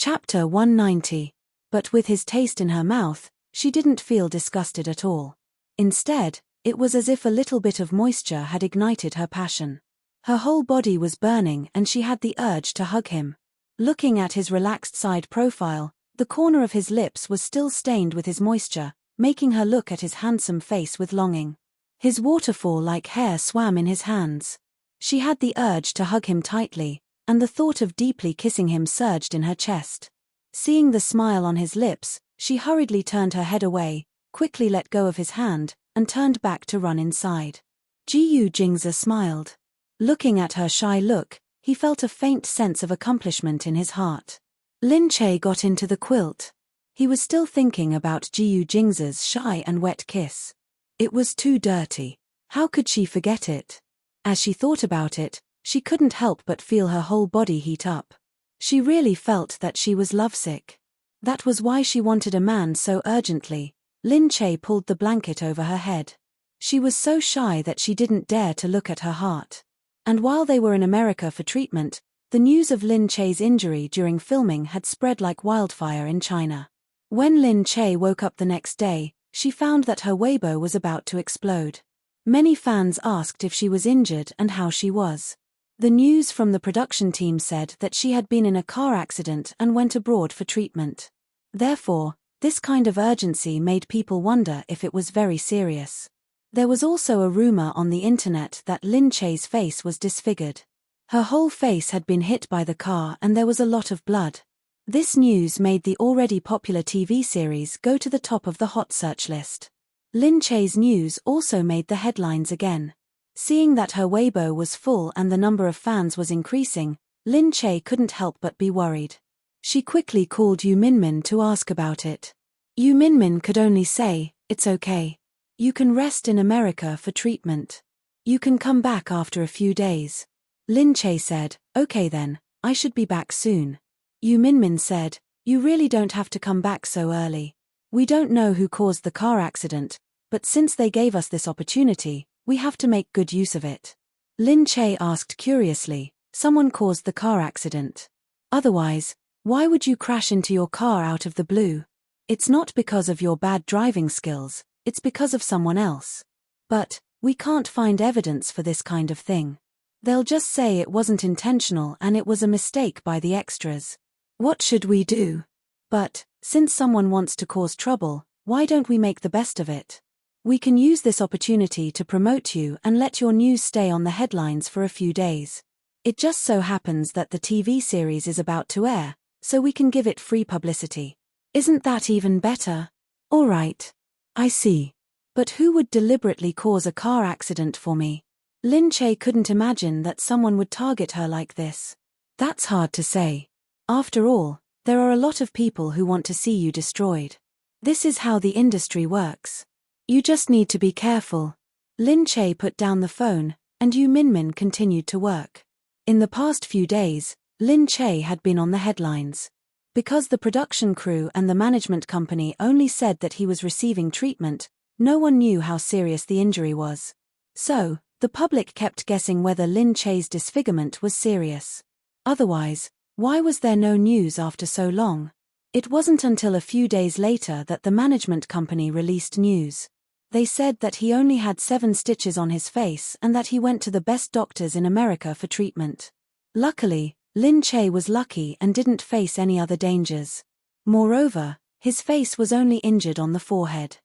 Chapter 190. But with his taste in her mouth, she didn't feel disgusted at all. Instead, it was as if a little bit of moisture had ignited her passion. Her whole body was burning and she had the urge to hug him. Looking at his relaxed side profile, the corner of his lips was still stained with his moisture, making her look at his handsome face with longing. His waterfall-like hair swam in his hands. She had the urge to hug him tightly, and the thought of deeply kissing him surged in her chest. Seeing the smile on his lips, she hurriedly turned her head away, quickly let go of his hand, and turned back to run inside. Jiyu Jingzi smiled. Looking at her shy look, he felt a faint sense of accomplishment in his heart. Lin Che got into the quilt. He was still thinking about Jiyu Jingzi's shy and wet kiss. It was too dirty. How could she forget it? As she thought about it, she couldn't help but feel her whole body heat up. She really felt that she was lovesick. That was why she wanted a man so urgently. Lin Che pulled the blanket over her head. She was so shy that she didn't dare to look at her heart. And while they were in America for treatment, the news of Lin Che's injury during filming had spread like wildfire in China. When Lin Che woke up the next day, she found that her Weibo was about to explode. Many fans asked if she was injured and how she was. The news from the production team said that she had been in a car accident and went abroad for treatment. Therefore, this kind of urgency made people wonder if it was very serious. There was also a rumor on the internet that Lin Che's face was disfigured. Her whole face had been hit by the car and there was a lot of blood. This news made the already popular TV series go to the top of the hot search list. Lin Che's news also made the headlines again. Seeing that her Weibo was full and the number of fans was increasing, Lin Che couldn't help but be worried. She quickly called Yu Minmin to ask about it. Yu Minmin could only say, "It's okay. You can rest in America for treatment. You can come back after a few days." Lin Che said, "Okay then, I should be back soon." Yu Minmin said, "You really don't have to come back so early. We don't know who caused the car accident, but since they gave us this opportunity, we have to make good use of it." Lin Che asked curiously, "Someone caused the car accident? Otherwise, why would you crash into your car out of the blue? It's not because of your bad driving skills. It's because of someone else. But, we can't find evidence for this kind of thing. They'll just say it wasn't intentional and it was a mistake by the extras. What should we do? But, since someone wants to cause trouble, why don't we make the best of it? We can use this opportunity to promote you and let your news stay on the headlines for a few days. It just so happens that the TV series is about to air, so we can give it free publicity. Isn't that even better? All right. I see. But who would deliberately cause a car accident for me? Lin Che couldn't imagine that someone would target her like this. That's hard to say. After all, there are a lot of people who want to see you destroyed. This is how the industry works. You just need to be careful. Lin Che put down the phone, and Yu Minmin continued to work. In the past few days, Lin Che had been on the headlines. Because the production crew and the management company only said that he was receiving treatment, no one knew how serious the injury was. So, the public kept guessing whether Lin Che's disfigurement was serious. Otherwise, why was there no news after so long? It wasn't until a few days later that the management company released news. They said that he only had 7 stitches on his face and that he went to the best doctors in America for treatment. Luckily, Lin Che was lucky and didn't face any other dangers. Moreover, his face was only injured on the forehead.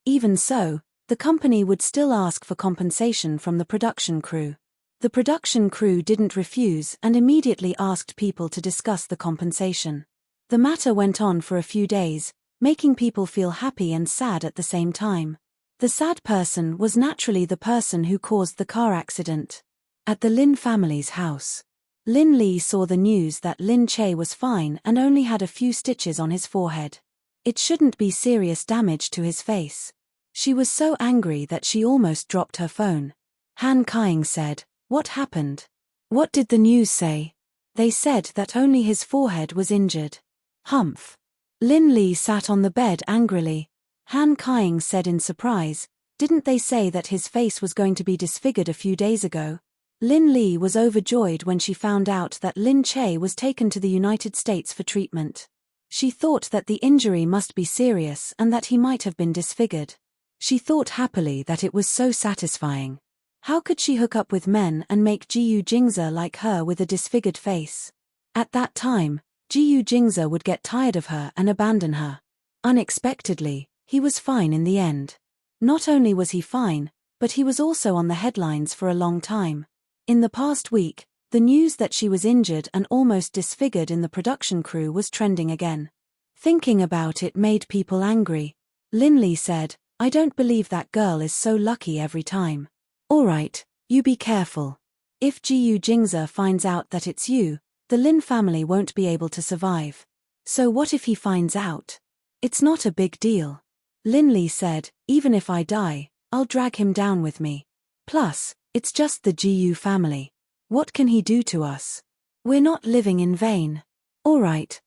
Even so, the company would still ask for compensation from the production crew. The production crew didn't refuse and immediately asked people to discuss the compensation. The matter went on for a few days, making people feel happy and sad at the same time. The sad person was naturally the person who caused the car accident. At the Lin family's house, Lin Li saw the news that Lin Che was fine and only had a few stitches on his forehead. It shouldn't be serious damage to his face. She was so angry that she almost dropped her phone. Han Kaiying said, "What happened? What did the news say?" They said that only his forehead was injured. Humph. Lin Li sat on the bed angrily. Han Kaiying said in surprise, "Didn't they say that his face was going to be disfigured a few days ago?" Lin Li was overjoyed when she found out that Lin Che was taken to the United States for treatment. She thought that the injury must be serious and that he might have been disfigured. She thought happily that it was so satisfying. How could she hook up with men and make Jiyu Jingze like her with a disfigured face? At that time, Jiyu Jingze would get tired of her and abandon her. Unexpectedly, he was fine in the end. Not only was he fine, but he was also on the headlines for a long time. In the past week, the news that she was injured and almost disfigured in the production crew was trending again. Thinking about it made people angry. Lin Li said, "I don't believe that girl is so lucky every time." "Alright, you be careful. If Jiyu Jingze finds out that it's you, the Lin family won't be able to survive." "So what if he finds out?" "It's not a big deal." Lin Li said, "Even if I die, I'll drag him down with me. Plus, it's just the Jiyu family. What can he do to us? We're not living in vain." Alright.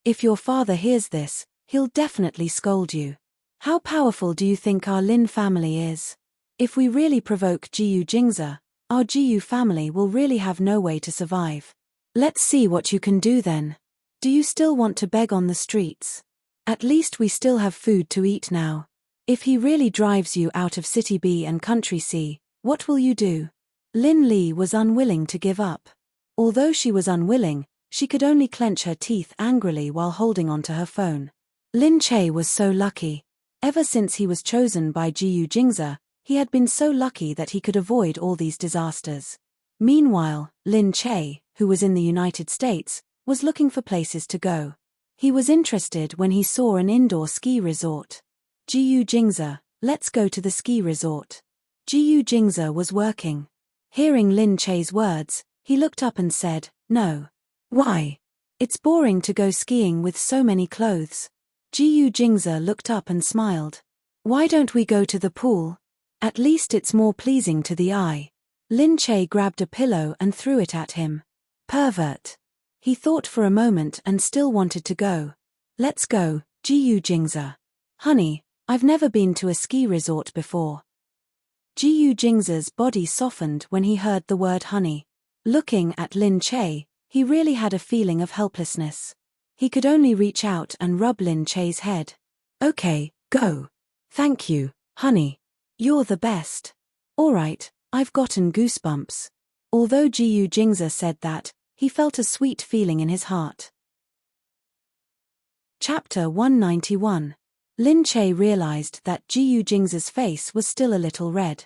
If your father hears this, he'll definitely scold you. How powerful do you think our Lin family is? If we really provoke Jiyu Jingze, our Jiyu family will really have no way to survive. Let's see what you can do then. Do you still want to beg on the streets? At least we still have food to eat now. If he really drives you out of City B and Country C, what will you do? Lin Li was unwilling to give up. Although she was unwilling, she could only clench her teeth angrily while holding onto her phone. Lin Che was so lucky. Ever since he was chosen by Jiyu Jingze, he had been so lucky that he could avoid all these disasters. Meanwhile, Lin Che, who was in the United States, was looking for places to go. He was interested when he saw an indoor ski resort. "Jiyu Jingze, let's go to the ski resort." Jiyu Jingze was working. Hearing Lin Che's words, he looked up and said, "No." "Why? It's boring to go skiing with so many clothes." Jiyu Jingze looked up and smiled. "Why don't we go to the pool? At least it's more pleasing to the eye." Lin Che grabbed a pillow and threw it at him. "Pervert." He thought for a moment and still wanted to go. "Let's go, Jiyu Jingze." "Honey, I've never been to a ski resort before." Jiyu Jingze's body softened when he heard the word honey. Looking at Lin Che, he really had a feeling of helplessness. He could only reach out and rub Lin Che's head. "Okay, go. Thank you, honey. You're the best." "Alright, I've gotten goosebumps." Although Jiyu Jingze said that, he felt a sweet feeling in his heart. Chapter 191. Lin Che realized that Jiyu Jingze's face was still a little red.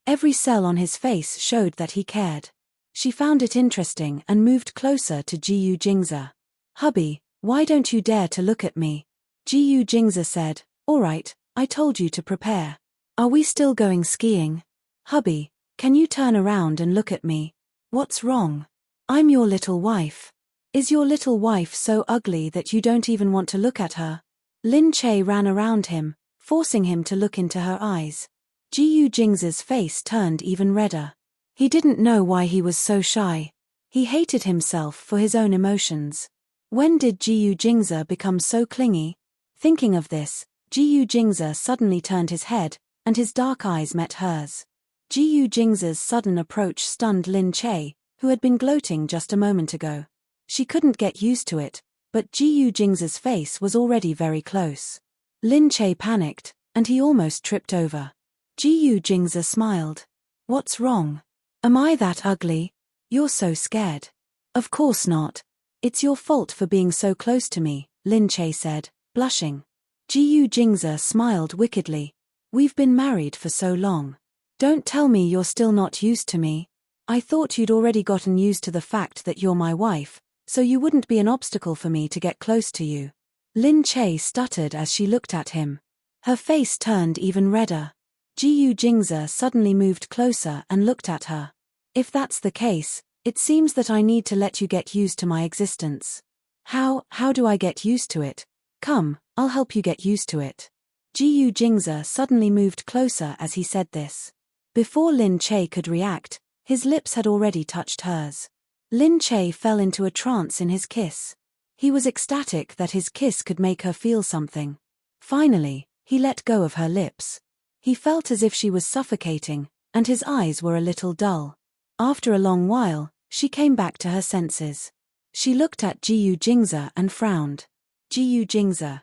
Every cell on his face showed that he cared. She found it interesting and moved closer to Jiyu Jingze. "Hubby, why don't you dare to look at me?" Jiyu Jingze said, "Alright, I told you to prepare. Are we still going skiing?" "Hubby, can you turn around and look at me? What's wrong? I'm your little wife. Is your little wife so ugly that you don't even want to look at her?" Lin Che ran around him, forcing him to look into her eyes. Jiyu Jingze's face turned even redder. He didn't know why he was so shy. He hated himself for his own emotions. When did Jiyu Jingze become so clingy? Thinking of this, Jiyu Jingze suddenly turned his head, and his dark eyes met hers. Jiyu Jingze's sudden approach stunned Lin Che, who had been gloating just a moment ago. She couldn't get used to it, but Jiyu Jingze's face was already very close. Lin Che panicked, and he almost tripped over. Jiyu Jingze smiled. "What's wrong? Am I that ugly? You're so scared." "Of course not. It's your fault for being so close to me," Lin Che said, blushing. Jiyu Jingze smiled wickedly. "We've been married for so long. Don't tell me you're still not used to me. I thought you'd already gotten used to the fact that you're my wife, so you wouldn't be an obstacle for me to get close to you." Lin Che stuttered as she looked at him. Her face turned even redder. Jiyu Jingze suddenly moved closer and looked at her. "If that's the case, it seems that I need to let you get used to my existence." How do I get used to it? Come, I'll help you get used to it." Jiyu Jingze suddenly moved closer as he said this. Before Lin Che could react, his lips had already touched hers. Lin Che fell into a trance in his kiss. He was ecstatic that his kiss could make her feel something. Finally, he let go of her lips. He felt as if she was suffocating, and his eyes were a little dull. After a long while, she came back to her senses. She looked at Jiyu Jingzi and frowned. Jiyu Jingzi,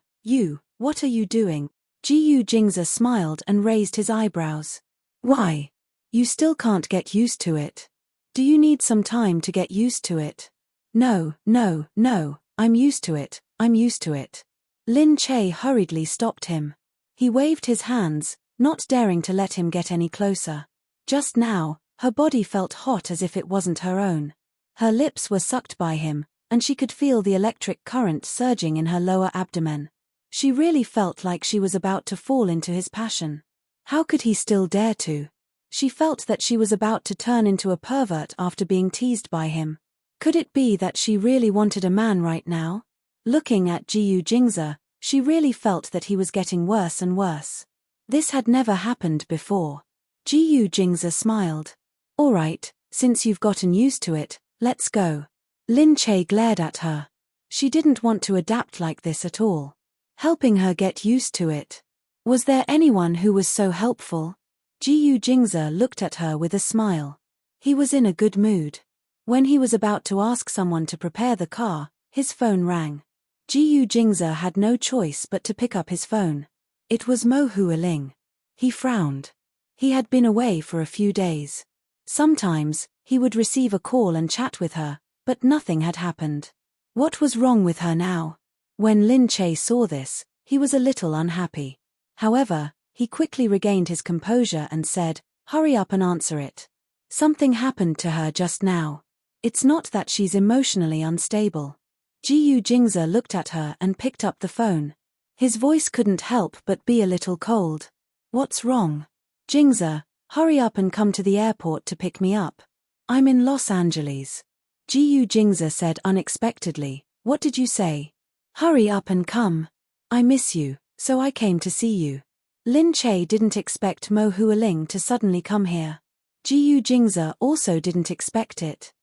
what are you doing? Jiyu Jingzi smiled and raised his eyebrows. Why? You still can't get used to it. Do you need some time to get used to it? No, I'm used to it, Lin Che hurriedly stopped him. He waved his hands, not daring to let him get any closer. Just now, her body felt hot as if it wasn't her own. Her lips were sucked by him, and she could feel the electric current surging in her lower abdomen. She really felt like she was about to fall into his passion. How could he still dare to? She felt that she was about to turn into a pervert after being teased by him. Could it be that she really wanted a man right now? Looking at Jiyu Jingzi, she really felt that he was getting worse and worse. This had never happened before. Jiyu Jingzi smiled. All right, since you've gotten used to it, let's go. Lin Che glared at her. She didn't want to adapt like this at all. Helping her get used to it. Was there anyone who was so helpful? Jiyu Jingzi looked at her with a smile. He was in a good mood. When he was about to ask someone to prepare the car, his phone rang. Jiyu Jingzi had no choice but to pick up his phone. It was Mo Hualing. He frowned. He had been away for a few days. Sometimes, he would receive a call and chat with her, but nothing had happened. What was wrong with her now? When Lin Che saw this, he was a little unhappy. However, he quickly regained his composure and said, "Hurry up and answer it. Something happened to her just now. It's not that she's emotionally unstable." Jiyu Jingzi looked at her and picked up the phone. His voice couldn't help but be a little cold. "What's wrong? Jingzi, hurry up and come to the airport to pick me up. I'm in Los Angeles." Jiyu Jingzi said unexpectedly, "What did you say?" "Hurry up and come. I miss you, so I came to see you." Lin Che didn't expect Mo Hualing to suddenly come here. Jiyu Jingzi also didn't expect it.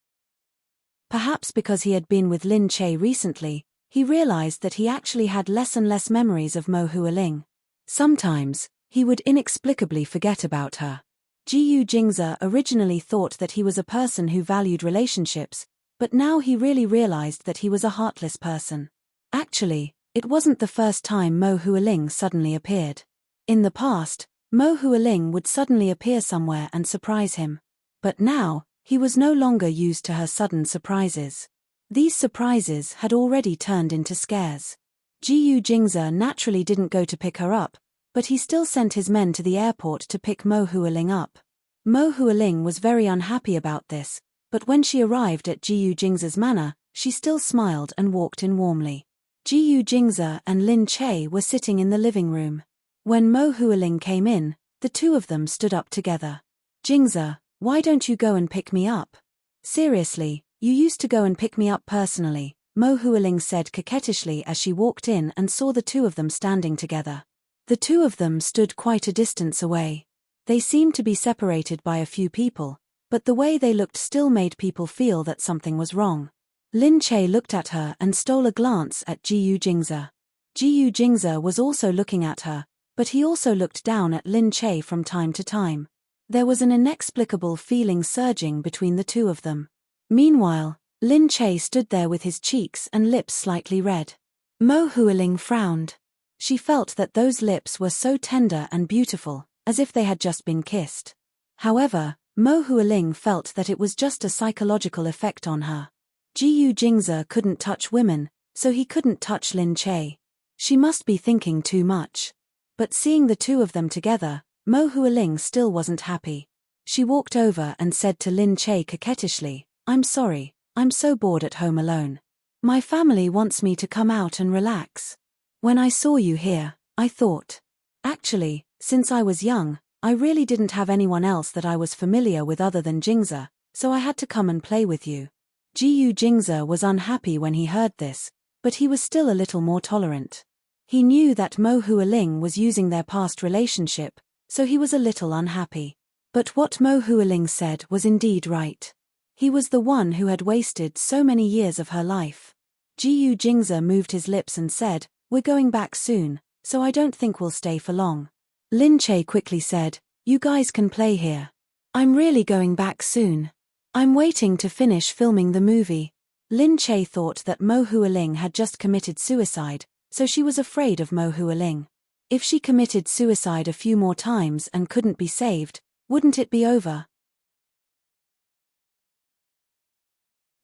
Perhaps because he had been with Lin Che recently, he realized that he actually had less and less memories of Mo Hualing. Sometimes, he would inexplicably forget about her. Jiyu Jingzi originally thought that he was a person who valued relationships, but now he really realized that he was a heartless person. Actually, it wasn't the first time Mo Hualing suddenly appeared. In the past, Mo Hualing would suddenly appear somewhere and surprise him. But now, he was no longer used to her sudden surprises. These surprises had already turned into scares. Jiyu Jingzi naturally didn't go to pick her up, but he still sent his men to the airport to pick Mo Hualing up. Mo Hualing was very unhappy about this, but when she arrived at Jiyu Jingzi's manor, she still smiled and walked in warmly. Jiyu Jingzi and Lin Che were sitting in the living room. When Mo Hualing came in, the two of them stood up together. "Jingzi, why don't you go and pick me up?" "Seriously, you used to go and pick me up personally," Mo Hualing said coquettishly as she walked in and saw the two of them standing together. The two of them stood quite a distance away. They seemed to be separated by a few people, but the way they looked still made people feel that something was wrong. Lin Che looked at her and stole a glance at Jiyu Jingzi. Jiyu Jingzi was also looking at her, but he also looked down at Lin Che from time to time. There was an inexplicable feeling surging between the two of them. Meanwhile, Lin Che stood there with his cheeks and lips slightly red. Mo Hualing frowned. She felt that those lips were so tender and beautiful, as if they had just been kissed. However, Mo Hualing felt that it was just a psychological effect on her. Jiyu Jingzi couldn't touch women, so he couldn't touch Lin Che. She must be thinking too much. But seeing the two of them together, Mo Hualing still wasn't happy. She walked over and said to Lin Che coquettishly, "I'm sorry, I'm so bored at home alone. My family wants me to come out and relax. When I saw you here, I thought. Actually, since I was young, I really didn't have anyone else that I was familiar with other than Jingzi, so I had to come and play with you." Jiyu Jingzi was unhappy when he heard this, but he was still a little more tolerant. He knew that Mo Hualing was using their past relationship, so he was a little unhappy. But what Mo Hualing said was indeed right. He was the one who had wasted so many years of her life. Jiyu Jingzi moved his lips and said, "We're going back soon, so I don't think we'll stay for long." Lin Che quickly said, "You guys can play here. I'm really going back soon." I'm waiting to finish filming the movie. Lin Che thought that Mo Hualing had just committed suicide, so she was afraid of Mo Hualing. If she committed suicide a few more times and couldn't be saved, wouldn't it be over?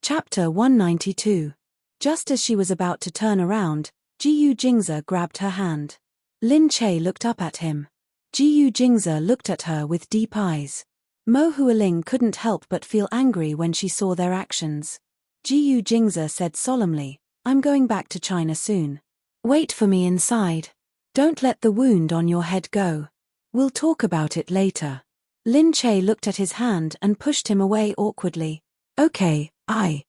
Chapter 192. Just as she was about to turn around, Jiyu Jingze grabbed her hand. Lin Che looked up at him. Jiyu Jingze looked at her with deep eyes. Mo Hualing couldn't help but feel angry when she saw their actions. Jiyu Jingze said solemnly, I'm going back to China soon. Wait for me inside. Don't let the wound on your head go. We'll talk about it later. Lin Che looked at his hand and pushed him away awkwardly. Okay, I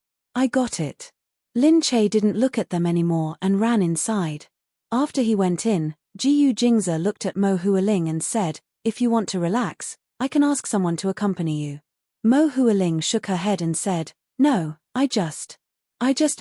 got it. Lin Che didn't look at them anymore and ran inside. After he went in, Jiyu Jingze looked at Mo Hualing and said, if you want to relax, I can ask someone to accompany you. Mo Hualing shook her head and said, no, I just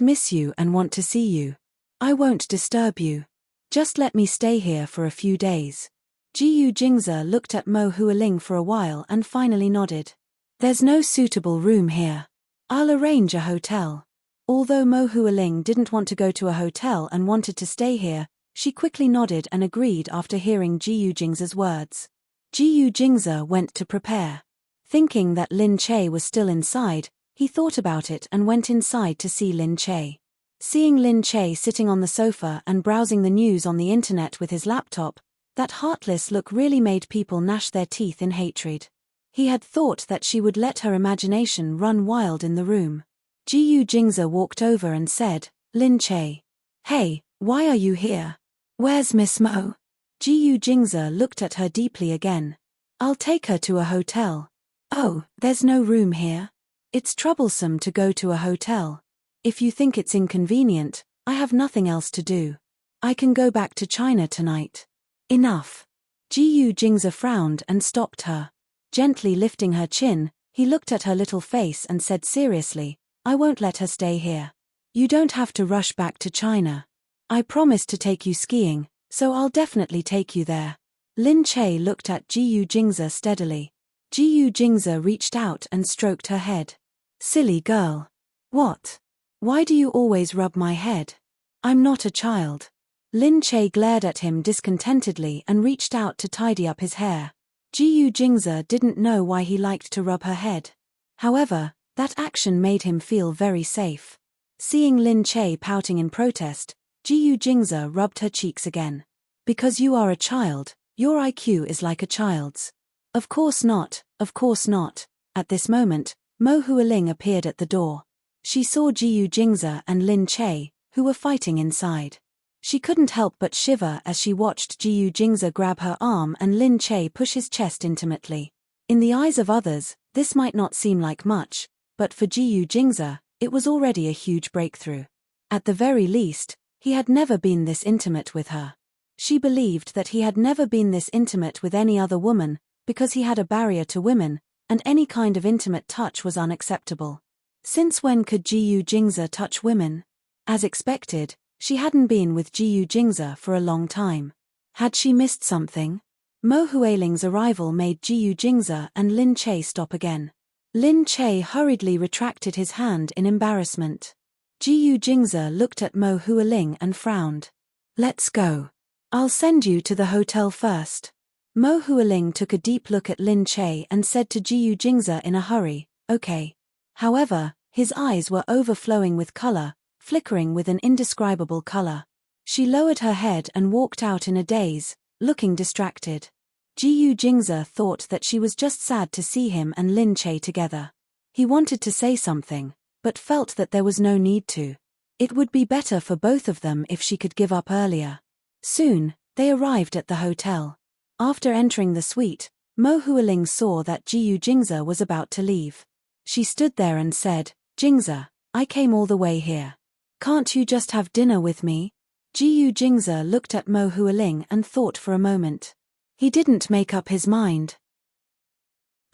miss you and want to see you. I won't disturb you. Just let me stay here for a few days. Jiyu Jingze looked at Mo Hualing for a while and finally nodded. There's no suitable room here. I'll arrange a hotel. Although Mo Hualing didn't want to go to a hotel and wanted to stay here, she quickly nodded and agreed after hearing Jiyu Jingze's words. Jiyu Jingze went to prepare. Thinking that Lin Che was still inside, he thought about it and went inside to see Lin Che. Seeing Lin Che sitting on the sofa and browsing the news on the internet with his laptop, that heartless look really made people gnash their teeth in hatred. He had thought that she would let her imagination run wild in the room. Jiyu Jingze walked over and said, Lin Che. Hey, why are you here? Where's Miss Mo? Jiyu Jingze looked at her deeply again. I'll take her to a hotel. Oh, there's no room here. It's troublesome to go to a hotel. If you think it's inconvenient, I have nothing else to do. I can go back to China tonight. Enough. Jiyu Jingze frowned and stopped her. Gently lifting her chin, he looked at her little face and said seriously, I won't let her stay here. You don't have to rush back to China. I promised to take you skiing, so I'll definitely take you there. Lin Che looked at Jiyu Jingze steadily. Jiyu Jingze reached out and stroked her head. Silly girl. What? Why do you always rub my head? I'm not a child. Lin Che glared at him discontentedly and reached out to tidy up his hair. Jiyu Jingze didn't know why he liked to rub her head. However, that action made him feel very safe. Seeing Lin Che pouting in protest, Jiyu Jingze rubbed her cheeks again. Because you are a child, your IQ is like a child's. Of course not, of course not. At this moment, Mo Hualing appeared at the door. She saw Jiyu Jingze and Lin Che, who were fighting inside. She couldn't help but shiver as she watched Jiyu Jingze grab her arm and Lin Che push his chest intimately. In the eyes of others, this might not seem like much, but for Jiyu Jingze, it was already a huge breakthrough. At the very least, he had never been this intimate with her. She believed that he had never been this intimate with any other woman, because he had a barrier to women, and any kind of intimate touch was unacceptable. Since when could Jiyu Jingze touch women? As expected, she hadn't been with Jiyu Jingze for a long time. Had she missed something? Mo Hualing's arrival made Jiyu Jingze and Lin Che stop again. Lin Che hurriedly retracted his hand in embarrassment. Jiyu Jingze looked at Mo Hualing and frowned. Let's go. I'll send you to the hotel first. Mo Hualing took a deep look at Lin Che and said to Jiyu Jingze in a hurry, okay. However, his eyes were overflowing with color, flickering with an indescribable color. She lowered her head and walked out in a daze, looking distracted. Jiyu Jingze thought that she was just sad to see him and Lin Che together. He wanted to say something, but felt that there was no need to. It would be better for both of them if she could give up earlier. Soon, they arrived at the hotel. After entering the suite, Mo Hualing saw that Jiyu Jingze was about to leave. She stood there and said, Jingze, I came all the way here. Can't you just have dinner with me? Jiyu Jingze looked at Mo Hualing and thought for a moment. He didn't make up his mind.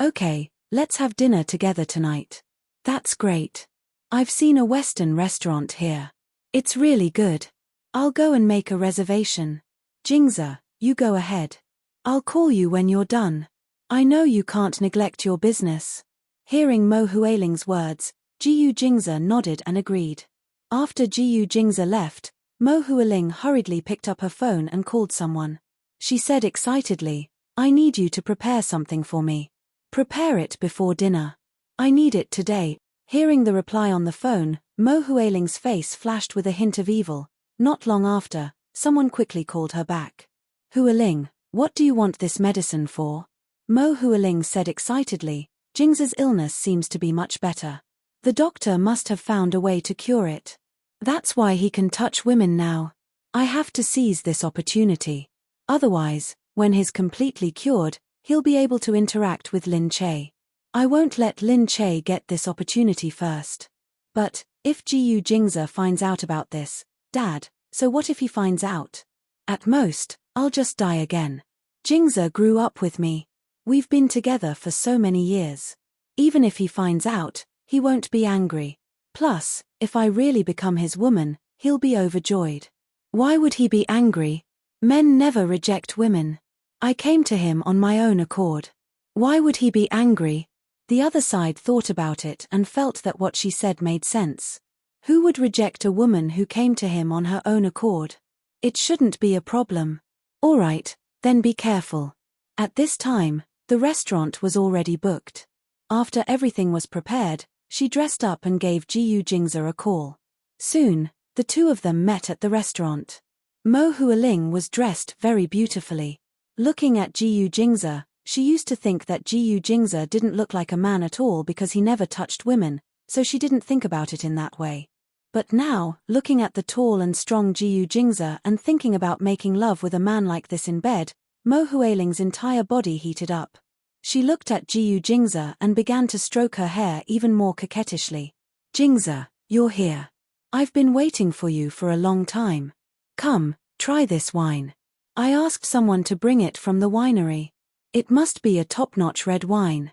Okay, let's have dinner together tonight. That's great. I've seen a Western restaurant here. It's really good. I'll go and make a reservation. Jingze, you go ahead. I'll call you when you're done. I know you can't neglect your business. Hearing Mo Huiling's words, Jiyu Jingze nodded and agreed. After Jiyu Jingze left, Mo Huiling hurriedly picked up her phone and called someone. She said excitedly, "I need you to prepare something for me. Prepare it before dinner. I need it today." Hearing the reply on the phone, Mo Huiling's face flashed with a hint of evil. Not long after, someone quickly called her back. "Huiling, what do you want this medicine for?" Mo Huiling said excitedly, "Jingze's illness seems to be much better. The doctor must have found a way to cure it. That's why he can touch women now. I have to seize this opportunity. Otherwise, when he's completely cured, he'll be able to interact with Lin Che. I won't let Lin Che get this opportunity first. But, if Jiyu Jingze finds out about this, Dad, so what if he finds out? At most, I'll just die again. Jingze grew up with me. We've been together for so many years. Even if he finds out, he won't be angry. Plus, if I really become his woman, he'll be overjoyed. Why would he be angry? Men never reject women. I came to him on my own accord. Why would he be angry?" The other side thought about it and felt that what she said made sense. Who would reject a woman who came to him on her own accord? It shouldn't be a problem. All right, then be careful. At this time, the restaurant was already booked. After everything was prepared, she dressed up and gave Jiyu Jingze a call. Soon, the two of them met at the restaurant. Mo Huiling was dressed very beautifully. Looking at Jiyu Jingze, she used to think that Jiyu Jingze didn't look like a man at all because he never touched women, so she didn't think about it in that way. But now, looking at the tall and strong Jiyu Jingze and thinking about making love with a man like this in bed, Mo Huiling's entire body heated up. She looked at Jiyu Jingze and began to stroke her hair even more coquettishly. "Jingze, you're here. I've been waiting for you for a long time. Come, try this wine. I asked someone to bring it from the winery. It must be a top-notch red wine."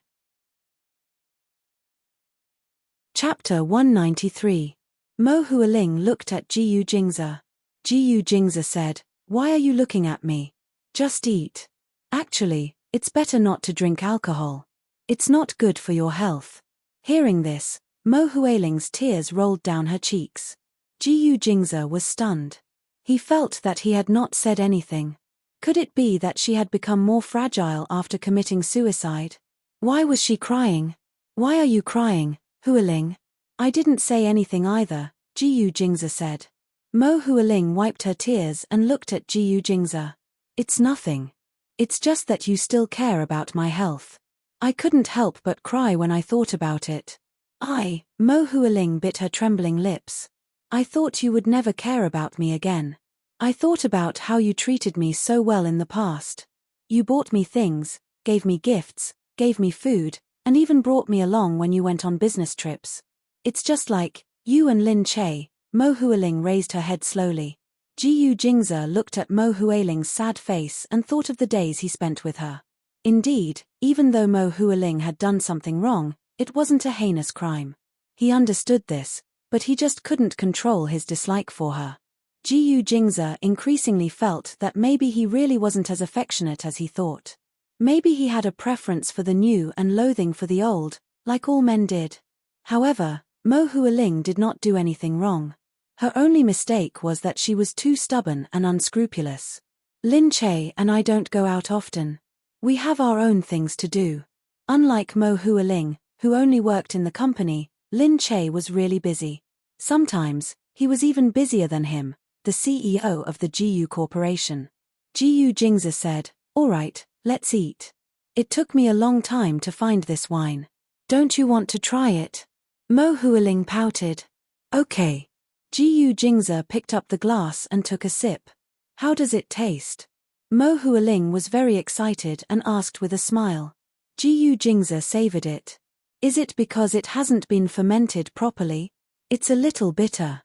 Chapter 193. Mo Huiling looked at Jiyu Jingze. Jiyu Jingze said, "Why are you looking at me? Just eat. Actually, it's better not to drink alcohol. It's not good for your health." Hearing this, Mo Huiling's tears rolled down her cheeks. Jiyu Jingze was stunned. He felt that he had not said anything. Could it be that she had become more fragile after committing suicide? Why was she crying? "Why are you crying, Huiling?" "I didn't say anything either," Jiyu Jingze said. Mo Huiling wiped her tears and looked at Jiyu Jingze. "It's nothing. It's just that you still care about my health. I couldn't help but cry when I thought about it." Mo Huiling bit her trembling lips. "I thought you would never care about me again. I thought about how you treated me so well in the past. You bought me things, gave me gifts, gave me food, and even brought me along when you went on business trips. It's just like, you and Lin Che." Mo Huiling raised her head slowly. Jiyu Jingze looked at Mo Huiling's sad face and thought of the days he spent with her. Indeed, even though Mo Huiling had done something wrong, it wasn't a heinous crime. He understood this, but he just couldn't control his dislike for her. Jiyu Jingze increasingly felt that maybe he really wasn't as affectionate as he thought. Maybe he had a preference for the new and loathing for the old, like all men did. However, Mo Huiling did not do anything wrong. Her only mistake was that she was too stubborn and unscrupulous. "Lin Che and I don't go out often. We have our own things to do." Unlike Mo Huiling, who only worked in the company, Lin Che was really busy. Sometimes, he was even busier than him, the CEO of the Jiyu Corporation. Jiyu Jingze said, "All right, let's eat. It took me a long time to find this wine. Don't you want to try it?" Mo Huiling pouted. "Okay." Jiyu Jingze picked up the glass and took a sip. "How does it taste?" Mo Huiling was very excited and asked with a smile. Jiyu Jingze savored it. "Is it because it hasn't been fermented properly? It's a little bitter."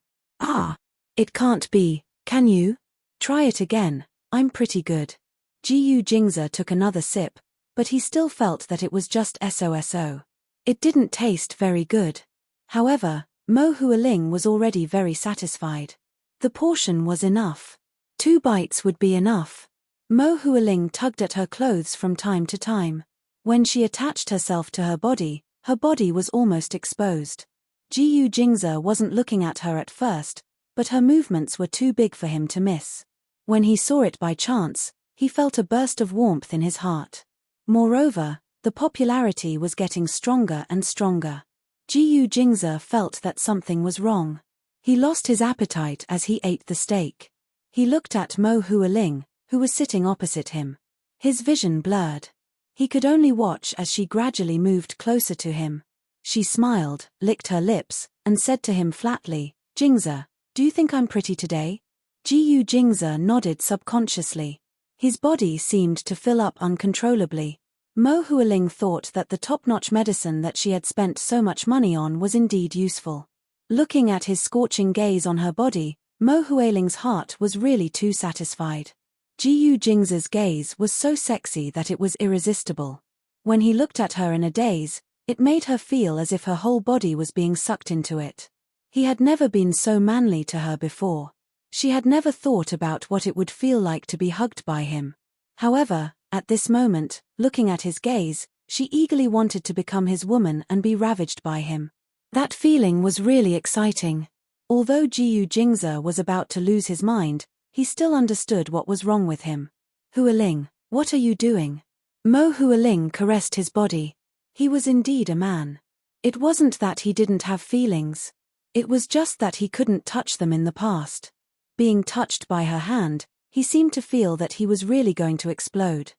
"It can't be, can you? Try it again, I'm pretty good." Jiyu Jingze took another sip, but he still felt that it was just so. It didn't taste very good. However, Mo Huiling was already very satisfied. The portion was enough. 2 bites would be enough. Mo Huiling tugged at her clothes from time to time. When she attached herself to her body, Her body was almost exposed. Jiyu Jingze wasn't looking at her at first, but her movements were too big for him to miss. When he saw it by chance, he felt a burst of warmth in his heart. Moreover, the popularity was getting stronger and stronger. Jiyu Jingze felt that something was wrong. He lost his appetite as he ate the steak. He looked at Mo Hualing, who was sitting opposite him. His vision blurred. He could only watch as she gradually moved closer to him. She smiled, licked her lips, and said to him flatly, "Jingze, do you think I'm pretty today?" Jiyu Jingze nodded subconsciously. His body seemed to fill up uncontrollably. Mo Hualing thought that the top-notch medicine that she had spent so much money on was indeed useful. Looking at his scorching gaze on her body, Mo Hualing's heart was really too satisfied. Jiyu Jingze's gaze was so sexy that it was irresistible. When he looked at her in a daze, it made her feel as if her whole body was being sucked into it. He had never been so manly to her before. She had never thought about what it would feel like to be hugged by him. However, at this moment, looking at his gaze, she eagerly wanted to become his woman and be ravaged by him. That feeling was really exciting. Although Jiyu Jingze was about to lose his mind, he still understood what was wrong with him. "Hualing, what are you doing?" Mo Hualing caressed his body. He was indeed a man. It wasn't that he didn't have feelings. It was just that he couldn't touch them in the past. Being touched by her hand, he seemed to feel that he was really going to explode.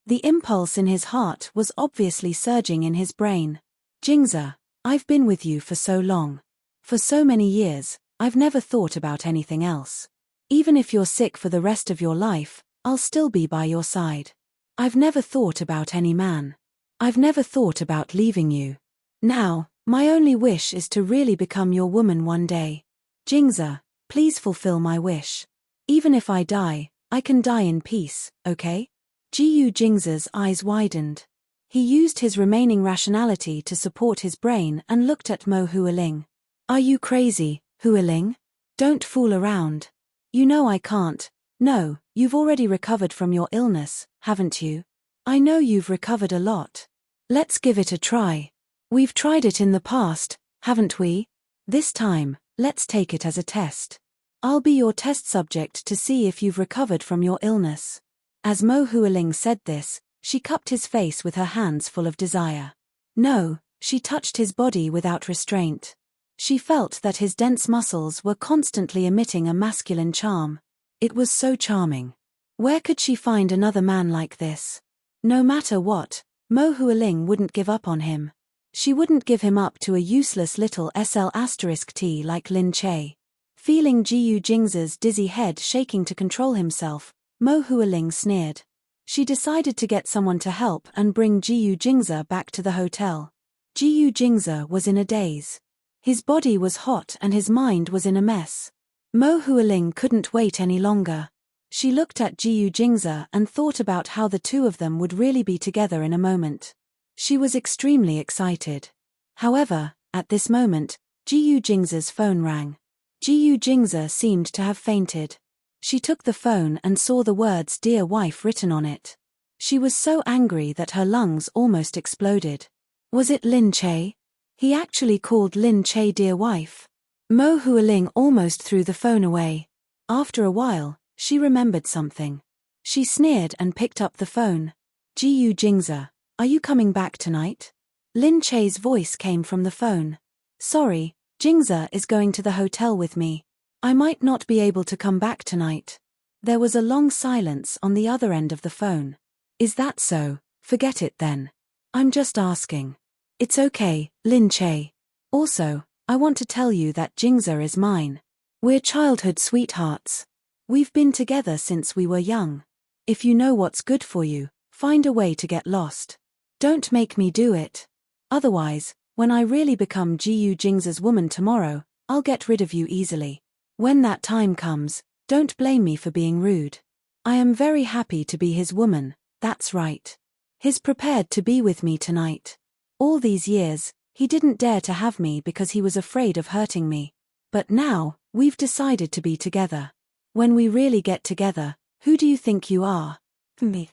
The impulse in his heart was obviously surging in his brain. "Jingze, I've been with you for so long. For so many years, I've never thought about anything else. Even if you're sick for the rest of your life, I'll still be by your side. I've never thought about any man. I've never thought about leaving you. Now, my only wish is to really become your woman one day. Jingze, please fulfill my wish. Even if I die, I can die in peace, okay?" Jiyu Jingze's eyes widened. He used his remaining rationality to support his brain and looked at Mo Hualing. "Are you crazy, Hualing? Don't fool around. You know I can't." "No, you've already recovered from your illness, haven't you? I know you've recovered a lot. Let's give it a try. We've tried it in the past, haven't we? This time, let's take it as a test. I'll be your test subject to see if you've recovered from your illness." As Mo Hualing said this, she cupped his face with her hands full of desire. No, she touched his body without restraint. She felt that his dense muscles were constantly emitting a masculine charm. It was so charming. Where could she find another man like this? No matter what, Mo Hualing wouldn't give up on him. She wouldn't give him up to a useless little SL*T like Lin Che. Feeling Jiyu Jingze's dizzy head shaking to control himself, Mo Hualing sneered. She decided to get someone to help and bring Jiyu Jingze back to the hotel. Jiyu Jingze was in a daze. His body was hot and his mind was in a mess. Mo Hualing couldn't wait any longer. She looked at Jiyu Jingze and thought about how the two of them would really be together in a moment. She was extremely excited. However, at this moment, Jiyu Jingze's phone rang. Jiyu Jingze seemed to have fainted. She took the phone and saw the words "Dear Wife" written on it. She was so angry that her lungs almost exploded. Was it Lin Che? He actually called Lin Che "Dear Wife." Mo Hualing almost threw the phone away. After a while, she remembered something. She sneered and picked up the phone. "Jiyu Jingze, are you coming back tonight?" Lin Che's voice came from the phone. "Sorry, Jingze is going to the hotel with me. I might not be able to come back tonight." There was a long silence on the other end of the phone. "Is that so? Forget it then. I'm just asking." "It's okay, Lin Che. Also, I want to tell you that Jingze is mine. We're childhood sweethearts. We've been together since we were young. If you know what's good for you, find a way to get lost. Don't make me do it. Otherwise, when I really become Jiyu Jingze's woman tomorrow, I'll get rid of you easily. When that time comes, don't blame me for being rude. I am very happy to be his woman, that's right. He's prepared to be with me tonight. All these years, he didn't dare to have me because he was afraid of hurting me. But now, we've decided to be together. When we really get together, who do you think you are?" "Me."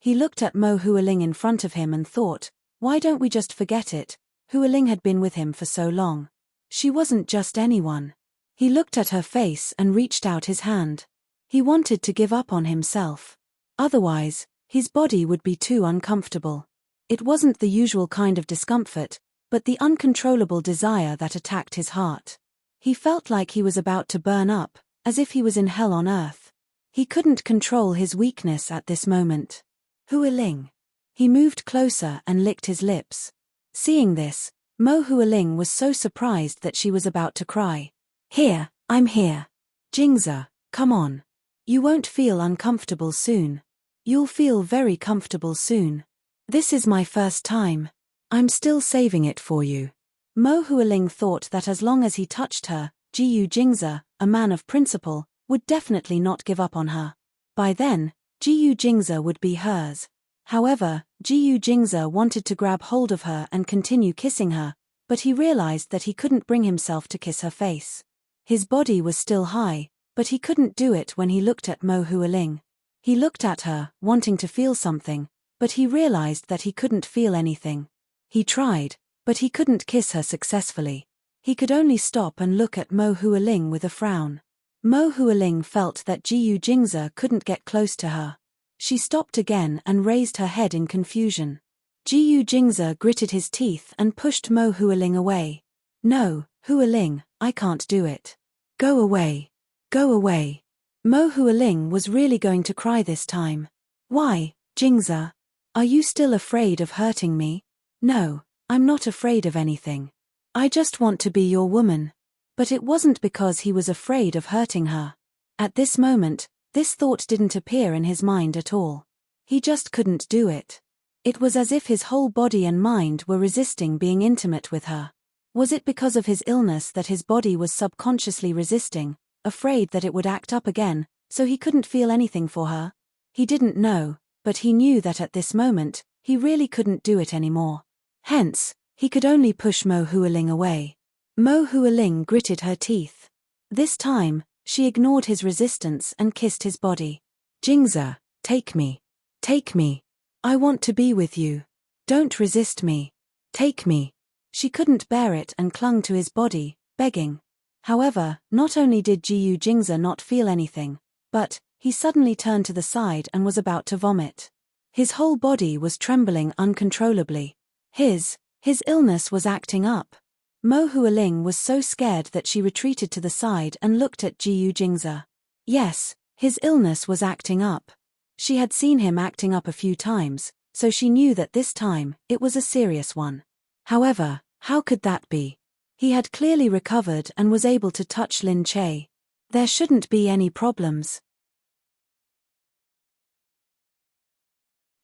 He looked at Mo Hualing in front of him and thought, why don't we just forget it? Hualing had been with him for so long. She wasn't just anyone. He looked at her face and reached out his hand. He wanted to give up on himself. Otherwise, his body would be too uncomfortable. It wasn't the usual kind of discomfort, but the uncontrollable desire that attacked his heart. He felt like he was about to burn up, as if he was in hell on earth. He couldn't control his weakness at this moment. Hualing. He moved closer and licked his lips. Seeing this, Mo Hualing was so surprised that she was about to cry. Here, I'm here. Jingza, come on. You won't feel uncomfortable soon. You'll feel very comfortable soon. This is my first time. I'm still saving it for you. Mo Hualing thought that as long as he touched her, Jiyu Jingza, a man of principle, would definitely not give up on her. By then, Jiyu Jingza would be hers. However, Jiyu Jingza wanted to grab hold of her and continue kissing her, but he realized that he couldn't bring himself to kiss her face. His body was still high, but he couldn't do it when he looked at Mo Hualing. He looked at her, wanting to feel something, but he realized that he couldn't feel anything. He tried, but he couldn't kiss her successfully. He could only stop and look at Mo Hualing with a frown. Mo Hualing felt that Jiyu Jingza couldn't get close to her. She stopped again and raised her head in confusion. Jiyu Jingza gritted his teeth and pushed Mo Hualing away. No, Hualing, I can't do it. Go away. Go away. Mo Hualing was really going to cry this time. Why, Jingza? Are you still afraid of hurting me? No, I'm not afraid of anything. I just want to be your woman. But it wasn't because he was afraid of hurting her. At this moment, this thought didn't appear in his mind at all. He just couldn't do it. It was as if his whole body and mind were resisting being intimate with her. Was it because of his illness that his body was subconsciously resisting, afraid that it would act up again, so he couldn't feel anything for her? He didn't know, but he knew that at this moment, he really couldn't do it anymore. Hence, he could only push Mo Hualing away. Mo Hualing gritted her teeth. This time, she ignored his resistance and kissed his body. Jingza, take me. Take me. I want to be with you. Don't resist me. Take me. She couldn't bear it and clung to his body, begging. However, not only did Jiyu Jingza not feel anything, but he suddenly turned to the side and was about to vomit. His whole body was trembling uncontrollably. His illness was acting up. Mo Hualing was so scared that she retreated to the side and looked at Jiyu Jingza. Yes, his illness was acting up. She had seen him acting up a few times, so she knew that this time, it was a serious one. However, how could that be? He had clearly recovered and was able to touch Lin Che. There shouldn't be any problems.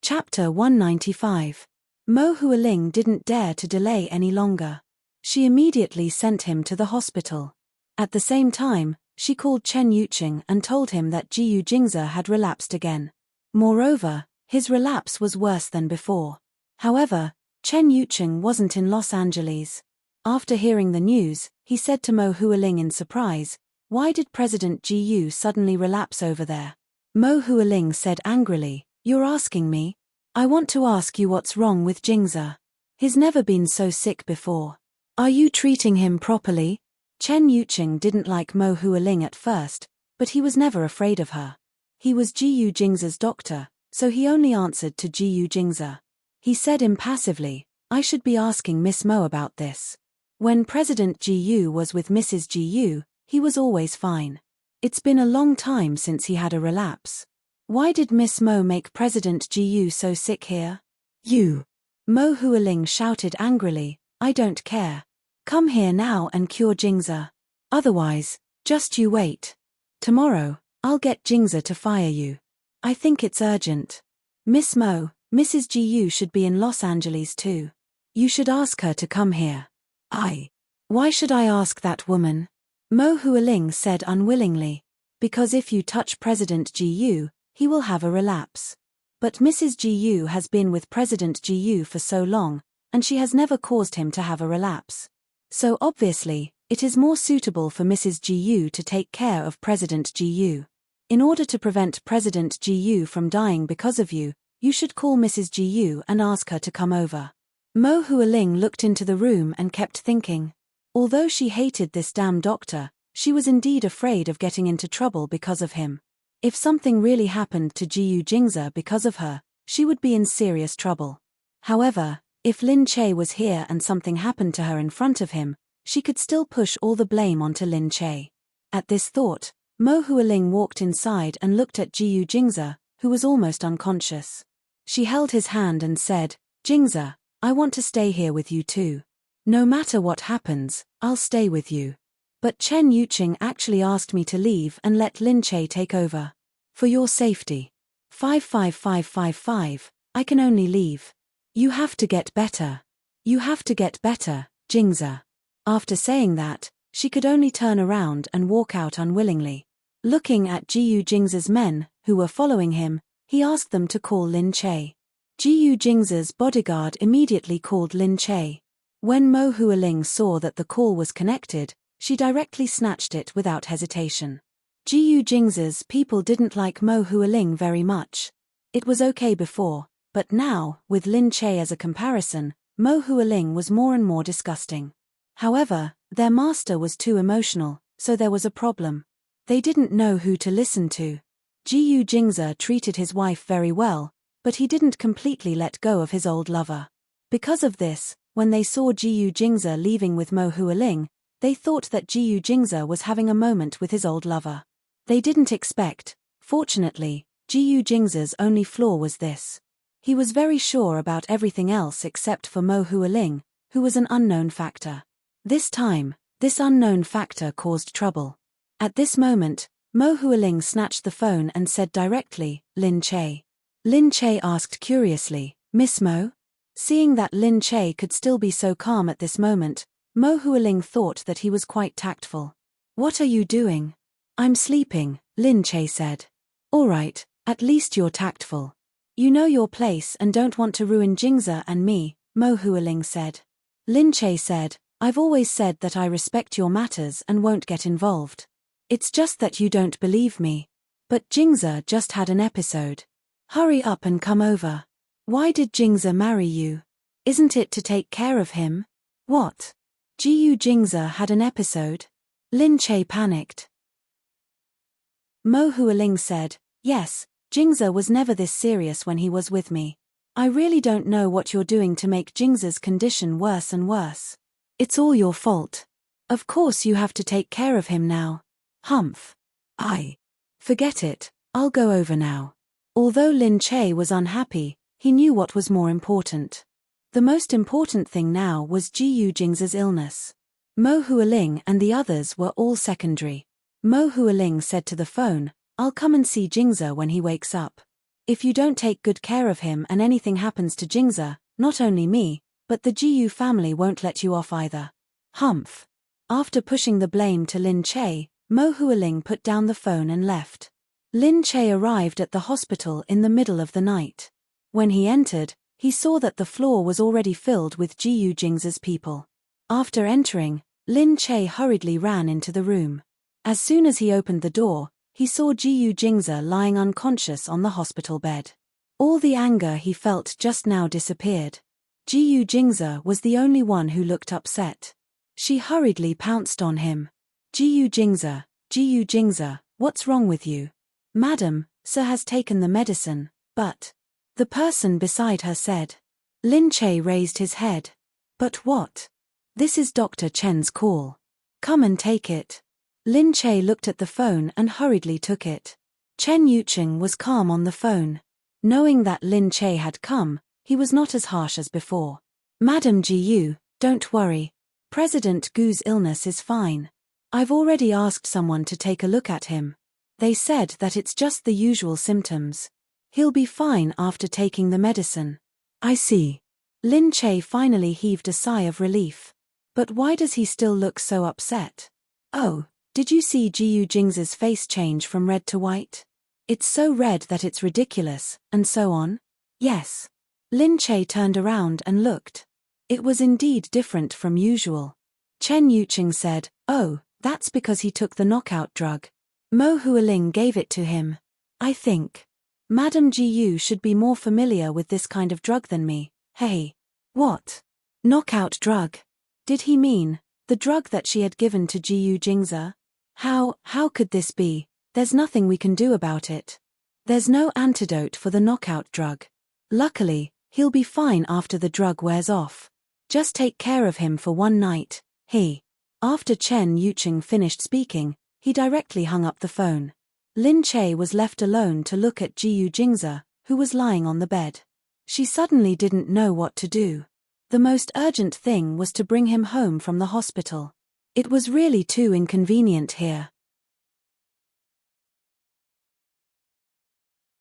Chapter 195. Mo Hualing didn't dare to delay any longer. She immediately sent him to the hospital. At the same time, she called Chen Yuqing and told him that Jiyu Jingza had relapsed again. Moreover, his relapse was worse than before. However, Chen Yuqing wasn't in Los Angeles. After hearing the news, he said to Mo Hualing in surprise, "Why did President Jiyu suddenly relapse over there?" Mo Hualing said angrily, "You're asking me? I want to ask you what's wrong with Jingza. He's never been so sick before. Are you treating him properly?" Chen Yuqing didn't like Mo Hualing at first, but he was never afraid of her. He was Jiyu Jingza's doctor, so he only answered to Jiyu Jingza. He said impassively, "I should be asking Miss Mo about this. When President Jiyu was with Mrs. Jiyu, he was always fine. It's been a long time since he had a relapse. Why did Miss Mo make President Jiyu so sick here?" "You!" Mo Hualing shouted angrily, "I don't care. Come here now and cure Jingza. Otherwise, just you wait. Tomorrow, I'll get Jingza to fire you. I think it's urgent. Miss Mo, Mrs. Jiyu should be in Los Angeles too. You should ask her to come here." Why should I ask that woman?" Mo Hualing said unwillingly. "Because if you touch President Jiyu, he will have a relapse. But Mrs. Jiyu has been with President Jiyu for so long, and she has never caused him to have a relapse. So obviously, it is more suitable for Mrs. Jiyu to take care of President Jiyu. In order to prevent President Jiyu from dying because of you, you should call Mrs. Gu and ask her to come over. Mo Hualing looked into the room and kept thinking. Although she hated this damn doctor, she was indeed afraid of getting into trouble because of him. If something really happened to Jiyu Jingze because of her, she would be in serious trouble. However, if Lin Che was here and something happened to her in front of him, she could still push all the blame onto Lin Che. At this thought, Mo Hualing walked inside and looked at Jiyu Jingze, who was almost unconscious. She held his hand and said, "Jingze, I want to stay here with you too. No matter what happens, I'll stay with you. But Chen Yuqing actually asked me to leave and let Lin Che take over. For your safety. 55555, I can only leave. You have to get better. You have to get better, Jingze." After saying that, she could only turn around and walk out unwillingly. Looking at Jiyu Jingze's men, who were following him, he asked them to call Lin Che. Jiyu Jingze's bodyguard immediately called Lin Che. When Mo Hualing saw that the call was connected, she directly snatched it without hesitation. Jiyu Jingze's people didn't like Mo Hualing very much. It was okay before, but now, with Lin Che as a comparison, Mo Hualing was more and more disgusting. However, their master was too emotional, so there was a problem. They didn't know who to listen to. Jiyu Jingze treated his wife very well, but he didn't completely let go of his old lover. Because of this, when they saw Jiyu Jingze leaving with Mo Hualing, they thought that Jiyu Jingze was having a moment with his old lover. They didn't expect. Fortunately, Jiyu Jingze's only flaw was this. He was very sure about everything else except for Mo Hualing, who was an unknown factor. This time, this unknown factor caused trouble. At this moment, Mo Hualing snatched the phone and said directly, "Lin Che." Lin Che asked curiously, "Miss Mo?" Seeing that Lin Che could still be so calm at this moment, Mo Hualing thought that he was quite tactful. "What are you doing?" "I'm sleeping," Lin Che said. "All right, at least you're tactful. You know your place and don't want to ruin Jingze and me," Mo Hualing said. Lin Che said, "I've always said that I respect your matters and won't get involved. It's just that you don't believe me. But Jingze just had an episode. Hurry up and come over. Why did Jingze marry you? Isn't it to take care of him?" "What? Jiyu Jingze had an episode?" Lin Che panicked. Mo Hualing said, "Yes, Jingze was never this serious when he was with me. I really don't know what you're doing to make Jingze's condition worse and worse. It's all your fault. Of course you have to take care of him now." "Humph. Forget it, I'll go over now." Although Lin Che was unhappy, he knew what was more important. The most important thing now was Jiyu Jingze's illness. Mo Hualing and the others were all secondary. Mo Hualing said to the phone, "I'll come and see Jingze when he wakes up. If you don't take good care of him and anything happens to Jingze, not only me, but the Jiyu family won't let you off either." "Humph." After pushing the blame to Lin Che, Mo Hualing put down the phone and left. Lin Che arrived at the hospital in the middle of the night. When he entered, he saw that the floor was already filled with Jiyu Jingze's people. After entering, Lin Che hurriedly ran into the room. As soon as he opened the door, he saw Jiyu Jingze lying unconscious on the hospital bed. All the anger he felt just now disappeared. Jiyu Jingze was the only one who looked upset. She hurriedly pounced on him. Jiyu Jingze, what's wrong with you?" "Madam, sir has taken the medicine, but..." the person beside her said. Lin Che raised his head. "But what? This is Dr. Chen's call. Come and take it." Lin Che looked at the phone and hurriedly took it. Chen Yuqing was calm on the phone. Knowing that Lin Che had come, he was not as harsh as before. "Madam Jiyu, don't worry. President Gu's illness is fine. I've already asked someone to take a look at him. They said that it's just the usual symptoms. He'll be fine after taking the medicine." "I see." Lin Che finally heaved a sigh of relief. "But why does he still look so upset?" "Oh, did you see Jiyu Jingze's face change from red to white? It's so red that it's ridiculous, and so on?" "Yes." Lin Che turned around and looked. It was indeed different from usual. Chen Yuqing said, "Oh, that's because he took the knockout drug. Mo Hualing gave it to him. I think." Madam Gu should be more familiar with this kind of drug than me. Hey. What? Knockout drug? Did he mean the drug that she had given to Gu Jingzi? How could this be? There's nothing we can do about it. There's no antidote for the knockout drug. Luckily, he'll be fine after the drug wears off. Just take care of him for one night. After Chen Yuqing finished speaking, he directly hung up the phone. Lin Che was left alone to look at Gu Jingzi, who was lying on the bed. She suddenly didn't know what to do. The most urgent thing was to bring him home from the hospital. It was really too inconvenient here.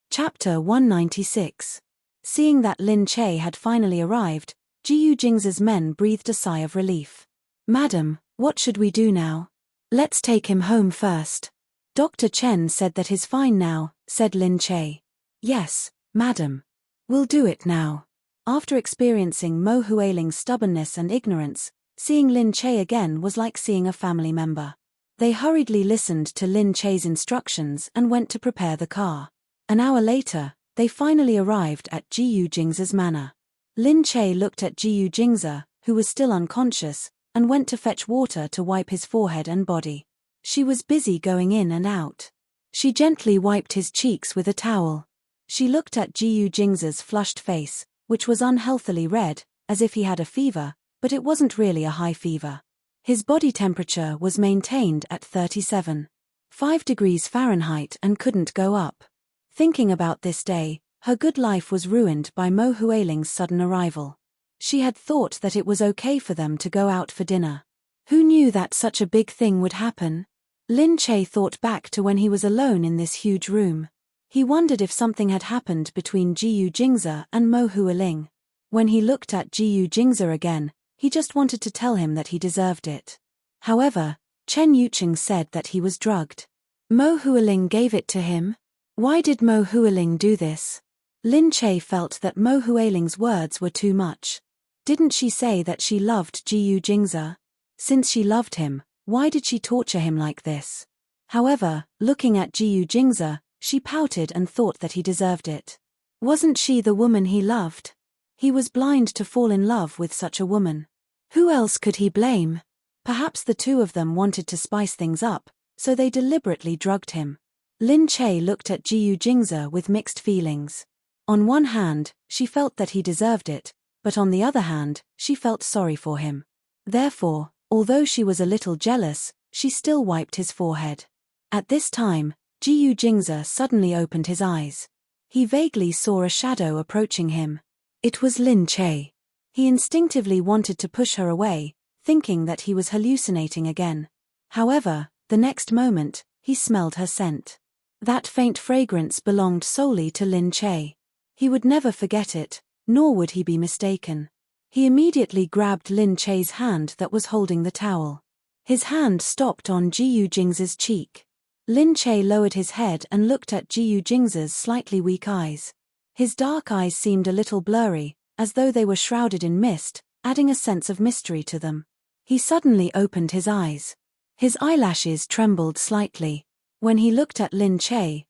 Chapter 196. Seeing that Lin Che had finally arrived, Gu Jingzi's men breathed a sigh of relief. Madam, what should we do now? Let's take him home first. Dr. Chen said that he's fine now, said Lin Che. Yes, madam. We'll do it now. After experiencing Mo Huiling's stubbornness and ignorance, seeing Lin Che again was like seeing a family member. They hurriedly listened to Lin Che's instructions and went to prepare the car. An hour later, they finally arrived at Gu Jingzi's manor. Lin Che looked at Gu Jingzi, who was still unconscious, and went to fetch water to wipe his forehead and body. She was busy going in and out. She gently wiped his cheeks with a towel. She looked at Gu Jingzi's flushed face, which was unhealthily red, as if he had a fever, but it wasn't really a high fever. His body temperature was maintained at 37.5 degrees Fahrenheit and couldn't go up. Thinking about this day, her good life was ruined by Mo Huiling's sudden arrival. She had thought that it was okay for them to go out for dinner. Who knew that such a big thing would happen? Lin Che thought back to when he was alone in this huge room. He wondered if something had happened between Gu Jingzi and Mo Huiling. When he looked at Gu Jingzi again, he just wanted to tell him that he deserved it. However, Chen Yuqing said that he was drugged. Mo Huiling gave it to him? Why did Mo Huiling do this? Lin Che felt that Mo Huiling's words were too much. Didn't she say that she loved Gu Jingzi? Since she loved him, why did she torture him like this? However, looking at Gu Jingzi, she pouted and thought that he deserved it. Wasn't she the woman he loved? He was blind to fall in love with such a woman. Who else could he blame? Perhaps the two of them wanted to spice things up, so they deliberately drugged him. Lin Che looked at Gu Jingzi with mixed feelings. On one hand, she felt that he deserved it, but on the other hand, she felt sorry for him. Therefore, although she was a little jealous, she still wiped his forehead. At this time, Gu Jingzi suddenly opened his eyes. He vaguely saw a shadow approaching him. It was Lin Che. He instinctively wanted to push her away, thinking that he was hallucinating again. However, the next moment, he smelled her scent. That faint fragrance belonged solely to Lin Che. He would never forget it, nor would he be mistaken. He immediately grabbed Lin Che's hand that was holding the towel. His hand stopped on Gu Jingzi's cheek. Lin Che lowered his head and looked at Gu Jingzi's slightly weak eyes. His dark eyes seemed a little blurry, as though they were shrouded in mist, adding a sense of mystery to them. He suddenly opened his eyes. His eyelashes trembled slightly. When he looked at Lin Che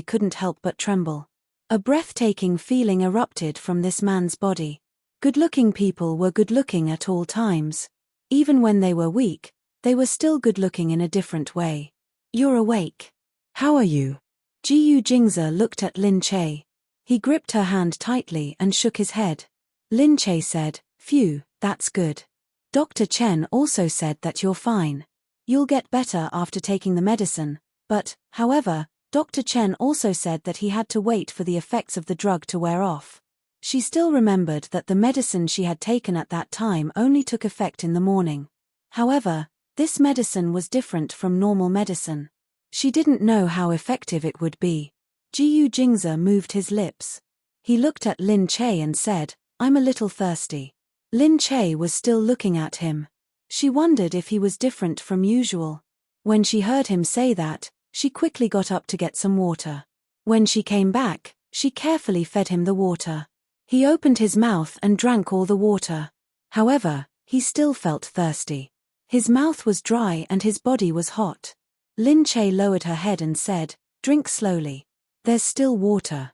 couldn't help but tremble. A breathtaking feeling erupted from this man's body. Good-looking people were good-looking at all times. Even when they were weak, they were still good-looking in a different way. You're awake. How are you? Gu Jingzi looked at Lin Che. He gripped her hand tightly and shook his head. Lin Che said, "Phew, that's good. Dr. Chen also said that you're fine. You'll get better after taking the medicine, but, however, Dr. Chen also said that he had to wait for the effects of the drug to wear off." She still remembered that the medicine she had taken at that time only took effect in the morning. However, this medicine was different from normal medicine. She didn't know how effective it would be. Gu Jingzi moved his lips. He looked at Lin Che and said, "I'm a little thirsty." Lin Che was still looking at him. She wondered if he was different from usual. When she heard him say that, she quickly got up to get some water. When she came back, she carefully fed him the water. He opened his mouth and drank all the water. However, he still felt thirsty. His mouth was dry and his body was hot. Lin Che lowered her head and said, "Drink slowly." There's still water.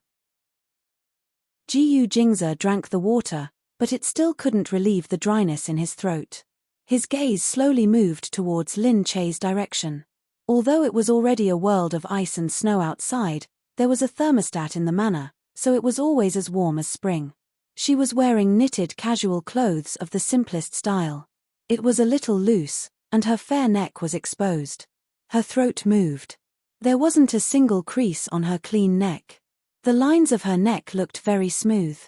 Ji Jingze drank the water, but it still couldn't relieve the dryness in his throat. His gaze slowly moved towards Lin Che's direction. Although it was already a world of ice and snow outside, there was a thermostat in the manor, so it was always as warm as spring. She was wearing knitted casual clothes of the simplest style. It was a little loose, and her fair neck was exposed. Her throat moved. There wasn't a single crease on her clean neck. The lines of her neck looked very smooth.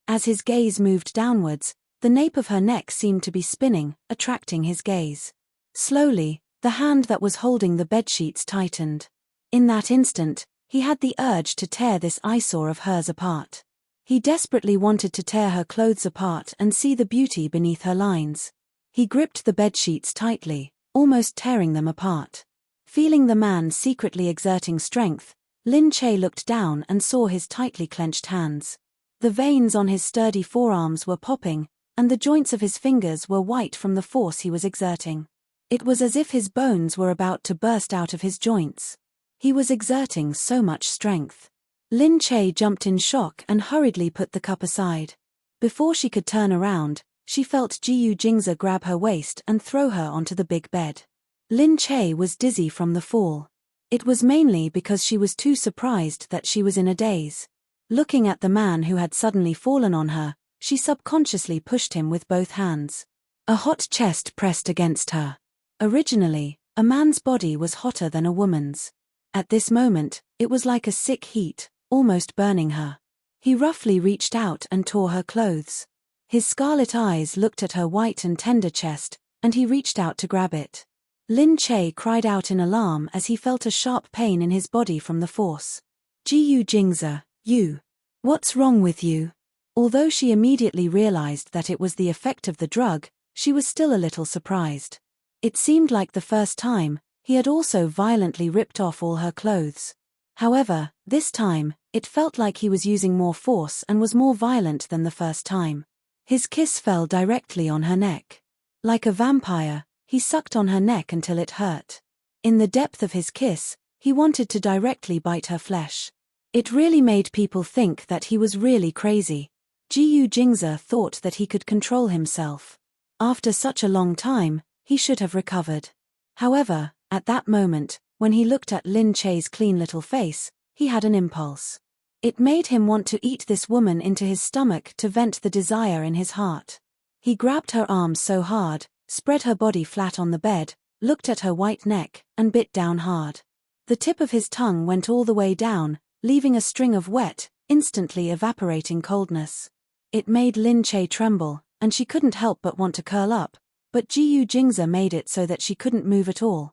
As his gaze moved downwards, the nape of her neck seemed to be spinning, attracting his gaze. Slowly, the hand that was holding the bedsheets tightened. In that instant, he had the urge to tear this eyesore of hers apart. He desperately wanted to tear her clothes apart and see the beauty beneath her lines. He gripped the bedsheets tightly, almost tearing them apart. Feeling the man secretly exerting strength, Lin Che looked down and saw his tightly clenched hands. The veins on his sturdy forearms were popping, and the joints of his fingers were white from the force he was exerting. It was as if his bones were about to burst out of his joints. He was exerting so much strength. Lin Che jumped in shock and hurriedly put the cup aside. Before she could turn around, she felt Ji Jingze grab her waist and throw her onto the big bed. Lin Che was dizzy from the fall. It was mainly because she was too surprised that she was in a daze. Looking at the man who had suddenly fallen on her, she subconsciously pushed him with both hands. A hot chest pressed against her. Originally, a man's body was hotter than a woman's. At this moment, it was like a sick heat, almost burning her. He roughly reached out and tore her clothes. His scarlet eyes looked at her white and tender chest, and he reached out to grab it. Lin Che cried out in alarm as he felt a sharp pain in his body from the force. Ji Jingze, you. What's wrong with you? Although she immediately realized that it was the effect of the drug, she was still a little surprised. It seemed like the first time, he had also violently ripped off all her clothes. However, this time, it felt like he was using more force and was more violent than the first time. His kiss fell directly on her neck. Like a vampire, he sucked on her neck until it hurt. In the depth of his kiss, he wanted to directly bite her flesh. It really made people think that he was really crazy. Ji Jingze thought that he could control himself. After such a long time, he should have recovered. However, at that moment, when he looked at Lin Che's clean little face, he had an impulse. It made him want to eat this woman into his stomach to vent the desire in his heart. He grabbed her arms so hard, spread her body flat on the bed, looked at her white neck, and bit down hard. The tip of his tongue went all the way down, leaving a string of wet, instantly evaporating coldness. It made Lin Che tremble, and she couldn't help but want to curl up, but Ji Jingze made it so that she couldn't move at all.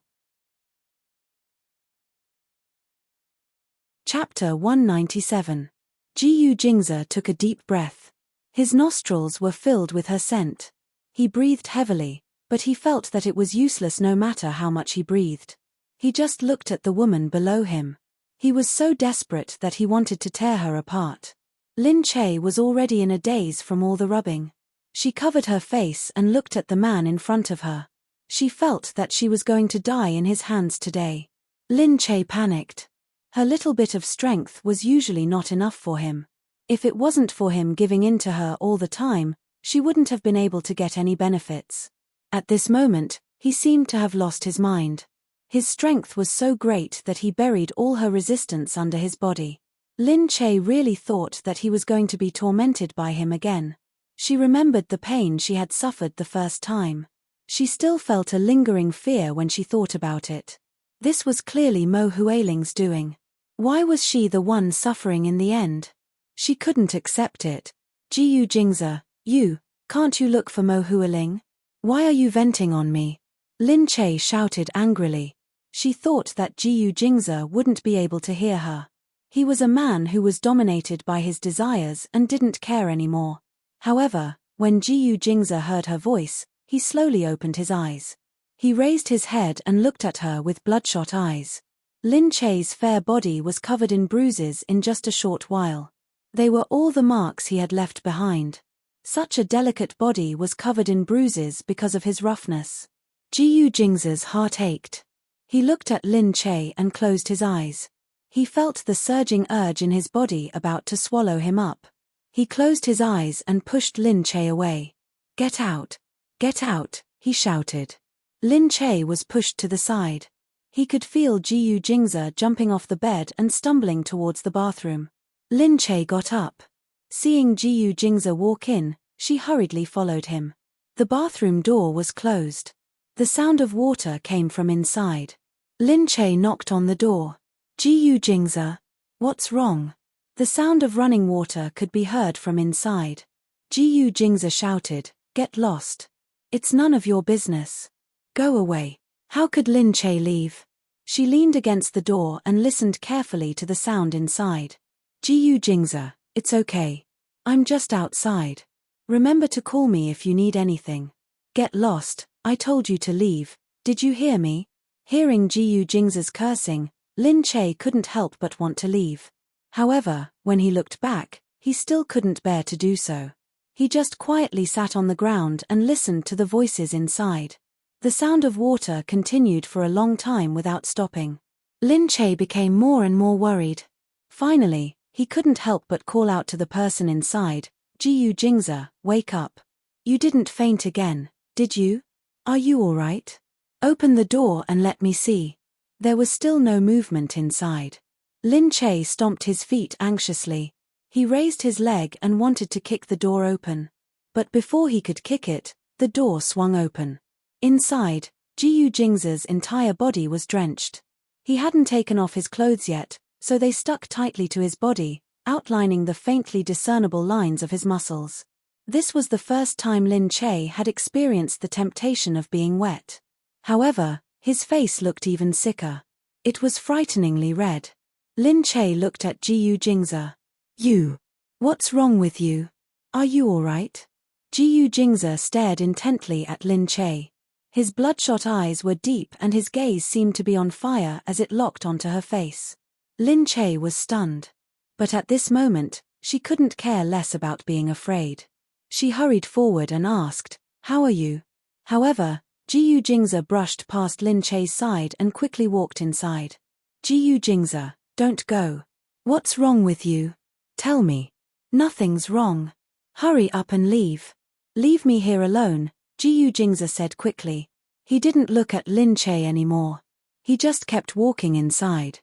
Chapter 197. Ji Jingze took a deep breath. His nostrils were filled with her scent. He breathed heavily, but he felt that it was useless no matter how much he breathed. He just looked at the woman below him. He was so desperate that he wanted to tear her apart. Lin Che was already in a daze from all the rubbing. She covered her face and looked at the man in front of her. She felt that she was going to die in his hands today. Lin Che panicked. Her little bit of strength was usually not enough for him. If it wasn't for him giving in to her all the time, she wouldn't have been able to get any benefits. At this moment, he seemed to have lost his mind. His strength was so great that he buried all her resistance under his body. Lin Che really thought that he was going to be tormented by him again. She remembered the pain she had suffered the first time. She still felt a lingering fear when she thought about it. This was clearly Mo Huiling's doing. Why was she the one suffering in the end? She couldn't accept it. Ji Jingze, can't you look for Mo Huiling? Why are you venting on me? Lin Che shouted angrily. She thought that Ji Jingze wouldn't be able to hear her. He was a man who was dominated by his desires and didn't care anymore. However, when Ji Jingze heard her voice, he slowly opened his eyes. He raised his head and looked at her with bloodshot eyes. Lin Che's fair body was covered in bruises in just a short while. They were all the marks he had left behind. Such a delicate body was covered in bruises because of his roughness. Ji Jingze's heart ached. He looked at Lin Che and closed his eyes. He felt the surging urge in his body about to swallow him up. He closed his eyes and pushed Lin Che away. Get out! Get out! He shouted. Lin Che was pushed to the side. He could feel Jiyu Jingze jumping off the bed and stumbling towards the bathroom. Lin Che got up. Seeing Jiyu Jingze walk in, she hurriedly followed him. The bathroom door was closed. The sound of water came from inside. Lin Che knocked on the door. Jiyu Jingze, what's wrong? The sound of running water could be heard from inside. Jiyu Jingze shouted, get lost. It's none of your business. Go away. How could Lin Che leave? She leaned against the door and listened carefully to the sound inside. Jiyu Jingze, it's okay. I'm just outside. Remember to call me if you need anything. Get lost, I told you to leave, did you hear me? Hearing Jiyu Jingze's cursing, Lin Che couldn't help but want to leave. However, when he looked back, he still couldn't bear to do so. He just quietly sat on the ground and listened to the voices inside. The sound of water continued for a long time without stopping. Lin Che became more and more worried. Finally, he couldn't help but call out to the person inside, Jiyu Jingze, wake up. You didn't faint again, did you? Are you all right? Open the door and let me see. There was still no movement inside. Lin Che stomped his feet anxiously. He raised his leg and wanted to kick the door open. But before he could kick it, the door swung open. Inside, Jiyu Jingze's entire body was drenched. He hadn't taken off his clothes yet, so they stuck tightly to his body, outlining the faintly discernible lines of his muscles. This was the first time Lin Che had experienced the temptation of being wet. However, his face looked even sicker. It was frighteningly red. Lin Che looked at Jiyu Jingze. You. What's wrong with you? Are you all right? Jiyu Jingze stared intently at Lin Che. His bloodshot eyes were deep and his gaze seemed to be on fire as it locked onto her face. Lin Che was stunned. But at this moment, she couldn't care less about being afraid. She hurried forward and asked, how are you? However, Jiyu Jingze brushed past Lin Che's side and quickly walked inside. Jiyu Jingze, don't go. What's wrong with you? Tell me. Nothing's wrong. Hurry up and leave. Leave me here alone, Jiyu Jingze said quickly. He didn't look at Lin Che anymore. He just kept walking inside.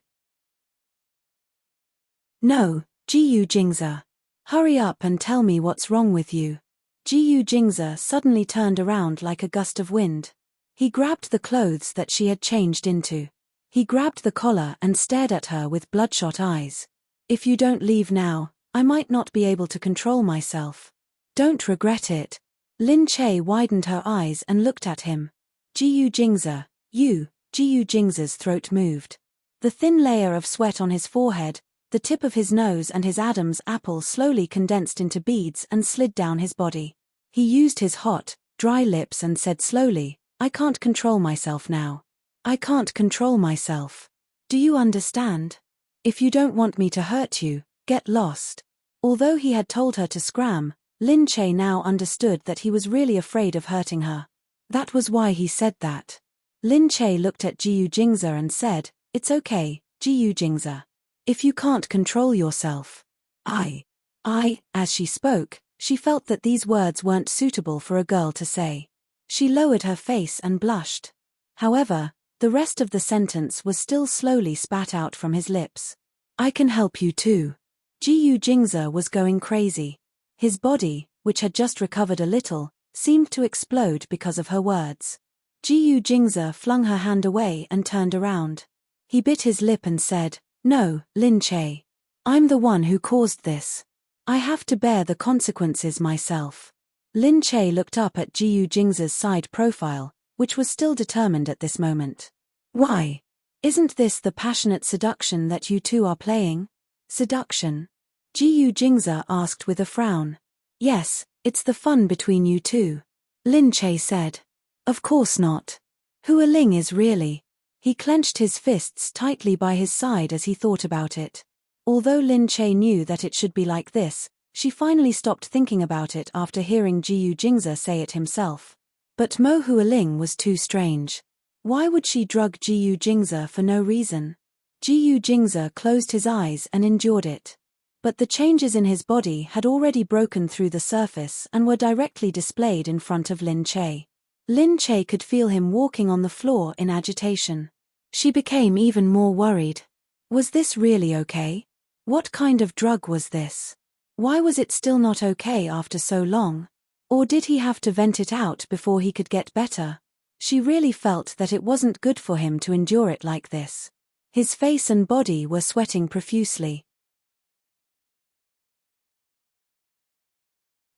No, Jiyu Jingze. Hurry up and tell me what's wrong with you. Jiyu Jingze suddenly turned around like a gust of wind. He grabbed the clothes that she had changed into. He grabbed the collar and stared at her with bloodshot eyes. If you don't leave now, I might not be able to control myself. Don't regret it. Lin Che widened her eyes and looked at him. Jiyu Jingze, you. Jiyu Jingze's throat moved. The thin layer of sweat on his forehead, the tip of his nose and his Adam's apple slowly condensed into beads and slid down his body. He used his hot, dry lips and said slowly, I can't control myself now. I can't control myself. Do you understand? If you don't want me to hurt you, get lost. Although he had told her to scram, Lin Che now understood that he was really afraid of hurting her. That was why he said that. Lin Che looked at Jiyu Jingze and said, it's okay, Jiyu Jingze. If you can't control yourself. As she spoke, she felt that these words weren't suitable for a girl to say. She lowered her face and blushed. However, the rest of the sentence was still slowly spat out from his lips. I can help you too. Jiyu Jingze was going crazy. His body, which had just recovered a little, seemed to explode because of her words. Jiyu Jingze flung her hand away and turned around. He bit his lip and said, no, Lin Che. I'm the one who caused this. I have to bear the consequences myself. Lin Che looked up at Jiyu Jingze's side profile, which was still determined at this moment. Why? Isn't this the passionate seduction that you two are playing? Seduction? Jiyu Jingze asked with a frown. Yes, it's the fun between you two. Lin Che said. Of course not. Hua Ling is really. He clenched his fists tightly by his side as he thought about it. Although Lin Che knew that it should be like this, she finally stopped thinking about it after hearing Jiyu Jingze say it himself. But Mo Hua Ling was too strange. Why would she drug Jiyu Jingze for no reason? Jiyu Jingze closed his eyes and endured it. But the changes in his body had already broken through the surface and were directly displayed in front of Lin Che. Lin Che could feel him walking on the floor in agitation. She became even more worried. Was this really okay? What kind of drug was this? Why was it still not okay after so long? Or did he have to vent it out before he could get better? She really felt that it wasn't good for him to endure it like this. His face and body were sweating profusely.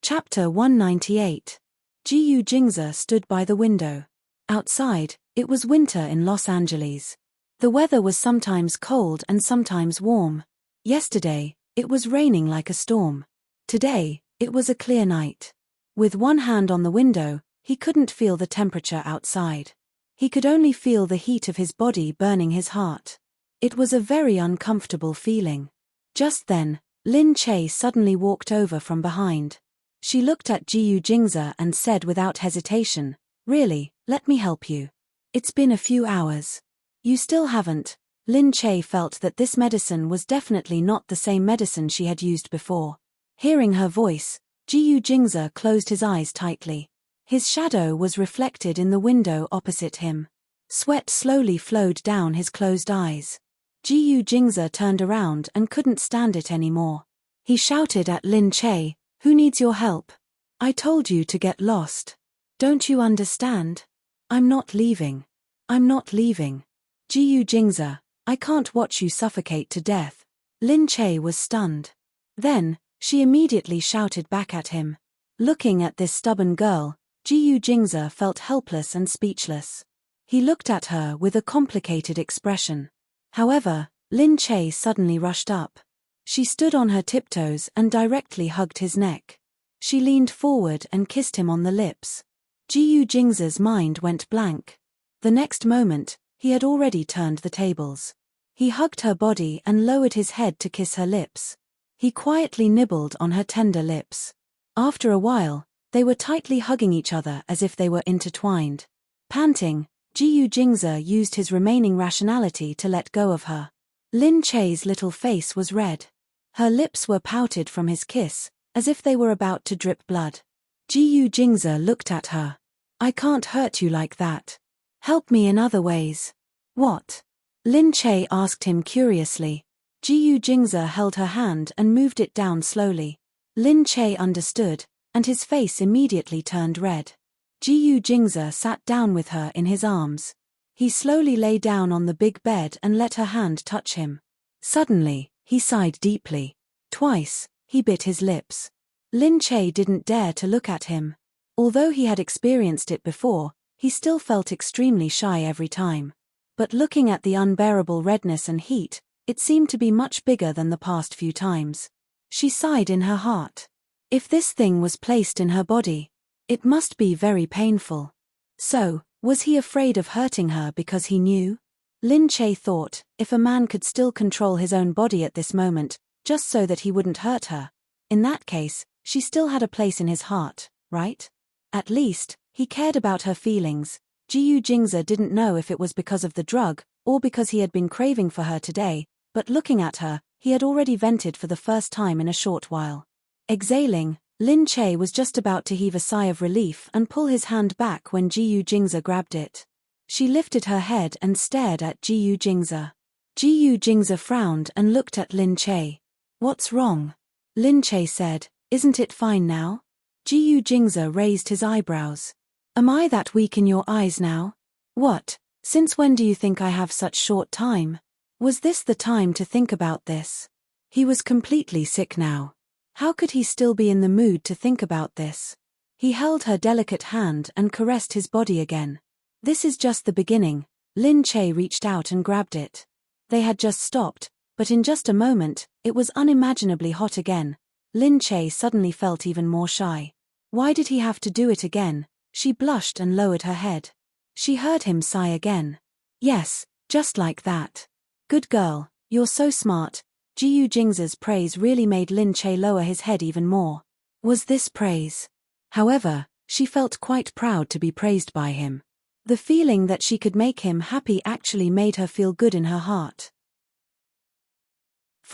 Chapter 198. Jiyu Jingze stood by the window. Outside, it was winter in Los Angeles. The weather was sometimes cold and sometimes warm. Yesterday, it was raining like a storm. Today, it was a clear night. With one hand on the window, he couldn't feel the temperature outside. He could only feel the heat of his body burning his heart. It was a very uncomfortable feeling. Just then, Lin Che suddenly walked over from behind. She looked at Jiyu Jingze and said without hesitation, "Really, let me help you. It's been a few hours. You still haven't." Lin Che felt that this medicine was definitely not the same medicine she had used before. Hearing her voice, Jiyu Jingze closed his eyes tightly. His shadow was reflected in the window opposite him. Sweat slowly flowed down his closed eyes. Jiyu Jingze turned around and couldn't stand it anymore. He shouted at Lin Che, "Who needs your help? I told you to get lost. Don't you understand? I'm not leaving. I'm not leaving. Jiyu Jingze, I can't watch you suffocate to death." Lin Che was stunned. Then, she immediately shouted back at him. Looking at this stubborn girl, Jiyu Jingze felt helpless and speechless. He looked at her with a complicated expression. However, Lin Che suddenly rushed up. She stood on her tiptoes and directly hugged his neck. She leaned forward and kissed him on the lips. Jiyu Jingze's mind went blank. The next moment, he had already turned the tables. He hugged her body and lowered his head to kiss her lips. He quietly nibbled on her tender lips. After a while, they were tightly hugging each other as if they were intertwined. Panting, Jiyu Jingze used his remaining rationality to let go of her. Lin Che's little face was red. Her lips were pouted from his kiss, as if they were about to drip blood. Jiyu Jingze looked at her. "I can't hurt you like that. Help me in other ways." "What?" Lin Che asked him curiously. Jiyu Jingze held her hand and moved it down slowly. Lin Che understood, and his face immediately turned red. Jiyu Jingze sat down with her in his arms. He slowly lay down on the big bed and let her hand touch him. Suddenly, he sighed deeply. Twice, he bit his lips. Lin Che didn't dare to look at him. Although he had experienced it before, he still felt extremely shy every time. But looking at the unbearable redness and heat, it seemed to be much bigger than the past few times. She sighed in her heart. If this thing was placed in her body, it must be very painful. So, was he afraid of hurting her because he knew? Lin Che thought, if a man could still control his own body at this moment, just so that he wouldn't hurt her, in that case, she still had a place in his heart, right? At least, he cared about her feelings. Jiyu Jingze didn't know if it was because of the drug, or because he had been craving for her today, but looking at her, he had already vented for the first time in a short while. Exhaling, Lin Che was just about to heave a sigh of relief and pull his hand back when Jiyu Jingze grabbed it. She lifted her head and stared at Jiyu Jingze. Jiyu Jingze frowned and looked at Lin Che. "What's wrong?" Lin Che said, "Isn't it fine now?" Jiyu Jingze raised his eyebrows. "Am I that weak in your eyes now? What? Since when do you think I have such short time? Was this the time to think about this?" He was completely sick now. How could he still be in the mood to think about this? He held her delicate hand and caressed his body again. "This is just the beginning." Lin Che reached out and grabbed it. They had just stopped, but in just a moment, it was unimaginably hot again. Lin Che suddenly felt even more shy. Why did he have to do it again? She blushed and lowered her head. She heard him sigh again. "Yes, just like that. Good girl, you're so smart." Jiyu Jingze's praise really made Lin Che lower his head even more. Was this praise? However, she felt quite proud to be praised by him. The feeling that she could make him happy actually made her feel good in her heart.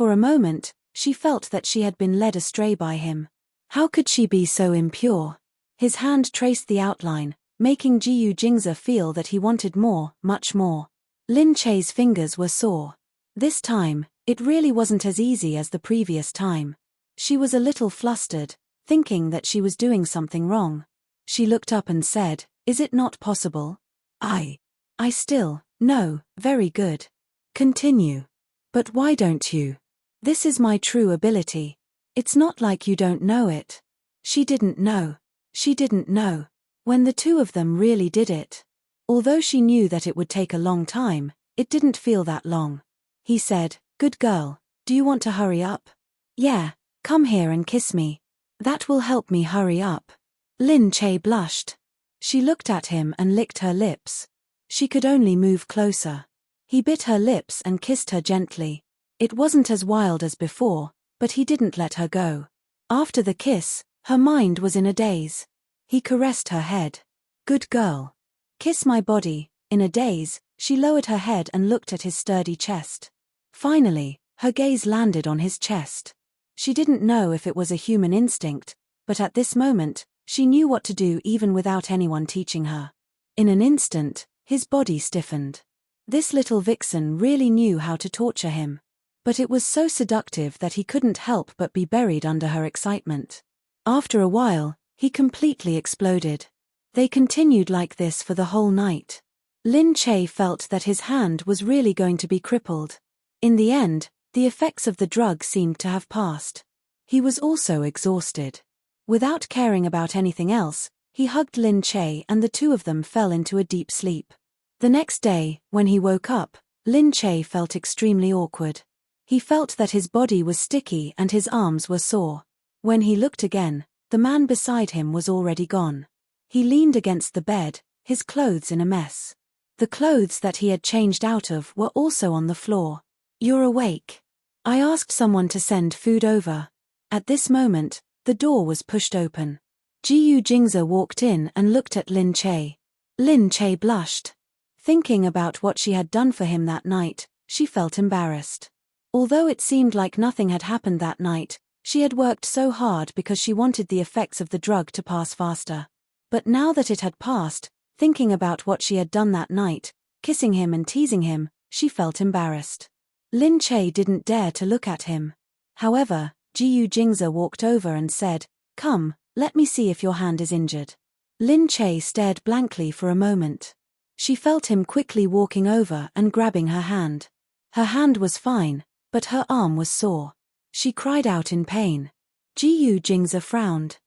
For a moment, she felt that she had been led astray by him. How could she be so impure? His hand traced the outline, making Jiyu Jingze feel that he wanted more, much more. Lin Che's fingers were sore. This time, it really wasn't as easy as the previous time. She was a little flustered, thinking that she was doing something wrong. She looked up and said, "Is it not possible?" I still, no, very good. Continue. But why don't you? This is my true ability. It's not like you don't know it. She didn't know. She didn't know. When the two of them really did it. Although she knew that it would take a long time, it didn't feel that long. He said, "Good girl, do you want to hurry up?" "Yeah, come here and kiss me. That will help me hurry up." Lin Che blushed. She looked at him and licked her lips. She could only move closer. He bit her lips and kissed her gently. It wasn't as wild as before, but he didn't let her go. After the kiss, her mind was in a daze. He caressed her head. "Good girl. Kiss my body." In a daze, she lowered her head and looked at his sturdy chest. Finally, her gaze landed on his chest. She didn't know if it was a human instinct, but at this moment, she knew what to do even without anyone teaching her. In an instant, his body stiffened. This little vixen really knew how to torture him. But it was so seductive that he couldn't help but be buried under her excitement. After a while, he completely exploded. They continued like this for the whole night. Lin Che felt that his hand was really going to be crippled. In the end, the effects of the drug seemed to have passed. He was also exhausted. Without caring about anything else, he hugged Lin Che and the two of them fell into a deep sleep. The next day, when he woke up, Lin Che felt extremely awkward. He felt that his body was sticky and his arms were sore. When he looked again, the man beside him was already gone. He leaned against the bed, his clothes in a mess. The clothes that he had changed out of were also on the floor. "You're awake. I asked someone to send food over." At this moment, the door was pushed open. Jiyu Jingze walked in and looked at Lin Che. Lin Che blushed. Thinking about what she had done for him that night, she felt embarrassed. Although it seemed like nothing had happened that night, she had worked so hard because she wanted the effects of the drug to pass faster. But now that it had passed, thinking about what she had done that night, kissing him and teasing him, she felt embarrassed. Lin Che didn't dare to look at him. However, Jiyu Jingze walked over and said, "Come, let me see if your hand is injured." Lin Che stared blankly for a moment. She felt him quickly walking over and grabbing her hand. Her hand was fine, but her arm was sore. She cried out in pain. Jiyu Jingze frowned.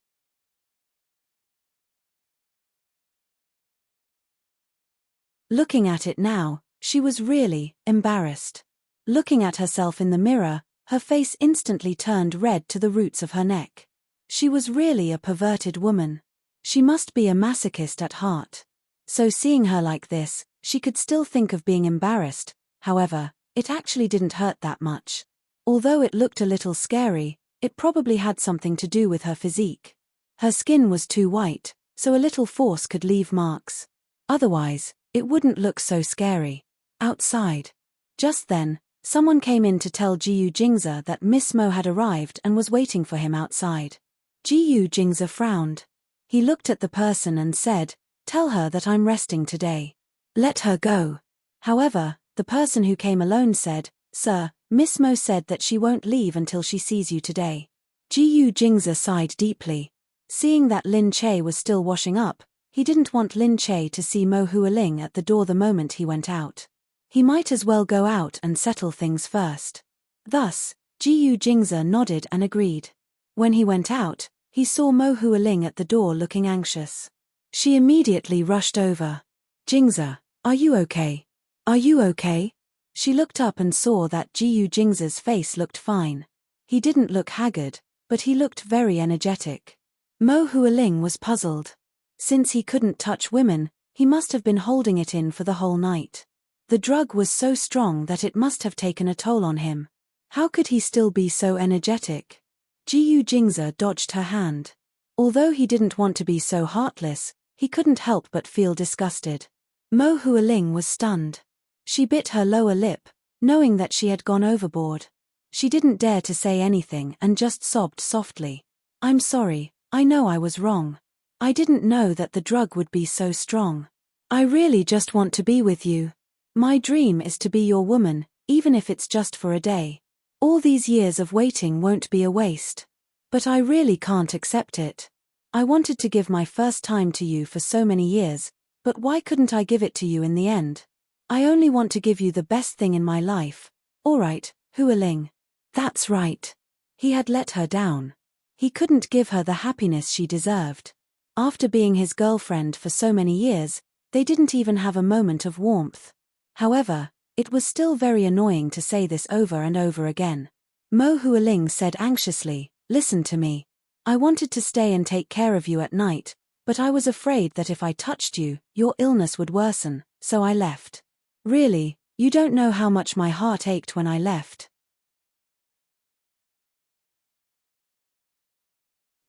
Looking at it now, she was really embarrassed. Looking at herself in the mirror, her face instantly turned red to the roots of her neck. She was really a perverted woman. She must be a masochist at heart. So seeing her like this, she could still think of being embarrassed. However, it actually didn't hurt that much. Although it looked a little scary, it probably had something to do with her physique. Her skin was too white, so a little force could leave marks. Otherwise, it wouldn't look so scary. Outside. Just then, someone came in to tell Jiyu Jingze that Miss Mo had arrived and was waiting for him outside. Jiyu Jingze frowned. He looked at the person and said, "Tell her that I'm resting today. Let her go." However, the person who came alone said, "Sir, Miss Mo said that she won't leave until she sees you today." Jiyu Jingze sighed deeply. Seeing that Lin Che was still washing up, he didn't want Lin Che to see Mo Hualing at the door the moment he went out. He might as well go out and settle things first. Thus, Jiyu Jingze nodded and agreed. When he went out, he saw Mo Hualing at the door looking anxious. She immediately rushed over. "Jingze, are you okay? Are you okay?" She looked up and saw that Jiyu Jingze's face looked fine. He didn't look haggard, but he looked very energetic. Mo Hualing was puzzled. Since he couldn't touch women, he must have been holding it in for the whole night. The drug was so strong that it must have taken a toll on him. How could he still be so energetic? Jiyu Jingze dodged her hand. Although he didn't want to be so heartless, he couldn't help but feel disgusted. Mo Hualing was stunned. She bit her lower lip, knowing that she had gone overboard. She didn't dare to say anything and just sobbed softly. I'm sorry, I know I was wrong. I didn't know that the drug would be so strong. I really just want to be with you. My dream is to be your woman, even if it's just for a day. All these years of waiting won't be a waste. But I really can't accept it. I wanted to give my first time to you for so many years, but why couldn't I give it to you in the end? I only want to give you the best thing in my life. Alright, Hualing. That's right. He had let her down. He couldn't give her the happiness she deserved. After being his girlfriend for so many years, they didn't even have a moment of warmth. However, it was still very annoying to say this over and over again. Mo Hualing said anxiously, listen to me. I wanted to stay and take care of you at night, but I was afraid that if I touched you, your illness would worsen, so I left. Really, you don't know how much my heart ached when I left.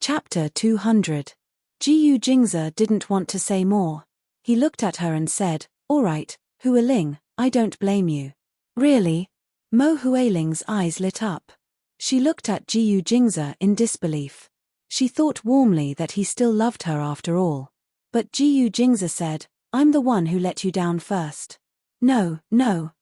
Chapter 200. Jiyu Jingze didn't want to say more. He looked at her and said, alright, Hualing, I don't blame you. Really? Mo Hualing's eyes lit up. She looked at Jiyu Jingze in disbelief. She thought warmly that he still loved her after all. But Jiyu Jingze said, I'm the one who let you down first. No,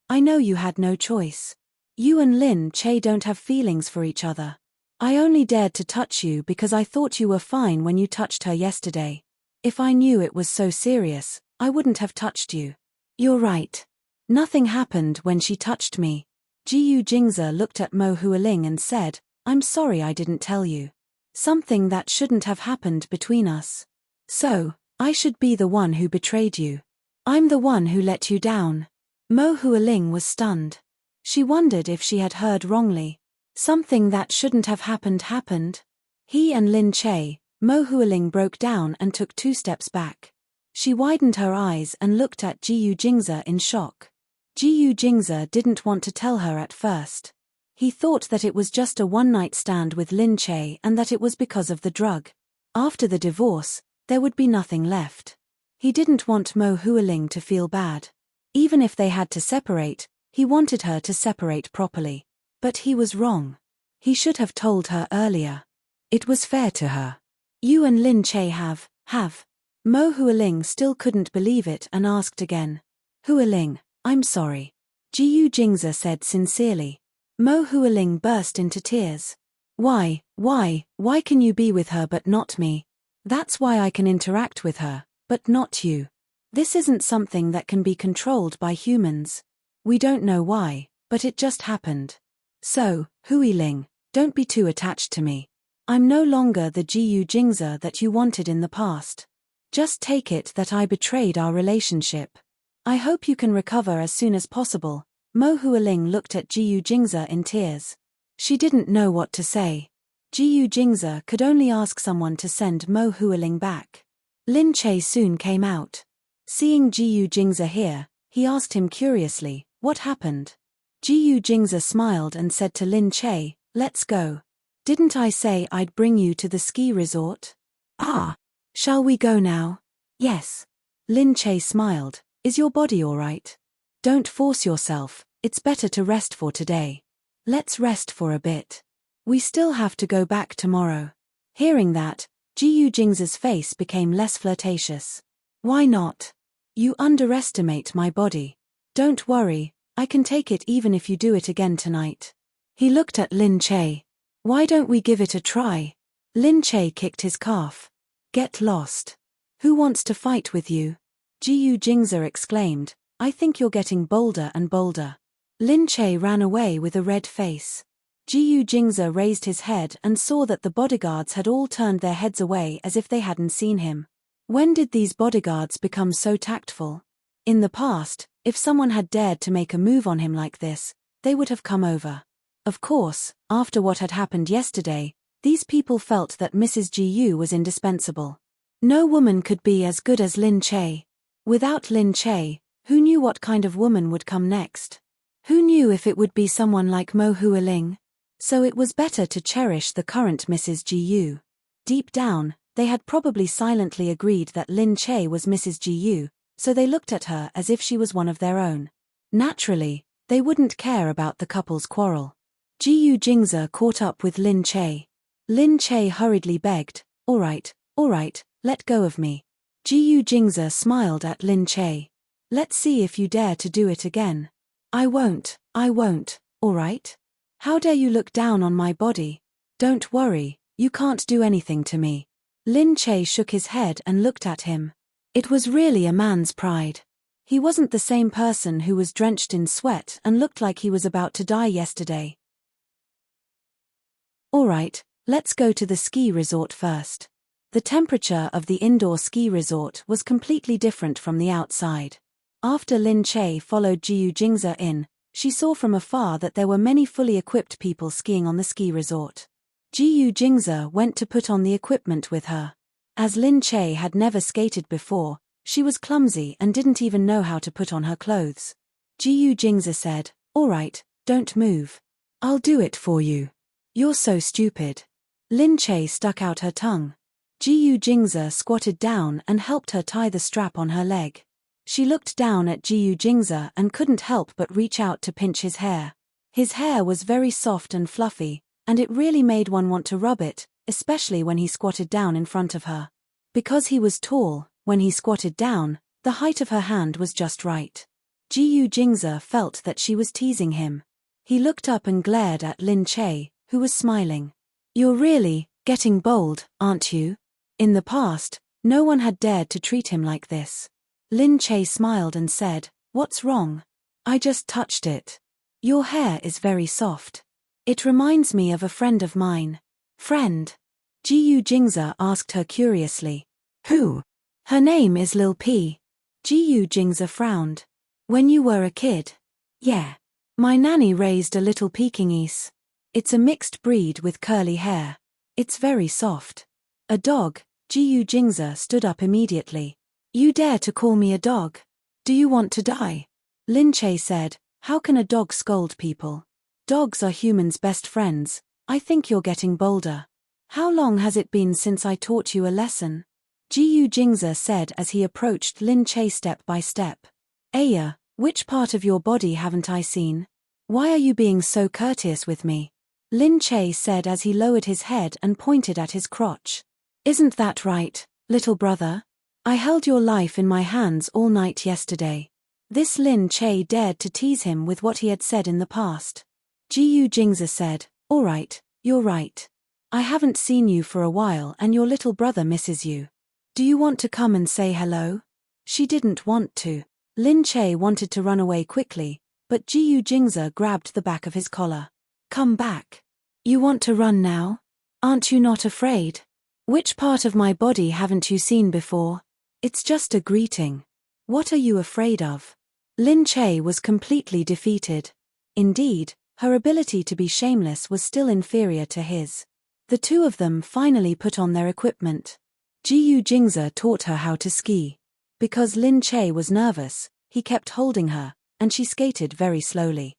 I know you had no choice. You and Lin Che don't have feelings for each other. I only dared to touch you because I thought you were fine when you touched her yesterday. If I knew it was so serious, I wouldn't have touched you. You're right. Nothing happened when she touched me. Jiyu Jingze looked at Mo Hualing and said, I'm sorry I didn't tell you. Something that shouldn't have happened between us. So, I should be the one who betrayed you. I'm the one who let you down. Mo Hualing was stunned. She wondered if she had heard wrongly. Something that shouldn't have happened. He and Lin Che, Mo Hualing broke down and took 2 steps back. She widened her eyes and looked at Jiyu Jingze in shock. Jiyu Jingze didn't want to tell her at first. He thought that it was just a one-night stand with Lin Che and that it was because of the drug. After the divorce, there would be nothing left. He didn't want Mo Hualing to feel bad. Even if they had to separate, he wanted her to separate properly. But he was wrong. He should have told her earlier. It was fair to her. You and Lin Che have. Mo Hualing still couldn't believe it and asked again. Hualing, I'm sorry. Jiyu Jingze said sincerely. Mo Hualing burst into tears. Why can you be with her but not me? That's why I can interact with her, but not you. This isn't something that can be controlled by humans. We don't know why, but it just happened. So, Hualing, don't be too attached to me. I'm no longer the Jiyu Jingze that you wanted in the past. Just take it that I betrayed our relationship. I hope you can recover as soon as possible. Mo Hualing looked at Jiyu Jingze in tears. She didn't know what to say. Jiyu Jingze could only ask someone to send Mo Hualing back. Lin Che soon came out. Seeing Jiyu Jingze here, he asked him curiously, what happened? Jiyu Jingze smiled and said to Lin Che, let's go. Didn't I say I'd bring you to the ski resort? Shall we go now? Yes. Lin Che smiled. Is your body all right? Don't force yourself, it's better to rest for today. Let's rest for a bit. We still have to go back tomorrow. Hearing that, Jiyu Jingze's face became less flirtatious. Why not? You underestimate my body. Don't worry, I can take it even if you do it again tonight. He looked at Lin Che. Why don't we give it a try? Lin Che kicked his calf. Get lost. Who wants to fight with you? Jiyu Jingze exclaimed, I think you're getting bolder and bolder. Lin Che ran away with a red face. Jiyu Jingze raised his head and saw that the bodyguards had all turned their heads away as if they hadn't seen him. When did these bodyguards become so tactful? In the past, if someone had dared to make a move on him like this, they would have come over. Of course, after what had happened yesterday, these people felt that Mrs. Jiyu was indispensable. No woman could be as good as Lin Che. Without Lin Che, who knew what kind of woman would come next? Who knew if it would be someone like Mo Hualing? So it was better to cherish the current Mrs. Jiyu. Deep down, they had probably silently agreed that Lin Che was Mrs. Jiyu, so they looked at her as if she was one of their own. Naturally, they wouldn't care about the couple's quarrel. Jiyu Jingza caught up with Lin Che. Lin Che hurriedly begged, all right, let go of me. Jiyu Jingza smiled at Lin Che. Let's see if you dare to do it again. I won't, all right? How dare you look down on my body? Don't worry, you can't do anything to me. Lin Che shook his head and looked at him. It was really a man's pride. He wasn't the same person who was drenched in sweat and looked like he was about to die yesterday. All right, let's go to the ski resort first. The temperature of the indoor ski resort was completely different from the outside. After Lin Che followed Jiyu Jingza in, she saw from afar that there were many fully equipped people skiing on the ski resort. Jiyu Jingza went to put on the equipment with her. As Lin Che had never skated before, she was clumsy and didn't even know how to put on her clothes. Jiyu Jingza said, all right, don't move. I'll do it for you. You're so stupid. Lin Che stuck out her tongue. Jiyu Jingza squatted down and helped her tie the strap on her leg. She looked down at Jiyu Jingza and couldn't help but reach out to pinch his hair. His hair was very soft and fluffy, and it really made one want to rub it, especially when he squatted down in front of her. Because he was tall, when he squatted down, the height of her hand was just right. Jiyu Jingza felt that she was teasing him. He looked up and glared at Lin Che, who was smiling. You're really getting bold, aren't you? In the past, no one had dared to treat him like this. Lin Che smiled and said, what's wrong? I just touched it. Your hair is very soft. It reminds me of a friend of mine. Friend? Jiyu Jingza asked her curiously. Who? Her name is Lil P. Jiyu Jingza frowned. When you were a kid? Yeah. My nanny raised a little Pekingese. It's a mixed breed with curly hair. It's very soft. A dog? Jiyu Jingza stood up immediately. You dare to call me a dog? Do you want to die? Lin Che said, how can a dog scold people? Dogs are humans' best friends. I think you're getting bolder. How long has it been since I taught you a lesson? Jiyu Jingza said as he approached Lin Che step by step. Aya, which part of your body haven't I seen? Why are you being so courteous with me? Lin Che said as he lowered his head and pointed at his crotch. Isn't that right, little brother? I held your life in my hands all night yesterday. This Lin Che dared to tease him with what he had said in the past. Jiyu Jingza said, all right, you're right. I haven't seen you for a while and your little brother misses you. Do you want to come and say hello? She didn't want to. Lin Che wanted to run away quickly, but Jiyu Jingza grabbed the back of his collar. Come back. You want to run now? Aren't you not afraid? Which part of my body haven't you seen before? It's just a greeting. What are you afraid of? Lin Che was completely defeated. Indeed, her ability to be shameless was still inferior to his. The two of them finally put on their equipment. Jiyu Jingza taught her how to ski. Because Lin Che was nervous, he kept holding her, and she skated very slowly.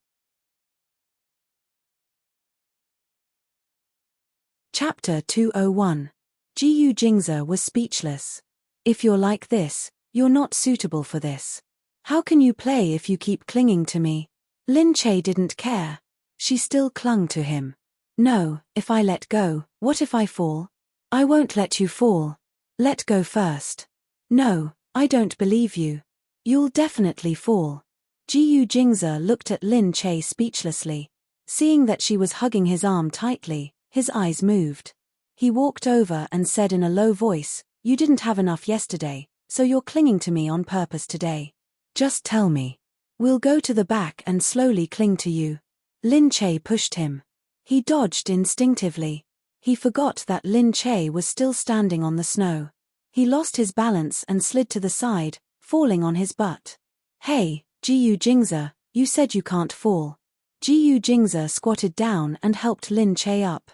Chapter 201. Jiyu Jingza was speechless. If you're like this, you're not suitable for this. How can you play if you keep clinging to me? Lin Che didn't care. She still clung to him. No, if I let go, what if I fall? I won't let you fall. Let go first. No, I don't believe you. You'll definitely fall. Jiyu Jingza looked at Lin Che speechlessly. Seeing that she was hugging his arm tightly, his eyes moved. He walked over and said in a low voice, you didn't have enough yesterday, so you're clinging to me on purpose today. Just tell me. We'll go to the back and slowly cling to you. Lin Che pushed him. He dodged instinctively. He forgot that Lin Che was still standing on the snow. He lost his balance and slid to the side, falling on his butt. Hey, Jiyu Jingza, you said you can't fall. Jiyu Jingza squatted down and helped Lin Che up.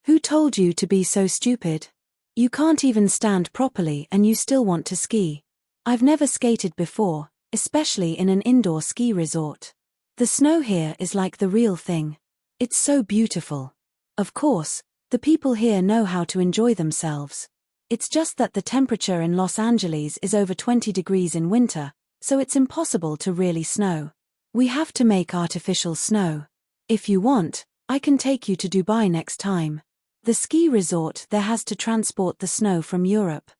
Who told you to be so stupid? You can't even stand properly and you still want to ski. I've never skated before, especially in an indoor ski resort. The snow here is like the real thing. It's so beautiful. Of course, the people here know how to enjoy themselves. It's just that the temperature in Los Angeles is over 20 degrees in winter, so it's impossible to really snow. We have to make artificial snow. If you want, I can take you to Dubai next time. The ski resort there has to transport the snow from Europe.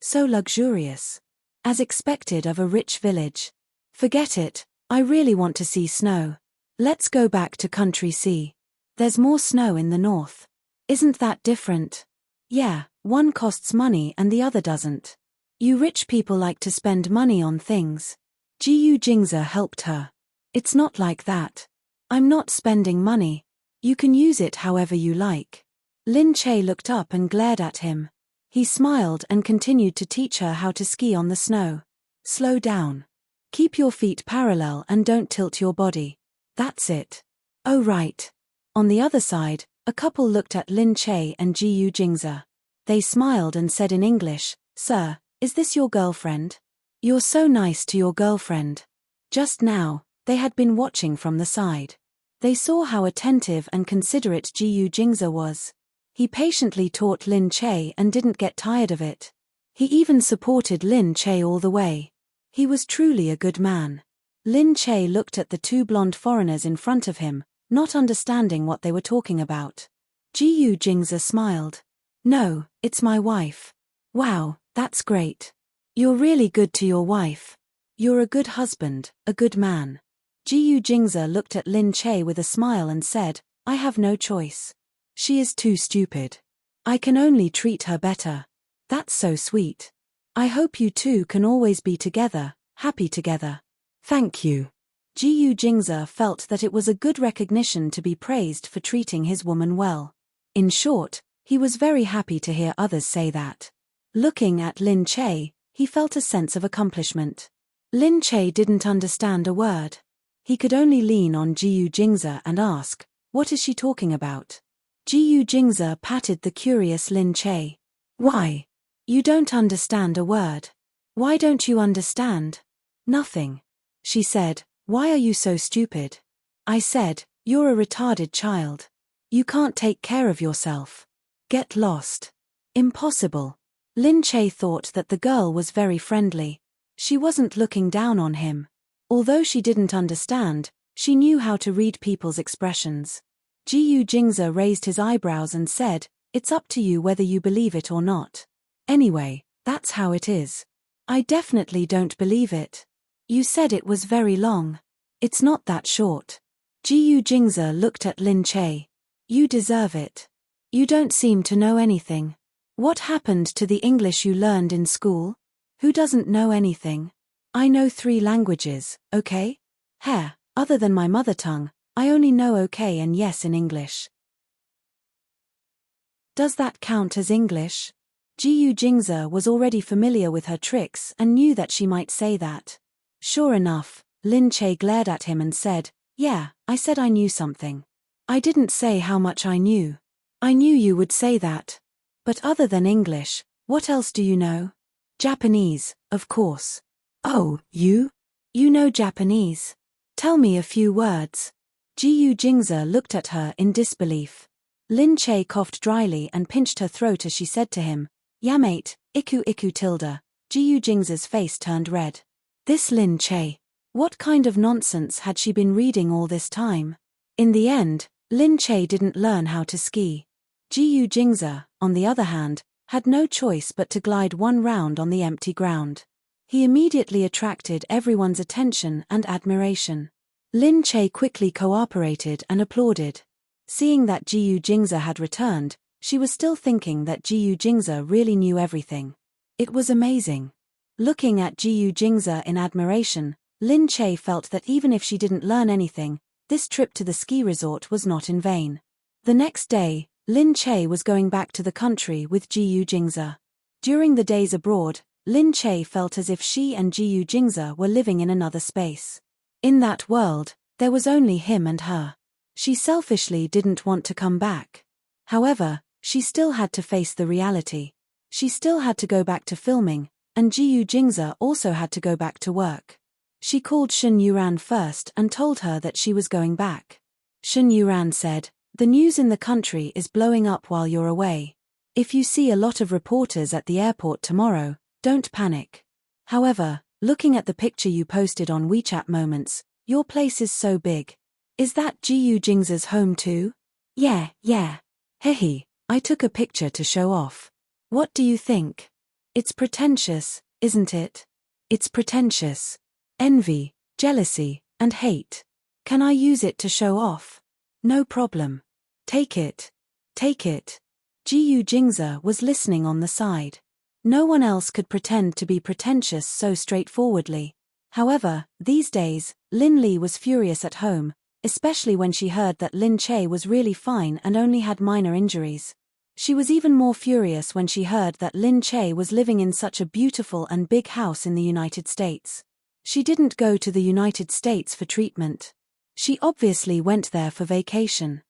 So luxurious. As expected of a rich village. Forget it, I really want to see snow. Let's go back to country sea. There's more snow in the north. Isn't that different? Yeah, one costs money and the other doesn't. You rich people like to spend money on things. Jiu Jingza helped her. It's not like that. I'm not spending money. You can use it however you like. Lin Che looked up and glared at him. He smiled and continued to teach her how to ski on the snow. Slow down. Keep your feet parallel and don't tilt your body. That's it. Oh right. On the other side, a couple looked at Lin Che and Jiu Jingza. They smiled and said in English, "Sir, is this your girlfriend? You're so nice to your girlfriend." Just now, they had been watching from the side. They saw how attentive and considerate Jiu Jingza was. He patiently taught Lin Che and didn't get tired of it. He even supported Lin Che all the way. He was truly a good man. Lin Che looked at the two blonde foreigners in front of him, not understanding what they were talking about. Jiu Jingza smiled. "No, it's my wife." "Wow, that's great. You're really good to your wife. You're a good husband, a good man." Jiu Jingza looked at Lin Che with a smile and said, "I have no choice. She is too stupid. I can only treat her better." "That's so sweet. I hope you two can always be together, happy together." "Thank you." Jiu Jingza felt that it was a good recognition to be praised for treating his woman well. In short, he was very happy to hear others say that. Looking at Lin Che, he felt a sense of accomplishment. Lin Che didn't understand a word. He could only lean on Jiu Jingza and ask, "What is she talking about?" Jiu Jingza patted the curious Lin Che. "Why? You don't understand a word. Why don't you understand?" "Nothing." She said, "Why are you so stupid?" "I said, you're a retarded child. You can't take care of yourself. Get lost." "Impossible." Lin Che thought that the girl was very friendly. She wasn't looking down on him. Although she didn't understand, she knew how to read people's expressions. Jiu Jingza raised his eyebrows and said, "It's up to you whether you believe it or not. Anyway, that's how it is." "I definitely don't believe it. You said it was very long. It's not that short." Jiu Jingza looked at Lin Che. "You deserve it. You don't seem to know anything. What happened to the English you learned in school? Who doesn't know anything? I know 3 languages, okay? Heh, other than my mother tongue, I only know okay and yes in English." "Does that count as English?" Jiu Jingza was already familiar with her tricks and knew that she might say that. Sure enough, Lin Che glared at him and said, "Yeah, I said I knew something. I didn't say how much I knew. I knew you would say that. But other than English, what else do you know?" "Japanese, of course." "Oh, you? You know Japanese? Tell me a few words." Jiu Jingza looked at her in disbelief. Lin Che coughed dryly and pinched her throat as she said to him, "Yamate, iku iku tilde." Jiu Jingza's face turned red. This Lin Che. What kind of nonsense had she been reading all this time? In the end, Lin Che didn't learn how to ski. Jiu Jingza, on the other hand, had no choice but to glide one round on the empty ground. He immediately attracted everyone's attention and admiration. Lin Che quickly cooperated and applauded. Seeing that Jiu Jingza had returned, she was still thinking that Jiu Jingza really knew everything. It was amazing. Looking at Jiu Jingza in admiration, Lin Che felt that even if she didn't learn anything, this trip to the ski resort was not in vain. The next day, Lin Che was going back to the country with Jiu Jingza. During the days abroad, Lin Che felt as if she and Jiu Jingza were living in another space. In that world, there was only him and her. She selfishly didn't want to come back. However, she still had to face the reality. She still had to go back to filming, and Jiu Jingza also had to go back to work. She called Shen Yuran first and told her that she was going back. Shen Yuran said, "The news in the country is blowing up while you're away. If you see a lot of reporters at the airport tomorrow, don't panic. However, looking at the picture you posted on WeChat Moments, your place is so big. Is that Jiu Jingza's home too?" Yeah. Hehe, I took a picture to show off. What do you think? It's pretentious, isn't it? It's pretentious. Envy, jealousy, and hate. Can I use it to show off? No problem. Take it. Take it. Jiyu Jingze was listening on the side. No one else could pretend to be pretentious so straightforwardly. However, these days, Lin Li was furious at home, especially when she heard that Lin Che was really fine and only had minor injuries. She was even more furious when she heard that Lin Che was living in such a beautiful and big house in the United States. She didn't go to the United States for treatment. She obviously went there for vacation.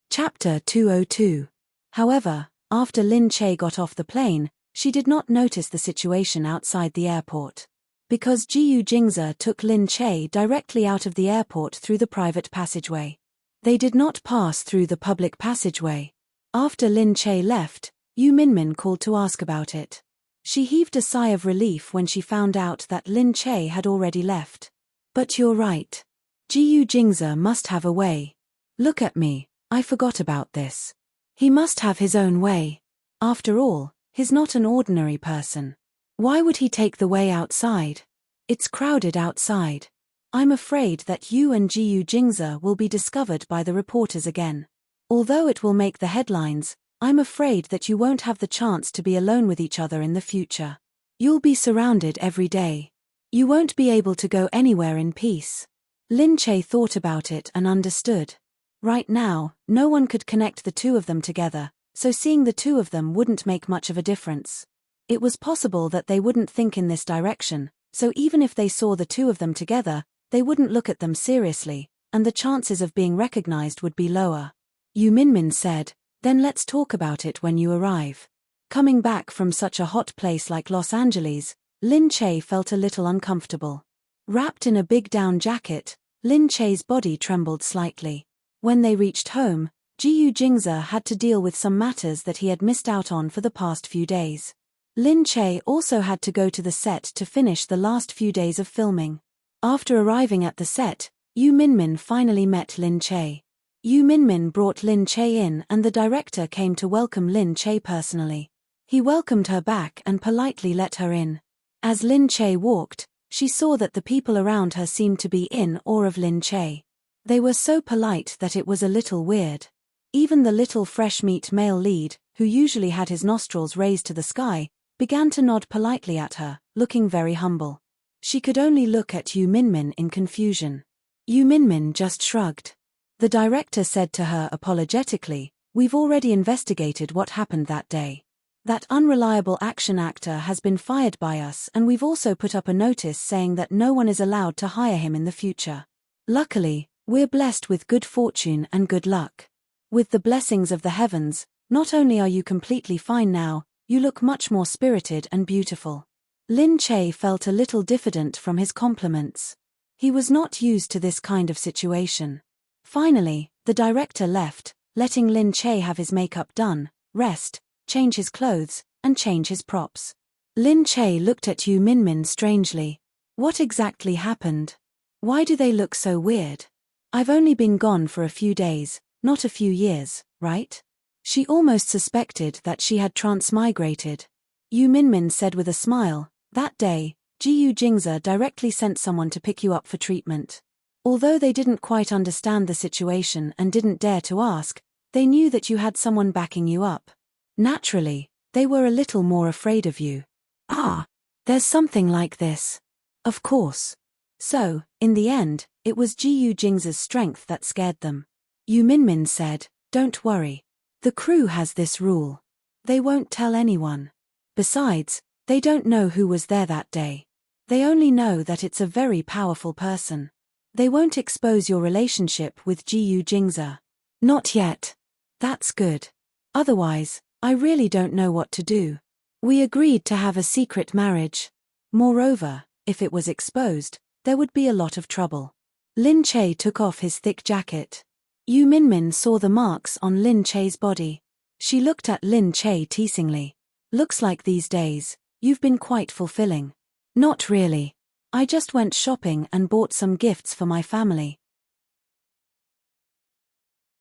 Chapter 202. However, after Lin Che got off the plane, she did not notice the situation outside the airport. Because Jiyu Jingze took Lin Che directly out of the airport through the private passageway. They did not pass through the public passageway. After Lin Che left, Yu Minmin called to ask about it. She heaved a sigh of relief when she found out that Lin Che had already left. But you're right. Jiyu Jingze must have a way. Look at me, I forgot about this. He must have his own way. After all, he's not an ordinary person. Why would he take the way outside? It's crowded outside. I'm afraid that you and Jiyu Jingze will be discovered by the reporters again. Although it will make the headlines, I'm afraid that you won't have the chance to be alone with each other in the future. You'll be surrounded every day. You won't be able to go anywhere in peace. Lin Che thought about it and understood. Right now, no one could connect the two of them together, so seeing the two of them wouldn't make much of a difference. It was possible that they wouldn't think in this direction, so even if they saw the two of them together, they wouldn't look at them seriously, and the chances of being recognized would be lower. Yu Minmin said, then let's talk about it when you arrive. Coming back from such a hot place like Los Angeles, Lin Che felt a little uncomfortable. Wrapped in a big down jacket, Lin Che's body trembled slightly. When they reached home, Jiyu Jingze had to deal with some matters that he had missed out on for the past few days. Lin Che also had to go to the set to finish the last few days of filming. After arriving at the set, Yu Minmin finally met Lin Che. Yu Minmin brought Lin Che in and the director came to welcome Lin Che personally. He welcomed her back and politely let her in. As Lin Che walked, she saw that the people around her seemed to be in awe of Lin Che. They were so polite that it was a little weird. Even the little fresh meat male lead, who usually had his nostrils raised to the sky, began to nod politely at her, looking very humble. She could only look at Yu Minmin in confusion. Yu Minmin just shrugged. The director said to her apologetically, "We've already investigated what happened that day. That unreliable action actor has been fired by us and we've also put up a notice saying that no one is allowed to hire him in the future. Luckily, we're blessed with good fortune and good luck. With the blessings of the heavens, not only are you completely fine now, you look much more spirited and beautiful." Lin Che felt a little diffident from his compliments. He was not used to this kind of situation. Finally, the director left, letting Lin Che have his makeup done, rest, change his clothes, and change his props. Lin Che looked at Yu Minmin strangely. What exactly happened? Why do they look so weird? I've only been gone for a few days, not a few years, right? She almost suspected that she had transmigrated. Yu Minmin said with a smile, "That day, Jiyu Jingze directly sent someone to pick you up for treatment. Although they didn't quite understand the situation and didn't dare to ask, they knew that you had someone backing you up. Naturally, they were a little more afraid of you." Ah, there's something like this. Of course. So, in the end, it was Jiyu Jingze's strength that scared them. Yu Minmin said, "Don't worry. The crew has this rule. They won't tell anyone. Besides, they don't know who was there that day. They only know that it's a very powerful person. They won't expose your relationship with Jiyu Jingze." Not yet. That's good. Otherwise, I really don't know what to do. We agreed to have a secret marriage. Moreover, if it was exposed, there would be a lot of trouble. Lin Che took off his thick jacket. Yu Minmin saw the marks on Lin Che's body. She looked at Lin Che teasingly. "Looks like these days, you've been quite fulfilling." "Not really. I just went shopping and bought some gifts for my family.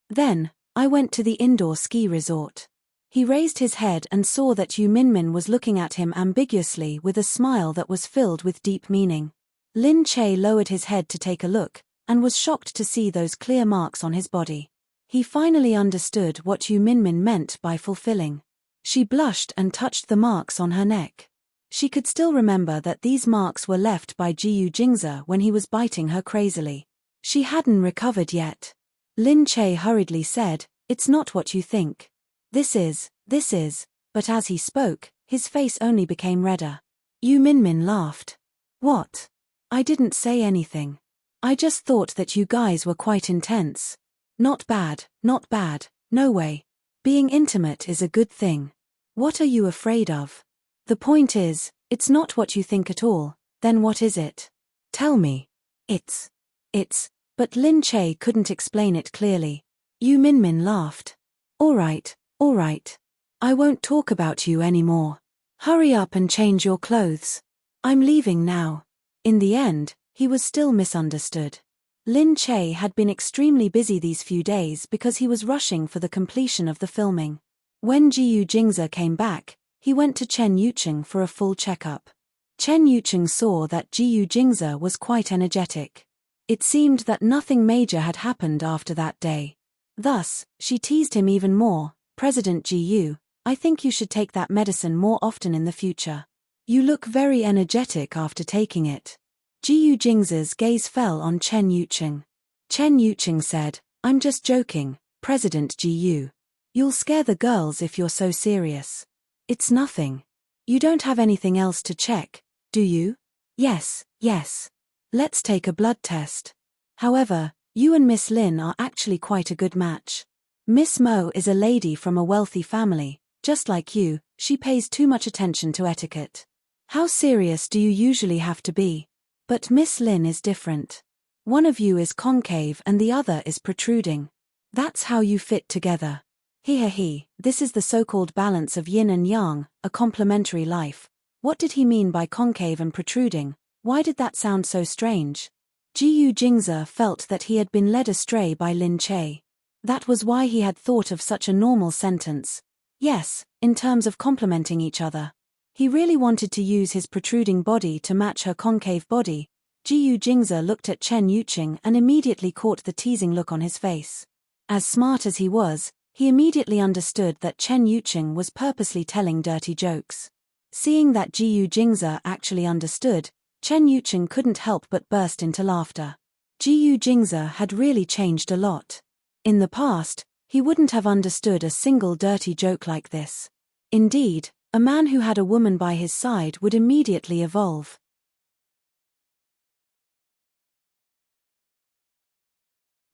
Then, I went to the indoor ski resort. He raised his head and saw that Yu Minmin was looking at him ambiguously with a smile that was filled with deep meaning. Lin Che lowered his head to take a look, and was shocked to see those clear marks on his body. He finally understood what Yu Minmin meant by fulfilling. She blushed and touched the marks on her neck. She could still remember that these marks were left by Jiyu Jingze when he was biting her crazily. She hadn't recovered yet. Lin Che hurriedly said, "It's not what you think. This is, but as he spoke, his face only became redder. Yu Minmin laughed. What? I didn't say anything. I just thought that you guys were quite intense. Not bad, no way. Being intimate is a good thing. What are you afraid of? The point is, it's not what you think at all, then what is it? Tell me. It's, but Lin Che couldn't explain it clearly. Yu Minmin laughed. All right. I won't talk about you anymore. Hurry up and change your clothes. I'm leaving now. In the end, he was still misunderstood. Lin Che had been extremely busy these few days because he was rushing for the completion of the filming. When Jiyu Jingze came back, he went to Chen Yucheng for a full checkup. Chen Yucheng saw that Jiyu Jingze was quite energetic. It seemed that nothing major had happened after that day. Thus, she teased him even more. President Jiyu, I think you should take that medicine more often in the future. You look very energetic after taking it. Jiyu Jingze's gaze fell on Chen Yucheng. Chen Yucheng said, I'm just joking, President Jiyu. You'll scare the girls if you're so serious. It's nothing. You don't have anything else to check, do you? Yes. Let's take a blood test. However, you and Miss Lin are actually quite a good match. Miss Mo is a lady from a wealthy family. Just like you, she pays too much attention to etiquette. How serious do you usually have to be? But Miss Lin is different. One of you is concave and the other is protruding. That's how you fit together. This is the so-called balance of yin and yang, a complementary life. What did he mean by concave and protruding? Why did that sound so strange? Jiyu Jingze felt that he had been led astray by Lin Che. That was why he had thought of such a normal sentence. Yes, in terms of complementing each other. He really wanted to use his protruding body to match her concave body. Jiyu Jingze looked at Chen Yucheng and immediately caught the teasing look on his face. As smart as he was, he immediately understood that Chen Yucheng was purposely telling dirty jokes. Seeing that Jiyu Jingze actually understood, Chen Yucheng couldn't help but burst into laughter. Jiyu Jingze had really changed a lot. In the past, he wouldn't have understood a single dirty joke like this. Indeed, a man who had a woman by his side would immediately evolve.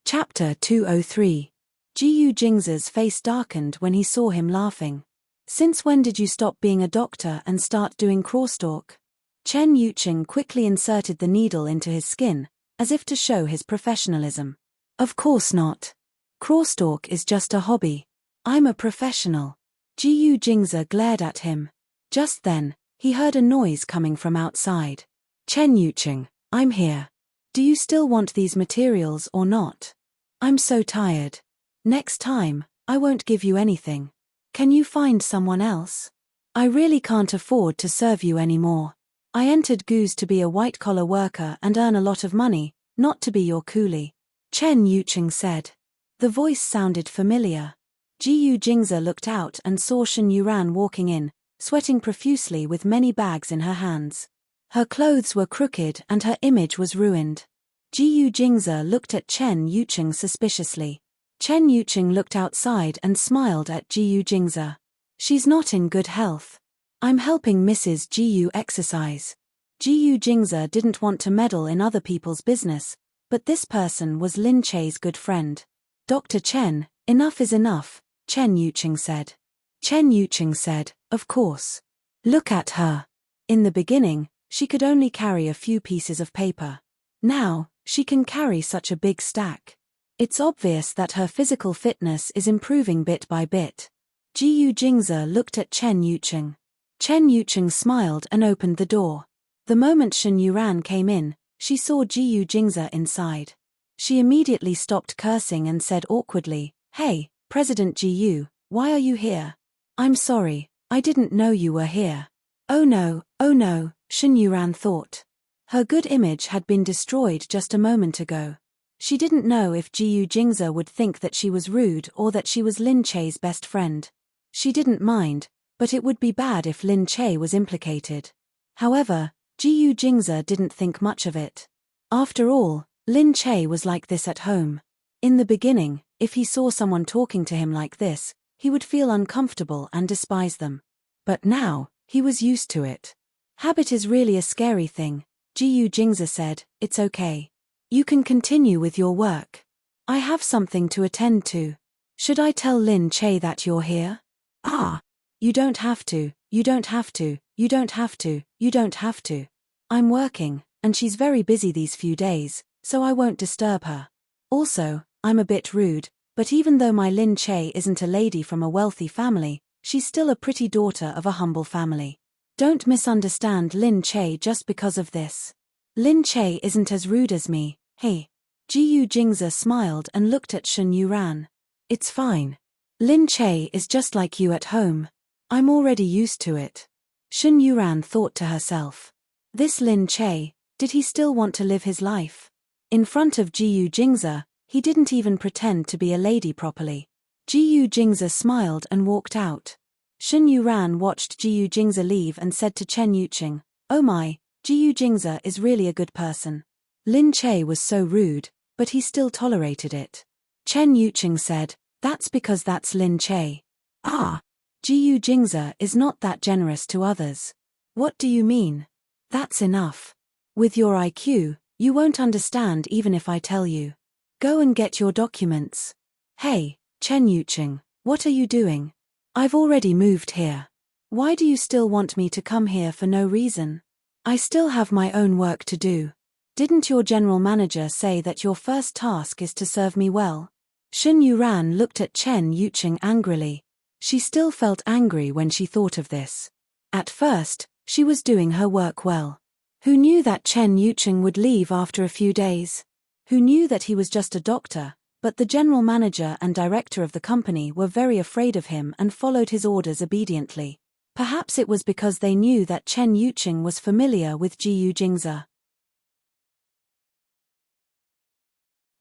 Chapter 203. Jiyu Jingze's face darkened when he saw him laughing. Since when did you stop being a doctor and start doing crosstalk? Chen Yucheng quickly inserted the needle into his skin, as if to show his professionalism. Of course not. Crosstalk is just a hobby. I'm a professional. Jiyu Jingze glared at him. Just then, he heard a noise coming from outside. Chen Yucheng, I'm here. Do you still want these materials or not? I'm so tired. Next time, I won't give you anything. Can you find someone else? I really can't afford to serve you anymore. I entered Goose to be a white-collar worker and earn a lot of money, not to be your coolie. Chen Yucheng said. The voice sounded familiar. Jiyu Jingze looked out and saw Shen Yuran walking in, sweating profusely with many bags in her hands. Her clothes were crooked and her image was ruined. Jiyu Jingze looked at Chen Yucheng suspiciously. Chen Yucheng looked outside and smiled at Jiyu Jingze. She's not in good health. I'm helping Mrs. Jiyu exercise. Jiyu Jingze didn't want to meddle in other people's business, but this person was Lin Che's good friend. Dr. Chen, enough is enough, Chen Yucheng said. Chen Yucheng said, of course. Look at her. In the beginning, she could only carry a few pieces of paper. Now, she can carry such a big stack. It's obvious that her physical fitness is improving bit by bit. Jiyu Jingze looked at Chen Yucheng. Chen Yucheng smiled and opened the door. The moment Shen Yuran came in, she saw Jiyu Jingze inside. She immediately stopped cursing and said awkwardly, "Hey, President Jiyu, why are you here?" "I'm sorry, I didn't know you were here." Oh no, Shen Yuran thought. Her good image had been destroyed just a moment ago. She didn't know if Jiyu Jingze would think that she was rude or that she was Lin Che's best friend. She didn't mind, but it would be bad if Lin Che was implicated. However, Jiyu Jingze didn't think much of it. After all, Lin Che was like this at home. In the beginning, if he saw someone talking to him like this, he would feel uncomfortable and despise them. But now, he was used to it. Habit is really a scary thing, Jiyu Jingze said. "It's okay. You can continue with your work. I have something to attend to. Should I tell Lin Che that you're here?" "Ah, you don't have to, you don't have to, you don't have to, you don't have to. I'm working, and she's very busy these few days, so I won't disturb her. Also, I'm a bit rude, but even though my Lin Che isn't a lady from a wealthy family, she's still a pretty daughter of a humble family. Don't misunderstand Lin Che just because of this. Lin Che isn't as rude as me, hey." Jiyu Jingze smiled and looked at Shen Yuran. "It's fine. Lin Che is just like you at home. I'm already used to it." Shen Yuran thought to herself. This Lin Che, did he still want to live his life? In front of Jiyu Jingze, he didn't even pretend to be a lady properly. Jiyu Jingze smiled and walked out. Shen Yuran watched Jiyu Jingze leave and said to Chen Yuqing, "Oh my, Jiyu Jingze is really a good person. Lin Che was so rude, but he still tolerated it." Chen Yuqing said, "That's because that's Lin Che." "Ah, Jiyu Jingze is not that generous to others." "What do you mean?" "That's enough. With your IQ, you won't understand even if I tell you. Go and get your documents." "Hey, Chen Yuqing, what are you doing? I've already moved here. Why do you still want me to come here for no reason? I still have my own work to do. Didn't your general manager say that your first task is to serve me well?" Shen Yuran looked at Chen Yuqing angrily. She still felt angry when she thought of this. At first, she was doing her work well. Who knew that Chen Yuqing would leave after a few days? Who knew that he was just a doctor, but the general manager and director of the company were very afraid of him and followed his orders obediently. Perhaps it was because they knew that Chen Yuqing was familiar with Jiyu Jingze.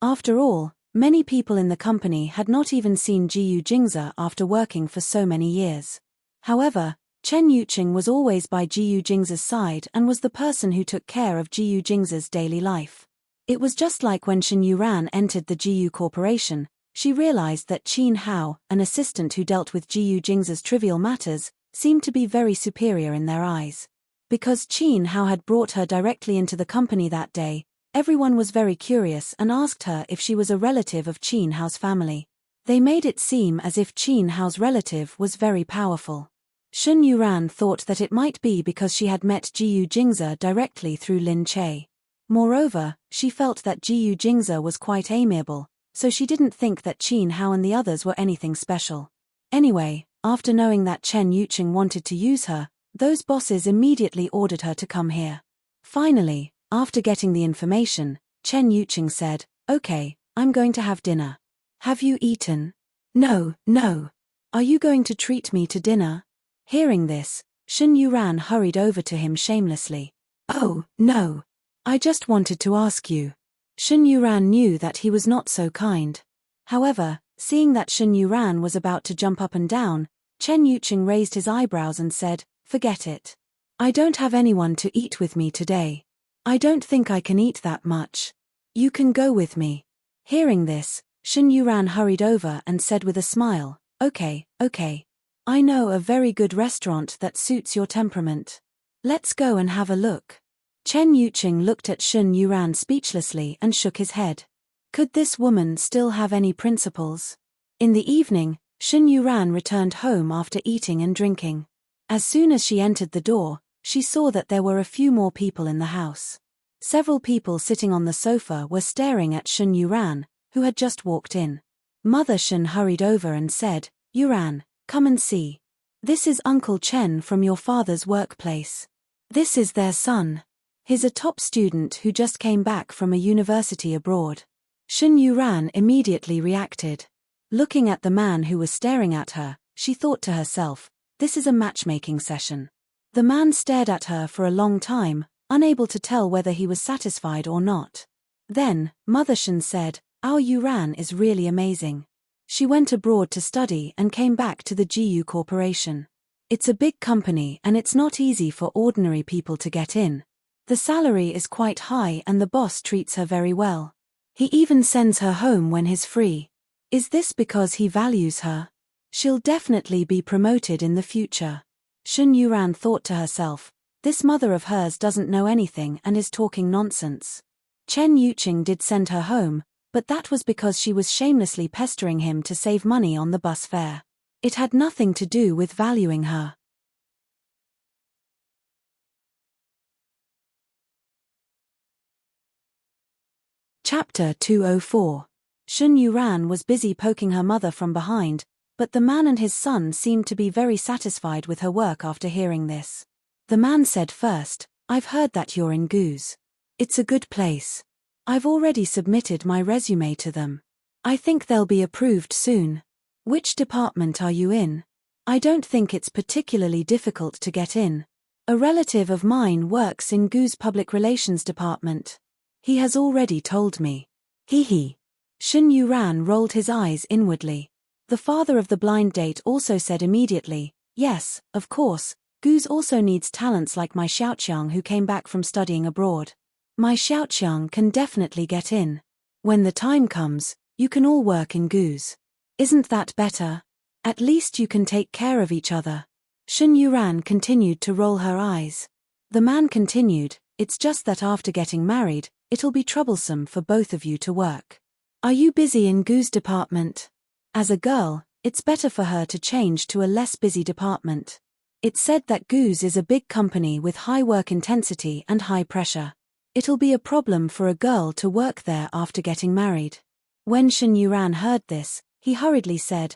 After all, many people in the company had not even seen Jiyu Jingze after working for so many years. However, Chen Yuqing was always by Jiyu Jingze's side and was the person who took care of Jiyu Jingze's daily life. It was just like when Shen Yuran entered the Jiyu Corporation, she realized that Qin Hao, an assistant who dealt with Jiyu Jingze's trivial matters, seemed to be very superior in their eyes. Because Qin Hao had brought her directly into the company that day, everyone was very curious and asked her if she was a relative of Qin Hao's family. They made it seem as if Qin Hao's relative was very powerful. Shen Yuran thought that it might be because she had met Jiyu Jingze directly through Lin Che. Moreover, she felt that Jiyu Jingze was quite amiable, so she didn't think that Qin Hao and the others were anything special. Anyway, after knowing that Chen Yuqing wanted to use her, those bosses immediately ordered her to come here. Finally, after getting the information, Chen Yuqing said, "Okay, I'm going to have dinner. Have you eaten?" No. Are you going to treat me to dinner?" Hearing this, Shen Yuran hurried over to him shamelessly. "Oh, no. I just wanted to ask you." Shen Yuran knew that he was not so kind. However, seeing that Shen Yuran was about to jump up and down, Chen Yuqing raised his eyebrows and said, "Forget it. I don't have anyone to eat with me today. I don't think I can eat that much. You can go with me." Hearing this, Shen Yuran hurried over and said with a smile, Okay. I know a very good restaurant that suits your temperament. Let's go and have a look." Chen Yuqing looked at Shen Yuran speechlessly and shook his head. Could this woman still have any principles? In the evening, Shen Yuran returned home after eating and drinking. As soon as she entered the door, she saw that there were a few more people in the house. Several people sitting on the sofa were staring at Shen Yuran, who had just walked in. Mother Shen hurried over and said, "Yuran, come and see. This is Uncle Chen from your father's workplace. This is their son." He's a top student who just came back from a university abroad. Shen Yuran immediately reacted. Looking at the man who was staring at her, she thought to herself, this is a matchmaking session. The man stared at her for a long time, unable to tell whether he was satisfied or not. Then, Mother Shen said, our Yuran is really amazing. She went abroad to study and came back to the GU Corporation. It's a big company and it's not easy for ordinary people to get in. The salary is quite high and the boss treats her very well. He even sends her home when he's free. Is this because he values her? She'll definitely be promoted in the future. Shen Yuran thought to herself, this mother of hers doesn't know anything and is talking nonsense. Chen Yuqing did send her home, but that was because she was shamelessly pestering him to save money on the bus fare. It had nothing to do with valuing her. Chapter 204. Shen Yuran was busy poking her mother from behind, but the man and his son seemed to be very satisfied with her work after hearing this. The man said first, I've heard that you're in GU's. It's a good place. I've already submitted my resume to them. I think they'll be approved soon. Which department are you in? I don't think it's particularly difficult to get in. A relative of mine works in GU's public relations department. He has already told me. Hee. Shen Yuran rolled his eyes inwardly. The father of the blind date also said immediately, yes, of course, GU's also needs talents like my Xiaoqiang who came back from studying abroad. My Xiaoqiang can definitely get in. When the time comes, you can all work in GU's. Isn't that better? At least you can take care of each other. Shen Yuran continued to roll her eyes. The man continued, it's just that after getting married, it'll be troublesome for both of you to work. Are you busy in GU's department? As a girl, it's better for her to change to a less busy department. It's said that GU's is a big company with high work intensity and high pressure. It'll be a problem for a girl to work there after getting married. When Shen Yuran heard this, he hurriedly said,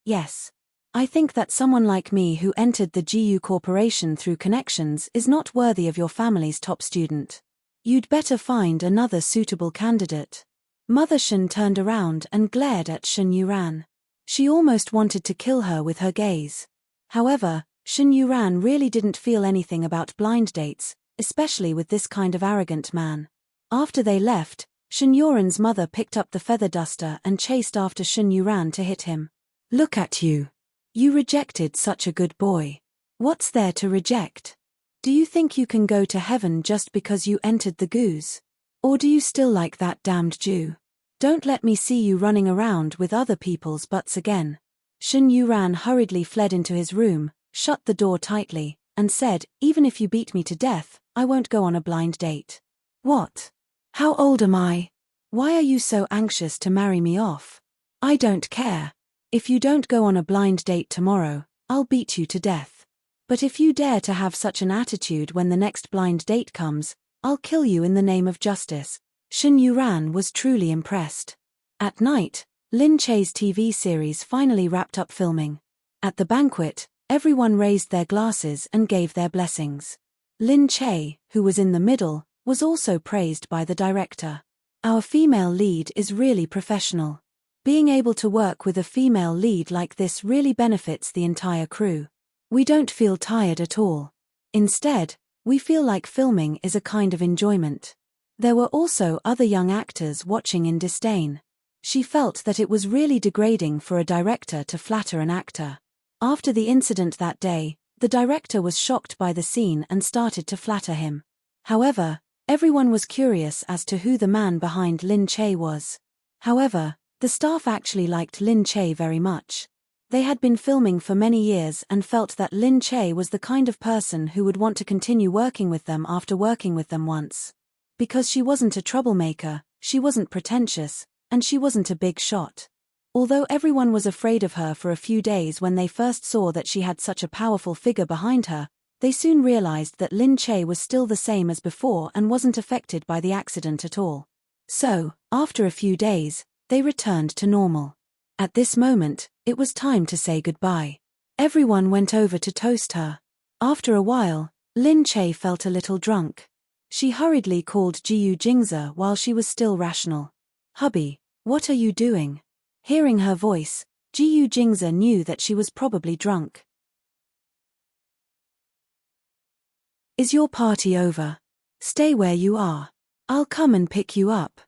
yes. I think that someone like me who entered the GU Corporation through connections is not worthy of your family's top student. You'd better find another suitable candidate. Mother Shen turned around and glared at Shen Yuran. She almost wanted to kill her with her gaze. However, Shen Yuran really didn't feel anything about blind dates, especially with this kind of arrogant man. After they left, Shen Yuran's mother picked up the feather duster and chased after Shen Yuran to hit him. Look at you. You rejected such a good boy. What's there to reject? Do you think you can go to heaven just because you entered the GU's? Or do you still like that damned Jew? Don't let me see you running around with other people's butts again. Shen Yuran hurriedly fled into his room, shut the door tightly, and said, even if you beat me to death, I won't go on a blind date. What? How old am I? Why are you so anxious to marry me off? I don't care. If you don't go on a blind date tomorrow, I'll beat you to death. But if you dare to have such an attitude when the next blind date comes, I'll kill you in the name of justice. Shen Yuran was truly impressed. At night, Lin Che's TV series finally wrapped up filming. At the banquet, everyone raised their glasses and gave their blessings. Lin Che, who was in the middle, was also praised by the director. Our female lead is really professional. Being able to work with a female lead like this really benefits the entire crew. We don't feel tired at all. Instead, we feel like filming is a kind of enjoyment. There were also other young actors watching in disdain. She felt that it was really degrading for a director to flatter an actor. After the incident that day, the director was shocked by the scene and started to flatter him. However, everyone was curious as to who the man behind Lin Che was. However, the staff actually liked Lin Che very much. They had been filming for many years and felt that Lin Che was the kind of person who would want to continue working with them after working with them once. Because she wasn't a troublemaker, she wasn't pretentious, and she wasn't a big shot. Although everyone was afraid of her for a few days when they first saw that she had such a powerful figure behind her, they soon realized that Lin Che was still the same as before and wasn't affected by the accident at all. So, after a few days, they returned to normal. At this moment, it was time to say goodbye. Everyone went over to toast her. After a while, Lin Che felt a little drunk. She hurriedly called Jiyu Jingze while she was still rational. "Hubby, what are you doing?" Hearing her voice, Jiyu Jingze knew that she was probably drunk. "Is your party over? Stay where you are. I'll come and pick you up."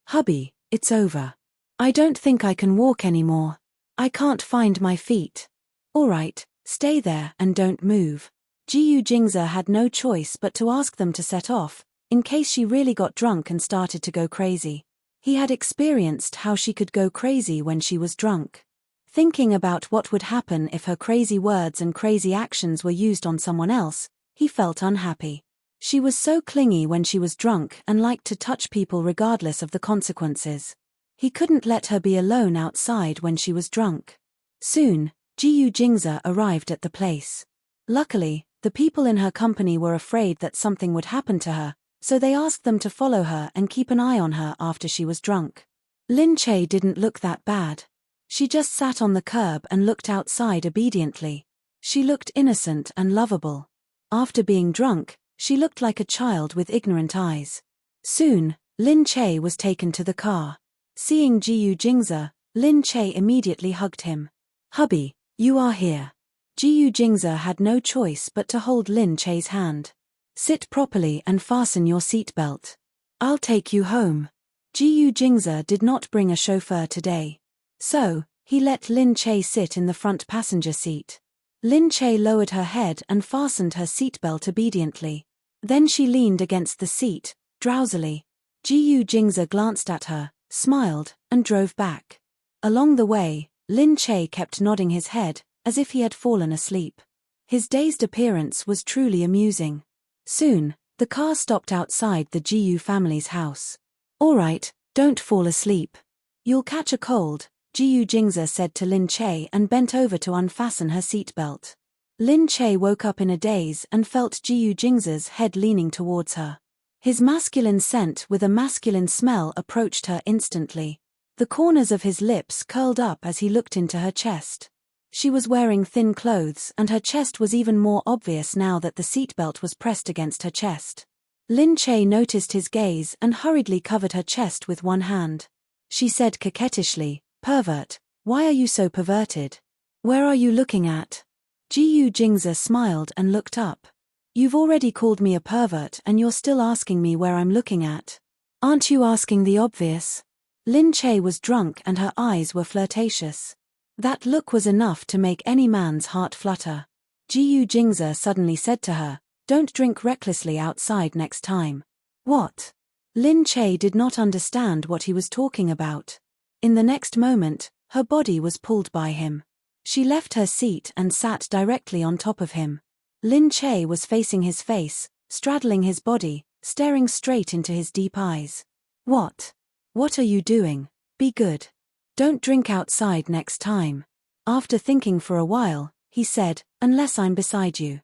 "Hubby, it's over. I don't think I can walk anymore. I can't find my feet." "All right, stay there and don't move." Jiyu Jingze had no choice but to ask them to set off, in case she really got drunk and started to go crazy. He had experienced how she could go crazy when she was drunk. Thinking about what would happen if her crazy words and crazy actions were used on someone else, he felt unhappy. She was so clingy when she was drunk and liked to touch people regardless of the consequences. He couldn't let her be alone outside when she was drunk. Soon, Jiyu Jingze arrived at the place. Luckily, the people in her company were afraid that something would happen to her, so they asked them to follow her and keep an eye on her after she was drunk. Lin Che didn't look that bad. She just sat on the curb and looked outside obediently. She looked innocent and lovable. After being drunk, she looked like a child with ignorant eyes. Soon, Lin Che was taken to the car. Seeing Jiyu Jingze, Lin Che immediately hugged him. "Hubby, you are here." Jiyu Jingze had no choice but to hold Lin Che's hand. "Sit properly and fasten your seatbelt. I'll take you home." Jiyu Jingze did not bring a chauffeur today. So, he let Lin Che sit in the front passenger seat. Lin Che lowered her head and fastened her seatbelt obediently. Then she leaned against the seat, drowsily. Jiyu Jingze glanced at her, smiled, and drove back. Along the way, Lin Che kept nodding his head, as if he had fallen asleep. His dazed appearance was truly amusing. Soon, the car stopped outside the Jiyu family's house. "All right, don't fall asleep. You'll catch a cold," Jiyu Jingze said to Lin Che and bent over to unfasten her seatbelt. Lin Che woke up in a daze and felt Jiyu Jingze's head leaning towards her. His masculine scent with a masculine smell approached her instantly. The corners of his lips curled up as he looked into her chest. She was wearing thin clothes and her chest was even more obvious now that the seatbelt was pressed against her chest. Lin Che noticed his gaze and hurriedly covered her chest with one hand. She said coquettishly, "Pervert, why are you so perverted? Where are you looking at?" Jiyu Jingze smiled and looked up. "You've already called me a pervert and you're still asking me where I'm looking at. Aren't you asking the obvious?" Lin Che was drunk and her eyes were flirtatious. That look was enough to make any man's heart flutter. Jiyu Jingze suddenly said to her, "Don't drink recklessly outside next time." "What?" Lin Che did not understand what he was talking about. In the next moment, her body was pulled by him. She left her seat and sat directly on top of him. Lin Che was facing his face, straddling his body, staring straight into his deep eyes. "What? What are you doing? Be good. Don't drink outside next time." After thinking for a while, he said, "Unless I'm beside you."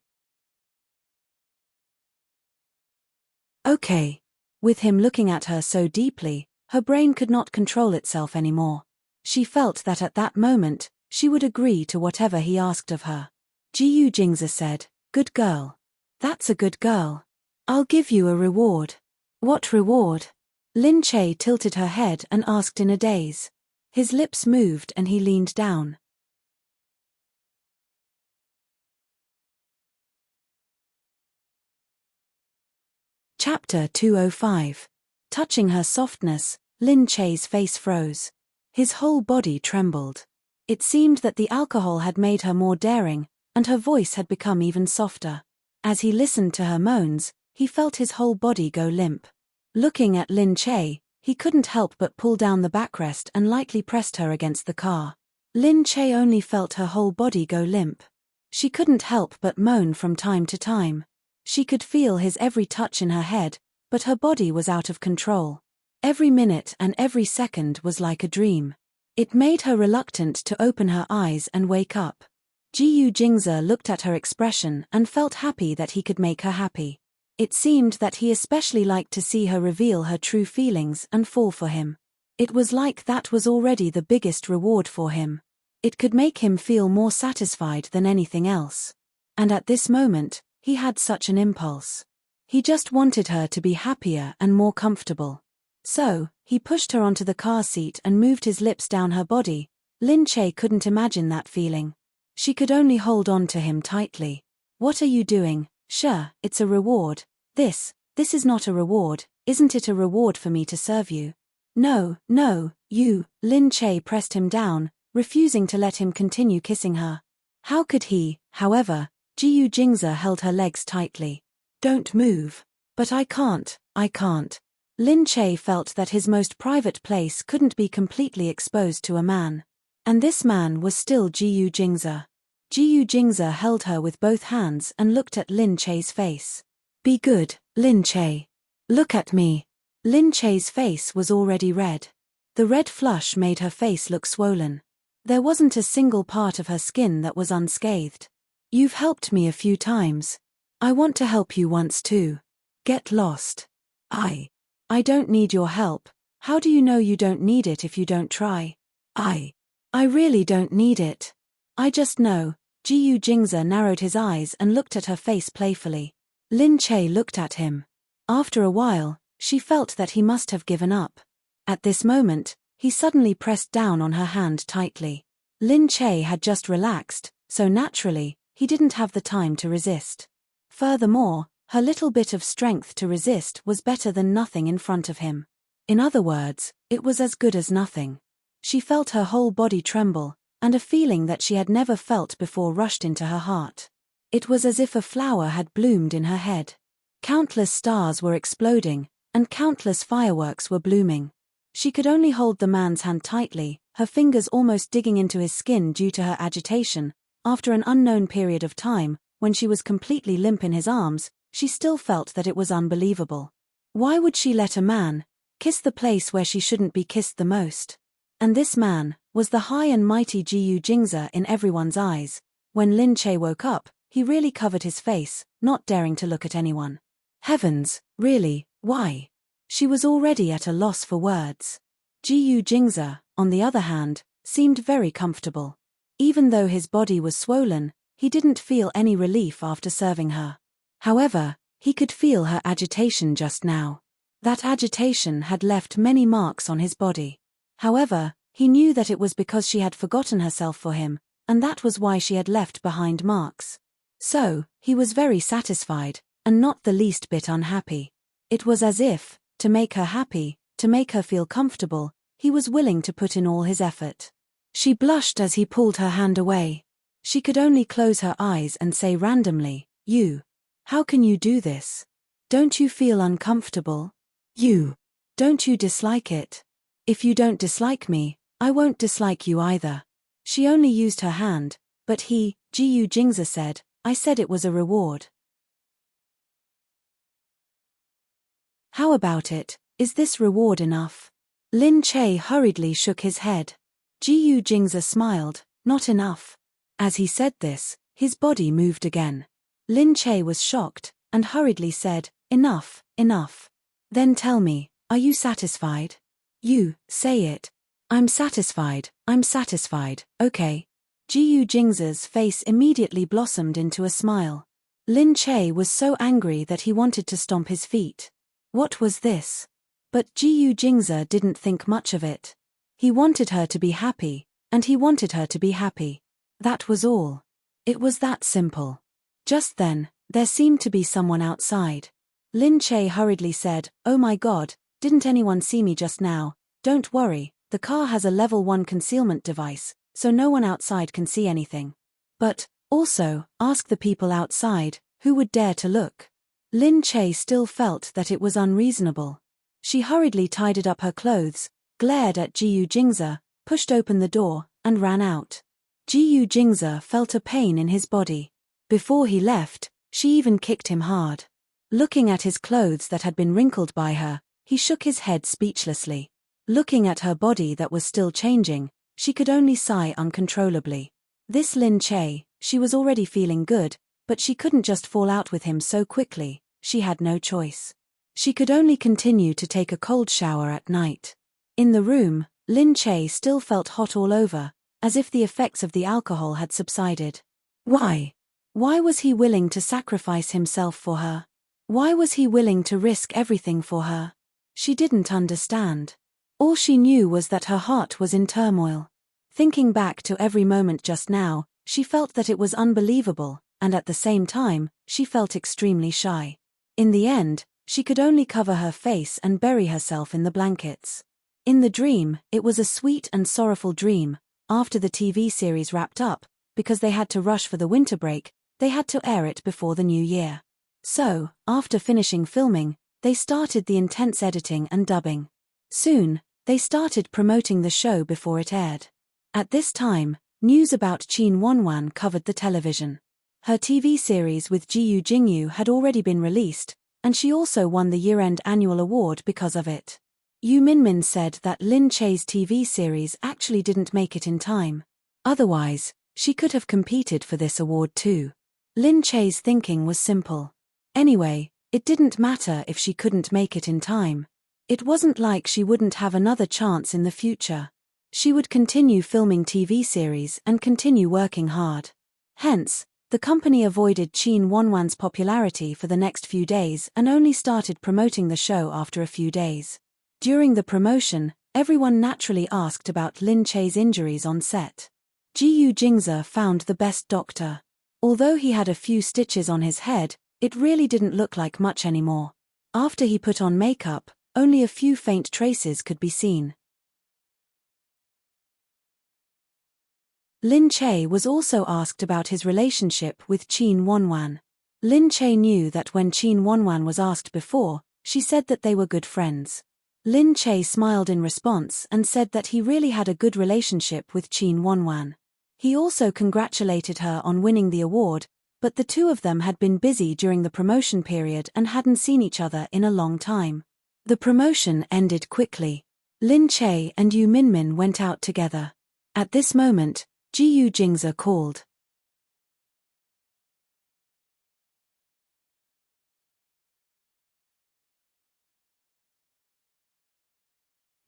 "Okay." With him looking at her so deeply, her brain could not control itself anymore. She felt that at that moment, she would agree to whatever he asked of her. Jiyu Jingze said, "Good girl. That's a good girl. I'll give you a reward." "What reward?" Lin Che tilted her head and asked in a daze. His lips moved and he leaned down. Chapter 205. Touching her softness, Lin Che's face froze. His whole body trembled. It seemed that the alcohol had made her more daring, and her voice had become even softer. As he listened to her moans, he felt his whole body go limp. Looking at Lin Che, he couldn't help but pull down the backrest and lightly pressed her against the car. Lin Che only felt her whole body go limp. She couldn't help but moan from time to time. She could feel his every touch in her head, but her body was out of control. Every minute and every second was like a dream. It made her reluctant to open her eyes and wake up. Jiyu Jingze looked at her expression and felt happy that he could make her happy. It seemed that he especially liked to see her reveal her true feelings and fall for him. It was like that was already the biggest reward for him. It could make him feel more satisfied than anything else. And at this moment, he had such an impulse. He just wanted her to be happier and more comfortable. So, he pushed her onto the car seat and moved his lips down her body. Lin Che couldn't imagine that feeling. She could only hold on to him tightly. What are you doing? Sure, it's a reward. This is not a reward, isn't it a reward for me to serve you? No, you. Lin Che pressed him down, refusing to let him continue kissing her. How could he, however? Jiu Jingze held her legs tightly. Don't move. But I can't. Lin Che felt that his most private place couldn't be completely exposed to a man. And this man was still Jiu Jingze. Jiu Jingze held her with both hands and looked at Lin Che's face. Be good, Lin Che. Look at me. Lin Che's face was already red. The red flush made her face look swollen. There wasn't a single part of her skin that was unscathed. You've helped me a few times. I want to help you once too. Get lost. I don't need your help. How do you know you don't need it if you don't try? I really don't need it. I just know. Jiu Jingze narrowed his eyes and looked at her face playfully. Lin Che looked at him. After a while, she felt that he must have given up. At this moment, he suddenly pressed down on her hand tightly. Lin Che had just relaxed, so naturally, he didn't have the time to resist. Furthermore, her little bit of strength to resist was better than nothing in front of him. In other words, it was as good as nothing. She felt her whole body tremble, and a feeling that she had never felt before rushed into her heart. It was as if a flower had bloomed in her head. Countless stars were exploding, and countless fireworks were blooming. She could only hold the man's hand tightly, her fingers almost digging into his skin due to her agitation. After an unknown period of time, when she was completely limp in his arms, she still felt that it was unbelievable. Why would she let a man kiss the place where she shouldn't be kissed the most? And this man was the high and mighty Jiu Jingze in everyone's eyes. When Lin Che woke up, he really covered his face, not daring to look at anyone. Heavens, really, why? She was already at a loss for words. Jiu Jingze, on the other hand, seemed very comfortable. Even though his body was swollen, he didn't feel any relief after serving her. However, he could feel her agitation just now. That agitation had left many marks on his body. However, he knew that it was because she had forgotten herself for him, and that was why she had left behind marks. So, he was very satisfied, and not the least bit unhappy. It was as if, to make her happy, to make her feel comfortable, he was willing to put in all his effort. She blushed as he pulled her hand away. She could only close her eyes and say randomly, "You. How can you do this? Don't you feel uncomfortable? You. Don't you dislike it? If you don't dislike me, I won't dislike you either." She only used her hand, but he, Jiu Jingze said, "I said it was a reward. How about it? Is this reward enough?" Lin Che hurriedly shook his head. Jiu Jingze smiled, "Not enough." As he said this, his body moved again. Lin Che was shocked, and hurriedly said, "Enough. Then tell me, are you satisfied? You, say it." I'm satisfied, okay." Jiu Jingze's face immediately blossomed into a smile. Lin Che was so angry that he wanted to stomp his feet. What was this? But Jiu Jingze didn't think much of it. He wanted her to be happy, and he wanted her to be happy. That was all. It was that simple. Just then, there seemed to be someone outside. Lin Che hurriedly said, "Oh my God, didn't anyone see me just now? Don't worry, the car has a level 1 concealment device, so no one outside can see anything. But, also, ask the people outside, who would dare to look?" Lin Che still felt that it was unreasonable. She hurriedly tidied up her clothes, glared at Jiu Jingze, pushed open the door, and ran out. Jiu Jingze felt a pain in his body. Before he left, she even kicked him hard. Looking at his clothes that had been wrinkled by her, he shook his head speechlessly. Looking at her body that was still changing, she could only sigh uncontrollably. This Lin Che, she was already feeling good, but she couldn't just fall out with him so quickly. She had no choice. She could only continue to take a cold shower at night. In the room, Lin Che still felt hot all over, as if the effects of the alcohol had subsided. Why Why was he willing to sacrifice himself for her? Why was he willing to risk everything for her? She didn't understand. All she knew was that her heart was in turmoil. Thinking back to every moment just now, she felt that it was unbelievable, and at the same time, she felt extremely shy. In the end, she could only cover her face and bury herself in the blankets. In the dream, it was a sweet and sorrowful dream. After the TV series wrapped up, because they had to rush for the winter break, they had to air it before the new year. So, after finishing filming, they started the intense editing and dubbing. Soon, they started promoting the show before it aired. At this time, news about Chin Wonwan covered the television. Her TV series with Ji Jingyu had already been released, and she also won the year-end annual award because of it. Yu Minmin said that Lin Che's TV series actually didn't make it in time. Otherwise, she could have competed for this award too. Lin Che's thinking was simple. Anyway, it didn't matter if she couldn't make it in time. It wasn't like she wouldn't have another chance in the future. She would continue filming TV series and continue working hard. Hence, the company avoided Chin Wonwan's popularity for the next few days and only started promoting the show after a few days. During the promotion, everyone naturally asked about Lin Che's injuries on set. Ji Jingze found the best doctor. Although he had a few stitches on his head, it really didn't look like much anymore. After he put on makeup, only a few faint traces could be seen. Lin Che was also asked about his relationship with Chin Wonwan. Lin Che knew that when Chin Wonwan was asked before, she said that they were good friends. Lin Che smiled in response and said that he really had a good relationship with Chin Wonwan. He also congratulated her on winning the award, but the two of them had been busy during the promotion period and hadn't seen each other in a long time. The promotion ended quickly. Lin Che and Yu Minmin went out together. At this moment, Ji Jingze called.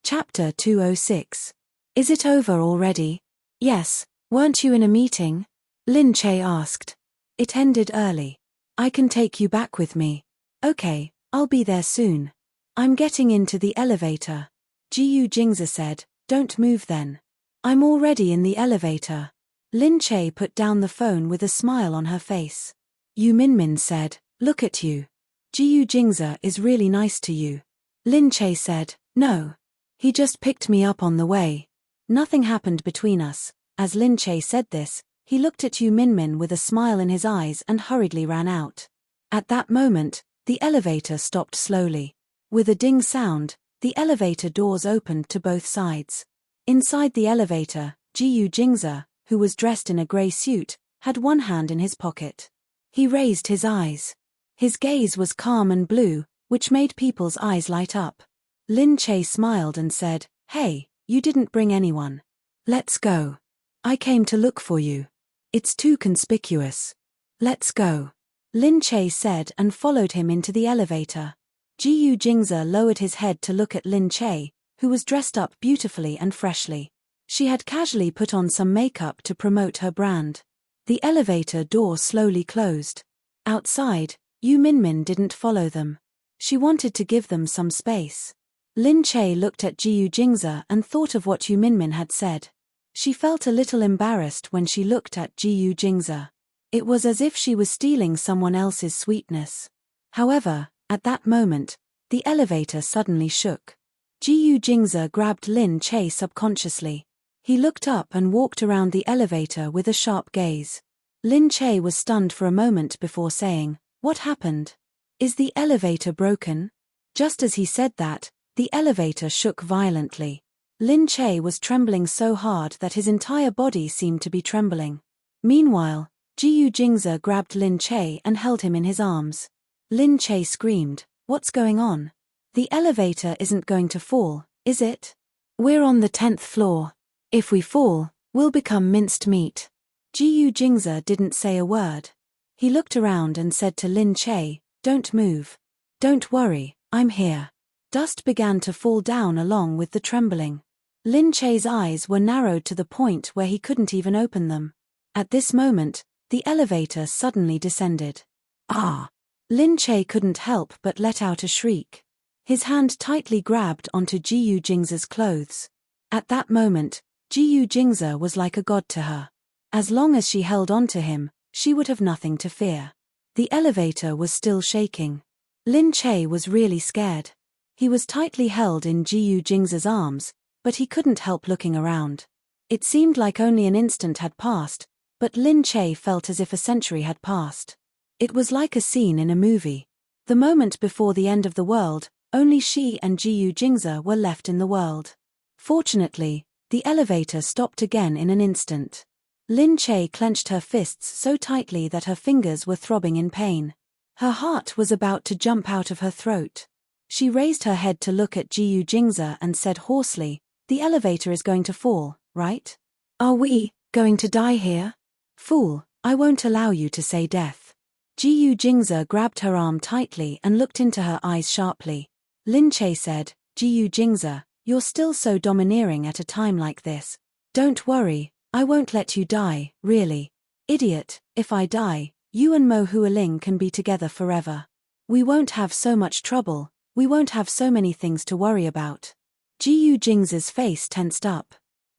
Chapter 206. Is it over already? Yes, weren't you in a meeting? Lin Che asked. It ended early. I can take you back with me. Okay, I'll be there soon. I'm getting into the elevator. Ji Jingze said, don't move then. I'm already in the elevator. Lin Che put down the phone with a smile on her face. Yu Minmin said, look at you. Ji Jingze is really nice to you. Lin Che said, no. He just picked me up on the way. Nothing happened between us. As Lin Che said this, he looked at Yu Minmin with a smile in his eyes and hurriedly ran out. At that moment, the elevator stopped slowly. With a ding sound, the elevator doors opened to both sides. Inside the elevator, Ji Jingze, who was dressed in a grey suit, had one hand in his pocket. He raised his eyes. His gaze was calm and blue, which made people's eyes light up. Lin Che smiled and said, hey, you didn't bring anyone. Let's go. I came to look for you. It's too conspicuous. Let's go. Lin Che said and followed him into the elevator. Ji Jingze lowered his head to look at Lin Che, who was dressed up beautifully and freshly. She had casually put on some makeup to promote her brand. The elevator door slowly closed. Outside, Yu Minmin didn't follow them. She wanted to give them some space. Lin Che looked at Ji Jingze and thought of what Yu Minmin had said. She felt a little embarrassed when she looked at Ji Jingze. It was as if she was stealing someone else's sweetness. However, at that moment, the elevator suddenly shook. Ji Jingze grabbed Lin Che subconsciously. He looked up and walked around the elevator with a sharp gaze. Lin Che was stunned for a moment before saying, what happened? Is the elevator broken? Just as he said that, the elevator shook violently. Lin Che was trembling so hard that his entire body seemed to be trembling. Meanwhile, Ji Jingze grabbed Lin Che and held him in his arms. Lin Che screamed, what's going on? The elevator isn't going to fall, is it? We're on the 10th floor. If we fall, we'll become minced meat. Ji Jingze didn't say a word. He looked around and said to Lin Che, don't move. Don't worry, I'm here. Dust began to fall down along with the trembling. Lin Che's eyes were narrowed to the point where he couldn't even open them. At this moment, the elevator suddenly descended. Ah! Lin Che couldn't help but let out a shriek. His hand tightly grabbed onto Jiyu Jingza's clothes. At that moment, Jiyu Jingza was like a god to her. As long as she held on to him, she would have nothing to fear. The elevator was still shaking. Lin Che was really scared. He was tightly held in Jiyu Jingza's arms, but he couldn't help looking around. It seemed like only an instant had passed, but Lin Che felt as if a century had passed. It was like a scene in a movie. The moment before the end of the world, only she and Jiyu Jingza were left in the world. Fortunately, the elevator stopped again in an instant. Lin Che clenched her fists so tightly that her fingers were throbbing in pain. Her heart was about to jump out of her throat. She raised her head to look at Jiyu Jingza and said hoarsely, "The elevator is going to fall, right? Are we going to die here? Fool, I won't allow you to say death." Jiyu Jingza grabbed her arm tightly and looked into her eyes sharply. Lin Che said, "Jiyu Jingza, you're still so domineering at a time like this. Don't worry, I won't let you die, really. Idiot, if I die, you and Mo Hualing can be together forever. We won't have so much trouble, we won't have so many things to worry about." Jiyu Jingza's face tensed up.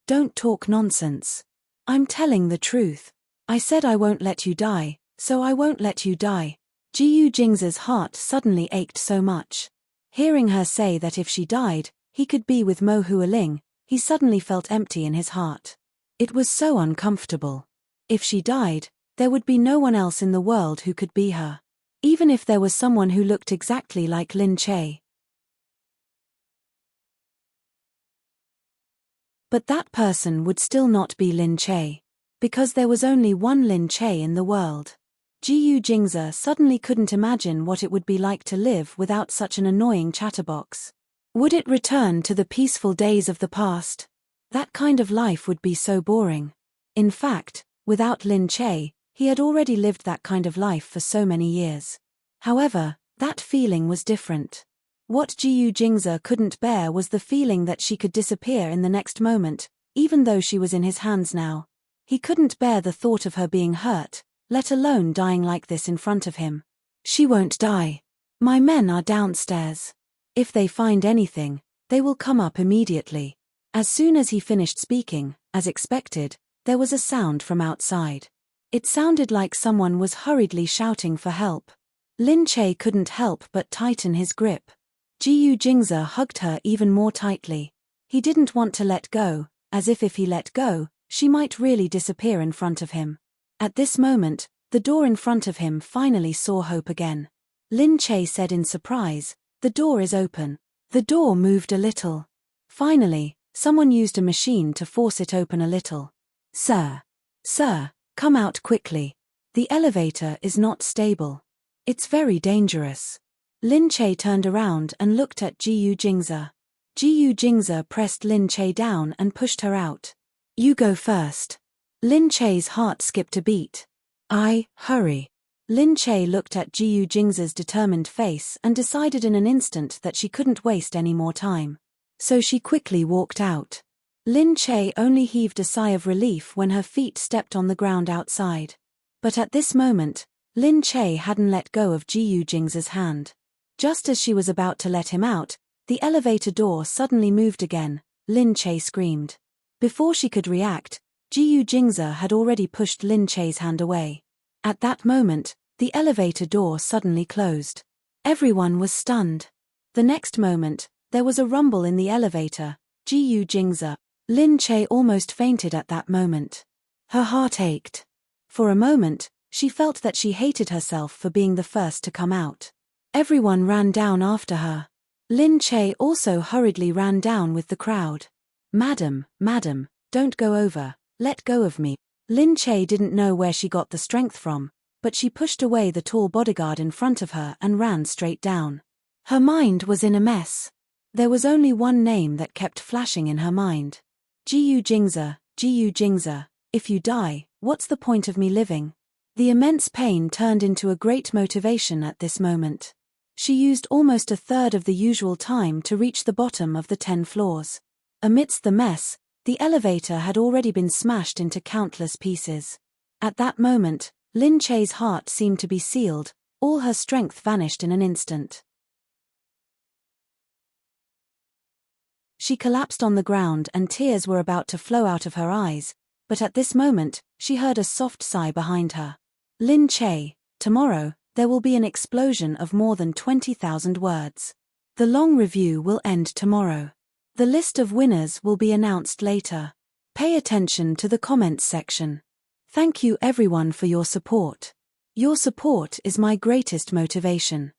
"Don't talk nonsense. I'm telling the truth. I said I won't let you die, so I won't let you die." Jiyu Jingza's heart suddenly ached so much. Hearing her say that if she died, he could be with Mo Hualing, he suddenly felt empty in his heart. It was so uncomfortable. If she died, there would be no one else in the world who could be her. Even if there was someone who looked exactly like Lin Che. But that person would still not be Lin Che. Because there was only one Lin Che in the world. Jiyu Jingza suddenly couldn't imagine what it would be like to live without such an annoying chatterbox. Would it return to the peaceful days of the past? That kind of life would be so boring. In fact, without Lin Che, he had already lived that kind of life for so many years. However, that feeling was different. What Jiyu Jingza couldn't bear was the feeling that she could disappear in the next moment, even though she was in his hands now. He couldn't bear the thought of her being hurt, let alone dying like this in front of him. "She won't die. My men are downstairs. If they find anything, they will come up immediately." As soon as he finished speaking, as expected, there was a sound from outside. It sounded like someone was hurriedly shouting for help. Lin Che couldn't help but tighten his grip. Jiyu Jingza hugged her even more tightly. He didn't want to let go, as if he let go, she might really disappear in front of him. At this moment, the door in front of him finally saw hope again. Lin Che said in surprise, "The door is open." The door moved a little. Finally, someone used a machine to force it open a little. Sir, come out quickly. The elevator is not stable. It's very dangerous." Lin Che turned around and looked at Jiyu Jingza. Jiyu Jingza pressed Lin Che down and pushed her out. "You go first." Lin Che's heart skipped a beat. Hurry." Lin Che looked at Jiyu Jingza's determined face and decided in an instant that she couldn't waste any more time. So she quickly walked out. Lin Che only heaved a sigh of relief when her feet stepped on the ground outside. But at this moment, Lin Che hadn't let go of Jiyu Jingza's hand. Just as she was about to let him out, the elevator door suddenly moved again. Lin Che screamed. Before she could react, Jiyu Jingza had already pushed Lin Che's hand away. At that moment, the elevator door suddenly closed. Everyone was stunned. The next moment, there was a rumble in the elevator. Jiyu Jingza. Lin Che almost fainted at that moment. Her heart ached. For a moment, she felt that she hated herself for being the first to come out. Everyone ran down after her. Lin Che also hurriedly ran down with the crowd. Madam, don't go over, let go of me." Lin Che didn't know where she got the strength from, but she pushed away the tall bodyguard in front of her and ran straight down. Her mind was in a mess. There was only one name that kept flashing in her mind. Jiyu Jingza, if you die, what's the point of me living? The immense pain turned into a great motivation at this moment. She used almost a third of the usual time to reach the bottom of the 10 floors. Amidst the mess, the elevator had already been smashed into countless pieces. At that moment, Lin Che's heart seemed to be sealed, all her strength vanished in an instant. She collapsed on the ground and tears were about to flow out of her eyes, but at this moment, she heard a soft sigh behind her. Lin Che, tomorrow, there will be an explosion of more than 20,000 words. The long review will end tomorrow. The list of winners will be announced later. Pay attention to the comments section. Thank you everyone for your support. Your support is my greatest motivation.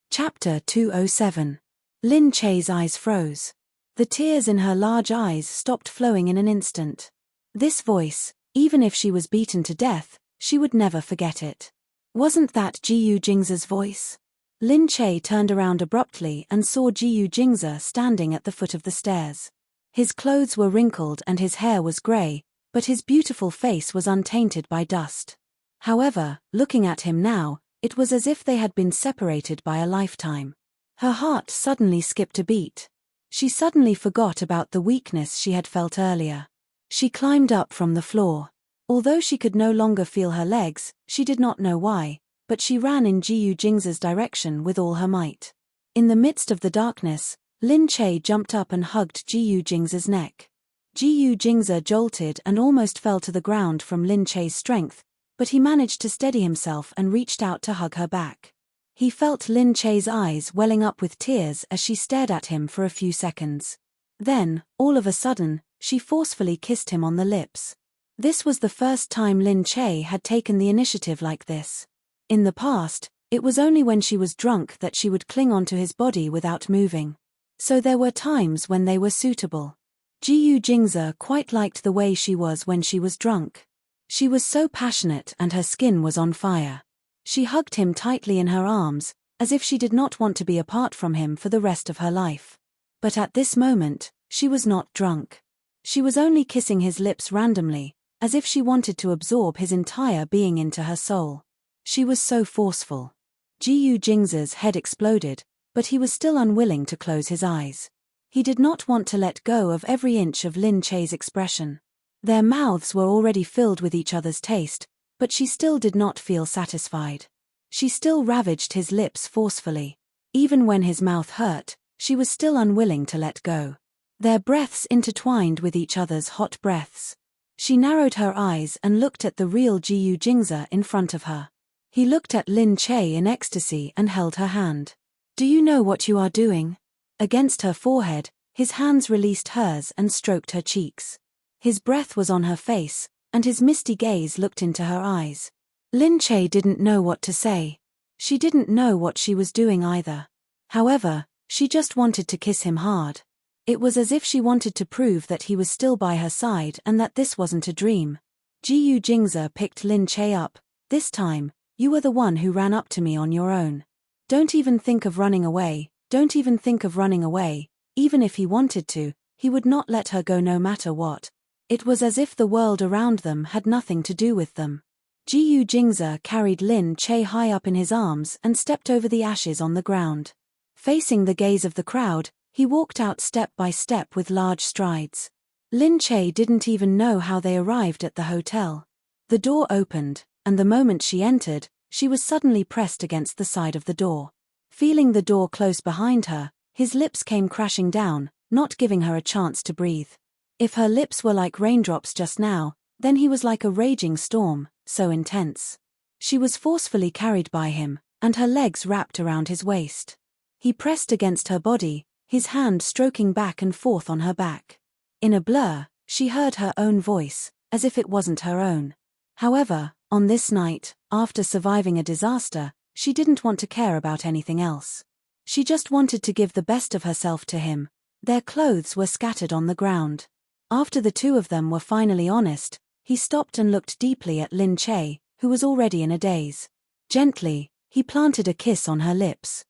Chapter 207. Lin Che's eyes froze. The tears in her large eyes stopped flowing in an instant. This voice, even if she was beaten to death, she would never forget it. Wasn't that Jiyu Jingze's voice? Lin Che turned around abruptly and saw Jiyu Jingze standing at the foot of the stairs. His clothes were wrinkled and his hair was grey, but his beautiful face was untainted by dust. However, looking at him now, it was as if they had been separated by a lifetime. Her heart suddenly skipped a beat. She suddenly forgot about the weakness she had felt earlier. She climbed up from the floor. Although she could no longer feel her legs, she did not know why, but she ran in Jiyu Jingze's direction with all her might. In the midst of the darkness, Lin Che jumped up and hugged Jiyu Jingze's neck. Jiyu Jingze jolted and almost fell to the ground from Lin Che's strength, but he managed to steady himself and reached out to hug her back. He felt Lin Che's eyes welling up with tears as she stared at him for a few seconds. Then, all of a sudden, she forcefully kissed him on the lips. This was the first time Lin Che had taken the initiative like this. In the past, it was only when she was drunk that she would cling onto his body without moving. So there were times when they were suitable. Jiyu Jingze quite liked the way she was when she was drunk. She was so passionate and her skin was on fire. She hugged him tightly in her arms, as if she did not want to be apart from him for the rest of her life. But at this moment, she was not drunk. She was only kissing his lips randomly, as if she wanted to absorb his entire being into her soul. She was so forceful. Jiyu Jingze's head exploded, but he was still unwilling to close his eyes. He did not want to let go of every inch of Lin Che's expression. Their mouths were already filled with each other's taste, but she still did not feel satisfied. She still ravaged his lips forcefully. Even when his mouth hurt, she was still unwilling to let go. Their breaths intertwined with each other's hot breaths. She narrowed her eyes and looked at the real Jiyu Jingze in front of her. He looked at Lin Che in ecstasy and held her hand. "Do you know what you are doing?" Against her forehead, his hands released hers and stroked her cheeks. His breath was on her face, and his misty gaze looked into her eyes. Lin Che didn't know what to say. She didn't know what she was doing either. However, she just wanted to kiss him hard. It was as if she wanted to prove that he was still by her side and that this wasn't a dream. Jiyu Jingze picked Lin Che up. "This time, you were the one who ran up to me on your own. Don't even think of running away, don't even think of running away." Even if he wanted to, he would not let her go no matter what. It was as if the world around them had nothing to do with them. Jiyu Jingze carried Lin Che high up in his arms and stepped over the ashes on the ground. Facing the gaze of the crowd, he walked out step by step with large strides. Lin Che didn't even know how they arrived at the hotel. The door opened, and the moment she entered, she was suddenly pressed against the side of the door. Feeling the door close behind her, his lips came crashing down, not giving her a chance to breathe. If her lips were like raindrops just now, then he was like a raging storm, so intense. She was forcefully carried by him, and her legs wrapped around his waist. He pressed against her body, his hand stroking back and forth on her back. In a blur, she heard her own voice, as if it wasn't her own. However, on this night, after surviving a disaster, she didn't want to care about anything else. She just wanted to give the best of herself to him. Their clothes were scattered on the ground. After the two of them were finally honest, he stopped and looked deeply at Lin Che, who was already in a daze. Gently, he planted a kiss on her lips.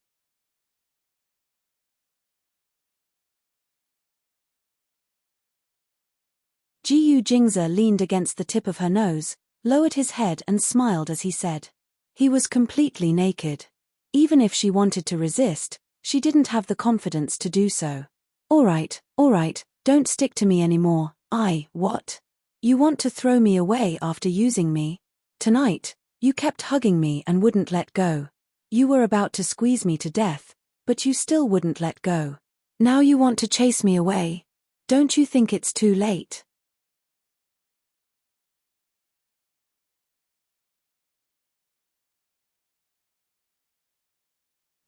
Jiyu Jingze leaned against the tip of her nose, lowered his head and smiled as he said. He was completely naked. Even if she wanted to resist, she didn't have the confidence to do so. All right, don't stick to me anymore. What? You want to throw me away after using me? Tonight, you kept hugging me and wouldn't let go. You were about to squeeze me to death, but you still wouldn't let go. Now you want to chase me away. Don't you think it's too late?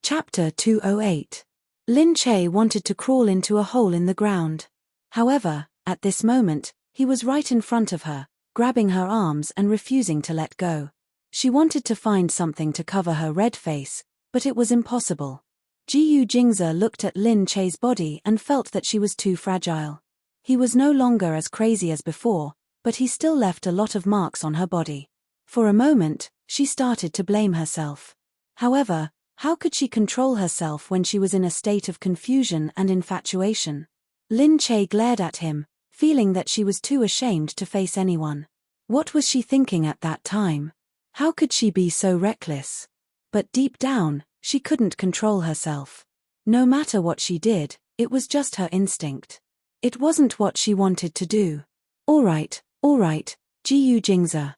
Chapter 208. Lin Che wanted to crawl into a hole in the ground. However, at this moment, he was right in front of her, grabbing her arms and refusing to let go. She wanted to find something to cover her red face, but it was impossible. Jiyu Jingze looked at Lin Che's body and felt that she was too fragile. He was no longer as crazy as before, but he still left a lot of marks on her body. For a moment, she started to blame herself. However, how could she control herself when she was in a state of confusion and infatuation? Lin Che glared at him, feeling that she was too ashamed to face anyone. What was she thinking at that time? How could she be so reckless? But deep down, she couldn't control herself. No matter what she did, it was just her instinct. It wasn't what she wanted to do. All right, Jiyu Jingze.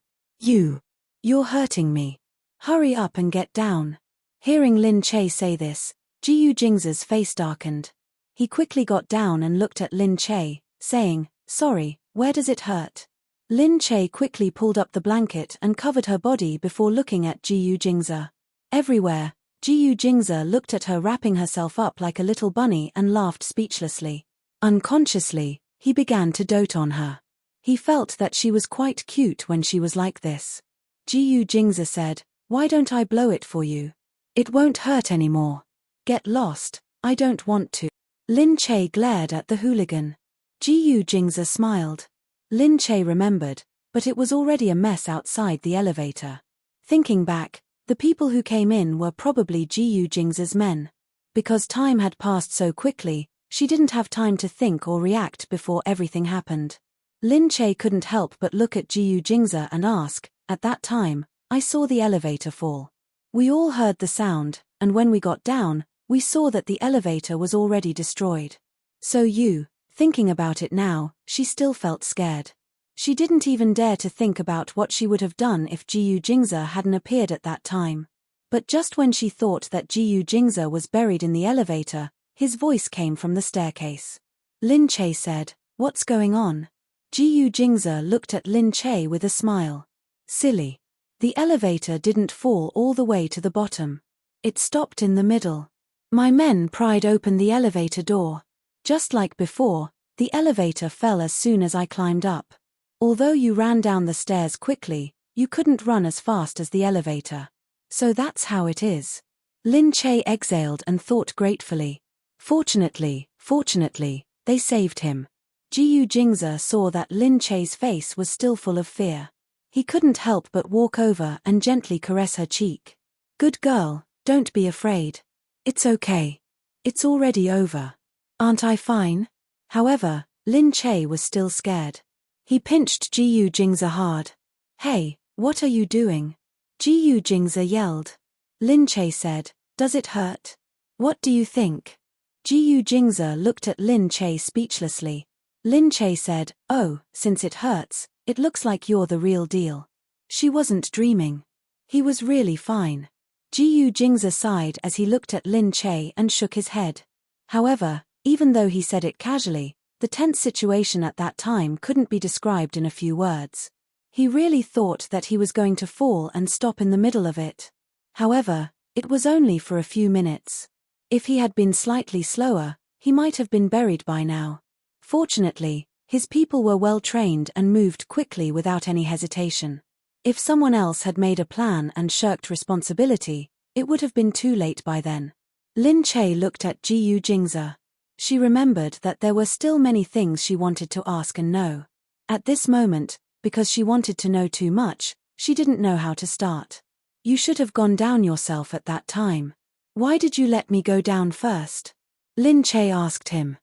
You're hurting me. Hurry up and get down. Hearing Lin Che say this, Jiyu Jingze's face darkened. He quickly got down and looked at Lin Che, saying, "Sorry, where does it hurt?" Lin Che quickly pulled up the blanket and covered her body before looking at Jiyu Jingze. Everywhere, Jiyu Jingze looked at her wrapping herself up like a little bunny and laughed speechlessly. Unconsciously, he began to dote on her. He felt that she was quite cute when she was like this. Jiyu Jingze said, "Why don't I blow it for you? It won't hurt anymore. Get lost, I don't want to." Lin Che glared at the hooligan. Jiyu Jingze smiled. Lin Che remembered, but it was already a mess outside the elevator. Thinking back, the people who came in were probably Jiyu Jingze's men. Because time had passed so quickly, she didn't have time to think or react before everything happened. Lin Che couldn't help but look at Jiyu Jingze and ask, "At that time, I saw the elevator fall. We all heard the sound, and when we got down, we saw that the elevator was already destroyed. So thinking about it now, she still felt scared. She didn't even dare to think about what she would have done if Jiyu Jingze hadn't appeared at that time. But just when she thought that Jiyu Jingze was buried in the elevator, his voice came from the staircase. Lin Che said, "What's going on?" Jiyu Jingze looked at Lin Che with a smile. "Silly. The elevator didn't fall all the way to the bottom. It stopped in the middle. My men pried open the elevator door. Just like before, the elevator fell as soon as I climbed up. Although you ran down the stairs quickly, you couldn't run as fast as the elevator. So that's how it is." Lin Che exhaled and thought gratefully. Fortunately, they saved him. Jiyu Jingze saw that Lin Che's face was still full of fear. He couldn't help but walk over and gently caress her cheek. "Good girl, don't be afraid. It's okay. It's already over. Aren't I fine?" However, Lin Che was still scared. He pinched Jiyu Jingze hard. "Hey, what are you doing?" Jiyu Jingze yelled. Lin Che said, "Does it hurt? What do you think?" Jiyu Jingze looked at Lin Che speechlessly. Lin Che said, "Oh, since it hurts, it looks like you're the real deal." She wasn't dreaming. He was really fine. Jiyu Jingze sighed as he looked at Lin Che and shook his head. However, even though he said it casually, the tense situation at that time couldn't be described in a few words. He really thought that he was going to fall and stop in the middle of it. However, it was only for a few minutes. If he had been slightly slower, he might have been buried by now. Fortunately, his people were well trained and moved quickly without any hesitation. If someone else had made a plan and shirked responsibility, it would have been too late by then. Lin Che looked at Jiyu Jingze. She remembered that there were still many things she wanted to ask and know. At this moment, because she wanted to know too much, she didn't know how to start. "You should have gone down yourself at that time. Why did you let me go down first?" Lin Che asked him.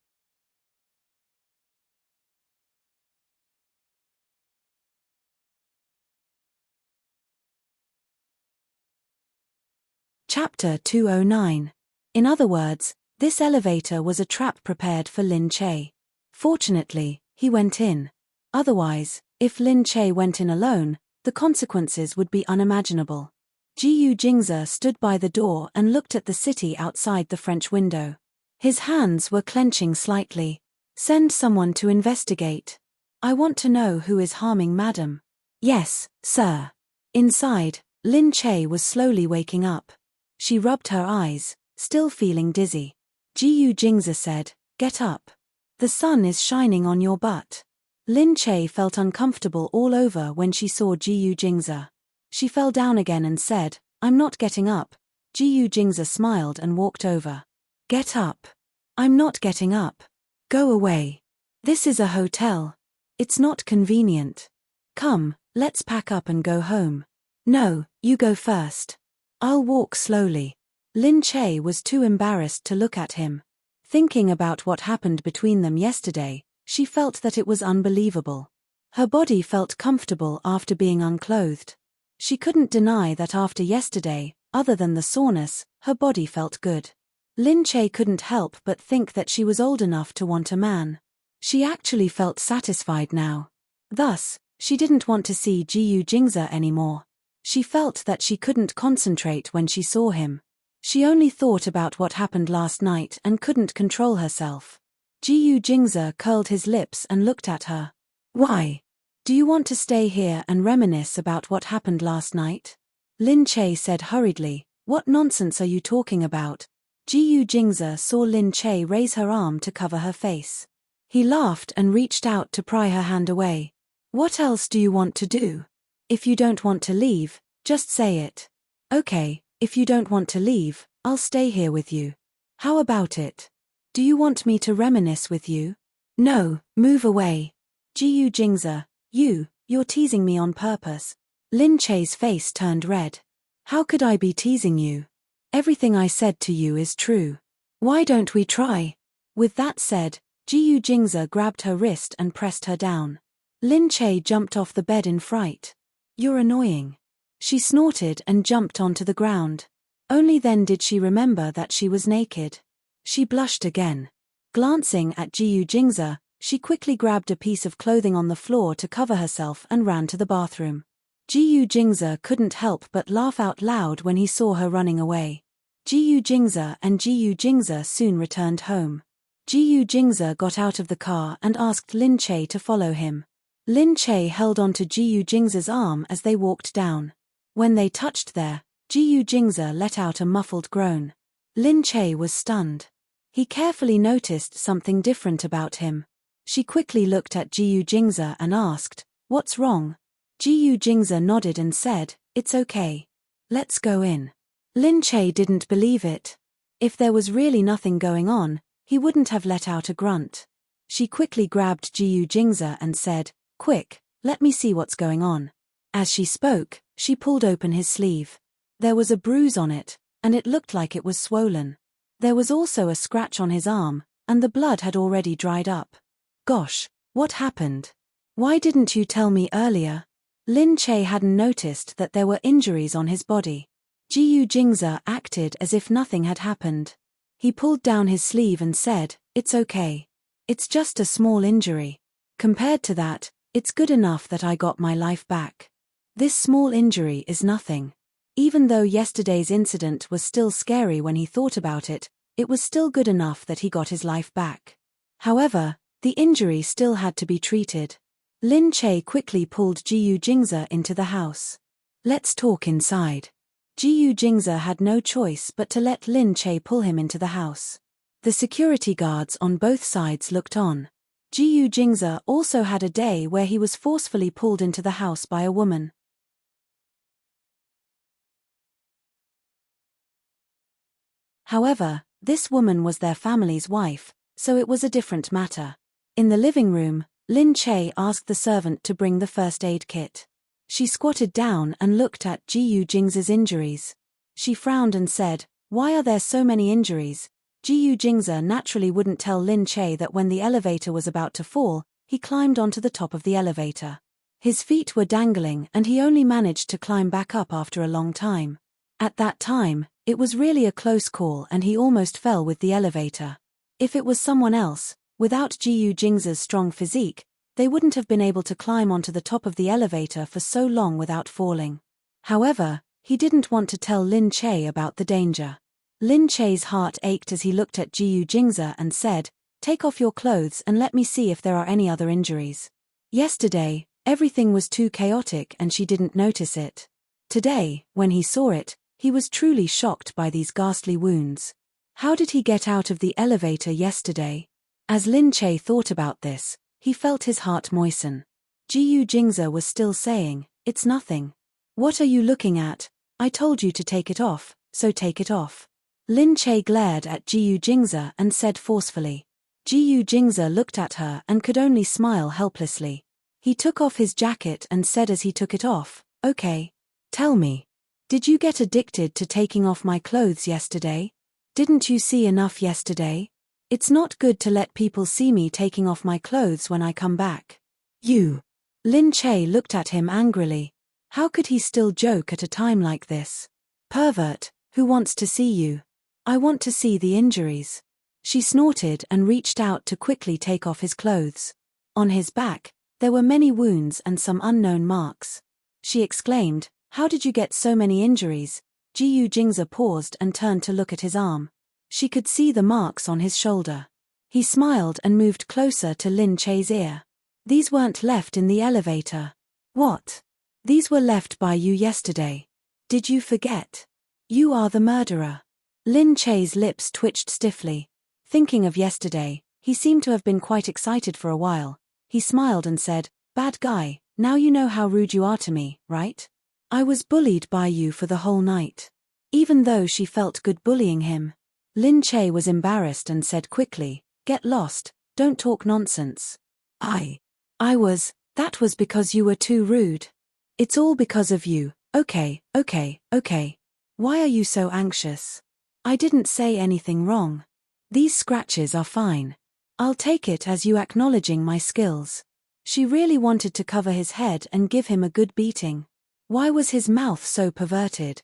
Chapter 209. In other words, this elevator was a trap prepared for Lin Che. Fortunately, he went in. Otherwise, if Lin Che went in alone, the consequences would be unimaginable. Jiyu Jingze stood by the door and looked at the city outside the French window. His hands were clenching slightly. Send someone to investigate. I want to know who is harming Madam. Yes, sir. Inside, Lin Che was slowly waking up. She rubbed her eyes, still feeling dizzy. Jiyu Jingze said, "Get up. The sun is shining on your butt." Lin Che felt uncomfortable all over when she saw Jiyu Jingze. She fell down again and said, "I'm not getting up." Jiyu Jingze smiled and walked over. "Get up." "I'm not getting up." "Go away. This is a hotel. It's not convenient. Come, let's pack up and go home." "No, you go first. I'll walk slowly." Lin Che was too embarrassed to look at him. Thinking about what happened between them yesterday, she felt that it was unbelievable. Her body felt comfortable after being unclothed. She couldn't deny that after yesterday, other than the soreness, her body felt good. Lin Che couldn't help but think that she was old enough to want a man. She actually felt satisfied now. Thus, she didn't want to see Jiyu Jingze anymore. She felt that she couldn't concentrate when she saw him. She only thought about what happened last night and couldn't control herself. Jiyu Jingze curled his lips and looked at her. "Why? Do you want to stay here and reminisce about what happened last night?" Lin Che said hurriedly, "What nonsense are you talking about?" Jiyu Jingze saw Lin Che raise her arm to cover her face. He laughed and reached out to pry her hand away. "What else do you want to do? If you don't want to leave, just say it." "Okay, if you don't want to leave, I'll stay here with you. How about it? Do you want me to reminisce with you?" "No, move away." "Jiyu Jingze, you're teasing me on purpose." Lin Che's face turned red. "How could I be teasing you? Everything I said to you is true. Why don't we try?" With that said, Jiyu Jingze grabbed her wrist and pressed her down. Lin Che jumped off the bed in fright. "You're annoying." She snorted and jumped onto the ground. Only then did she remember that she was naked. She blushed again. Glancing at Jiyu Jingze, she quickly grabbed a piece of clothing on the floor to cover herself and ran to the bathroom. Jiyu Jingze couldn't help but laugh out loud when he saw her running away. Jiyu Jingze soon returned home. Jiyu Jingze got out of the car and asked Lin Che to follow him. Lin Che held onto Jiyu Jingze's arm as they walked down. When they touched there, Jiyu Jingze let out a muffled groan. Lin Che was stunned. He carefully noticed something different about him. She quickly looked at Jiyu Jingze and asked, "What's wrong?" Jiyu Jingze nodded and said, "It's okay. Let's go in." Lin Che didn't believe it. If there was really nothing going on, he wouldn't have let out a grunt. She quickly grabbed Jiyu Jingze and said, "Quick, let me see what's going on." As she spoke, she pulled open his sleeve. There was a bruise on it, and it looked like it was swollen. There was also a scratch on his arm, and the blood had already dried up. "Gosh, what happened? Why didn't you tell me earlier?" Lin Che hadn't noticed that there were injuries on his body. Jiyu Jingze acted as if nothing had happened. He pulled down his sleeve and said, "It's okay. It's just a small injury. Compared to that, it's good enough that I got my life back. This small injury is nothing." Even though yesterday's incident was still scary when he thought about it, it was still good enough that he got his life back. However, the injury still had to be treated. Lin Che quickly pulled Jiyu Jingze into the house. "Let's talk inside." Jiyu Jingze had no choice but to let Lin Che pull him into the house. The security guards on both sides looked on. Jiyu Jingze also had a day where he was forcefully pulled into the house by a woman. However, this woman was their family's wife, so it was a different matter. In the living room, Lin Che asked the servant to bring the first aid kit. She squatted down and looked at Jiyu Jingze's injuries. She frowned and said, "Why are there so many injuries?" Jiyu Jingze naturally wouldn't tell Lin Che that when the elevator was about to fall, he climbed onto the top of the elevator. His feet were dangling and he only managed to climb back up after a long time. At that time, it was really a close call and he almost fell with the elevator. If it was someone else, without Jiyu Jing's strong physique, they wouldn't have been able to climb onto the top of the elevator for so long without falling. However, he didn't want to tell Lin Che about the danger. Lin Che's heart ached as he looked at Jiyu Jing's and said, "Take off your clothes and let me see if there are any other injuries." Yesterday, everything was too chaotic and she didn't notice it. Today, when he saw it, he was truly shocked by these ghastly wounds. How did he get out of the elevator yesterday? As Lin Che thought about this, he felt his heart moisten. Jiyu Jing's was still saying, "It's nothing. What are you looking at? I told you to take it off, so take it off." Lin Che glared at Jiyu Jing's and said forcefully. Jiyu Jing's looked at her and could only smile helplessly. He took off his jacket and said as he took it off, "Okay. Tell me. Did you get addicted to taking off my clothes yesterday? Didn't you see enough yesterday? It's not good to let people see me taking off my clothes when I come back." "You." Lin Che looked at him angrily. How could he still joke at a time like this? "Pervert, who wants to see you? I want to see the injuries." She snorted and reached out to quickly take off his clothes. On his back, there were many wounds and some unknown marks. She exclaimed, "How did you get so many injuries?" Jiyu Jing's paused and turned to look at his arm. She could see the marks on his shoulder. He smiled and moved closer to Lin Che's ear. "These weren't left in the elevator." "What?" "These were left by you yesterday. Did you forget? You are the murderer." Lin Che's lips twitched stiffly. Thinking of yesterday, he seemed to have been quite excited for a while. He smiled and said, "Bad guy, now you know how rude you are to me, right? I was bullied by you for the whole night." Even though she felt good bullying him, Lin Che was embarrassed and said quickly, "Get lost, don't talk nonsense." That was because you were too rude. It's all because of you." Okay. Why are you so anxious? I didn't say anything wrong. These scratches are fine. I'll take it as you acknowledging my skills." She really wanted to cover his head and give him a good beating. Why was his mouth so perverted?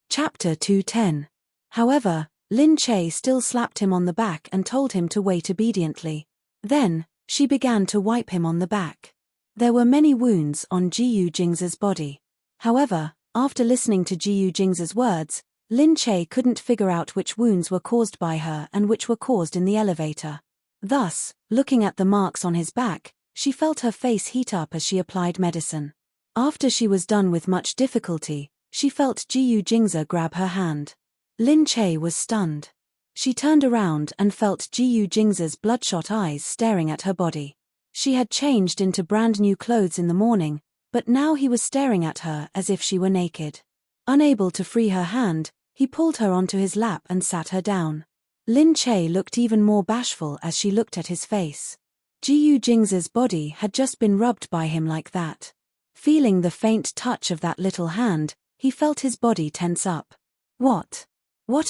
Chapter 210. However, Lin Che still slapped him on the back and told him to wait obediently. Then, she began to wipe him on the back. There were many wounds on Jiyu Jing's body. However, after listening to Jiyu Jing's words, Lin Che couldn't figure out which wounds were caused by her and which were caused in the elevator. Thus, looking at the marks on his back, she felt her face heat up as she applied medicine. After she was done with much difficulty, she felt Jiyu Jing's grab her hand. Lin Che was stunned. She turned around and felt Jiyu Jing's bloodshot eyes staring at her body. She had changed into brand new clothes in the morning, but now he was staring at her as if she were naked. Unable to free her hand, he pulled her onto his lap and sat her down. Lin Che looked even more bashful as she looked at his face. Jiyu Jing's body had just been rubbed by him like that. Feeling the faint touch of that little hand, he felt his body tense up. What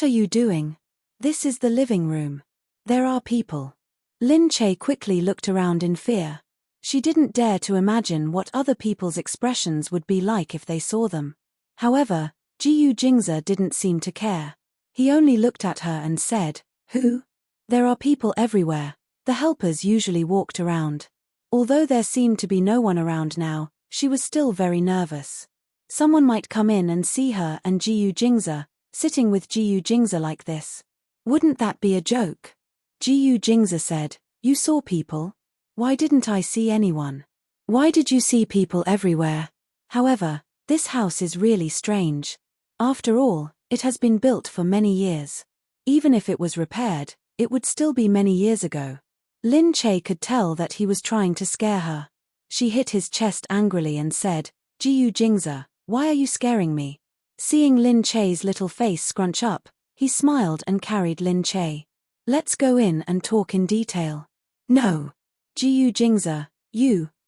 are you doing? This is the living room. There are people." Lin Che quickly looked around in fear. She didn't dare to imagine what other people's expressions would be like if they saw them. However, Jiyu Jing's didn't seem to care. He only looked at her and said, "Who?" "There are people everywhere. The helpers usually walked around." Although there seemed to be no one around now, she was still very nervous. Someone might come in and see her and Jiyu Jing's sitting with Jiyu Jing's like this. Wouldn't that be a joke? Jiyu Jing's said, "You saw people? Why didn't I see anyone? Why did you see people everywhere? However, this house is really strange. After all, it has been built for many years. Even if it was repaired, it would still be many years ago." Lin Che could tell that he was trying to scare her. She hit his chest angrily and said, "Jiyu Jing's, why are you scaring me?" Seeing Lin Che's little face scrunch up, he smiled and carried Lin Che. "Let's go in and talk in detail." "No. Jiyu Jing's,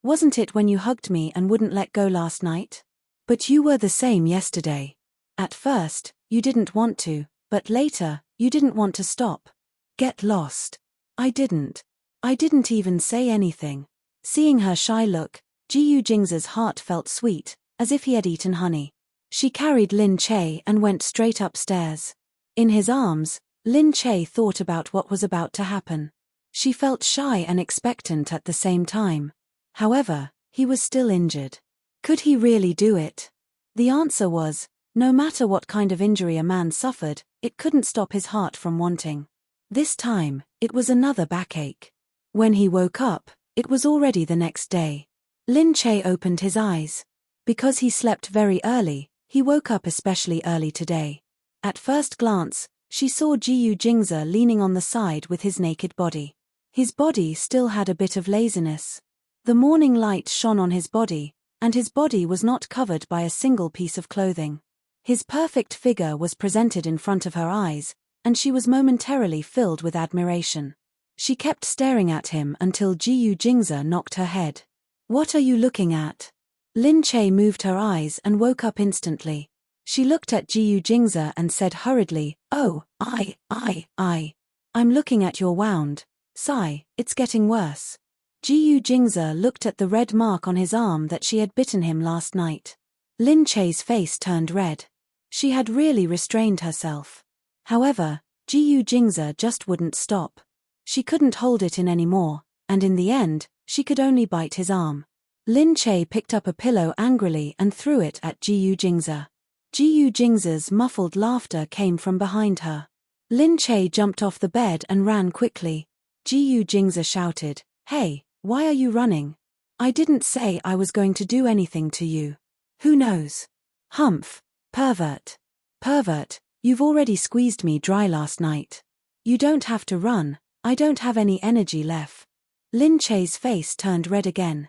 wasn't it when you hugged me and wouldn't let go last night? But you were the same yesterday. At first, you didn't want to, but later, you didn't want to stop. Get lost." "I didn't. I didn't even say anything. Seeing her shy look, Ji Jing's heart felt sweet, as if he had eaten honey. She carried Lin Che and went straight upstairs. In his arms, Lin Che thought about what was about to happen. She felt shy and expectant at the same time. However, he was still injured. Could he really do it? The answer was, no matter what kind of injury a man suffered, it couldn't stop his heart from wanting. This time, it was another backache. When he woke up, it was already the next day. Lin Che opened his eyes. Because he slept very early, he woke up especially early today. At first glance, she saw Ji Jingze leaning on the side with his naked body. His body still had a bit of laziness. The morning light shone on his body, and his body was not covered by a single piece of clothing. His perfect figure was presented in front of her eyes, and she was momentarily filled with admiration. She kept staring at him until Ji Jingze knocked her head. "What are you looking at?" Lin Che moved her eyes and woke up instantly. She looked at Ji Jingze and said hurriedly, "Oh, I'm looking at your wound. Sigh, it's getting worse." Ji Jingze looked at the red mark on his arm that she had bitten him last night. Lin Che's face turned red. She had really restrained herself. However, Ji Jingze just wouldn't stop. She couldn't hold it in anymore, and in the end, she could only bite his arm. Lin Che picked up a pillow angrily and threw it at Ji Jingze. Ji Jingze's muffled laughter came from behind her. Lin Che jumped off the bed and ran quickly. Ji Jingze shouted, "Hey, why are you running? I didn't say I was going to do anything to you. Who knows? Humph, pervert. Pervert, you've already squeezed me dry last night. You don't have to run, I don't have any energy left." Lin Che's face turned red again.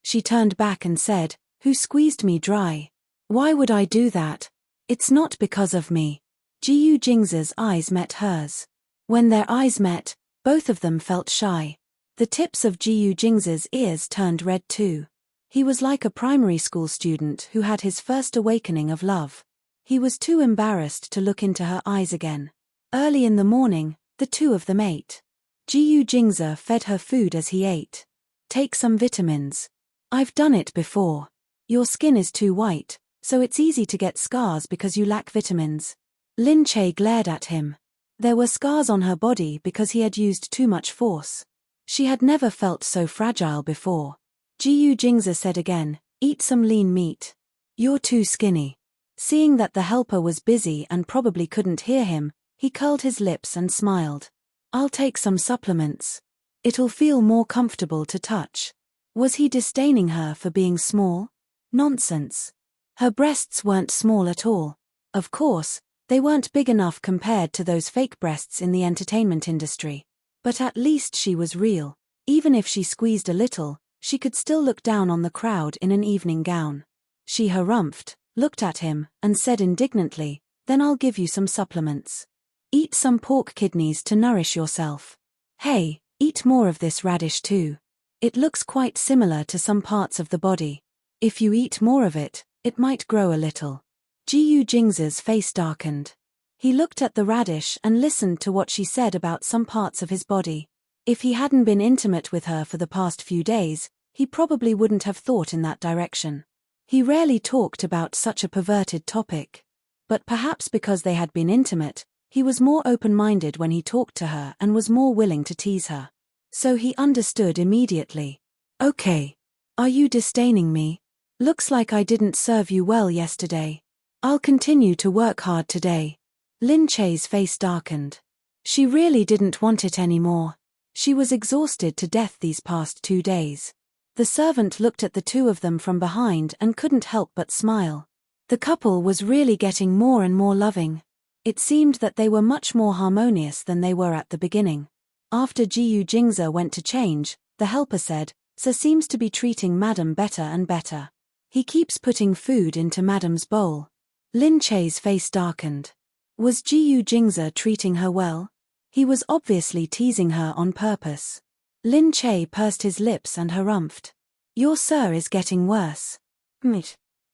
She turned back and said, "Who squeezed me dry? Why would I do that? It's not because of me." Ji Jingze's eyes met hers. When their eyes met, both of them felt shy. The tips of Ji Jingze's ears turned red too. He was like a primary school student who had his first awakening of love. He was too embarrassed to look into her eyes again. Early in the morning, the two of them ate. Ji Jingze fed her food as he ate. "Take some vitamins. I've done it before. Your skin is too white, so it's easy to get scars because you lack vitamins." Lin Che glared at him. There were scars on her body because he had used too much force. She had never felt so fragile before. Ji Jingze said again, "Eat some lean meat. You're too skinny." Seeing that the helper was busy and probably couldn't hear him, he curled his lips and smiled. "I'll take some supplements. It'll feel more comfortable to touch." Was he disdaining her for being small? Nonsense. Her breasts weren't small at all. Of course, they weren't big enough compared to those fake breasts in the entertainment industry. But at least she was real. Even if she squeezed a little, she could still look down on the crowd in an evening gown. She harumphed, looked at him, and said indignantly, "Then I'll give you some supplements. Eat some pork kidneys to nourish yourself. Hey, eat more of this radish too. It looks quite similar to some parts of the body. If you eat more of it, it might grow a little." Ji Jingze's face darkened. He looked at the radish and listened to what she said about some parts of his body. If he hadn't been intimate with her for the past few days, he probably wouldn't have thought in that direction. He rarely talked about such a perverted topic. But perhaps because they had been intimate, he was more open-minded when he talked to her and was more willing to tease her. So he understood immediately. "Okay. Are you disdaining me? Looks like I didn't serve you well yesterday. I'll continue to work hard today." Lin Che's face darkened. She really didn't want it anymore. She was exhausted to death these past 2 days. The servant looked at the two of them from behind and couldn't help but smile. The couple was really getting more and more loving. It seemed that they were much more harmonious than they were at the beginning. After Ji Jingze went to change, the helper said, "Sir seems to be treating Madam better and better. He keeps putting food into Madam's bowl." Lin Che's face darkened. Was Ji Jingze treating her well? He was obviously teasing her on purpose. Lin Che pursed his lips and harumphed. "Your sir is getting worse."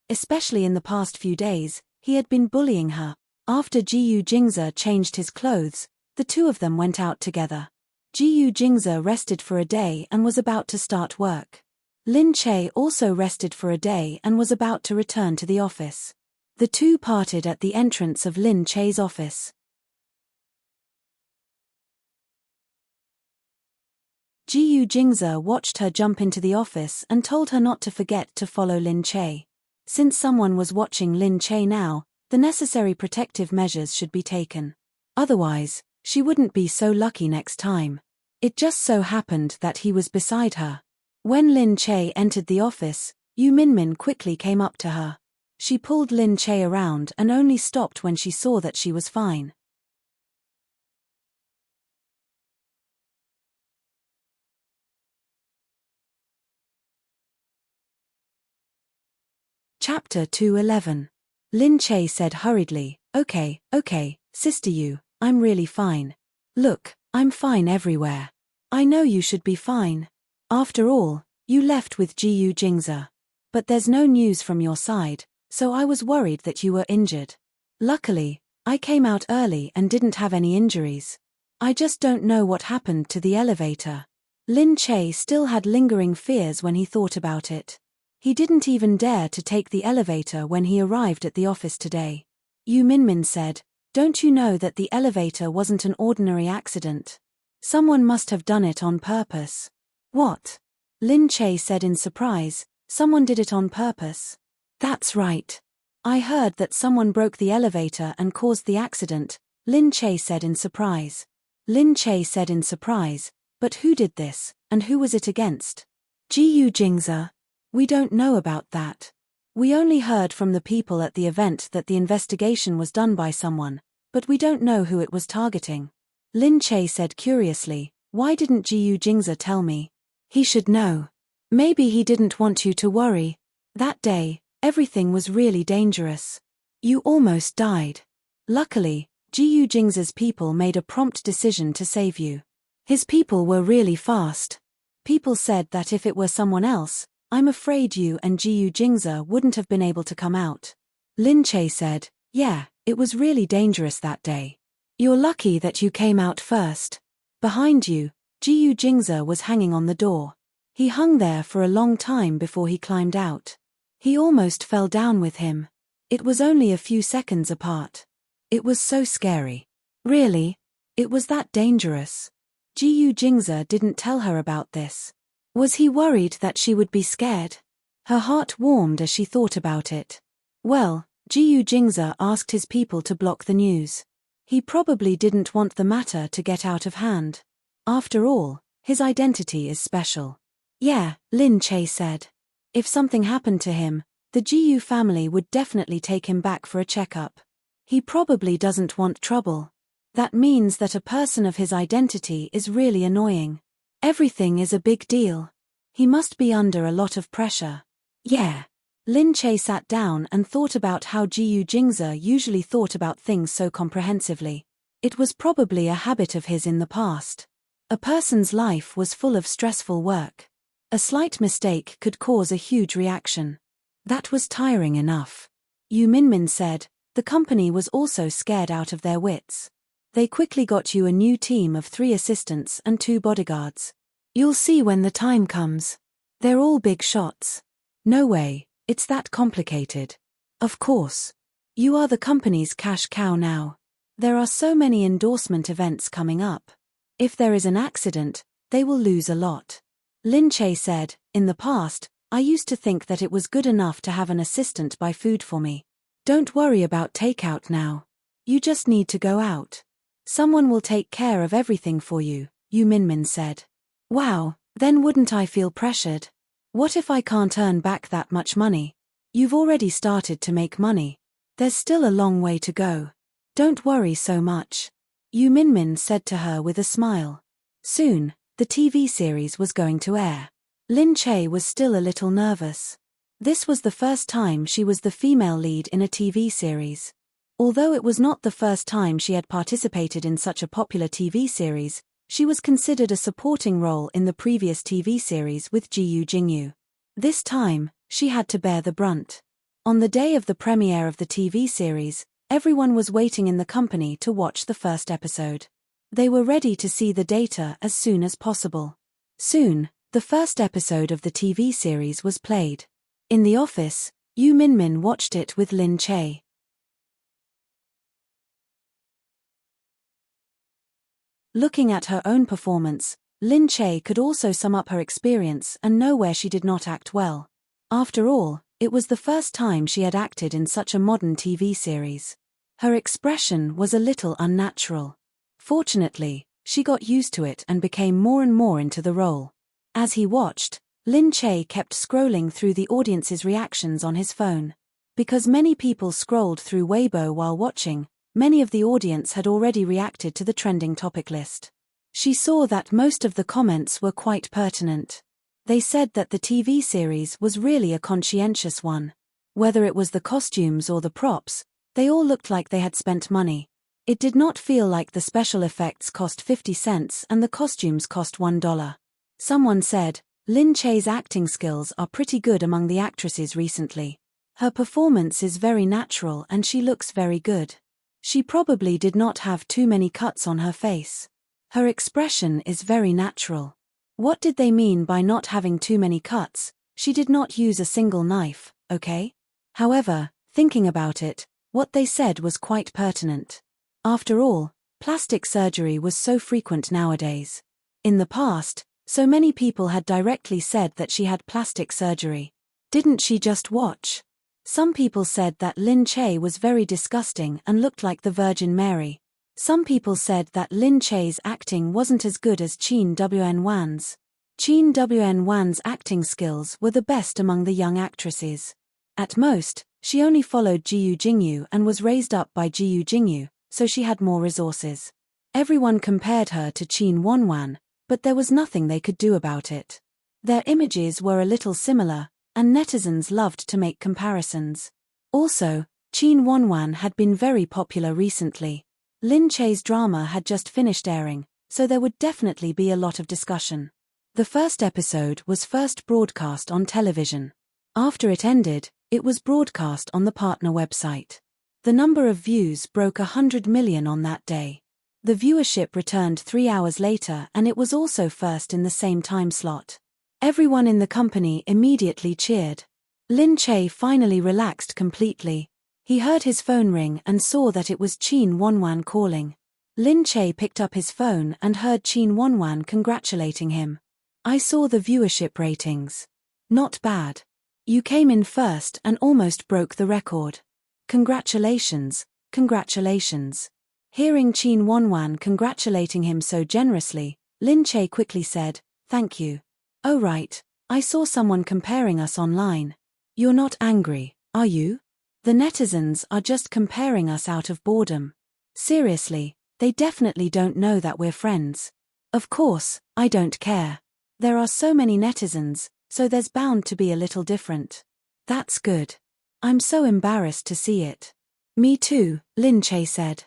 Especially in the past few days, he had been bullying her. After Jiyu Jingze changed his clothes, the two of them went out together. Jiyu Jingze rested for a day and was about to start work. Lin Che also rested for a day and was about to return to the office. The two parted at the entrance of Lin Che's office. Jiyu Jingze watched her jump into the office and told her not to forget to follow Lin Che. Since someone was watching Lin Che now, the necessary protective measures should be taken. Otherwise, she wouldn't be so lucky next time. It just so happened that he was beside her. When Lin Che entered the office, Yu Minmin quickly came up to her. She pulled Lin Che around and only stopped when she saw that she was fine. Chapter 211. Lin Che said hurriedly, Okay, sister Yu, I'm really fine. Look, I'm fine everywhere. I know you should be fine. After all, you left with Jiyu Jingze. But there's no news from your side, so I was worried that you were injured. Luckily, I came out early and didn't have any injuries. I just don't know what happened to the elevator. Lin Che still had lingering fears when he thought about it. He didn't even dare to take the elevator when he arrived at the office today. Yu Minmin said, Don't you know that the elevator wasn't an ordinary accident? Someone must have done it on purpose. What? Lin Che said in surprise, Someone did it on purpose? That's right. I heard that someone broke the elevator and caused the accident, Lin Che said in surprise. Lin Che said in surprise, But who did this, and who was it against? Jiyu Jingze. We don't know about that. We only heard from the people at the event that the investigation was done by someone, but we don't know who it was targeting. Lin Che said curiously, Why didn't Jiyu Jingze tell me? He should know. Maybe he didn't want you to worry. That day, everything was really dangerous. You almost died. Luckily, Jiyu Jingze's people made a prompt decision to save you. His people were really fast. People said that if it were someone else, I'm afraid you and Jiyu Jingze wouldn't have been able to come out. Lin Che said, Yeah, it was really dangerous that day. You're lucky that you came out first. Behind you, Jiyu Jingze was hanging on the door. He hung there for a long time before he climbed out. He almost fell down with him. It was only a few seconds apart. It was so scary. Really? It was that dangerous? Jiyu Jingze didn't tell her about this. Was he worried that she would be scared? Her heart warmed as she thought about it. Well, Jiyu Jingze asked his people to block the news. He probably didn't want the matter to get out of hand. After all, his identity is special. Yeah, Lin Che said. If something happened to him, the Jiyu family would definitely take him back for a checkup. He probably doesn't want trouble. That means that a person of his identity is really annoying. Everything is a big deal. He must be under a lot of pressure. Yeah. Lin Che sat down and thought about how Jiyu Jingze usually thought about things so comprehensively. It was probably a habit of his in the past. A person's life was full of stressful work. A slight mistake could cause a huge reaction. That was tiring enough. Yu Minmin said, the company was also scared out of their wits. They quickly got you a new team of 3 assistants and 2 bodyguards. You'll see when the time comes. They're all big shots. No way, it's that complicated. Of course. You are the company's cash cow now. There are so many endorsement events coming up. If there is an accident, they will lose a lot. Lin Che said, in the past, I used to think that it was good enough to have an assistant buy food for me. Don't worry about takeout now. You just need to go out. Someone will take care of everything for you, Yu Minmin said. Wow, then wouldn't I feel pressured? What if I can't earn back that much money? You've already started to make money. There's still a long way to go. Don't worry so much. Yu Minmin said to her with a smile. Soon, the TV series was going to air. Lin Che was still a little nervous. This was the first time she was the female lead in a TV series. Although it was not the first time she had participated in such a popular TV series, she was considered a supporting role in the previous TV series with Jiyu Jingyu. This time, she had to bear the brunt. On the day of the premiere of the TV series, Everyone was waiting in the company to watch the first episode. They were ready to see the data as soon as possible. Soon, the first episode of the TV series was played. In the office, Yu Minmin watched it with Lin Che. Looking at her own performance, Lin Che could also sum up her experience and know where she did not act well. After all, it was the first time she had acted in such a modern TV series. Her expression was a little unnatural. Fortunately, she got used to it and became more and more into the role. As he watched, Lin Che kept scrolling through the audience's reactions on his phone. Because many people scrolled through Weibo while watching, many of the audience had already reacted to the trending topic list. She saw that most of the comments were quite pertinent. They said that the TV series was really a conscientious one. Whether it was the costumes or the props, they all looked like they had spent money. It did not feel like the special effects cost 50 cents and the costumes cost $1. Someone said, Lin Che's acting skills are pretty good among the actresses recently. Her performance is very natural and she looks very good. She probably did not have too many cuts on her face. Her expression is very natural. What did they mean by not having too many cuts? She did not use a single knife, okay? However, thinking about it, what they said was quite pertinent. After all, plastic surgery was so frequent nowadays. In the past, so many people had directly said that she had plastic surgery. Didn't she just watch? Some people said that Lin Che was very disgusting and looked like the Virgin Mary. Some people said that Lin Che's acting wasn't as good as Qin Wn Wan's. Qin Wn Wan's acting skills were the best among the young actresses. At most, she only followed Jiyu Jingyu and was raised up by Jiyu Jingyu, so she had more resources. Everyone compared her to Qin Wanwan, but there was nothing they could do about it. Their images were a little similar, and netizens loved to make comparisons. Also, Qin Wanwan had been very popular recently. Lin Che's drama had just finished airing, so there would definitely be a lot of discussion. The first episode was first broadcast on television. After it ended, it was broadcast on the partner website. The number of views broke 100 million on that day. The viewership returned 3 hours later and it was also first in the same time slot. Everyone in the company immediately cheered. Lin Che finally relaxed completely. He heard his phone ring and saw that it was Qin Wanwan calling. Lin Che picked up his phone and heard Qin Wanwan congratulating him. I saw the viewership ratings. Not bad. You came in first and almost broke the record. Congratulations, congratulations. Hearing Qin Wanwan congratulating him so generously, Lin Che quickly said, thank you. Oh right, I saw someone comparing us online. You're not angry, are you? The netizens are just comparing us out of boredom. Seriously, they definitely don't know that we're friends. Of course, I don't care. There are so many netizens, so there's bound to be a little different. That's good. I'm so embarrassed to see it. Me too, Lin Che said.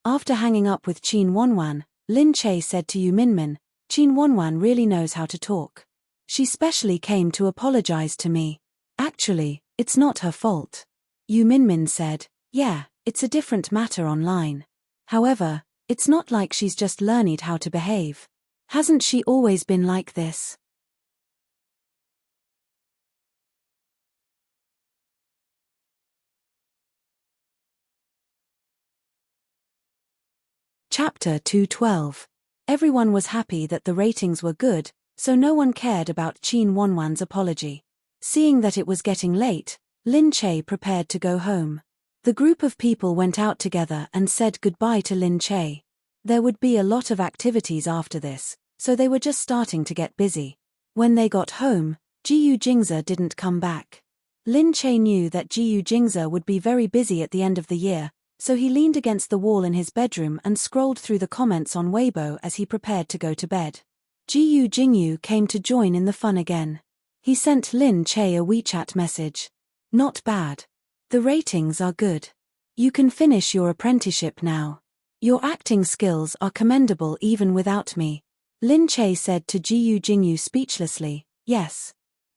After hanging up with Qin Wanwan, Lin Che said to Yu Minmin, Qin Wanwan really knows how to talk. She specially came to apologize to me. Actually, it's not her fault. Yu Minmin said, yeah, it's a different matter online. However, it's not like she's just learned how to behave. Hasn't she always been like this? Chapter 212. Everyone was happy that the ratings were good, so no one cared about Qin Wanwan's apology. Seeing that it was getting late, Lin Che prepared to go home. The group of people went out together and said goodbye to Lin Che. There would be a lot of activities after this, so they were just starting to get busy. When they got home, Jiyu Jingze didn't come back. Lin Che knew that Jiyu Jingze would be very busy at the end of the year, so he leaned against the wall in his bedroom and scrolled through the comments on Weibo as he prepared to go to bed. Jiyu Jingyu came to join in the fun again. He sent Lin Che a WeChat message. Not bad. The ratings are good. You can finish your apprenticeship now. Your acting skills are commendable even without me. Lin Che said to Jiyu Jingyu speechlessly, yes.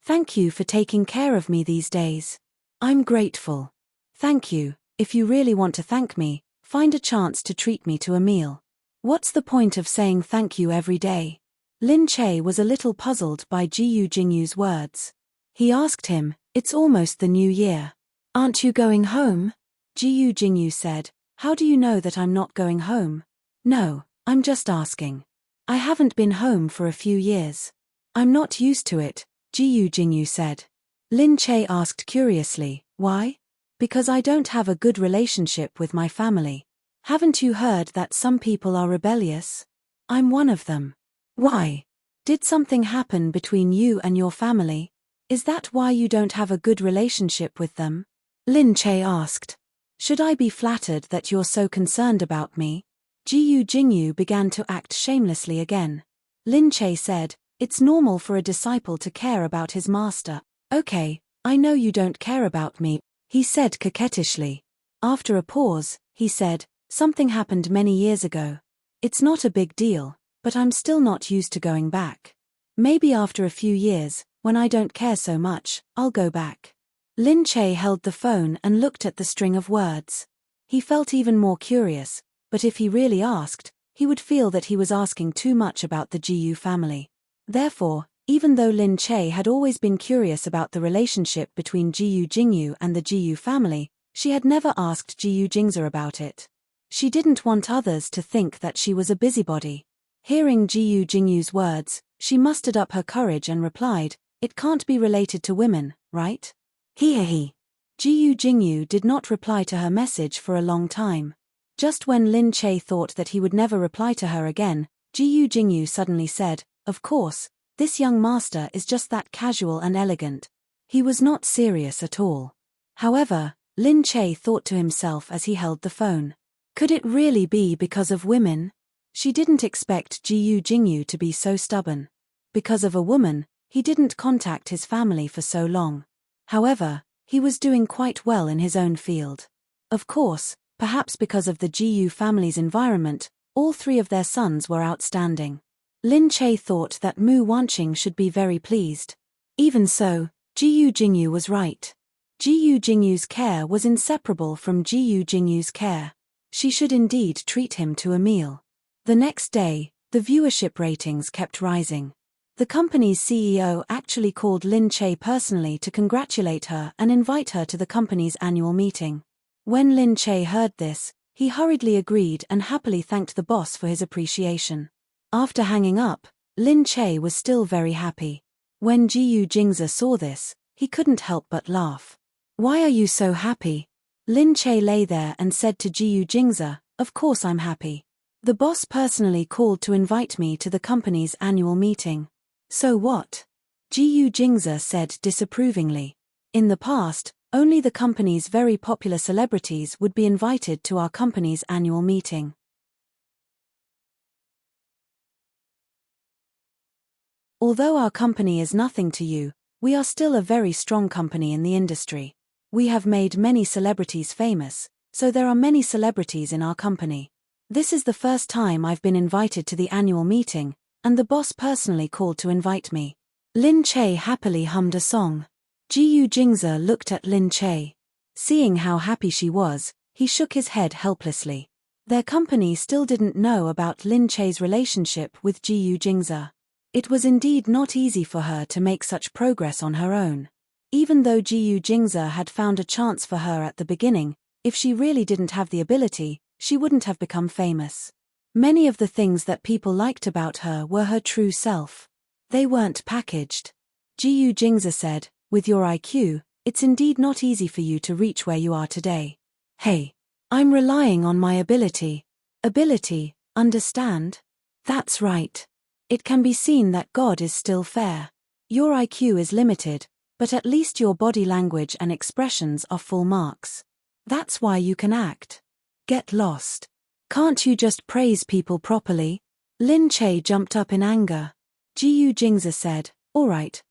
Thank you for taking care of me these days. I'm grateful. Thank you. If you really want to thank me, find a chance to treat me to a meal. What's the point of saying thank you every day? Lin Che was a little puzzled by Jiyu Jingyu's words. He asked him, "It's almost the new year. Aren't you going home?" Jiyu Jingyu said, "How do you know that I'm not going home?" "No, I'm just asking. I haven't been home for a few years." "I'm not used to it," Jiyu Jingyu said. Lin Che asked curiously, "Why?" "Because I don't have a good relationship with my family. Haven't you heard that some people are rebellious? I'm one of them." "Why? Did something happen between you and your family? Is that why you don't have a good relationship with them?" Lin Che asked. "Should I be flattered that you're so concerned about me?" Jiyu Jingyu began to act shamelessly again. Lin Che said, "It's normal for a disciple to care about his master." "Okay, I know you don't care about me," he said coquettishly. After a pause, he said, "Something happened many years ago. It's not a big deal, but I'm still not used to going back. Maybe after a few years, when I don't care so much, I'll go back." Lin Che held the phone and looked at the string of words. He felt even more curious, but if he really asked, he would feel that he was asking too much about the Jiyu family. Therefore, even though Lin Che had always been curious about the relationship between Jiyu Jingyu and the Jiyu family, she had never asked Jiyu Jingza about it. She didn't want others to think that she was a busybody. Hearing Jiyu Jingyu's words, she mustered up her courage and replied, "It can't be related to women, right?" He. Jiyu Jingyu did not reply to her message for a long time. Just when Lin Che thought that he would never reply to her again, Jiyu Jingyu suddenly said, "Of course, this young master is just that casual and elegant. He was not serious at all." However, Lin Che thought to himself as he held the phone. Could it really be because of women? She didn't expect Jiyu Jingyu to be so stubborn. Because of a woman, he didn't contact his family for so long. However, he was doing quite well in his own field. Of course, perhaps because of the Jiyu family's environment, all three of their sons were outstanding. Lin Che thought that Mu Wanqing should be very pleased. Even so, Jiyu Jingyu was right. Jiyu Jingyu's care was inseparable from Jiyu Jingyu's care. She should indeed treat him to a meal. The next day, the viewership ratings kept rising. The company's CEO actually called Lin Che personally to congratulate her and invite her to the company's annual meeting. When Lin Che heard this, he hurriedly agreed and happily thanked the boss for his appreciation. After hanging up, Lin Che was still very happy. When Jiyu Jingza saw this, he couldn't help but laugh. "Why are you so happy?" Lin Che lay there and said to Jiyu Jingza, "Of course I'm happy. The boss personally called to invite me to the company's annual meeting." "So what?" Jiyu Jingza said disapprovingly. "In the past, only the company's very popular celebrities would be invited to our company's annual meeting. Although our company is nothing to you, we are still a very strong company in the industry. We have made many celebrities famous, so there are many celebrities in our company. This is the first time I've been invited to the annual meeting, and the boss personally called to invite me." Lin Che happily hummed a song. Jiyu Jingza looked at Lin Che. Seeing how happy she was, he shook his head helplessly. Their company still didn't know about Lin Che's relationship with Jiyu Jingza. It was indeed not easy for her to make such progress on her own. Even though Jiyu Jingza had found a chance for her at the beginning, if she really didn't have the ability, she wouldn't have become famous. Many of the things that people liked about her were her true self. They weren't packaged. Jiyu Jingza said, "With your IQ, it's indeed not easy for you to reach where you are today." "Hey, I'm relying on my ability." "Ability, understand?" "That's right. It can be seen that God is still fair. Your IQ is limited, but at least your body language and expressions are full marks. That's why you can act. Get lost. Can't you just praise people properly?" Lin Che jumped up in anger. Jiyu Jingza said, all right.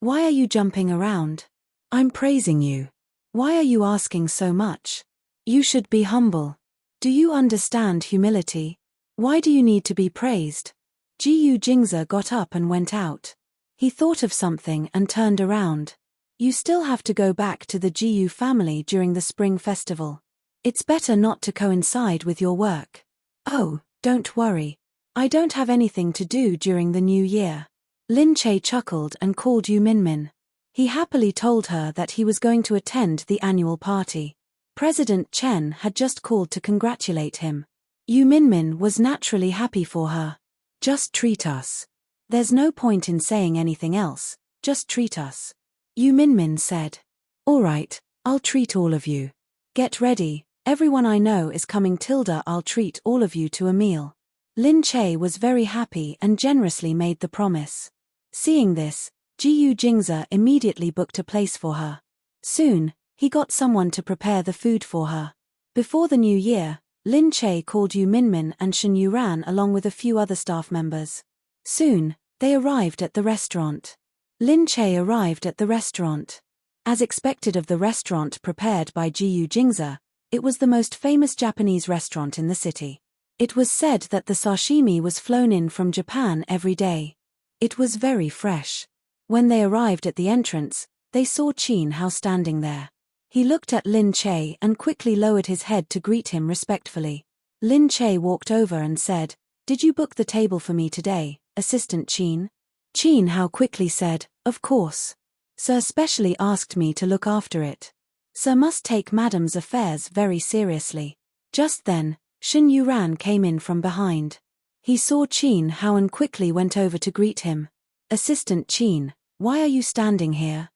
Why are you jumping around? I'm praising you. Why are you asking so much? You should be humble. Do you understand humility? Why do you need to be praised?" Jiyu Jingza got up and went out. He thought of something and turned around. You still have to go back to the Jiyu family during the spring festival. It's better not to coincide with your work. Oh, don't worry. I don't have anything to do during the new year. Lin Che chuckled and called Yu Minmin. He happily told her that he was going to attend the annual party. President Chen had just called to congratulate him. Yu Minmin was naturally happy for her. Just treat us. There's no point in saying anything else, just treat us. Yu Minmin said. All right, I'll treat all of you. Get ready, everyone I know is coming. I'll treat all of you to a meal. Lin Che was very happy and generously made the promise. Seeing this, Jiyu Jingze immediately booked a place for her. Soon, he got someone to prepare the food for her. Before the new year, Lin Che called Yu Minmin and Shen Yuran along with a few other staff members. Soon, they arrived at the restaurant. Lin Che arrived at the restaurant. As expected of the restaurant prepared by Jiyu Jingze, it was the most famous Japanese restaurant in the city. It was said that the sashimi was flown in from Japan every day. It was very fresh. When they arrived at the entrance, they saw Qin Hao standing there. He looked at Lin Che and quickly lowered his head to greet him respectfully. Lin Che walked over and said, "Did you book the table for me today, Assistant Qin?" Qin Hao quickly said, "Of course. Sir specially asked me to look after it. Sir must take Madam's affairs very seriously." Just then, Shen Yuran came in from behind. He saw Qin Hao and quickly went over to greet him. "Assistant Qin, why are you standing here?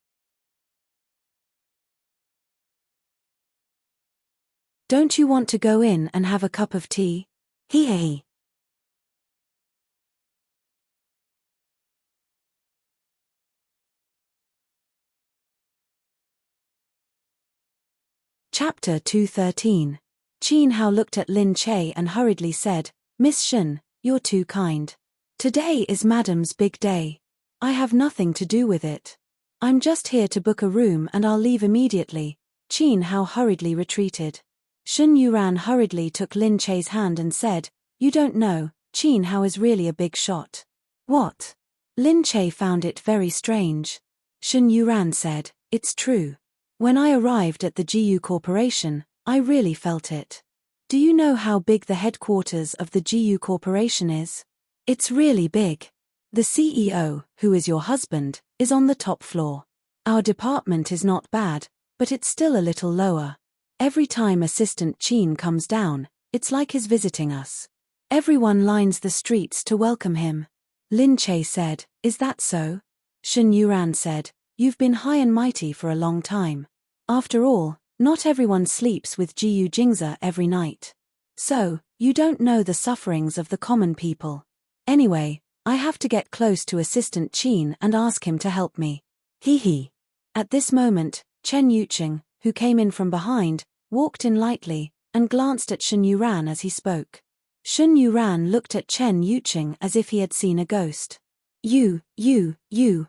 Don't you want to go in and have a cup of tea?" He. Chapter 213. Qin Hao looked at Lin Che and hurriedly said, "Miss Shen, you're too kind. Today is Madam's big day. I have nothing to do with it. I'm just here to book a room and I'll leave immediately." Qin Hao hurriedly retreated. Shen Yuran hurriedly took Lin Che's hand and said, "You don't know, Qin Hao is really a big shot." "What?" Lin Che found it very strange. Shen Yuran said, "It's true. When I arrived at the Jiyu Corporation, I really felt it. Do you know how big the headquarters of the Jiyu Corporation is? It's really big. The CEO, who is your husband, is on the top floor. Our department is not bad, but it's still a little lower. Every time Assistant Qin comes down, it's like he's visiting us. Everyone lines the streets to welcome him." Lin Che said, "Is that so?" Shen Yuran said, "You've been high and mighty for a long time. After all, not everyone sleeps with Jiyu Jingze every night. So, you don't know the sufferings of the common people. Anyway, I have to get close to Assistant Qin and ask him to help me." He. At this moment, Chen Yuqing, who came in from behind, walked in lightly, and glanced at Shen Yuran as he spoke. Shen Yuran looked at Chen Yuqing as if he had seen a ghost. You,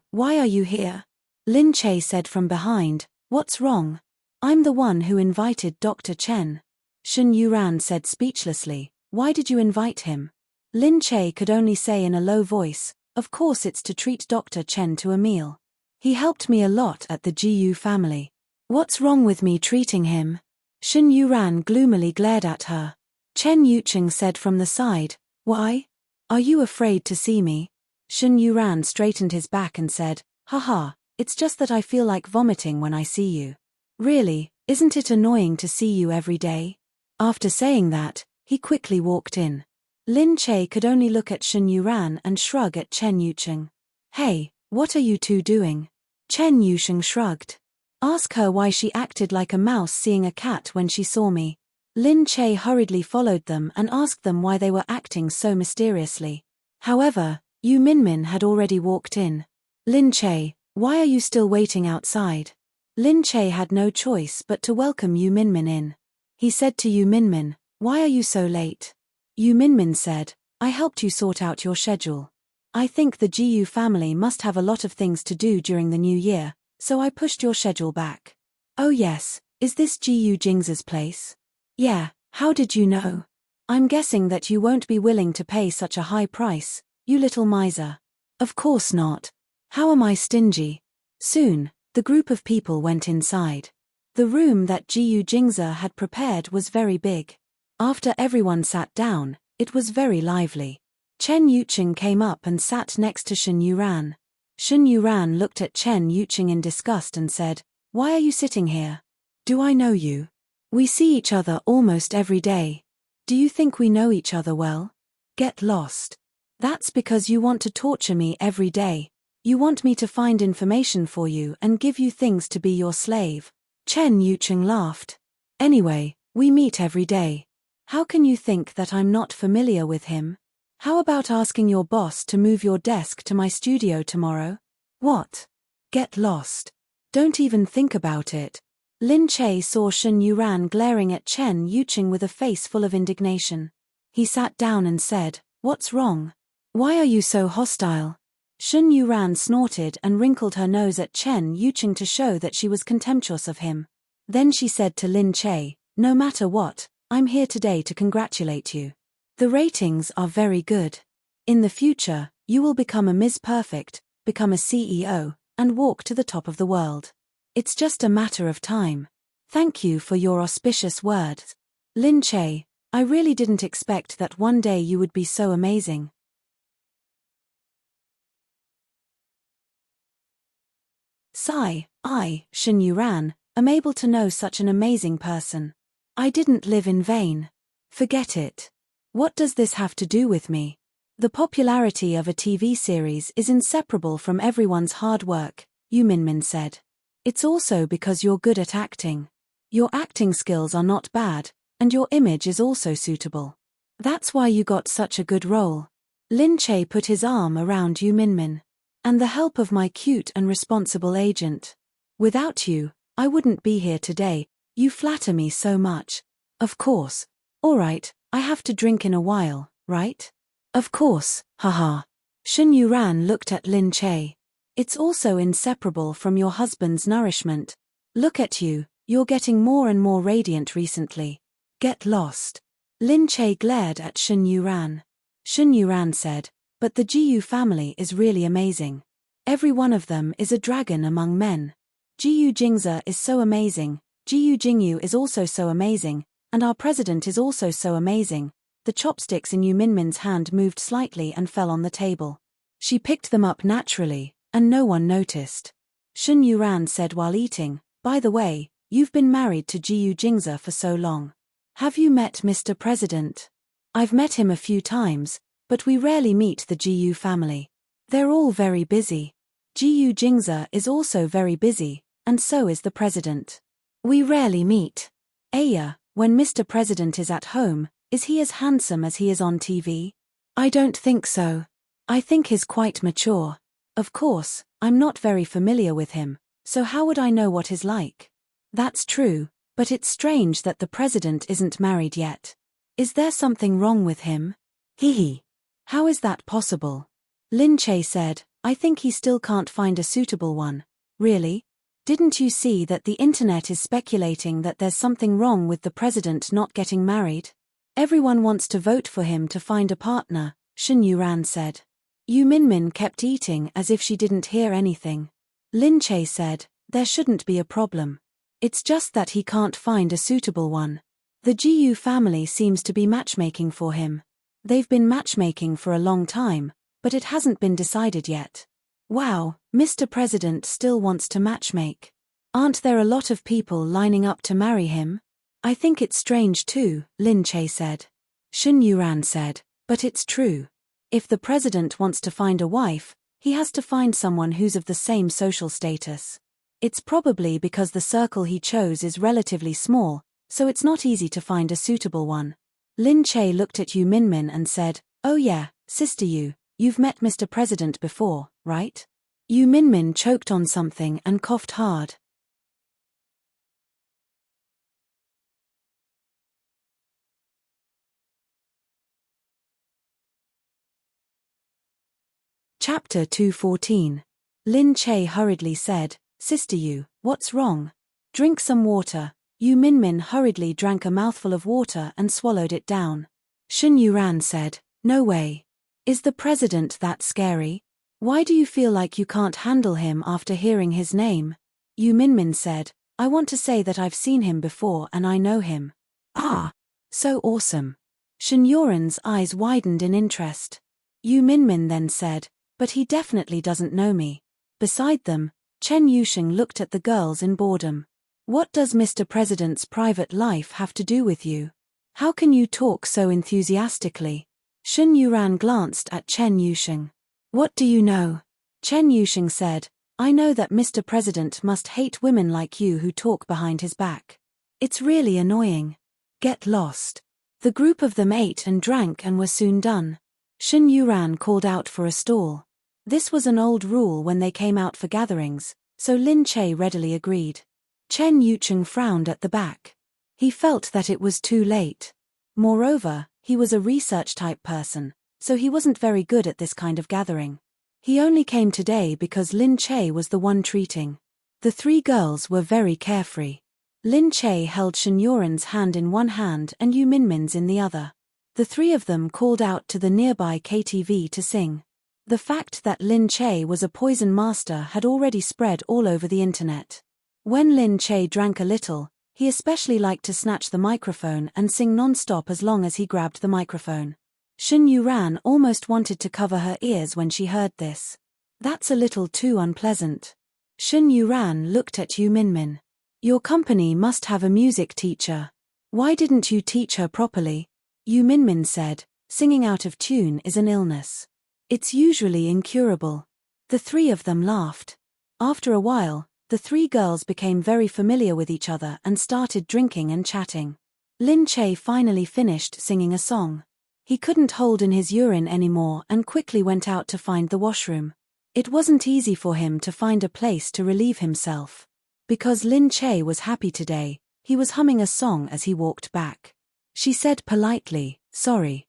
why are you here?" Lin Che said from behind, "What's wrong? I'm the one who invited Dr. Chen." Shen Yuran said speechlessly, "Why did you invite him?" Lin Che could only say in a low voice, "Of course it's to treat Dr. Chen to a meal. He helped me a lot at the Jiyu family. What's wrong with me treating him?" Shen Yuran gloomily glared at her. Chen Yuqing said from the side, "Why? Are you afraid to see me?" Shen Yuran straightened his back and said, "Haha, it's just that I feel like vomiting when I see you. Really, isn't it annoying to see you every day?" After saying that, he quickly walked in. Lin Che could only look at Shen Yuran and shrug at Chen Yuqing. "Hey, what are you two doing?" Chen Yuqing shrugged. "Ask her why she acted like a mouse seeing a cat when she saw me." Lin Che hurriedly followed them and asked them why they were acting so mysteriously. However, Yu Minmin had already walked in. "Lin Che, why are you still waiting outside?" Lin Che had no choice but to welcome Yu Minmin in. He said to Yu Minmin, "Why are you so late?" Yu Minmin said, "I helped you sort out your schedule. I think the Jiyu family must have a lot of things to do during the new year, so I pushed your schedule back." "Oh yes, is this Jiyu Jingze's place?" "Yeah, how did you know?" "I'm guessing that you won't be willing to pay such a high price, you little miser." "Of course not. How am I stingy? Soon, the group of people went inside. The room that Jiyu Jingze had prepared was very big. After everyone sat down, it was very lively. Chen Yuqing came up and sat next to Shen Yuran. Shen Yuran looked at Chen Yuqing in disgust and said, "Why are you sitting here? Do I know you? We see each other almost every day. Do you think we know each other well? Get lost. That's because you want to torture me every day. You want me to find information for you and give you things to be your slave." Chen Yuqing laughed. "Anyway, we meet every day. How can you think that I'm not familiar with him? How about asking your boss to move your desk to my studio tomorrow? What? Get lost. Don't even think about it." Lin Che saw Shen Yuran glaring at Chen Yuqing with a face full of indignation. He sat down and said, "What's wrong? Why are you so hostile?" Shen Yuran snorted and wrinkled her nose at Chen Yuqing to show that she was contemptuous of him. Then she said to Lin Che, "No matter what, I'm here today to congratulate you. The ratings are very good. In the future, you will become a Ms. Perfect, become a CEO, and walk to the top of the world. It's just a matter of time. Thank you for your auspicious words. Lin Che, I really didn't expect that one day you would be so amazing." Sigh, Shen Yuran, am able to know such an amazing person. I didn't live in vain. Forget it. What does this have to do with me? The popularity of a TV series is inseparable from everyone's hard work, Yu Minmin said. It's also because you're good at acting. Your acting skills are not bad, and your image is also suitable. That's why you got such a good role. Lin Che put his arm around Yu Minmin. And the help of my cute and responsible agent. Without you, I wouldn't be here today. You flatter me so much. Of course. All right, I have to drink in a while, right? Of course, haha. Shen Yuran looked at Lin Che. It's also inseparable from your husband's nourishment. Look at you, you're getting more and more radiant recently. Get lost. Lin Che glared at Shen Yuran. Shen Yuran said, "But the Jiyu family is really amazing. Every one of them is a dragon among men. Jiyu Jingze is so amazing, Jiyu Jingyu is also so amazing, and our president is also so amazing." The chopsticks in Yu Minmin's hand moved slightly and fell on the table. She picked them up naturally, and no one noticed. Shen Yuran said while eating, "By the way, you've been married to Jiyu Jingze for so long. Have you met Mr. President?" "I've met him a few times, but we rarely meet the Jiyu family. They're all very busy. Jiyu Jingze is also very busy, and so is the president. We rarely meet. Aya, when Mr. President is at home, is he as handsome as he is on TV? I don't think so. I think he's quite mature. Of course, I'm not very familiar with him, so how would I know what he's like?" "That's true, but it's strange that the president isn't married yet. Is there something wrong with him?" "Hee. How is that possible?" Lin Che said, "I think he still can't find a suitable one." "Really? Didn't you see that the internet is speculating that there's something wrong with the president not getting married? Everyone wants to vote for him to find a partner," Shen Yuran said. Yu Minmin kept eating as if she didn't hear anything. Lin Che said, "There shouldn't be a problem. It's just that he can't find a suitable one. The Jiyu family seems to be matchmaking for him. They've been matchmaking for a long time, but it hasn't been decided yet." "Wow, Mr. President still wants to matchmake. Aren't there a lot of people lining up to marry him?" "I think it's strange too," Lin Che said. Shen Yuran said, "But it's true. If the president wants to find a wife, he has to find someone who's of the same social status. It's probably because the circle he chose is relatively small, so it's not easy to find a suitable one." Lin Che looked at Yu Minmin and said, "Oh yeah, Sister Yu, you've met Mr. President before, right?" Yu Minmin choked on something and coughed hard. Chapter 214. Lin Che hurriedly said, "Sister Yu, what's wrong? Drink some water." Yu Minmin hurriedly drank a mouthful of water and swallowed it down. Shen Yuran said, "No way. Is the president that scary?" Why do you feel like you can't handle him after hearing his name? Yu Minmin said, I want to say that I've seen him before and I know him. Ah! So awesome. Shen Yuran's eyes widened in interest. Yu Minmin then said, but he definitely doesn't know me. Beside them, Chen Yusheng looked at the girls in boredom. What does Mr. President's private life have to do with you? How can you talk so enthusiastically? Shen Yuran glanced at Chen Yusheng. What do you know? Chen Yusheng said, I know that Mr. President must hate women like you who talk behind his back. It's really annoying. Get lost. The group of them ate and drank and were soon done. Shen Yuran called out for a stall. This was an old rule when they came out for gatherings, so Lin Che readily agreed. Chen Yucheng frowned at the back. He felt that it was too late. Moreover, he was a research-type person, so he wasn't very good at this kind of gathering. He only came today because Lin Che was the one treating. The three girls were very carefree. Lin Che held Shen Yuran's hand in one hand and Yu Minmin's in the other. The three of them called out to the nearby KTV to sing. The fact that Lin Che was a poison master had already spread all over the internet. When Lin Che drank a little, he especially liked to snatch the microphone and sing non-stop as long as he grabbed the microphone. Shen Yuran almost wanted to cover her ears when she heard this. That's a little too unpleasant. Shen Yuran looked at Yu Minmin. Your company must have a music teacher. Why didn't you teach her properly? Yu Minmin said, singing out of tune is an illness. It's usually incurable. The three of them laughed. After a while, the three girls became very familiar with each other and started drinking and chatting. Lin Che finally finished singing a song. He couldn't hold in his urine anymore and quickly went out to find the washroom. It wasn't easy for him to find a place to relieve himself. Because Lin Che was happy today, he was humming a song as he walked back. She said politely, sorry.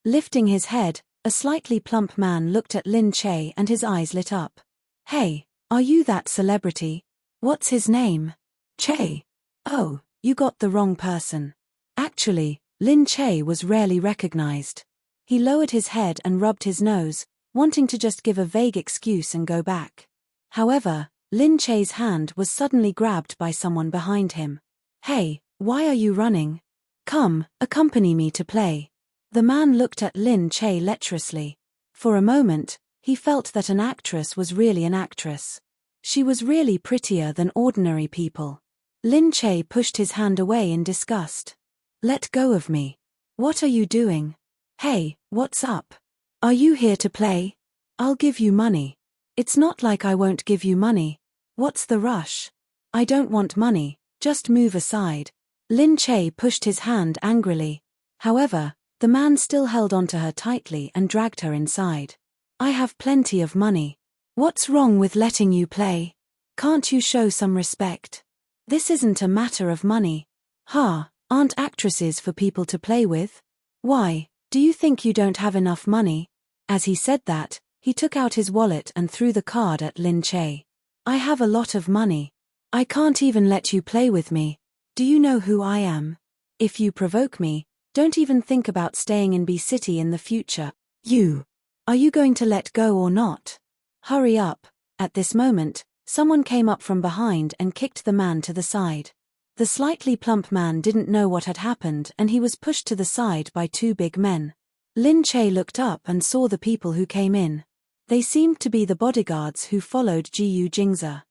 Lifting his head, a slightly plump man looked at Lin Che and his eyes lit up. Hey, are you that celebrity? What's his name? Che. Oh, you got the wrong person. Actually, Lin Che was rarely recognized. He lowered his head and rubbed his nose, wanting to just give a vague excuse and go back. However, Lin Che's hand was suddenly grabbed by someone behind him. Hey, why are you running? Come, accompany me to play. The man looked at Lin Che lecherously. For a moment, he felt that an actress was really an actress. She was really prettier than ordinary people. Lin Che pushed his hand away in disgust. Let go of me. What are you doing? Hey, what's up? Are you here to play? I'll give you money. It's not like I won't give you money. What's the rush? I don't want money, just move aside. Lin Che pushed his hand angrily. However, the man still held onto her tightly and dragged her inside. I have plenty of money. What's wrong with letting you play? Can't you show some respect? This isn't a matter of money. Aren't actresses for people to play with? Why, do you think you don't have enough money? As he said that, he took out his wallet and threw the card at Lin Che. I have a lot of money. I can't even let you play with me. Do you know who I am? If you provoke me, don't even think about staying in B City in the future. Are you going to let go or not? Hurry up. At this moment, someone came up from behind and kicked the man to the side. The slightly plump man didn't know what had happened and he was pushed to the side by two big men. Lin Che looked up and saw the people who came in. They seemed to be the bodyguards who followed Jiyu Jingze.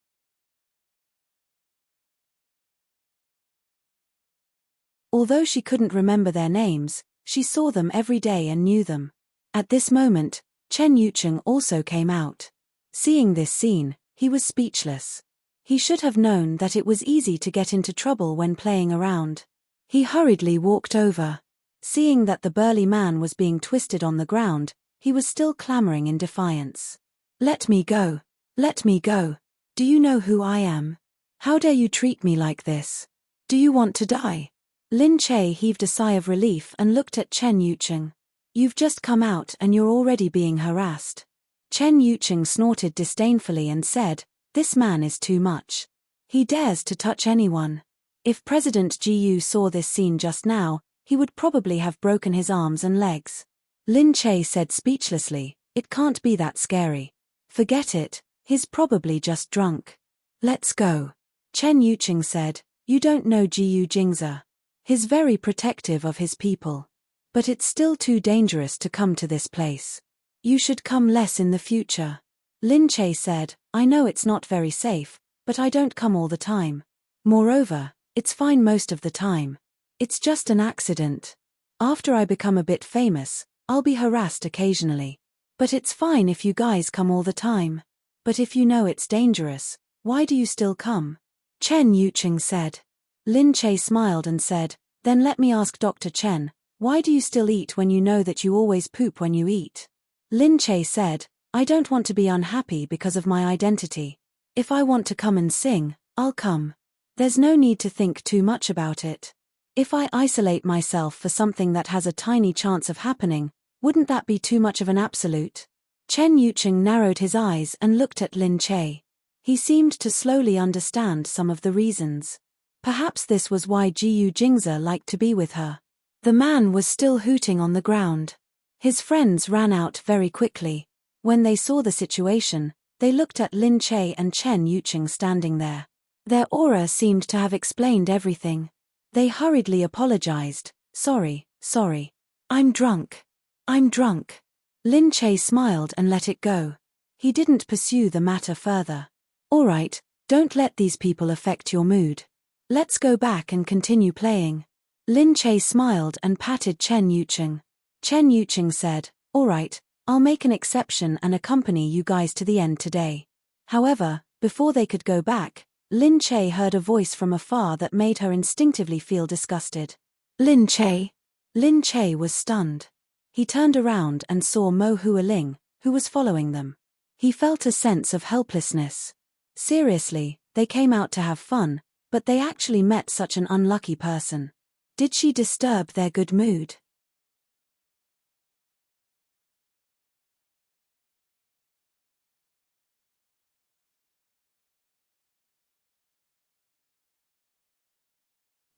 Although she couldn't remember their names, she saw them every day and knew them. At this moment, Chen Yucheng also came out. Seeing this scene, he was speechless. He should have known that it was easy to get into trouble when playing around. He hurriedly walked over. Seeing that the burly man was being twisted on the ground, he was still clamoring in defiance. Let me go. Let me go. Do you know who I am? How dare you treat me like this? Do you want to die? Lin Che heaved a sigh of relief and looked at Chen Yucheng. You've just come out and you're already being harassed. Chen Yucheng snorted disdainfully and said, this man is too much. He dares to touch anyone. If President Jiyu saw this scene just now, he would probably have broken his arms and legs. Lin Che said speechlessly, It can't be that scary. Forget it, he's probably just drunk. Let's go. Chen Yuqing said, you don't know Jiyu Jingze. He's very protective of his people. But it's still too dangerous to come to this place. You should come less in the future. Lin Che said, I know it's not very safe, but I don't come all the time. Moreover, it's fine most of the time. It's just an accident. After I become a bit famous, I'll be harassed occasionally. But it's fine if you guys come all the time. But if you know it's dangerous, why do you still come? Chen Yuqing said. Lin Che smiled and said, then let me ask Dr. Chen, why do you still eat when you know that you always poop when you eat? Lin Che said, I don't want to be unhappy because of my identity. If I want to come and sing, I'll come. There's no need to think too much about it. If I isolate myself for something that has a tiny chance of happening, wouldn't that be too much of an absolute? Chen Yuqing narrowed his eyes and looked at Lin Che. He seemed to slowly understand some of the reasons. Perhaps this was why Jiyu Jingze liked to be with her. The man was still hooting on the ground. His friends ran out very quickly. When they saw the situation, they looked at Lin Che and Chen Yuqing standing there. Their aura seemed to have explained everything. They hurriedly apologized. Sorry. I'm drunk. Lin Che smiled and let it go. He didn't pursue the matter further. Alright, don't let these people affect your mood. Let's go back and continue playing. Lin Che smiled and patted Chen Yuqing. Chen Yuqing said, alright, I'll make an exception and accompany you guys to the end today. However, before they could go back, Lin Che heard a voice from afar that made her instinctively feel disgusted. Lin Che? Lin Che was stunned. He turned around and saw Mo Hualing, who was following them. He felt a sense of helplessness. Seriously, they came out to have fun, but they actually met such an unlucky person. Did she disturb their good mood?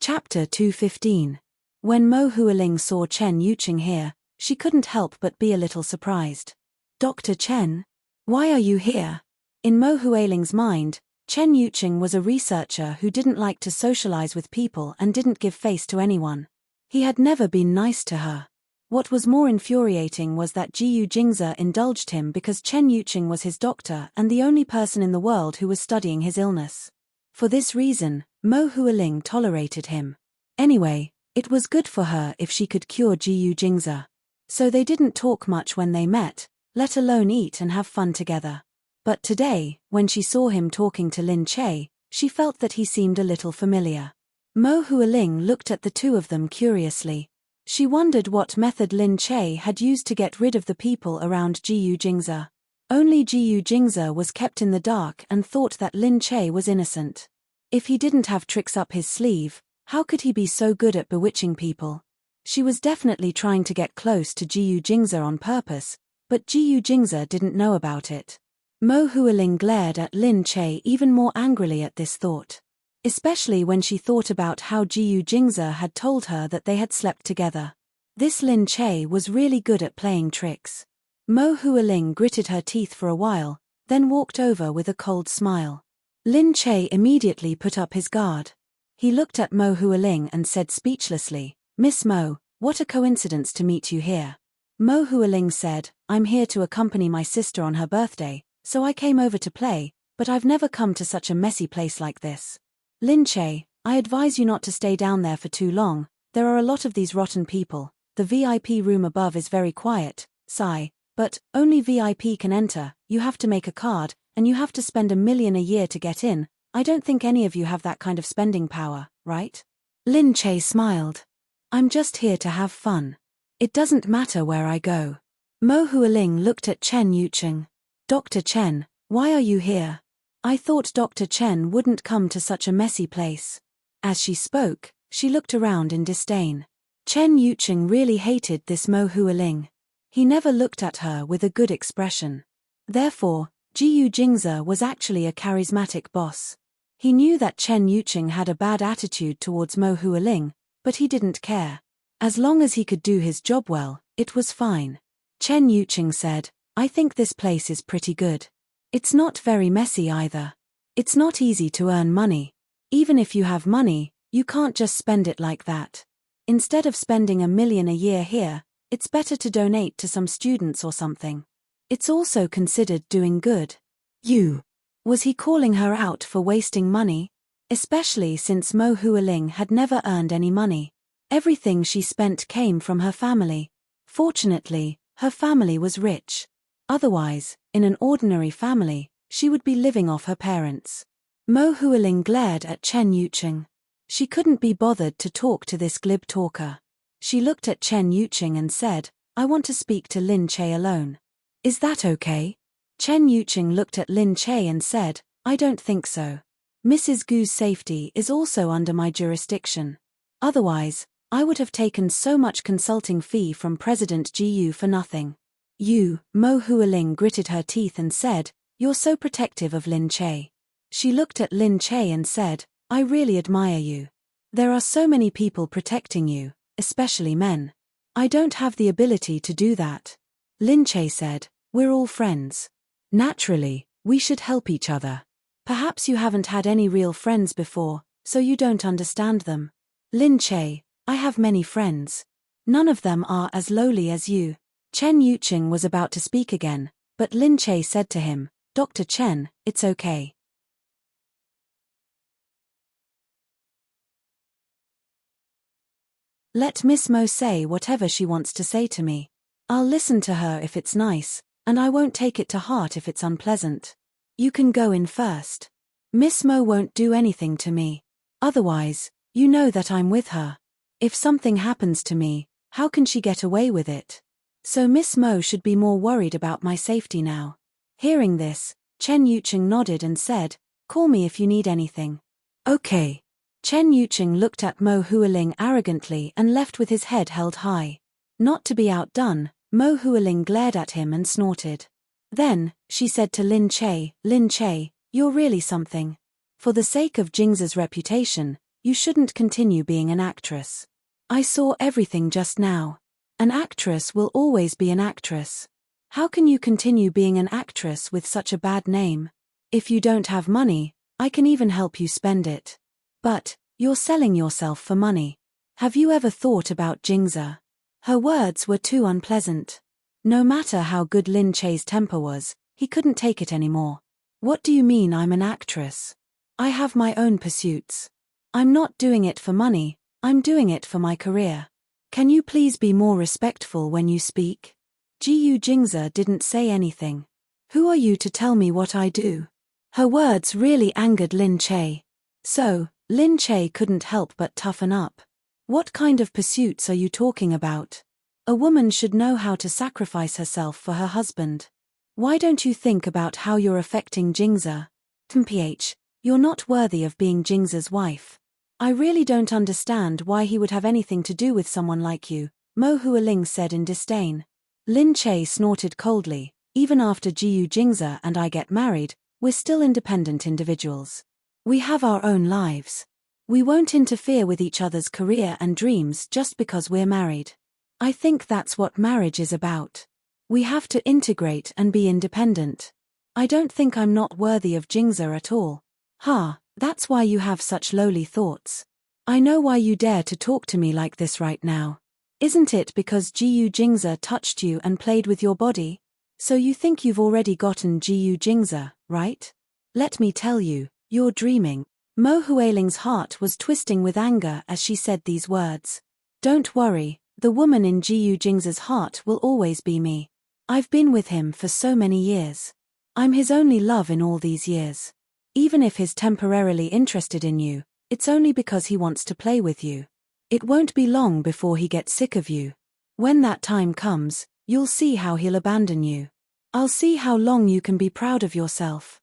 Chapter 215. When Mo Hualing saw Chen Yuqing here, she couldn't help but be a little surprised. Dr. Chen? Why are you here? In Mo Hualing's mind, Chen Yuqing was a researcher who didn't like to socialize with people and didn't give face to anyone. He had never been nice to her. What was more infuriating was that Jiyu Jingze indulged him because Chen Yuqing was his doctor and the only person in the world who was studying his illness. For this reason, Mo Hualing tolerated him. Anyway, it was good for her if she could cure Jiyu Jingze. So they didn't talk much when they met, let alone eat and have fun together. But today, when she saw him talking to Lin Che, she felt that he seemed a little familiar. Mo Hualing looked at the two of them curiously. She wondered what method Lin Che had used to get rid of the people around Jiyu Jingze. Only Jiyu Jingze was kept in the dark and thought that Lin Che was innocent. If he didn't have tricks up his sleeve, how could he be so good at bewitching people? She was definitely trying to get close to Jiyu Jingze on purpose, but Jiyu Jingze didn't know about it. Mo Hualing glared at Lin Che even more angrily at this thought. Especially when she thought about how Jiyu Jingze had told her that they had slept together. This Lin Che was really good at playing tricks. Mo Hualing gritted her teeth for a while, then walked over with a cold smile. Lin Che immediately put up his guard. He looked at Mo Hualing and said speechlessly, Miss Mo, what a coincidence to meet you here. Mo Hualing said, I'm here to accompany my sister on her birthday, so I came over to play, but I've never come to such a messy place like this. Lin Che, I advise you not to stay down there for too long, there are a lot of these rotten people, the VIP room above is very quiet, sigh, but only VIP can enter, you have to make a card, and you have to spend $1 million a year to get in. I don't think any of you have that kind of spending power, right? Lin Che smiled. I'm just here to have fun. It doesn't matter where I go. Mo Hualing looked at Chen Yuqing. Dr. Chen, why are you here? I thought Dr. Chen wouldn't come to such a messy place. As she spoke, she looked around in disdain. Chen Yuqing really hated this Mo Hualing. He never looked at her with a good expression. Therefore, Jiyu Jingze was actually a charismatic boss. He knew that Chen Yuqing had a bad attitude towards Mo Hualing, but he didn't care. As long as he could do his job well, it was fine. Chen Yuqing said, I think this place is pretty good. It's not very messy either. It's not easy to earn money. Even if you have money, you can't just spend it like that. Instead of spending $1 million a year here, it's better to donate to some students or something. It's also considered doing good. Was he calling her out for wasting money? Especially since Mo Hualing had never earned any money. Everything she spent came from her family. Fortunately, her family was rich. Otherwise, in an ordinary family, she would be living off her parents. Mo Hualing glared at Chen Yuqing. She couldn't be bothered to talk to this glib talker. She looked at Chen Yuqing and said, "I want to speak to Lin Che alone. Is that okay?" Chen Yuqing looked at Lin Che and said, "I don't think so. Mrs. Gu's safety is also under my jurisdiction. Otherwise, I would have taken so much consulting fee from President Gu for nothing." Mo Hualing gritted her teeth and said, "You're so protective of Lin Che." She looked at Lin Che and said, "I really admire you. There are so many people protecting you, especially men. I don't have the ability to do that." Lin Che said, "We're all friends. Naturally, we should help each other. Perhaps you haven't had any real friends before, so you don't understand them. Lin Che, I have many friends. None of them are as lowly as you." Chen Yuqing was about to speak again, but Lin Che said to him, "Dr. Chen, it's okay. Let Miss Mo say whatever she wants to say to me. I'll listen to her if it's nice, and I won't take it to heart if it's unpleasant. You can go in first. Miss Mo won't do anything to me. Otherwise, you know that I'm with her. If something happens to me, how can she get away with it? So Miss Mo should be more worried about my safety now." Hearing this, Chen Yuqing nodded and said, "Call me if you need anything." "Okay." Chen Yuqing looked at Mo Hualing arrogantly and left with his head held high. Not to be outdone, Mo Hualing glared at him and snorted. Then, she said to Lin Che, "Lin Che, you're really something. For the sake of Jingza's reputation, you shouldn't continue being an actress. I saw everything just now. An actress will always be an actress. How can you continue being an actress with such a bad name? If you don't have money, I can even help you spend it. But, you're selling yourself for money. Have you ever thought about Jingza?" Her words were too unpleasant. No matter how good Lin Che's temper was, he couldn't take it anymore. "What do you mean I'm an actress? I have my own pursuits. I'm not doing it for money, I'm doing it for my career. Can you please be more respectful when you speak?" Gu Jingza didn't say anything. "Who are you to tell me what I do?" Her words really angered Lin Che. So, Lin Che couldn't help but toughen up. "What kind of pursuits are you talking about? A woman should know how to sacrifice herself for her husband. Why don't you think about how you're affecting Jingza? Mph, you're not worthy of being Jingza's wife. I really don't understand why he would have anything to do with someone like you," Mo Hualing said in disdain. Lin Che snorted coldly, "Even after Gu Jingza and I get married, we're still independent individuals. We have our own lives. We won't interfere with each other's career and dreams just because we're married. I think that's what marriage is about. We have to integrate and be independent. I don't think I'm not worthy of Jingza at all." That's why you have such lowly thoughts. I know why you dare to talk to me like this right now. Isn't it because Gu Jingza touched you and played with your body? So you think you've already gotten Gu Jingza, right? Let me tell you, you're dreaming. Mo Hualing's heart was twisting with anger as she said these words. "Don't worry, the woman in Gu Jingza's heart will always be me. I've been with him for so many years. I'm his only love in all these years. Even if he's temporarily interested in you, it's only because he wants to play with you. It won't be long before he gets sick of you. When that time comes, you'll see how he'll abandon you. I'll see how long you can be proud of yourself."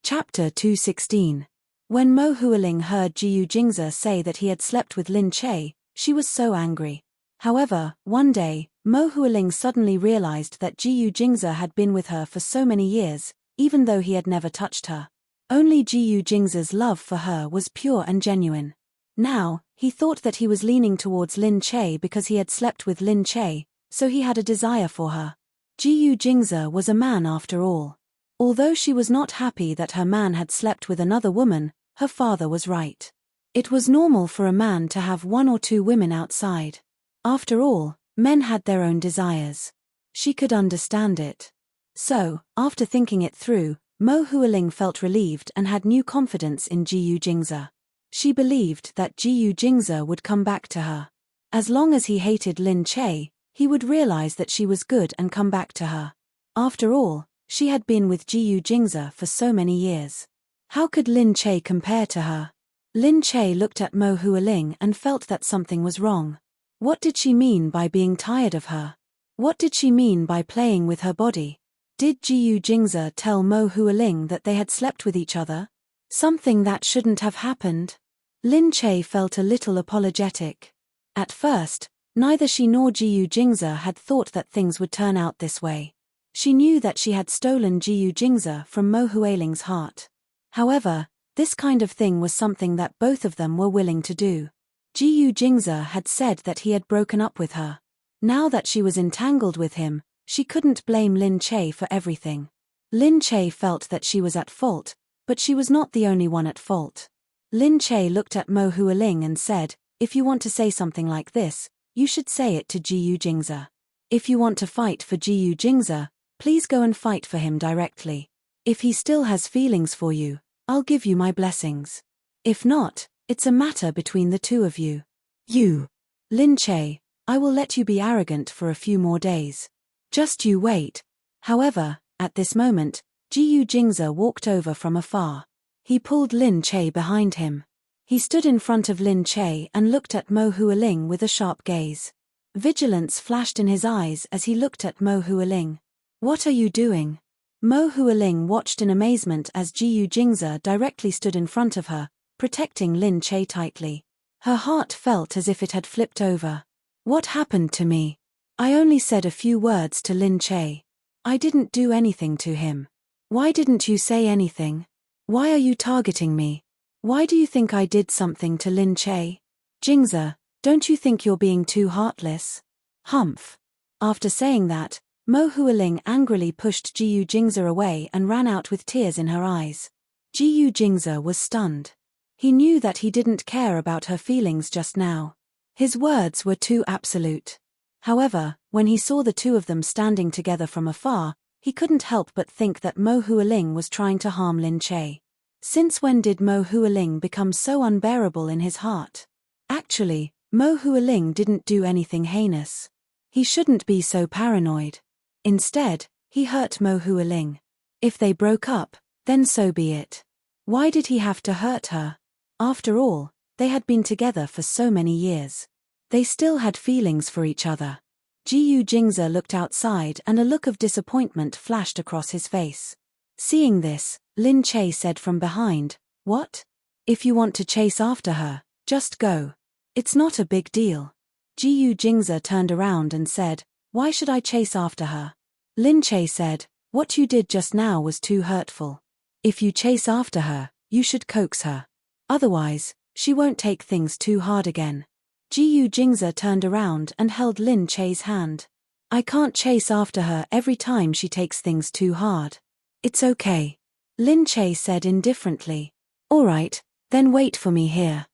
Chapter 216. When Mo Hualing heard Gu Jingza say that he had slept with Lin Che, she was so angry. However, one day, Mo Hualing suddenly realized that Jiyu Jingze had been with her for so many years, even though he had never touched her. Only Jiyu Jingze's love for her was pure and genuine. Now, he thought that he was leaning towards Lin Che because he had slept with Lin Che, so he had a desire for her. Jiyu Jingze was a man after all. Although she was not happy that her man had slept with another woman, her father was right. It was normal for a man to have one or two women outside. After all, men had their own desires. She could understand it. So, after thinking it through, Mo Hualing felt relieved and had new confidence in Jiyu Jingze. She believed that Jiyu Jingze would come back to her. As long as he hated Lin Che, he would realize that she was good and come back to her. After all, she had been with Jiyu Jingze for so many years. How could Lin Che compare to her? Lin Che looked at Mo Hualing and felt that something was wrong. What did she mean by being tired of her? What did she mean by playing with her body? Did Jiyu Jingze tell Mo Hualing that they had slept with each other? Something that shouldn't have happened? Lin Che felt a little apologetic. At first, neither she nor Jiyu Jingze had thought that things would turn out this way. She knew that she had stolen Jiyu Jingze from Mo Hualing's heart. However, this kind of thing was something that both of them were willing to do. Jiyu Jingze had said that he had broken up with her. Now that she was entangled with him, she couldn't blame Lin Che for everything. Lin Che felt that she was at fault, but she was not the only one at fault. Lin Che looked at Mo Hualing and said, "If you want to say something like this, you should say it to Jiyu Jingze. If you want to fight for Jiyu Jingze, please go and fight for him directly. If he still has feelings for you, I'll give you my blessings. If not, it's a matter between the two of you." "You, Lin Che, I will let you be arrogant for a few more days. Just you wait." However, at this moment, Jiyu Jingze walked over from afar. He pulled Lin Che behind him. He stood in front of Lin Che and looked at Mo Hualing with a sharp gaze. Vigilance flashed in his eyes as he looked at Mo Hualing. "What are you doing?" Mo Hualing watched in amazement as Jiyu Jingze directly stood in front of her, protecting Lin Che tightly. Her heart felt as if it had flipped over. "What happened to me? I only said a few words to Lin Che. I didn't do anything to him. Why didn't you say anything? Why are you targeting me? Why do you think I did something to Lin Che? Jingze, don't you think you're being too heartless?" Humph. After saying that, Mo Hualing angrily pushed Jiyu Jingze away and ran out with tears in her eyes. Jiyu Jingze was stunned. He knew that he didn't care about her feelings just now. His words were too absolute. However, when he saw the two of them standing together from afar, he couldn't help but think that Mo Hualing was trying to harm Lin Che. Since when did Mo Hualing become so unbearable in his heart? Actually, Mo Hualing didn't do anything heinous. He shouldn't be so paranoid. Instead, he hurt Mo Hualing. If they broke up, then so be it. Why did he have to hurt her? After all, they had been together for so many years. They still had feelings for each other. Jiyu Jingze looked outside and a look of disappointment flashed across his face. Seeing this, Lin Che said from behind, "What? If you want to chase after her, just go. It's not a big deal." Jiyu Jingze turned around and said, "Why should I chase after her?" Lin Che said, "What you did just now was too hurtful. If you chase after her, you should coax her. Otherwise, she won't take things too hard again." Jiyu Jingze turned around and held Lin Che's hand. "I can't chase after her every time she takes things too hard." "It's okay," Lin Che said indifferently. "All right, then wait for me here."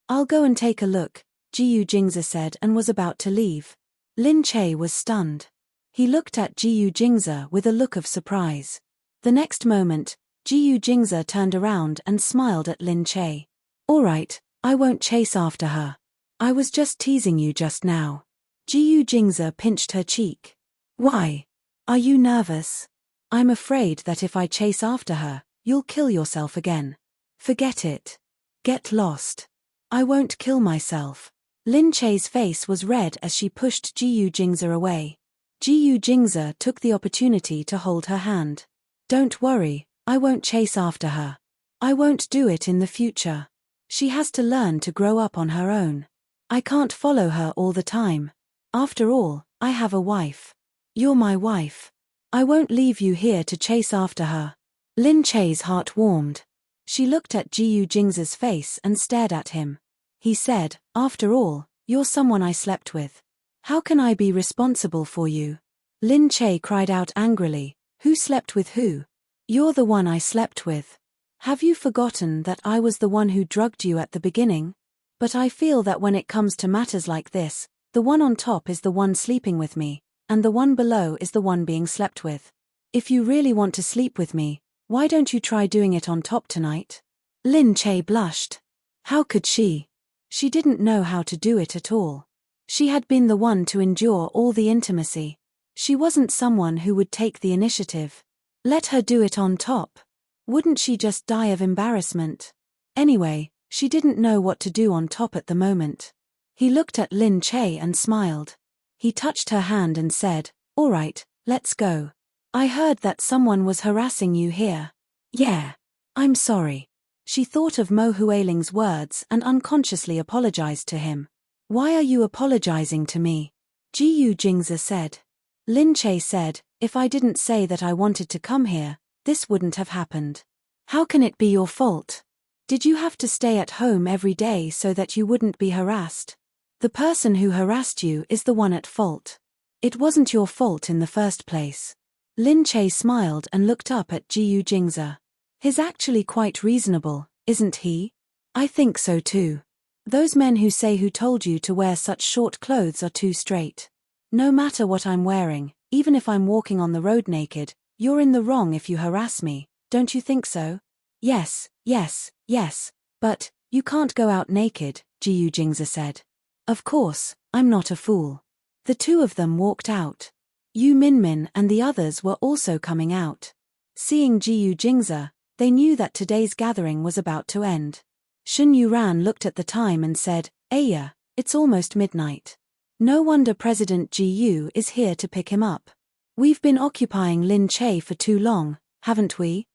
"I'll go and take a look," Jiyu Jingze said and was about to leave. Lin Che was stunned. He looked at Jiyu Jingze with a look of surprise. The next moment, Jiyu Jingze turned around and smiled at Lin Che. "All right, I won't chase after her. I was just teasing you just now." Jiyu Jingze pinched her cheek. "Why? Are you nervous?" "I'm afraid that if I chase after her, you'll kill yourself again." "Forget it. Get lost." "I won't kill myself." Lin Che's face was red as she pushed Jiyu Jingze away. Jiyu Jingze took the opportunity to hold her hand. "Don't worry, I won't chase after her. I won't do it in the future. She has to learn to grow up on her own. I can't follow her all the time. After all, I have a wife. You're my wife. I won't leave you here to chase after her. Lin Che's heart warmed. She looked at Jiyu Jingza's face and stared at him. He said, after all, you're someone I slept with. How can I be responsible for you? Lin Che cried out angrily, who slept with who? You're the one I slept with. Have you forgotten that I was the one who drugged you at the beginning? But I feel that when it comes to matters like this, the one on top is the one sleeping with me, and the one below is the one being slept with. If you really want to sleep with me, why don't you try doing it on top tonight? Lin Che blushed. How could she? She didn't know how to do it at all. She had been the one to endure all the intimacy. She wasn't someone who would take the initiative. Let her do it on top. Wouldn't she just die of embarrassment? Anyway, she didn't know what to do on top at the moment. He looked at Lin Che and smiled. He touched her hand and said, all right, let's go. I heard that someone was harassing you here. Yeah. I'm sorry. She thought of Mo Huiling's words and unconsciously apologized to him. Why are you apologizing to me? Jiyu Jingza said. Lin Che said, if I didn't say that I wanted to come here, this wouldn't have happened. How can it be your fault? Did you have to stay at home every day so that you wouldn't be harassed? The person who harassed you is the one at fault. It wasn't your fault in the first place. Lin Che smiled and looked up at Jiyu Jingza. He's actually quite reasonable, isn't he? I think so too. Those men who say who told you to wear such short clothes are too straight. No matter what I'm wearing, even if I'm walking on the road naked, you're in the wrong if you harass me, don't you think so? Yes, but, you can't go out naked, Jiyu Jingza said. Of course, I'm not a fool. The two of them walked out. Yu Minmin and the others were also coming out. Seeing Jiyu Jingza, they knew that today's gathering was about to end. Shen Yuran looked at the time and said, Aya, it's almost midnight. No wonder President Jiyu is here to pick him up. We've been occupying Lin Che for too long, haven't we?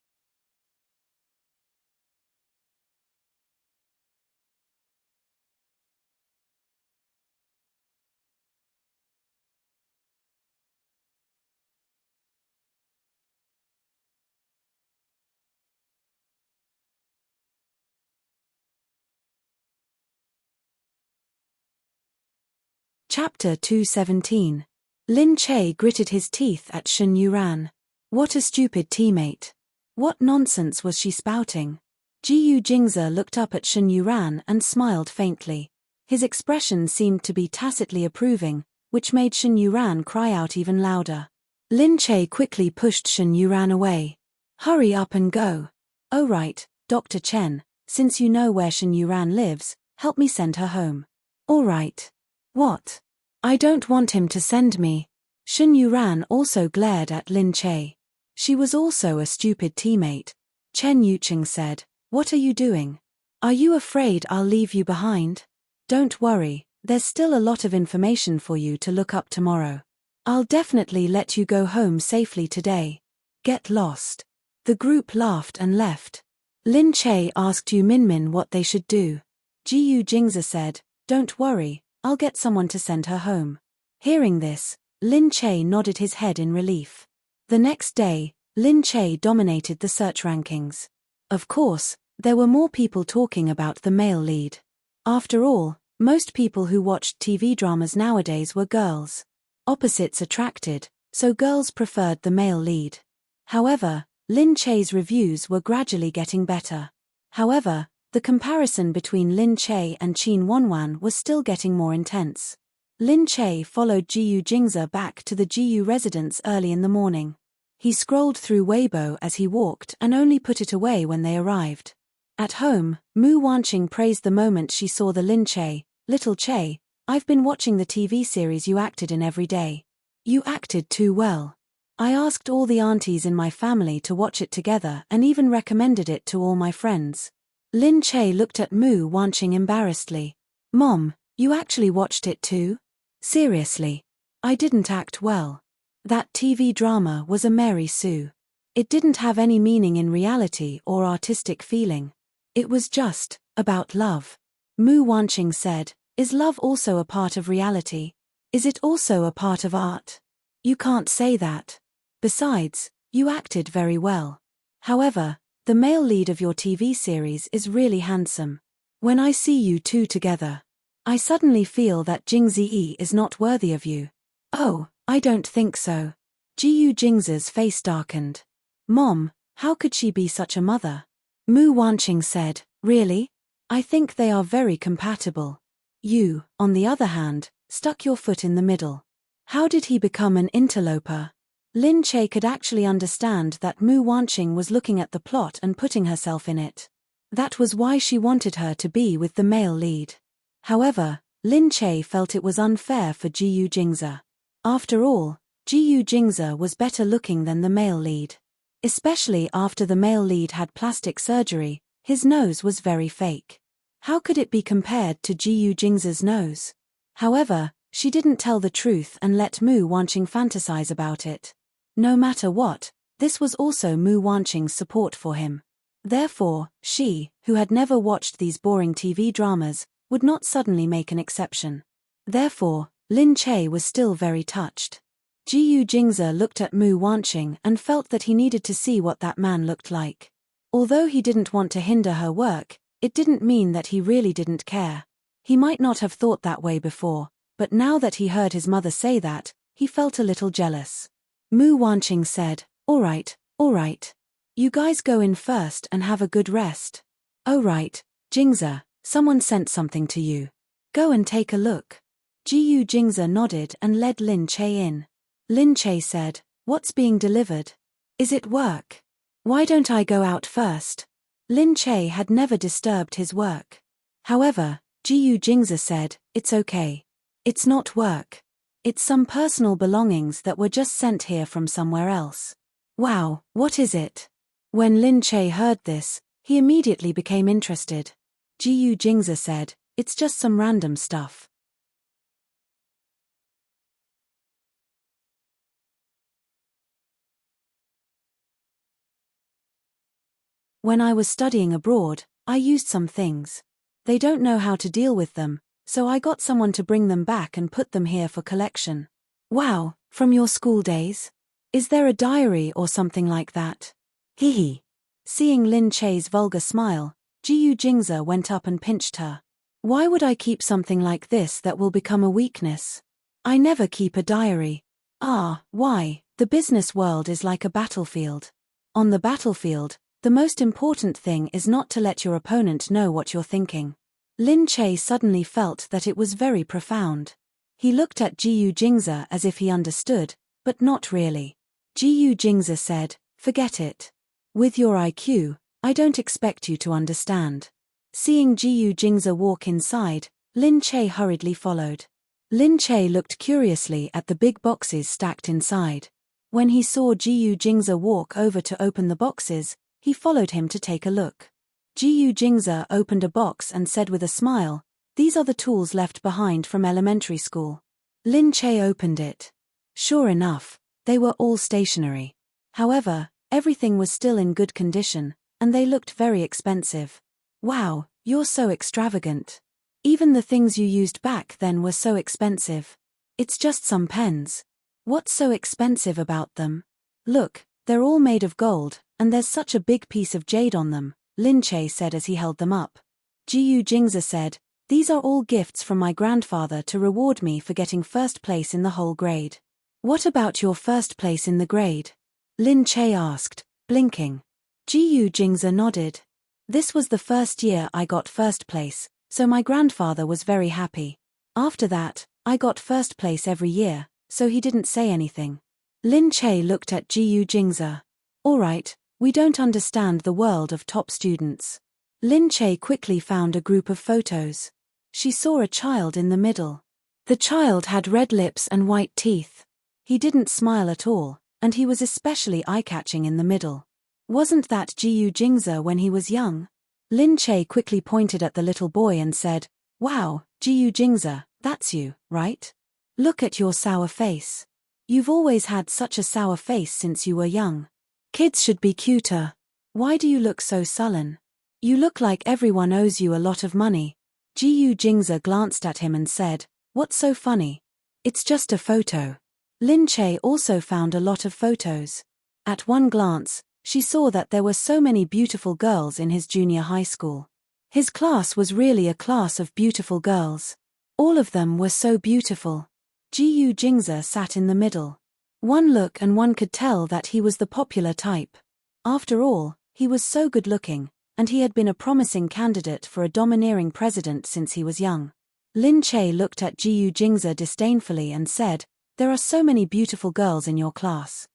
Chapter 217. Lin Che gritted his teeth at Shen Yuran. What a stupid teammate. What nonsense was she spouting? Jiyu Jingza looked up at Shen Yuran and smiled faintly. His expression seemed to be tacitly approving, which made Shen Yuran cry out even louder. Lin Che quickly pushed Shen Yuran away. Hurry up and go. Oh right, Dr. Chen, since you know where Shen Yuran lives, help me send her home. All right. What? I don't want him to send me. Shen Yuran also glared at Lin Che. She was also a stupid teammate. Chen Yuqing said, what are you doing? Are you afraid I'll leave you behind? Don't worry, there's still a lot of information for you to look up tomorrow. I'll definitely let you go home safely today. Get lost. The group laughed and left. Lin Che asked Yu Minmin what they should do. Jiyu Jingza said, don't worry, I'll get someone to send her home. Hearing this, Lin Che nodded his head in relief. The next day, Lin Che dominated the search rankings. Of course, there were more people talking about the male lead. After all, most people who watched TV dramas nowadays were girls. Opposites attracted, so girls preferred the male lead. However, Lin Che's reviews were gradually getting better. However, the comparison between Lin Che and Qin Wanwan was still getting more intense. Lin Che followed Jiyu Jingza back to the Jiyu residence early in the morning. He scrolled through Weibo as he walked and only put it away when they arrived. At home, Mu Wanqing praised the moment she saw the Lin Che. Little Che, I've been watching the TV series you acted in every day. You acted too well. I asked all the aunties in my family to watch it together and even recommended it to all my friends. Lin Che looked at Mu Wanqing embarrassedly. Mom, you actually watched it too? Seriously. I didn't act well. That TV drama was a Mary Sue. It didn't have any meaning in reality or artistic feeling. It was just about love. Mu Wanqing said, "Is love also a part of reality? Is it also a part of art? You can't say that. Besides, you acted very well. However, the male lead of your TV series is really handsome. When I see you two together, I suddenly feel that Jing Ziyi is not worthy of you." "Oh, I don't think so." Jiyu Jingza's face darkened. "Mom, how could she be such a mother?" Mu Wanqing said, "Really? I think they are very compatible. You, on the other hand, stuck your foot in the middle. How did he become an interloper?" Lin Che could actually understand that Mu Wanqing was looking at the plot and putting herself in it. That was why she wanted her to be with the male lead. However, Lin Che felt it was unfair for Jiyu Jingza. After all, Jiyu Jingza was better looking than the male lead. Especially after the male lead had plastic surgery, his nose was very fake. How could it be compared to Jiyu Jingza's nose? However, she didn't tell the truth and let Mu Wanqing fantasize about it. No matter what, this was also Mu Wanqing's support for him. Therefore, she, who had never watched these boring TV dramas, would not suddenly make an exception. Therefore, Lin Che was still very touched. Jiyu Jingza looked at Mu Wanqing and felt that he needed to see what that man looked like. Although he didn't want to hinder her work, it didn't mean that he really didn't care. He might not have thought that way before, but now that he heard his mother say that, he felt a little jealous. Mu Wanqing said, all right. You guys go in first and have a good rest." "Oh right, Jingza, someone sent something to you. Go and take a look." Jiyu Jingza nodded and led Lin Che in. Lin Che said, "What's being delivered? Is it work? Why don't I go out first?" Lin Che had never disturbed his work. However, Jiyu Jingza said, "It's okay. It's not work. It's some personal belongings that were just sent here from somewhere else." "Wow, what is it?" When Lin Che heard this, he immediately became interested. Jiyu Jingza said, "It's just some random stuff." "When I was studying abroad, I used some things. They don't know how to deal with them, so I got someone to bring them back and put them here for collection." "Wow, from your school days? Is there a diary or something like that?" "Hee." Seeing Lin Che's vulgar smile, Jiyu Jingza went up and pinched her. "Why would I keep something like this that will become a weakness? I never keep a diary." "Ah, why? The business world is like a battlefield. On the battlefield, the most important thing is not to let your opponent know what you're thinking." Lin Che suddenly felt that it was very profound. He looked at Jiyu Jingza as if he understood, but not really. Jiyu Jingza said, "Forget it. With your IQ, I don't expect you to understand." Seeing Jiyu Jingza walk inside, Lin Che hurriedly followed. Lin Che looked curiously at the big boxes stacked inside. When he saw Jiyu Jingza walk over to open the boxes, he followed him to take a look. Jiyu Jingza opened a box and said with a smile, "These are the tools left behind from elementary school." Lin Che opened it. Sure enough, they were all stationary. However, everything was still in good condition, and they looked very expensive. "Wow, you're so extravagant. Even the things you used back then were so expensive." "It's just some pens. What's so expensive about them? Look, they're all made of gold, and there's such a big piece of jade on them," Lin Che said as he held them up. Jiyu Jingza said, "These are all gifts from my grandfather to reward me for getting first place in the whole grade." "What about your first place in the grade?" Lin Che asked, blinking. Jiyu Jingza nodded. "This was the first year I got first place, so my grandfather was very happy. After that, I got first place every year, so he didn't say anything." Lin Che looked at Jiyu Jingza. "All right, we don't understand the world of top students." Lin Che quickly found a group of photos. She saw a child in the middle. The child had red lips and white teeth. He didn't smile at all, and he was especially eye-catching in the middle. Wasn't that Jiyu Jingza when he was young? Lin Che quickly pointed at the little boy and said, "Wow, Jiyu Jingza, that's you, right? Look at your sour face. You've always had such a sour face since you were young." Kids should be cuter. Why do you look so sullen? You look like everyone owes you a lot of money. Jiyu Jingze glanced at him and said, "What's so funny? It's just a photo." Lin Che also found a lot of photos. At one glance, she saw that there were so many beautiful girls in his junior high school. His class was really a class of beautiful girls. All of them were so beautiful. Jiyu Jingze sat in the middle. One look and one could tell that he was the popular type. After all, he was so good-looking, and he had been a promising candidate for a domineering president since he was young. Lin Che looked at Jiyu Jingze disdainfully and said, "There are so many beautiful girls in your class."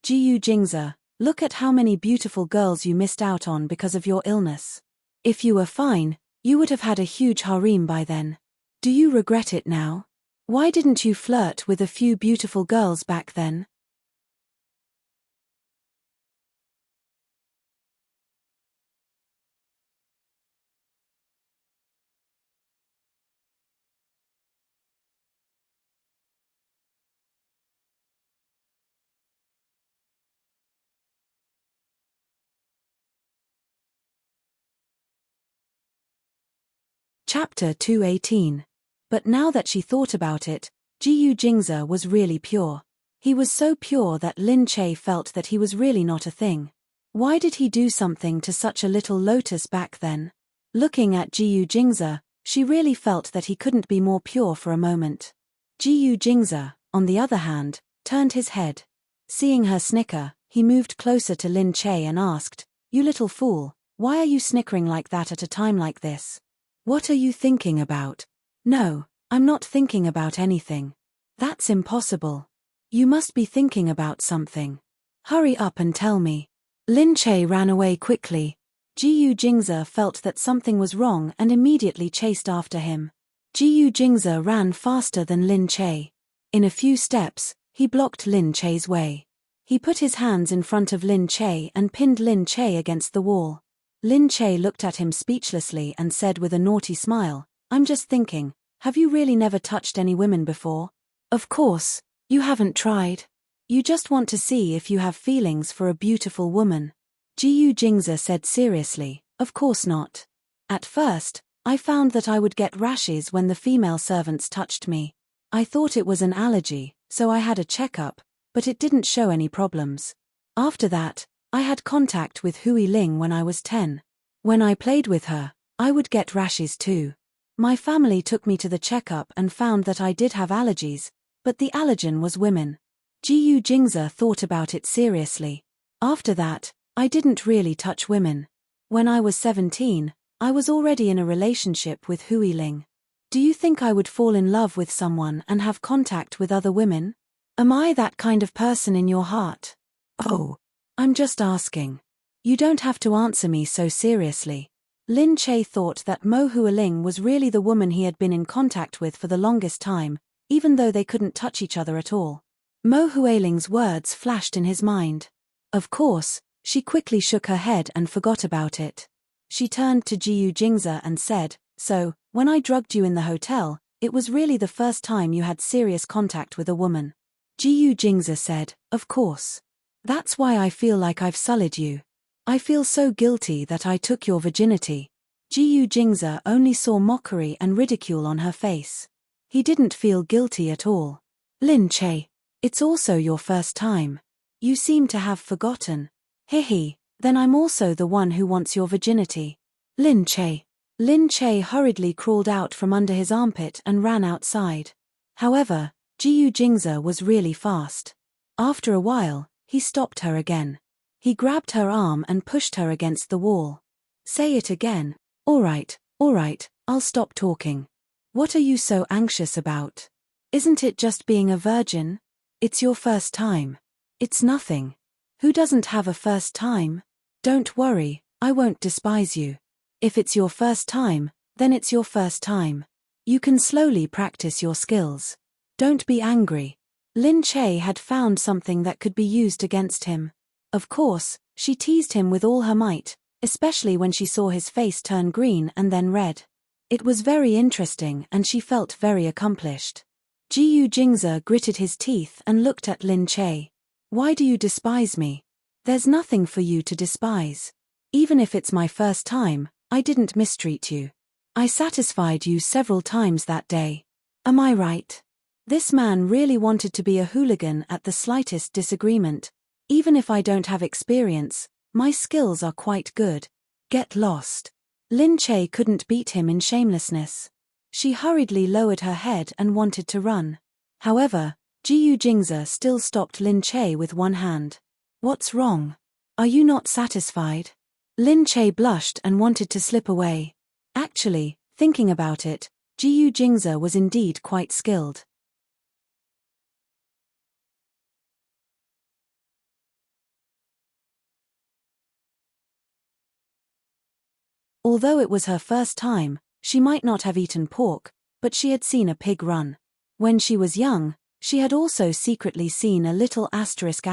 Jiyu Jingze, look at how many beautiful girls you missed out on because of your illness. If you were fine, you would have had a huge harem by then. Do you regret it now? Why didn't you flirt with a few beautiful girls back then? Chapter 218. But now that she thought about it, Jiyu Jingze was really pure. He was so pure that Lin Che felt that he was really not a thing. Why did he do something to such a little lotus back then? Looking at Jiyu Jingze, she really felt that he couldn't be more pure for a moment. Jiyu Jingze, on the other hand, turned his head. Seeing her snicker, he moved closer to Lin Che and asked, "You little fool, why are you snickering like that at a time like this? What are you thinking about?" "No, I'm not thinking about anything." "That's impossible. You must be thinking about something. Hurry up and tell me." Lin Che ran away quickly. Jiyu Jingze felt that something was wrong and immediately chased after him. Jiyu Jingze ran faster than Lin Che. In a few steps, he blocked Lin Che's way. He put his hands in front of Lin Che and pinned Lin Che against the wall. Lin Che looked at him speechlessly and said with a naughty smile, "I'm just thinking, have you really never touched any women before? Of course, you haven't tried. You just want to see if you have feelings for a beautiful woman." Jiyu Jingze said seriously, "Of course not. At first, I found that I would get rashes when the female servants touched me. I thought it was an allergy, so I had a checkup, but it didn't show any problems. After that, I had contact with Hui Ling when I was 10. When I played with her, I would get rashes too. My family took me to the checkup and found that I did have allergies, but the allergen was women." Jiyu Jingze thought about it seriously. "After that, I didn't really touch women. When I was 17, I was already in a relationship with Hui Ling. Do you think I would fall in love with someone and have contact with other women? Am I that kind of person in your heart?" "Oh, I'm just asking. You don't have to answer me so seriously." Lin Che thought that Mo Hualing was really the woman he had been in contact with for the longest time, even though they couldn't touch each other at all. Mo Hualing's words flashed in his mind. Of course, she quickly shook her head and forgot about it. She turned to Jiyu Jingze and said, "So, when I drugged you in the hotel, it was really the first time you had serious contact with a woman?" Jiyu Jingze said, "Of course. That's why I feel like I've sullied you. I feel so guilty that I took your virginity." Jiyu Jingze only saw mockery and ridicule on her face. He didn't feel guilty at all. "Lin Che, it's also your first time. You seem to have forgotten." "Hehe, then I'm also the one who wants your virginity." "Lin Che." Lin Che hurriedly crawled out from under his armpit and ran outside. However, Jiyu Jingze was really fast. After a while, he stopped her again. He grabbed her arm and pushed her against the wall. "Say it again." All right, I'll stop talking. What are you so anxious about? Isn't it just being a virgin? It's your first time. It's nothing. Who doesn't have a first time? Don't worry, I won't despise you. If it's your first time, then it's your first time. You can slowly practice your skills. Don't be angry." Lin Che had found something that could be used against him. Of course, she teased him with all her might, especially when she saw his face turn green and then red. It was very interesting and she felt very accomplished. Jiyu Jingze gritted his teeth and looked at Lin Che. Why do you despise me? There's nothing for you to despise. Even if it's my first time, I didn't mistreat you. I satisfied you several times that day. Am I right? This man really wanted to be a hooligan at the slightest disagreement. Even if I don't have experience, my skills are quite good. Get lost. Lin Che couldn't beat him in shamelessness. She hurriedly lowered her head and wanted to run. However, Jiyu Jingze still stopped Lin Che with one hand. What's wrong? Are you not satisfied? Lin Che blushed and wanted to slip away. Actually, thinking about it, Jiyu Jingze was indeed quite skilled. Although it was her first time, she might not have eaten pork, but she had seen a pig run. When she was young, she had also secretly seen a little asterisk.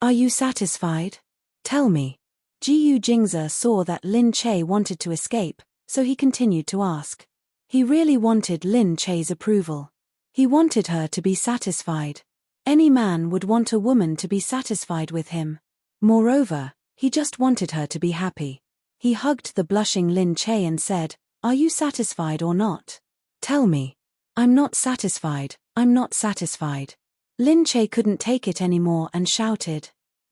Are you satisfied? Tell me. Jiyu Jingze saw that Lin Che wanted to escape, so he continued to ask. He really wanted Lin Che's approval. He wanted her to be satisfied. Any man would want a woman to be satisfied with him. Moreover, he just wanted her to be happy. He hugged the blushing Lin Che and said, Are you satisfied or not? Tell me. I'm not satisfied, I'm not satisfied. Lin Che couldn't take it anymore and shouted.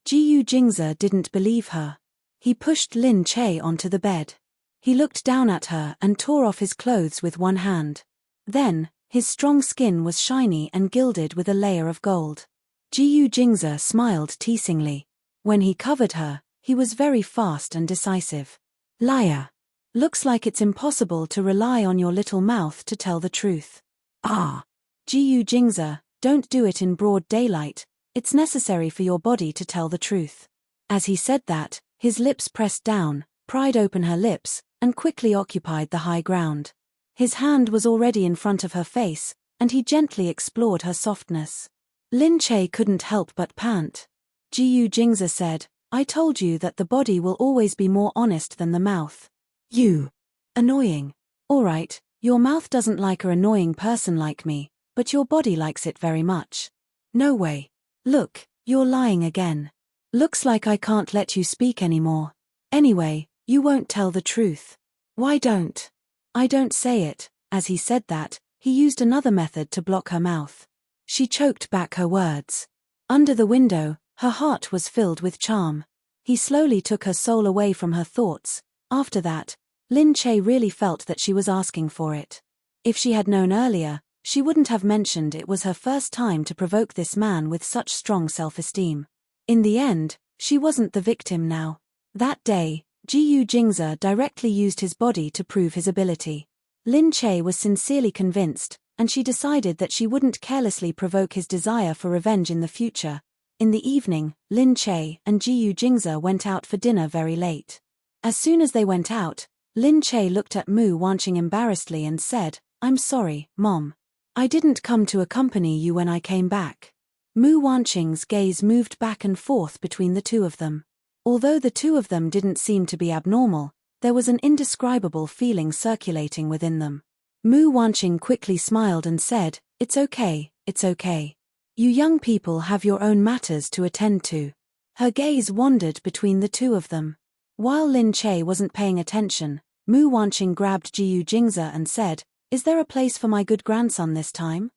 Jiyu Jingze didn't believe her. He pushed Lin Che onto the bed. He looked down at her and tore off his clothes with one hand. Then, his strong skin was shiny and gilded with a layer of gold. Jiyu Jingze smiled teasingly. When he covered her, he was very fast and decisive. Liar. Looks like it's impossible to rely on your little mouth to tell the truth. Ah. Jiyu Jingze, don't do it in broad daylight, it's necessary for your body to tell the truth. As he said that, his lips pressed down, pried open her lips, and quickly occupied the high ground. His hand was already in front of her face, and he gently explored her softness. Lin Che couldn't help but pant. Jiyu Jingze said, I told you that the body will always be more honest than the mouth. You. Annoying. Alright, your mouth doesn't like an annoying person like me, but your body likes it very much. No way. Look, you're lying again. Looks like I can't let you speak anymore. Anyway, you won't tell the truth. Why don't? I don't say it. As he said that, he used another method to block her mouth. She choked back her words. Under the window, her heart was filled with charm. He slowly took her soul away from her thoughts. After that, Lin Che really felt that she was asking for it. If she had known earlier, she wouldn't have mentioned it was her first time to provoke this man with such strong self-esteem. In the end, she wasn't the victim now. That day, Jiyu Jingze directly used his body to prove his ability. Lin Che was sincerely convinced, and she decided that she wouldn't carelessly provoke his desire for revenge in the future. In the evening, Lin Che and Jiyu Jingze went out for dinner very late. As soon as they went out, Lin Che looked at Mu Wanqing embarrassedly and said, I'm sorry, Mom. I didn't come to accompany you when I came back. Mu Wanqing's gaze moved back and forth between the two of them. Although the two of them didn't seem to be abnormal, there was an indescribable feeling circulating within them. Mu Wanqing quickly smiled and said, It's okay, it's okay. You young people have your own matters to attend to. Her gaze wandered between the two of them. While Lin Che wasn't paying attention, Mu Wanqing grabbed Jiyu Jingze and said, Is there a place for my good grandson this time?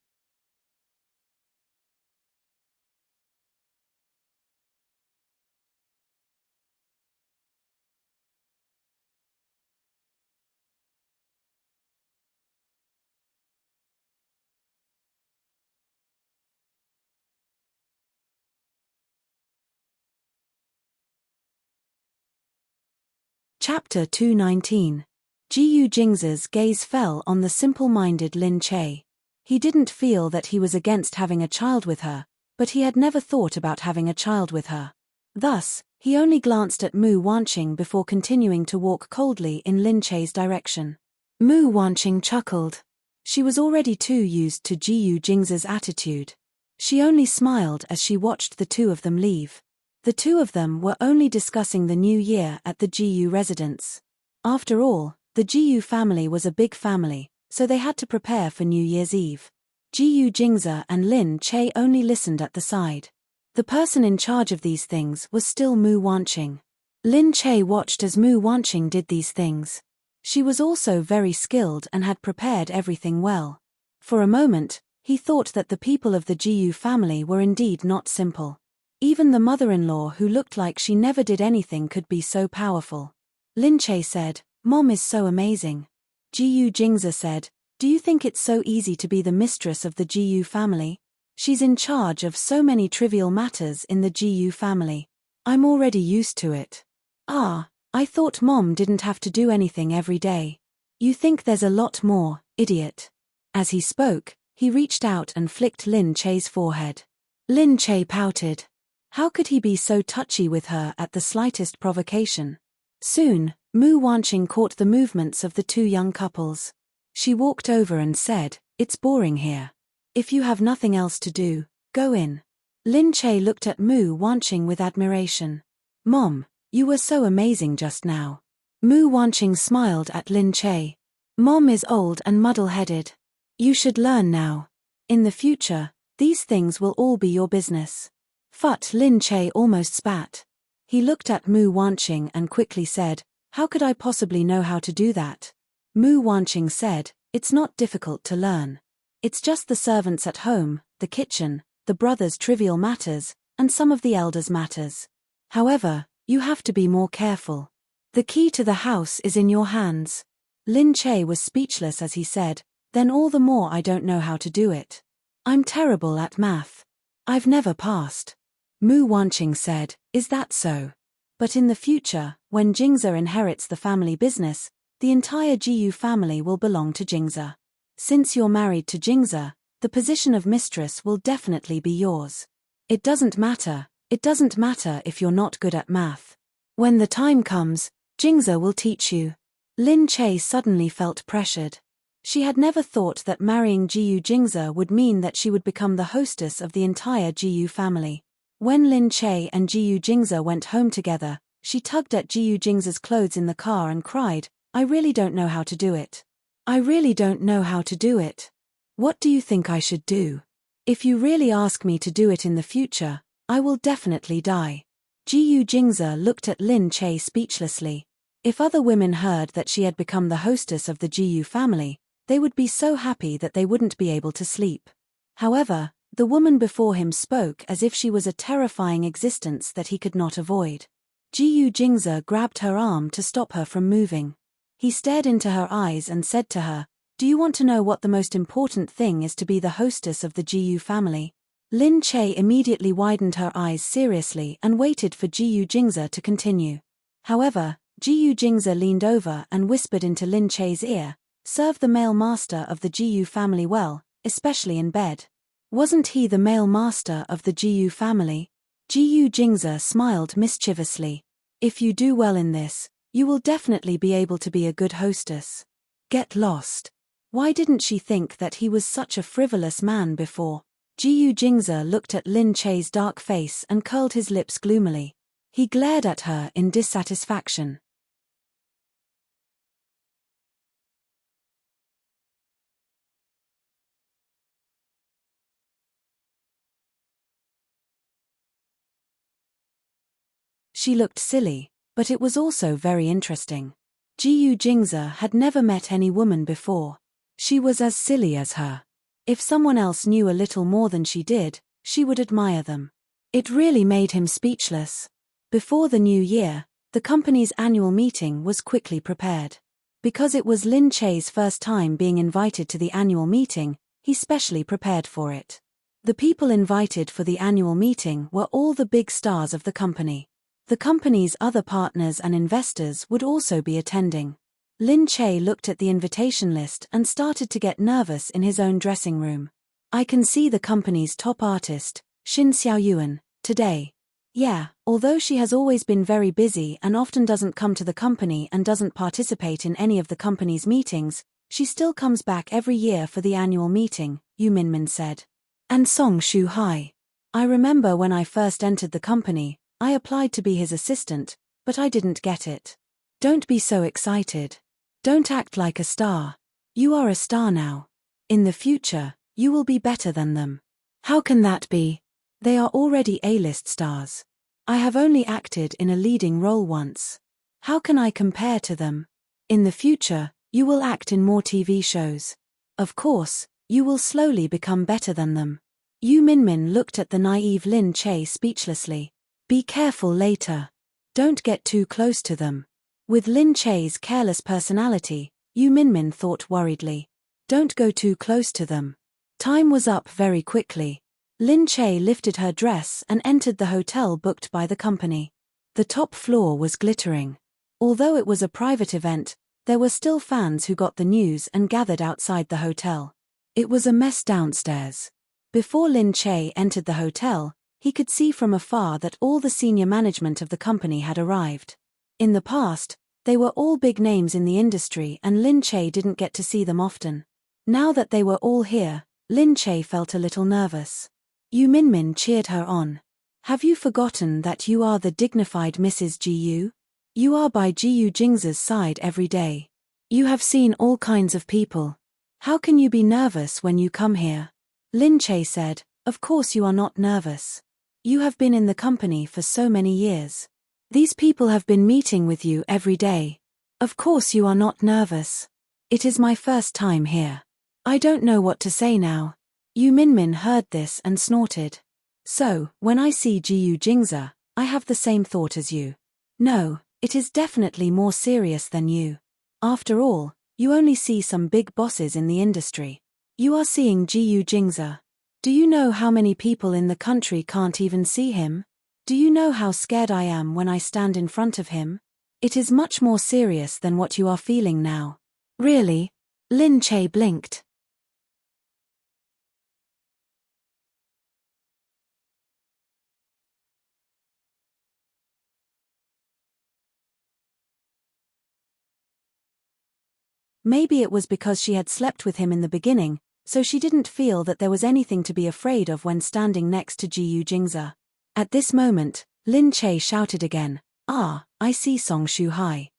Chapter 219. Jiyu Jingze's gaze fell on the simple-minded Lin Che. He didn't feel that he was against having a child with her, but he had never thought about having a child with her. Thus, he only glanced at Mu Wanqing before continuing to walk coldly in Lin Che's direction. Mu Wanqing chuckled. She was already too used to Jiyu Jingze's attitude. She only smiled as she watched the two of them leave. The two of them were only discussing the new year at the GU residence. After all, the GU family was a big family, so they had to prepare for New Year's Eve. GU Jingza and Lin Che only listened at the side. The person in charge of these things was still Mu Wanqing. Lin Che watched as Mu Wanqing did these things. She was also very skilled and had prepared everything well. For a moment, he thought that the people of the GU family were indeed not simple. Even the mother-in-law who looked like she never did anything could be so powerful. Lin Che said, "Mom is so amazing." GU Jingza said, "Do you think it's so easy to be the mistress of the GU family? She's in charge of so many trivial matters in the GU family. I'm already used to it." "Ah, I thought Mom didn't have to do anything every day." "You think there's a lot more, idiot." As he spoke, he reached out and flicked Lin Che's forehead. Lin Che pouted. How could he be so touchy with her at the slightest provocation? Soon, Mu Wanqing caught the movements of the two young couples. She walked over and said, "It's boring here. If you have nothing else to do, go in." Lin Che looked at Mu Wanqing with admiration. "Mom, you were so amazing just now." Mu Wanqing smiled at Lin Che. "Mom is old and muddle-headed. You should learn now. In the future, these things will all be your business." Phut, Lin Che almost spat. He looked at Mu Wanqing and quickly said, "How could I possibly know how to do that?" Mu Wanqing said, "It's not difficult to learn. It's just the servants at home, the kitchen, the brothers' trivial matters, and some of the elders' matters. However, you have to be more careful. The key to the house is in your hands." Lin Che was speechless as he said, "Then all the more I don't know how to do it. I'm terrible at math. I've never passed." Mu Wanqing said, "Is that so? But in the future, when Jingza inherits the family business, the entire GU family will belong to Jingza. Since you're married to Jingza, the position of mistress will definitely be yours. It doesn't matter if you're not good at math. When the time comes, Jingza will teach you." Lin Che suddenly felt pressured. She had never thought that marrying GU Jingza would mean that she would become the hostess of the entire GU family. When Lin Che and GU Jingza went home together, she tugged at GU Jingza's clothes in the car and cried, "I really don't know how to do it. I really don't know how to do it. What do you think I should do? If you really ask me to do it in the future, I will definitely die." GU Jingza looked at Lin Che speechlessly. If other women heard that she had become the hostess of the GU family, they would be so happy that they wouldn't be able to sleep. However, the woman before him spoke as if she was a terrifying existence that he could not avoid. GU Jingza grabbed her arm to stop her from moving. He stared into her eyes and said to her, "Do you want to know what the most important thing is to be the hostess of the GU family?" Lin Che immediately widened her eyes seriously and waited for GU Jingza to continue. However, GU Jingza leaned over and whispered into Lin Che's ear, "Serve the male master of the GU family well, especially in bed." Wasn't he the male master of the GU family? GU Jingza smiled mischievously. "If you do well in this, you will definitely be able to be a good hostess." Get lost. Why didn't she think that he was such a frivolous man before? GU Jingza looked at Lin Che's dark face and curled his lips gloomily. He glared at her in dissatisfaction. She looked silly, but it was also very interesting. GU Jingza had never met any woman before. She was as silly as her. If someone else knew a little more than she did, she would admire them. It really made him speechless. Before the new year, the company's annual meeting was quickly prepared. Because it was Lin Che's first time being invited to the annual meeting, he specially prepared for it. The people invited for the annual meeting were all the big stars of the company. The company's other partners and investors would also be attending. Lin Che looked at the invitation list and started to get nervous in his own dressing room. "I can see the company's top artist, Xin Xiaoyuan, today. Yeah, although she has always been very busy and often doesn't come to the company and doesn't participate in any of the company's meetings, she still comes back every year for the annual meeting," Yu Minmin said. "And Song Shu Hai. I remember when I first entered the company, I applied to be his assistant, but I didn't get it. Don't be so excited. Don't act like a star. You are a star now. In the future, you will be better than them. How can that be? They are already A-list stars. I have only acted in a leading role once. How can I compare to them? In the future, you will act in more TV shows. Of course, you will slowly become better than them. Yu Minmin looked at the naive Lin Che speechlessly. Be careful later. Don't get too close to them. With Lin Che's careless personality, Yu Minmin thought worriedly. Don't go too close to them. Time was up very quickly. Lin Che lifted her dress and entered the hotel booked by the company. The top floor was glittering. Although it was a private event, there were still fans who got the news and gathered outside the hotel. It was a mess downstairs. Before Lin Che entered the hotel, he could see from afar that all the senior management of the company had arrived. In the past, they were all big names in the industry and Lin Che didn't get to see them often. Now that they were all here, Lin Che felt a little nervous. Yu Minmin cheered her on. Have you forgotten that you are the dignified Mrs. Jiyu? You are by Jiyu Jingza's side every day. You have seen all kinds of people. How can you be nervous when you come here? Lin Che said, of course you are not nervous. You have been in the company for so many years. These people have been meeting with you every day. Of course you are not nervous. It is my first time here. I don't know what to say now. Yu Minmin heard this and snorted. So, when I see Jiyu Jingza, I have the same thought as you. No, it is definitely more serious than you. After all, you only see some big bosses in the industry. You are seeing Jiyu Jingza. Do you know how many people in the country can't even see him? Do you know how scared I am when I stand in front of him? It is much more serious than what you are feeling now. Really? Lin Che blinked. Maybe it was because she had slept with him in the beginning, so she didn't feel that there was anything to be afraid of when standing next to Jiyu Jingza. At this moment, Lin Che shouted again, "Ah, I see Song Shu Hai."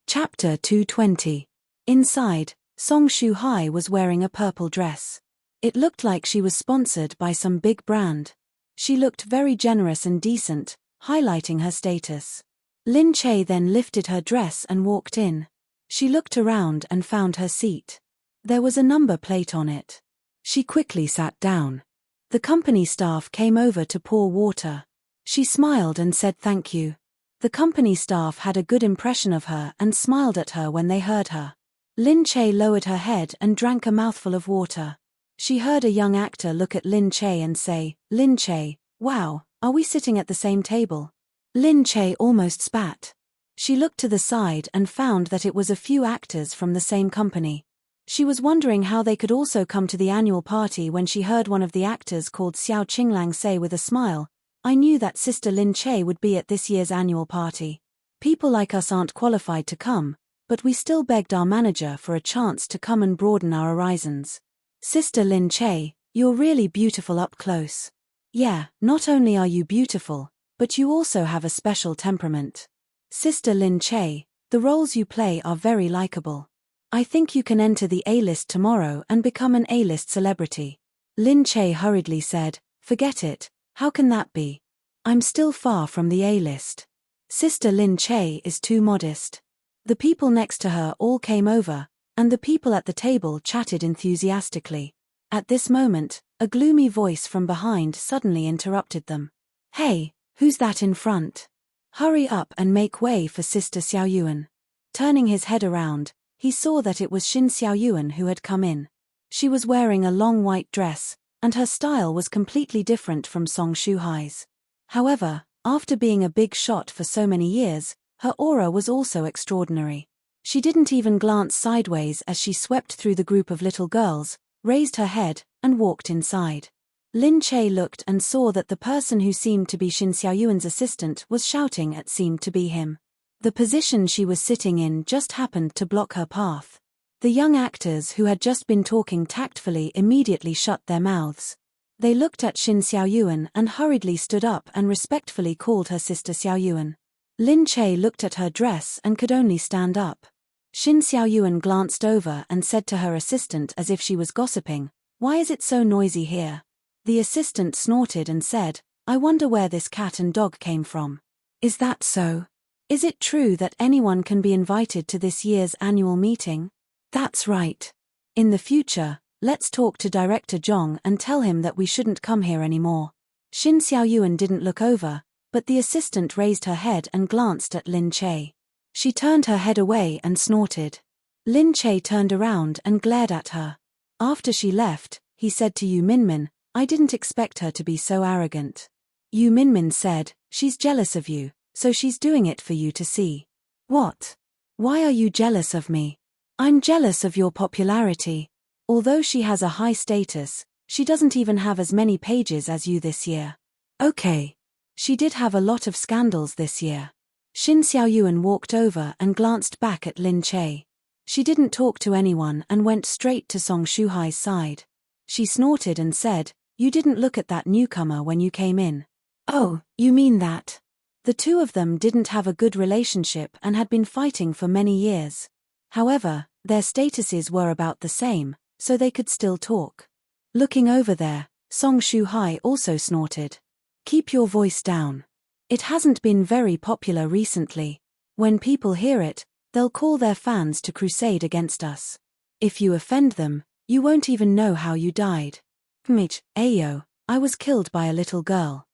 Chapter 220. Inside, Song Shu Hai was wearing a purple dress. It looked like she was sponsored by some big brand. She looked very generous and decent, highlighting her status. Lin Che then lifted her dress and walked in. She looked around and found her seat. There was a number plate on it. She quickly sat down. The company staff came over to pour water. She smiled and said thank you. The company staff had a good impression of her and smiled at her when they heard her. Lin Che lowered her head and drank a mouthful of water. She heard a young actor look at Lin Che and say, "Lin Che, wow, are we sitting at the same table?" Lin Che almost spat. She looked to the side and found that it was a few actors from the same company. She was wondering how they could also come to the annual party when she heard one of the actors called Xiao Qinglang say with a smile, "I knew that Sister Lin Che would be at this year's annual party. People like us aren't qualified to come, but we still begged our manager for a chance to come and broaden our horizons. Sister Lin Che, you're really beautiful up close. Yeah, not only are you beautiful, but you also have a special temperament. Sister Lin Che, the roles you play are very likable. I think you can enter the A-list tomorrow and become an A-list celebrity." Lin Che hurriedly said, "Forget it. How can that be? I'm still far from the A-list. Sister Lin Che is too modest." The people next to her all came over, and the people at the table chatted enthusiastically. At this moment, a gloomy voice from behind suddenly interrupted them. "Hey, who's that in front? Hurry up and make way for Sister Xiao Yuan." Turning his head around, he saw that it was Xin Xiao Yuan who had come in. She was wearing a long white dress, and her style was completely different from Song Shu Hai's. However, after being a big shot for so many years, her aura was also extraordinary. She didn't even glance sideways as she swept through the group of little girls, raised her head, and walked inside. Lin Che looked and saw that the person who seemed to be Shin Xiaoyuan's assistant was shouting at seemed to be him. The position she was sitting in just happened to block her path. The young actors who had just been talking tactfully immediately shut their mouths. They looked at Shin Xiaoyuan and hurriedly stood up and respectfully called her sister Xiaoyuan. Lin Che looked at her dress and could only stand up. Shin Xiaoyuan glanced over and said to her assistant as if she was gossiping, "Why is it so noisy here?" The assistant snorted and said, "I wonder where this cat and dog came from." "Is that so? Is it true that anyone can be invited to this year's annual meeting?" "That's right. In the future, let's talk to Director Zhong and tell him that we shouldn't come here anymore." Shin Xiaoyuan didn't look over, but the assistant raised her head and glanced at Lin Che. She turned her head away and snorted. Lin Che turned around and glared at her. After she left, he said to Yu Minmin, "I didn't expect her to be so arrogant." Yu Minmin said, "She's jealous of you, so she's doing it for you to see." "What? Why are you jealous of me?" "I'm jealous of your popularity. Although she has a high status, she doesn't even have as many pages as you this year." "Okay. She did have a lot of scandals this year." Shin Xiaoyuan walked over and glanced back at Lin Che. She didn't talk to anyone and went straight to Song Shuhai's side. She snorted and said, "You didn't look at that newcomer when you came in." "Oh, you mean that?" The two of them didn't have a good relationship and had been fighting for many years. However, their statuses were about the same, so they could still talk. Looking over there, Song Shuhai also snorted. "Keep your voice down. It hasn't been very popular recently. When people hear it, they'll call their fans to crusade against us. If you offend them, you won't even know how you died." "Mitch, Ayo, I was killed by a little girl."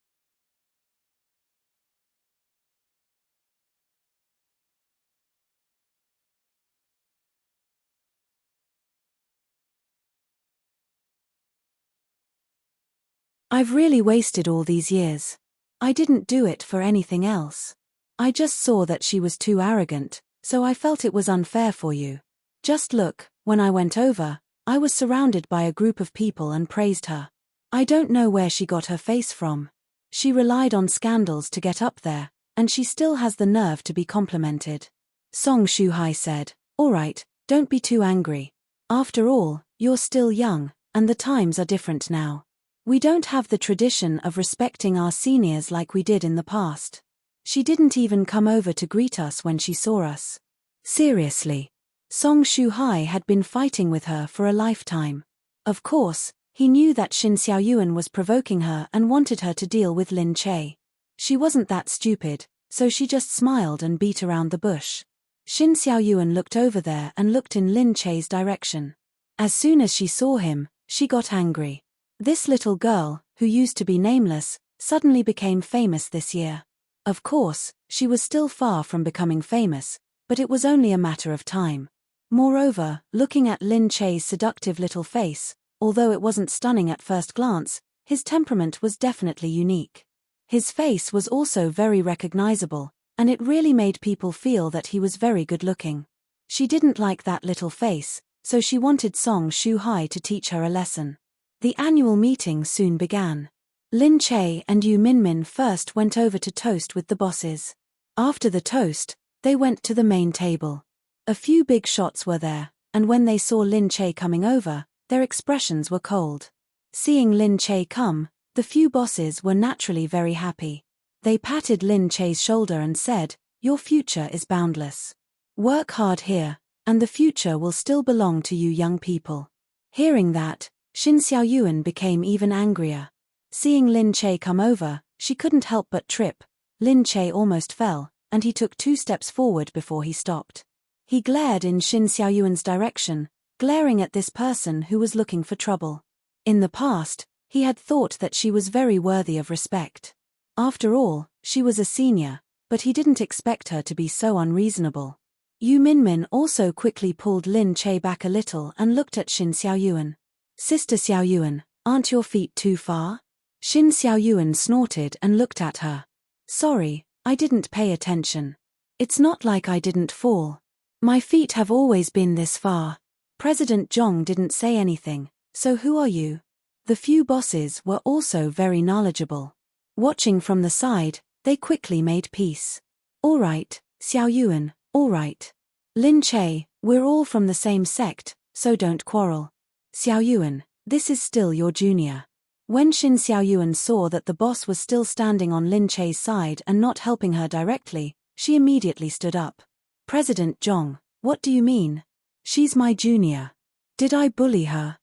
"I've really wasted all these years. I didn't do it for anything else. I just saw that she was too arrogant, so I felt it was unfair for you. Just look, when I went over, I was surrounded by a group of people and praised her. I don't know where she got her face from. She relied on scandals to get up there, and she still has the nerve to be complimented." Song Shuhai said, "All right, don't be too angry. After all, you're still young, and the times are different now. We don't have the tradition of respecting our seniors like we did in the past. She didn't even come over to greet us when she saw us." Seriously. Song Shuhai had been fighting with her for a lifetime. Of course, he knew that Shin Xiaoyuan was provoking her and wanted her to deal with Lin Che. She wasn't that stupid, so she just smiled and beat around the bush. Shin Xiaoyuan looked over there and looked in Lin Che's direction. As soon as she saw him, she got angry. This little girl, who used to be nameless, suddenly became famous this year. Of course, she was still far from becoming famous, but it was only a matter of time. Moreover, looking at Lin Che's seductive little face, although it wasn't stunning at first glance, his temperament was definitely unique. His face was also very recognizable, and it really made people feel that he was very good-looking. She didn't like that little face, so she wanted Song Shuhai to teach her a lesson. The annual meeting soon began. Lin Che and Yu Minmin first went over to toast with the bosses. After the toast, they went to the main table. A few big shots were there, and when they saw Lin Che coming over, their expressions were cold. Seeing Lin Che come, the few bosses were naturally very happy. They patted Lin Che's shoulder and said, "Your future is boundless. Work hard here, and the future will still belong to you young people." Hearing that, Shin Xiaoyuan became even angrier. Seeing Lin Che come over, she couldn't help but trip. Lin Che almost fell, and he took 2 steps forward before he stopped. He glared in Shin Xiaoyuan's direction, glaring at this person who was looking for trouble. In the past, he had thought that she was very worthy of respect. After all, she was a senior, but he didn't expect her to be so unreasonable. Yu Minmin also quickly pulled Lin Che back a little and looked at Shin Xiaoyuan. "Sister Xiaoyuan, aren't your feet too far?" Shin Xiaoyuan snorted and looked at her. "Sorry, I didn't pay attention. It's not like I didn't fall. My feet have always been this far. President Zhong didn't say anything. So who are you? The few bosses were also very knowledgeable. Watching from the side, they quickly made peace. All right, Xiao Yuan, all right. Lin Che, we're all from the same sect, so don't quarrel. Xiao Yuan, this is still your junior. When Xin Xiao Yuan saw that the boss was still standing on Lin Che's side and not helping her directly, she immediately stood up. President Zhong, what do you mean? She's my junior. Did I bully her?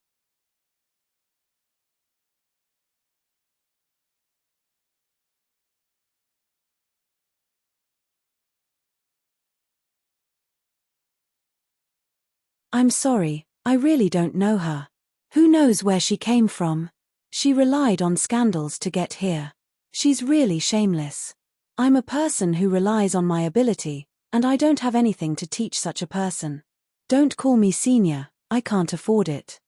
I'm sorry, I really don't know her. Who knows where she came from? She relied on scandals to get here. She's really shameless. I'm a person who relies on my ability, and I don't have anything to teach such a person. Don't call me senior, I can't afford it.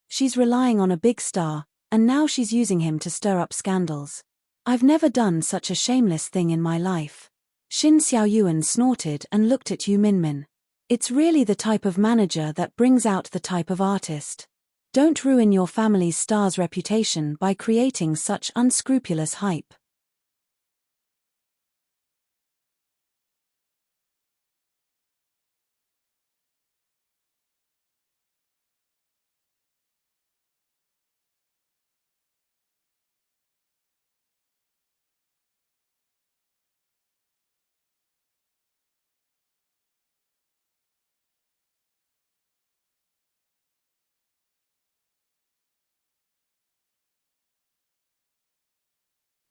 She's relying on a big star, and now she's using him to stir up scandals. I've never done such a shameless thing in my life. Xin Xiao Yuan snorted and looked at Yu Minmin. It's really the type of manager that brings out the type of artist. Don't ruin your family's star's reputation by creating such unscrupulous hype.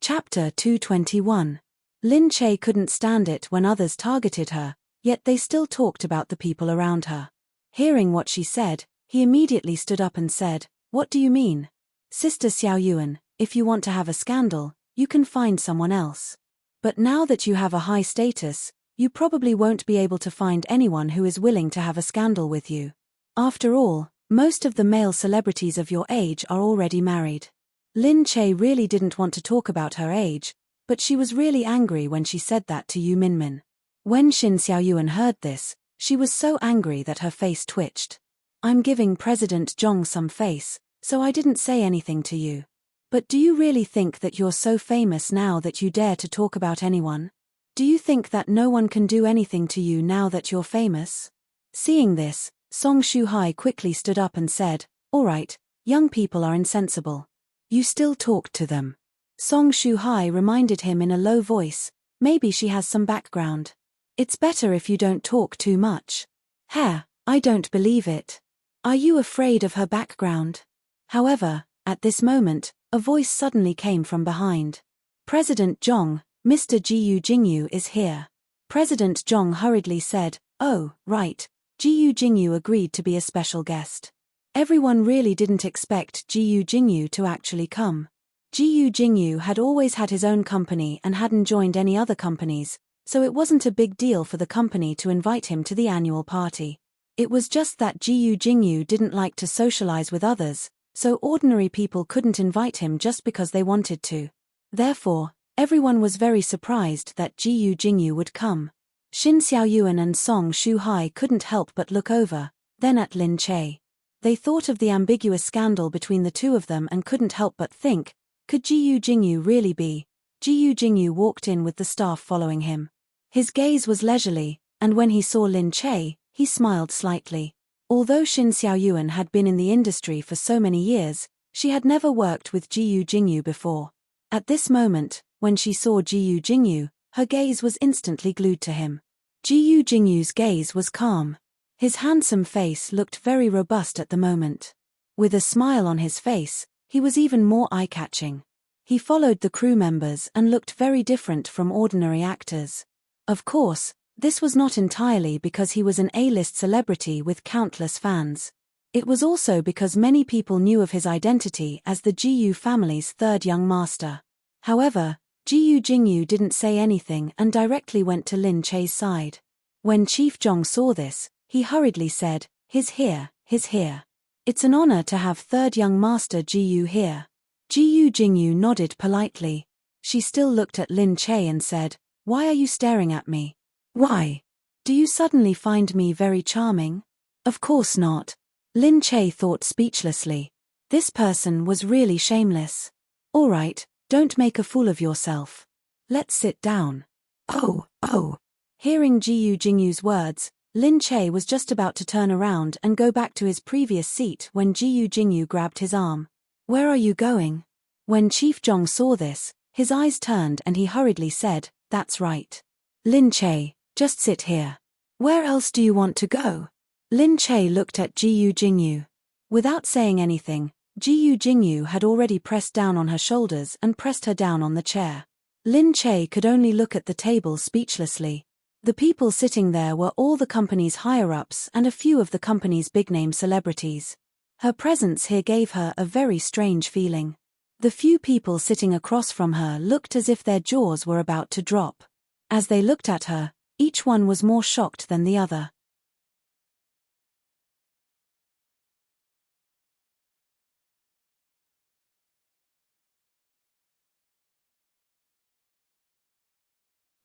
Chapter 221. Lin Che couldn't stand it when others targeted her, yet they still talked about the people around her. Hearing what she said, he immediately stood up and said, "What do you mean? Sister Xiao Yuan, if you want to have a scandal, you can find someone else. But now that you have a high status, you probably won't be able to find anyone who is willing to have a scandal with you. After all, most of the male celebrities of your age are already married." Lin Che really didn't want to talk about her age, but she was really angry when she said that to Yu Minmin. When Xin Xiao Yuan heard this, she was so angry that her face twitched. "I'm giving President Zhong some face, so I didn't say anything to you. But do you really think that you're so famous now that you dare to talk about anyone? Do you think that no one can do anything to you now that you're famous?" Seeing this, Song Shuhai quickly stood up and said, "All right, young people are insensible. You still talked to them." Song Shuhai reminded him in a low voice, "Maybe she has some background. It's better if you don't talk too much." "Heh, I don't believe it. Are you afraid of her background?" However, at this moment, a voice suddenly came from behind. "President Zhong, Mr. Jiyu Jingyu is here." President Zhong hurriedly said, "Oh, right, Jiyu Jingyu agreed to be a special guest." Everyone really didn't expect Jiyu Jingyu to actually come. Jiyu Jingyu had always had his own company and hadn't joined any other companies, so it wasn't a big deal for the company to invite him to the annual party. It was just that Jiyu Jingyu didn't like to socialize with others, so ordinary people couldn't invite him just because they wanted to. Therefore, everyone was very surprised that Jiyu Jingyu would come. Xin Xiao Yuan and Song Shuhai couldn't help but look over, then at Lin Che. They thought of the ambiguous scandal between the two of them and couldn't help but think, could Jiyu Jingyu really be? Jiyu Jingyu walked in with the staff following him. His gaze was leisurely, and when he saw Lin Che, he smiled slightly. Although Xin Xiao Yuan had been in the industry for so many years, she had never worked with Jiyu Jingyu before. At this moment, when she saw Jiyu Jingyu, her gaze was instantly glued to him. Jiyu Jingyu's gaze was calm. His handsome face looked very robust at the moment. With a smile on his face, he was even more eye-catching. He followed the crew members and looked very different from ordinary actors. Of course, this was not entirely because he was an A-list celebrity with countless fans. It was also because many people knew of his identity as the Jiyu family's third young master. However, Jiyu Jingyu didn't say anything and directly went to Lin Che's side. When Chief Zhong saw this, he hurriedly said, he's here. It's an honor to have third young master Jiyu here." Jiyu Jingyu nodded politely. She still looked at Lin Che and said, "Why are you staring at me? Why? Do you suddenly find me very charming? Of course not. Lin Che thought speechlessly. This person was really shameless. All right, don't make a fool of yourself. Let's sit down. Oh. Hearing Jiyu Jingyu's words, Lin Che was just about to turn around and go back to his previous seat when Jiyu Jingyu grabbed his arm. Where are you going? When Chief Zhong saw this, his eyes turned and he hurriedly said, That's right. Lin Che, just sit here. Where else do you want to go? Lin Che looked at Jiyu Jingyu. Without saying anything, Jiyu Jingyu had already pressed down on her shoulders and pressed her down on the chair. Lin Che could only look at the table speechlessly. The people sitting there were all the company's higher-ups and a few of the company's big-name celebrities. Her presence here gave her a very strange feeling. The few people sitting across from her looked as if their jaws were about to drop. As they looked at her, each one was more shocked than the other.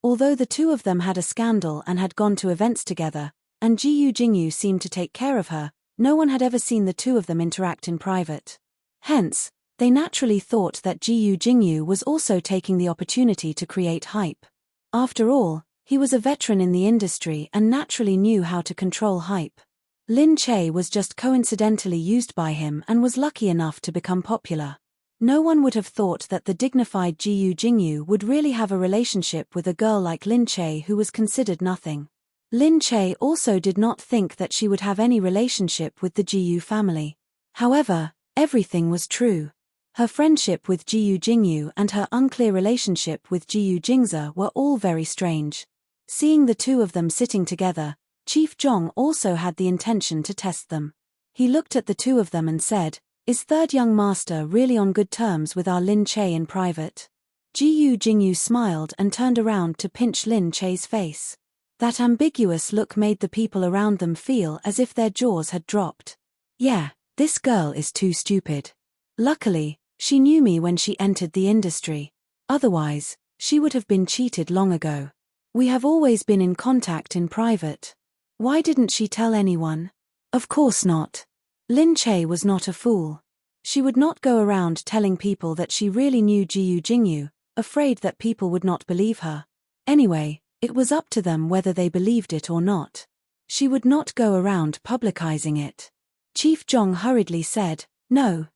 Although the two of them had a scandal and had gone to events together, and Jiyu Jingyu seemed to take care of her, no one had ever seen the two of them interact in private. Hence, they naturally thought that Jiyu Jingyu was also taking the opportunity to create hype. After all, he was a veteran in the industry and naturally knew how to control hype. Lin Che was just coincidentally used by him and was lucky enough to become popular. No one would have thought that the dignified Jiyu Jingyu would really have a relationship with a girl like Lin Che who was considered nothing. Lin Che also did not think that she would have any relationship with the Jiyu family. However, everything was true. Her friendship with Jiyu Jingyu and her unclear relationship with Jiyu Jingze were all very strange. Seeing the two of them sitting together, Chief Zhong also had the intention to test them. He looked at the two of them and said, Is third young master really on good terms with our Lin Che in private? Jiyu Jingyu smiled and turned around to pinch Lin Che's face. That ambiguous look made the people around them feel as if their jaws had dropped. Yeah, this girl is too stupid. Luckily, she knew me when she entered the industry. Otherwise, she would have been cheated long ago. We have always been in contact in private. Why didn't she tell anyone? Of course not. Lin Che was not a fool. She would not go around telling people that she really knew Jiyu Jingyu, afraid that people would not believe her. Anyway, it was up to them whether they believed it or not. She would not go around publicizing it. Chief Zhong hurriedly said, No.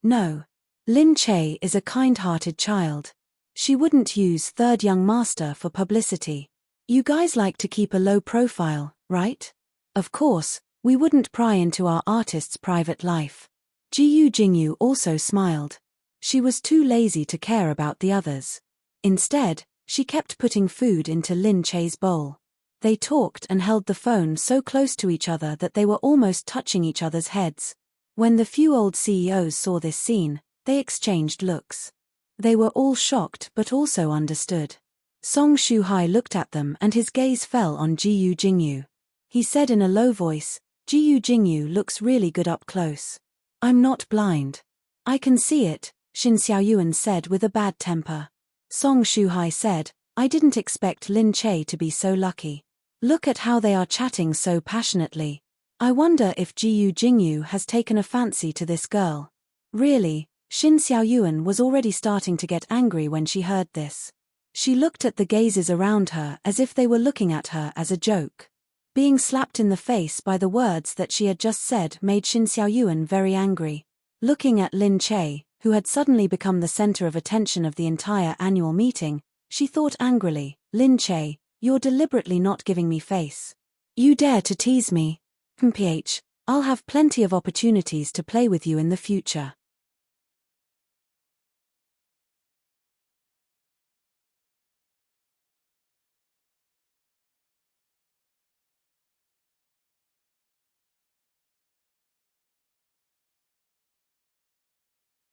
Lin Che is a kind-hearted child. She wouldn't use third young master for publicity. You guys like to keep a low profile, right? Of course, we wouldn't pry into our artist's private life. Jiyu Jingyu also smiled. She was too lazy to care about the others. Instead, she kept putting food into Lin Che's bowl. They talked and held the phone so close to each other that they were almost touching each other's heads. When the few old CEOs saw this scene, they exchanged looks. They were all shocked but also understood. Song Shuhai looked at them and his gaze fell on Jiyu Jingyu. He said in a low voice, Jiyu Jingyu looks really good up close. I'm not blind. I can see it, Xin Xiaoyuan said with a bad temper. Song Shuhai said, I didn't expect Lin Che to be so lucky. Look at how they are chatting so passionately. I wonder if Jiyu Jingyu has taken a fancy to this girl. Really, Xin Xiaoyuan was already starting to get angry when she heard this. She looked at the gazes around her as if they were looking at her as a joke. Being slapped in the face by the words that she had just said made Xin Xiaoyuan very angry. Looking at Lin Che, who had suddenly become the center of attention of the entire annual meeting, she thought angrily, Lin Che, you're deliberately not giving me face. You dare to tease me? PH, I'll have plenty of opportunities to play with you in the future.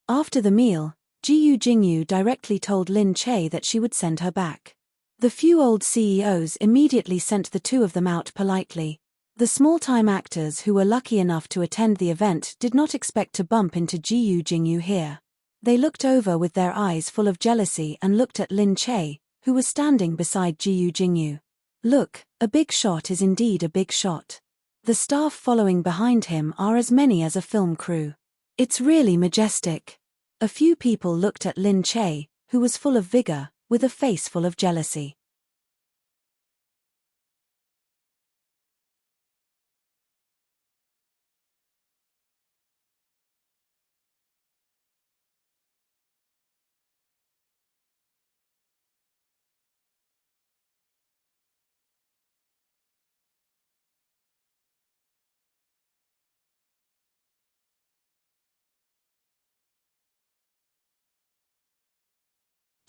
After the meal, Jiyu Jingyu directly told Lin Che that she would send her back. The few old CEOs immediately sent the two of them out politely. The small-time actors who were lucky enough to attend the event did not expect to bump into Jiyu Jingyu here. They looked over with their eyes full of jealousy and looked at Lin Che, who was standing beside Jiyu Jingyu. Look, a big shot is indeed a big shot. The staff following behind him are as many as a film crew. It's really majestic. A few people looked at Lin Che, who was full of vigor, with a face full of jealousy.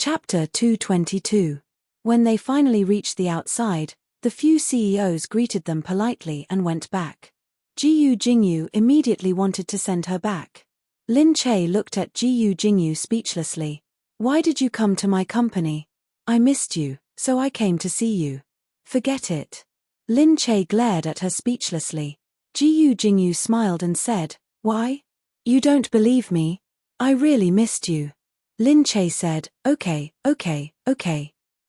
Chapter 222. When they finally reached the outside, the few CEOs greeted them politely and went back. Jiyu Jingyu immediately wanted to send her back. Lin Che looked at Jiyu Jingyu speechlessly. Why did you come to my company? I missed you, so I came to see you. Forget it. Lin Che glared at her speechlessly. Jiyu Jingyu smiled and said, Why? You don't believe me? I really missed you. Lin Che said, Okay.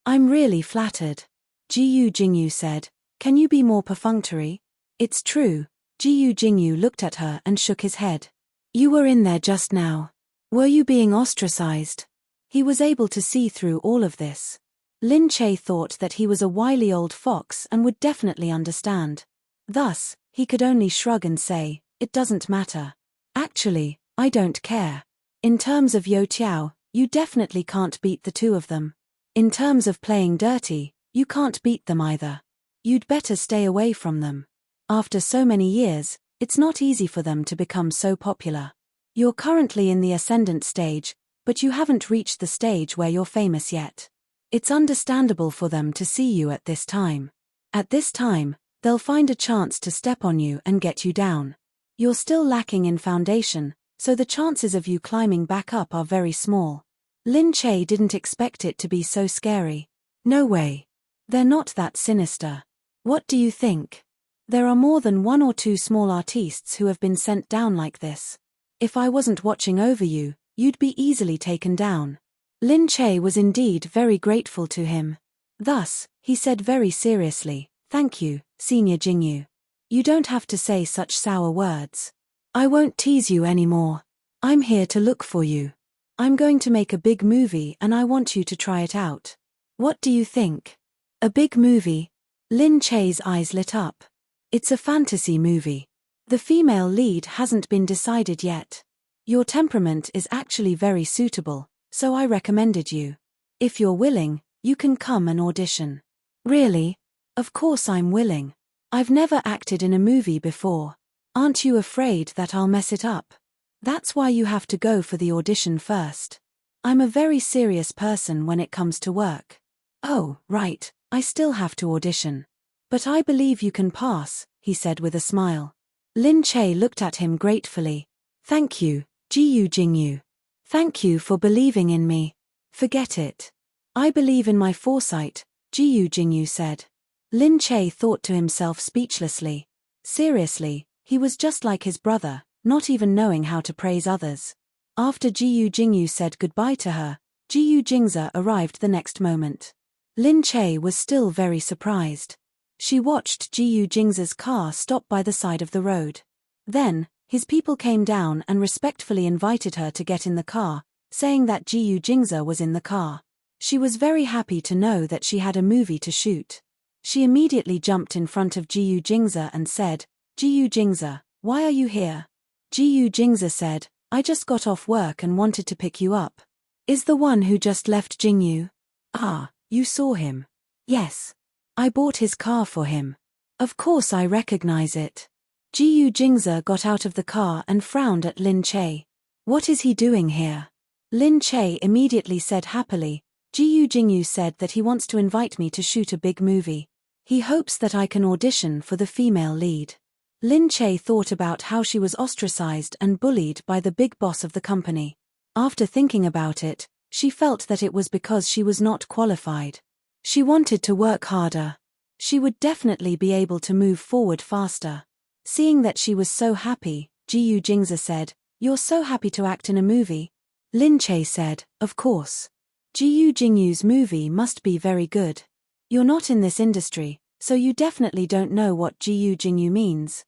I'm really flattered. Jiyu Jingyu said, Can you be more perfunctory? It's true. Jiyu Jingyu looked at her and shook his head. You were in there just now. Were you being ostracized? He was able to see through all of this. Lin Che thought that he was a wily old fox and would definitely understand. Thus, he could only shrug and say, It doesn't matter. Actually, I don't care. In terms of Yo Tiao, you definitely can't beat the two of them. In terms of playing dirty, you can't beat them either. You'd better stay away from them. After so many years, it's not easy for them to become so popular. You're currently in the ascendant stage, but you haven't reached the stage where you're famous yet. It's understandable for them to see you at this time. At this time, they'll find a chance to step on you and get you down. You're still lacking in foundation, so the chances of you climbing back up are very small. Lin Che didn't expect it to be so scary. No way. They're not that sinister. What do you think? There are more than one or two small artistes who have been sent down like this. If I wasn't watching over you, you'd be easily taken down. Lin Che was indeed very grateful to him. Thus, he said very seriously, Thank you, Senior Jingyu. You don't have to say such sour words. I won't tease you anymore. I'm here to look for you. I'm going to make a big movie and I want you to try it out. What do you think? A big movie? Lin Che's eyes lit up. It's a fantasy movie. The female lead hasn't been decided yet. Your temperament is actually very suitable, so I recommended you. If you're willing, you can come and audition. Really? Of course I'm willing. I've never acted in a movie before. Aren't you afraid that I'll mess it up? That's why you have to go for the audition first. I'm a very serious person when it comes to work. Oh, right, I still have to audition. But I believe you can pass, he said with a smile. Lin Che looked at him gratefully. Thank you, Jiyu Jingyu. Thank you for believing in me. Forget it. I believe in my foresight, Jiyu Jingyu said. Lin Che thought to himself speechlessly. Seriously, he was just like his brother, not even knowing how to praise others. After Jiyu Jingyu said goodbye to her, Jiyu Jingza arrived the next moment. Lin Che was still very surprised. She watched Jiyu Jingza's car stop by the side of the road. Then, his people came down and respectfully invited her to get in the car, saying that Jiyu Jingza was in the car. She was very happy to know that she had a movie to shoot. She immediately jumped in front of Jiyu Jingza and said, Jiyu Jingza, why are you here? Jiyu Jingza said, I just got off work and wanted to pick you up. Is the one who just left Jingyu? Ah, you saw him. Yes. I bought his car for him. Of course I recognize it. Jiyu Jingza got out of the car and frowned at Lin Che. What is he doing here? Lin Che immediately said happily, Jiyu Jingyu said that he wants to invite me to shoot a big movie. He hopes that I can audition for the female lead. Lin Che thought about how she was ostracized and bullied by the big boss of the company. After thinking about it, she felt that it was because she was not qualified. She wanted to work harder. She would definitely be able to move forward faster. Seeing that she was so happy, Jiyu Jingza said, You're so happy to act in a movie? Lin Che said, Of course. Jiyu Jingyu's movie must be very good. You're not in this industry, so you definitely don't know what Jiyu Jingyu means.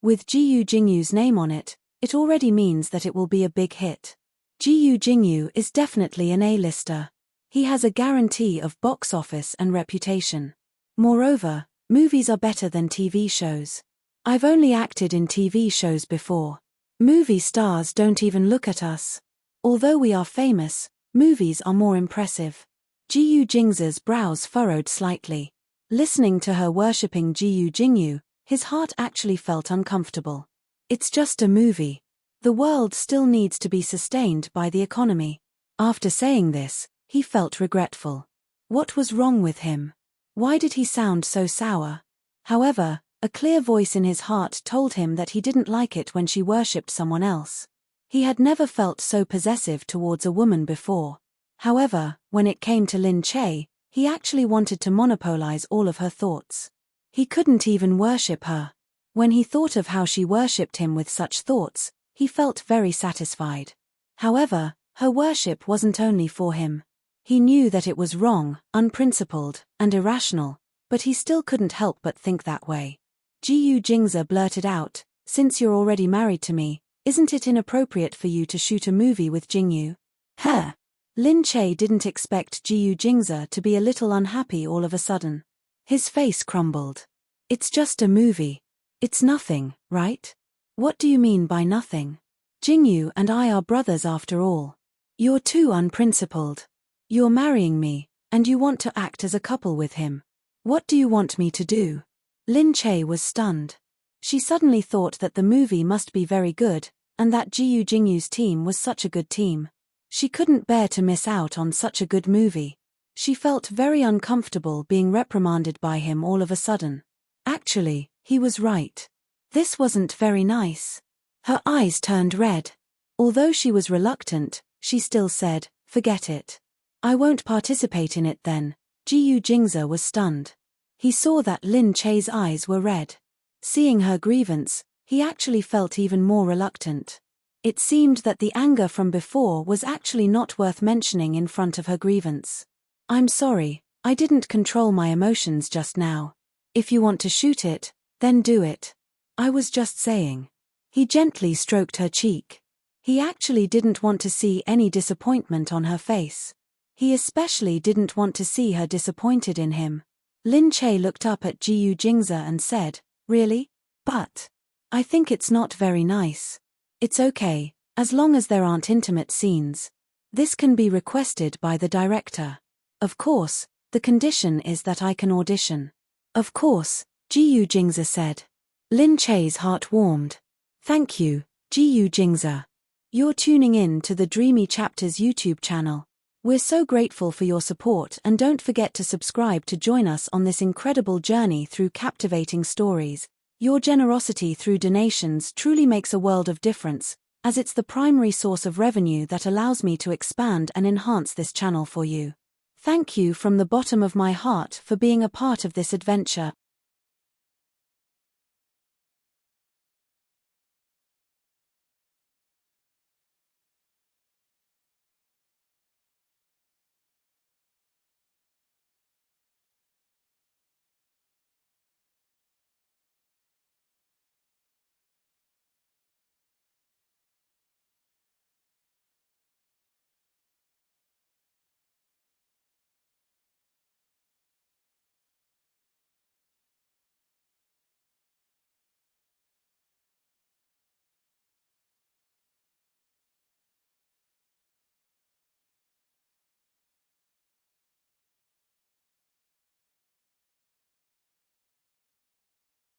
With Jiyu Jingyu's name on it, it already means that it will be a big hit. Jiyu Jingyu is definitely an A-lister. He has a guarantee of box office and reputation. Moreover, movies are better than TV shows. I've only acted in TV shows before. Movie stars don't even look at us. Although we are famous, movies are more impressive. Jiyu Jingza's brows furrowed slightly. Listening to her worshipping Jiyu Jingyu, his heart actually felt uncomfortable. It's just a movie. The world still needs to be sustained by the economy. After saying this, he felt regretful. What was wrong with him? Why did he sound so sour? However, a clear voice in his heart told him that he didn't like it when she worshipped someone else. He had never felt so possessive towards a woman before. However, when it came to Lin Che, he actually wanted to monopolize all of her thoughts. He couldn't even worship her. When he thought of how she worshipped him with such thoughts, he felt very satisfied. However, her worship wasn't only for him. He knew that it was wrong, unprincipled, and irrational, but he still couldn't help but think that way. Jiyu Jingza blurted out, "Since you're already married to me, isn't it inappropriate for you to shoot a movie with Jingyu?" Huh. Lin Che didn't expect Jiyu Jingza to be a little unhappy all of a sudden. His face crumbled. "It's just a movie. It's nothing, right? What do you mean by nothing? Jingyu and I are brothers after all. You're too unprincipled. You're marrying me, and you want to act as a couple with him. What do you want me to do?" Lin Che was stunned. She suddenly thought that the movie must be very good, and that Jiyu Jingyu's team was such a good team. She couldn't bear to miss out on such a good movie. She felt very uncomfortable being reprimanded by him all of a sudden. Actually, he was right. This wasn't very nice. Her eyes turned red. Although she was reluctant, she still said, "Forget it. I won't participate in it then." Jiyu Jingza was stunned. He saw that Lin Che's eyes were red. Seeing her grievance, he actually felt even more reluctant. It seemed that the anger from before was actually not worth mentioning in front of her grievance. "I'm sorry, I didn't control my emotions just now. If you want to shoot it, then do it. I was just saying." He gently stroked her cheek. He actually didn't want to see any disappointment on her face. He especially didn't want to see her disappointed in him. Lin Che looked up at Jiyu Jingza and said, "Really? But I think it's not very nice." "It's okay, as long as there aren't intimate scenes. This can be requested by the director. Of course, the condition is that I can audition." "Of course," Jiyu Jingza said. Lin Che's heart warmed. "Thank you, Jiyu Jingza. You're tuning in to the Dreamy Chapters YouTube channel. We're so grateful for your support, and don't forget to subscribe to join us on this incredible journey through captivating stories. Your generosity through donations truly makes a world of difference, as it's the primary source of revenue that allows me to expand and enhance this channel for you. Thank you from the bottom of my heart for being a part of this adventure.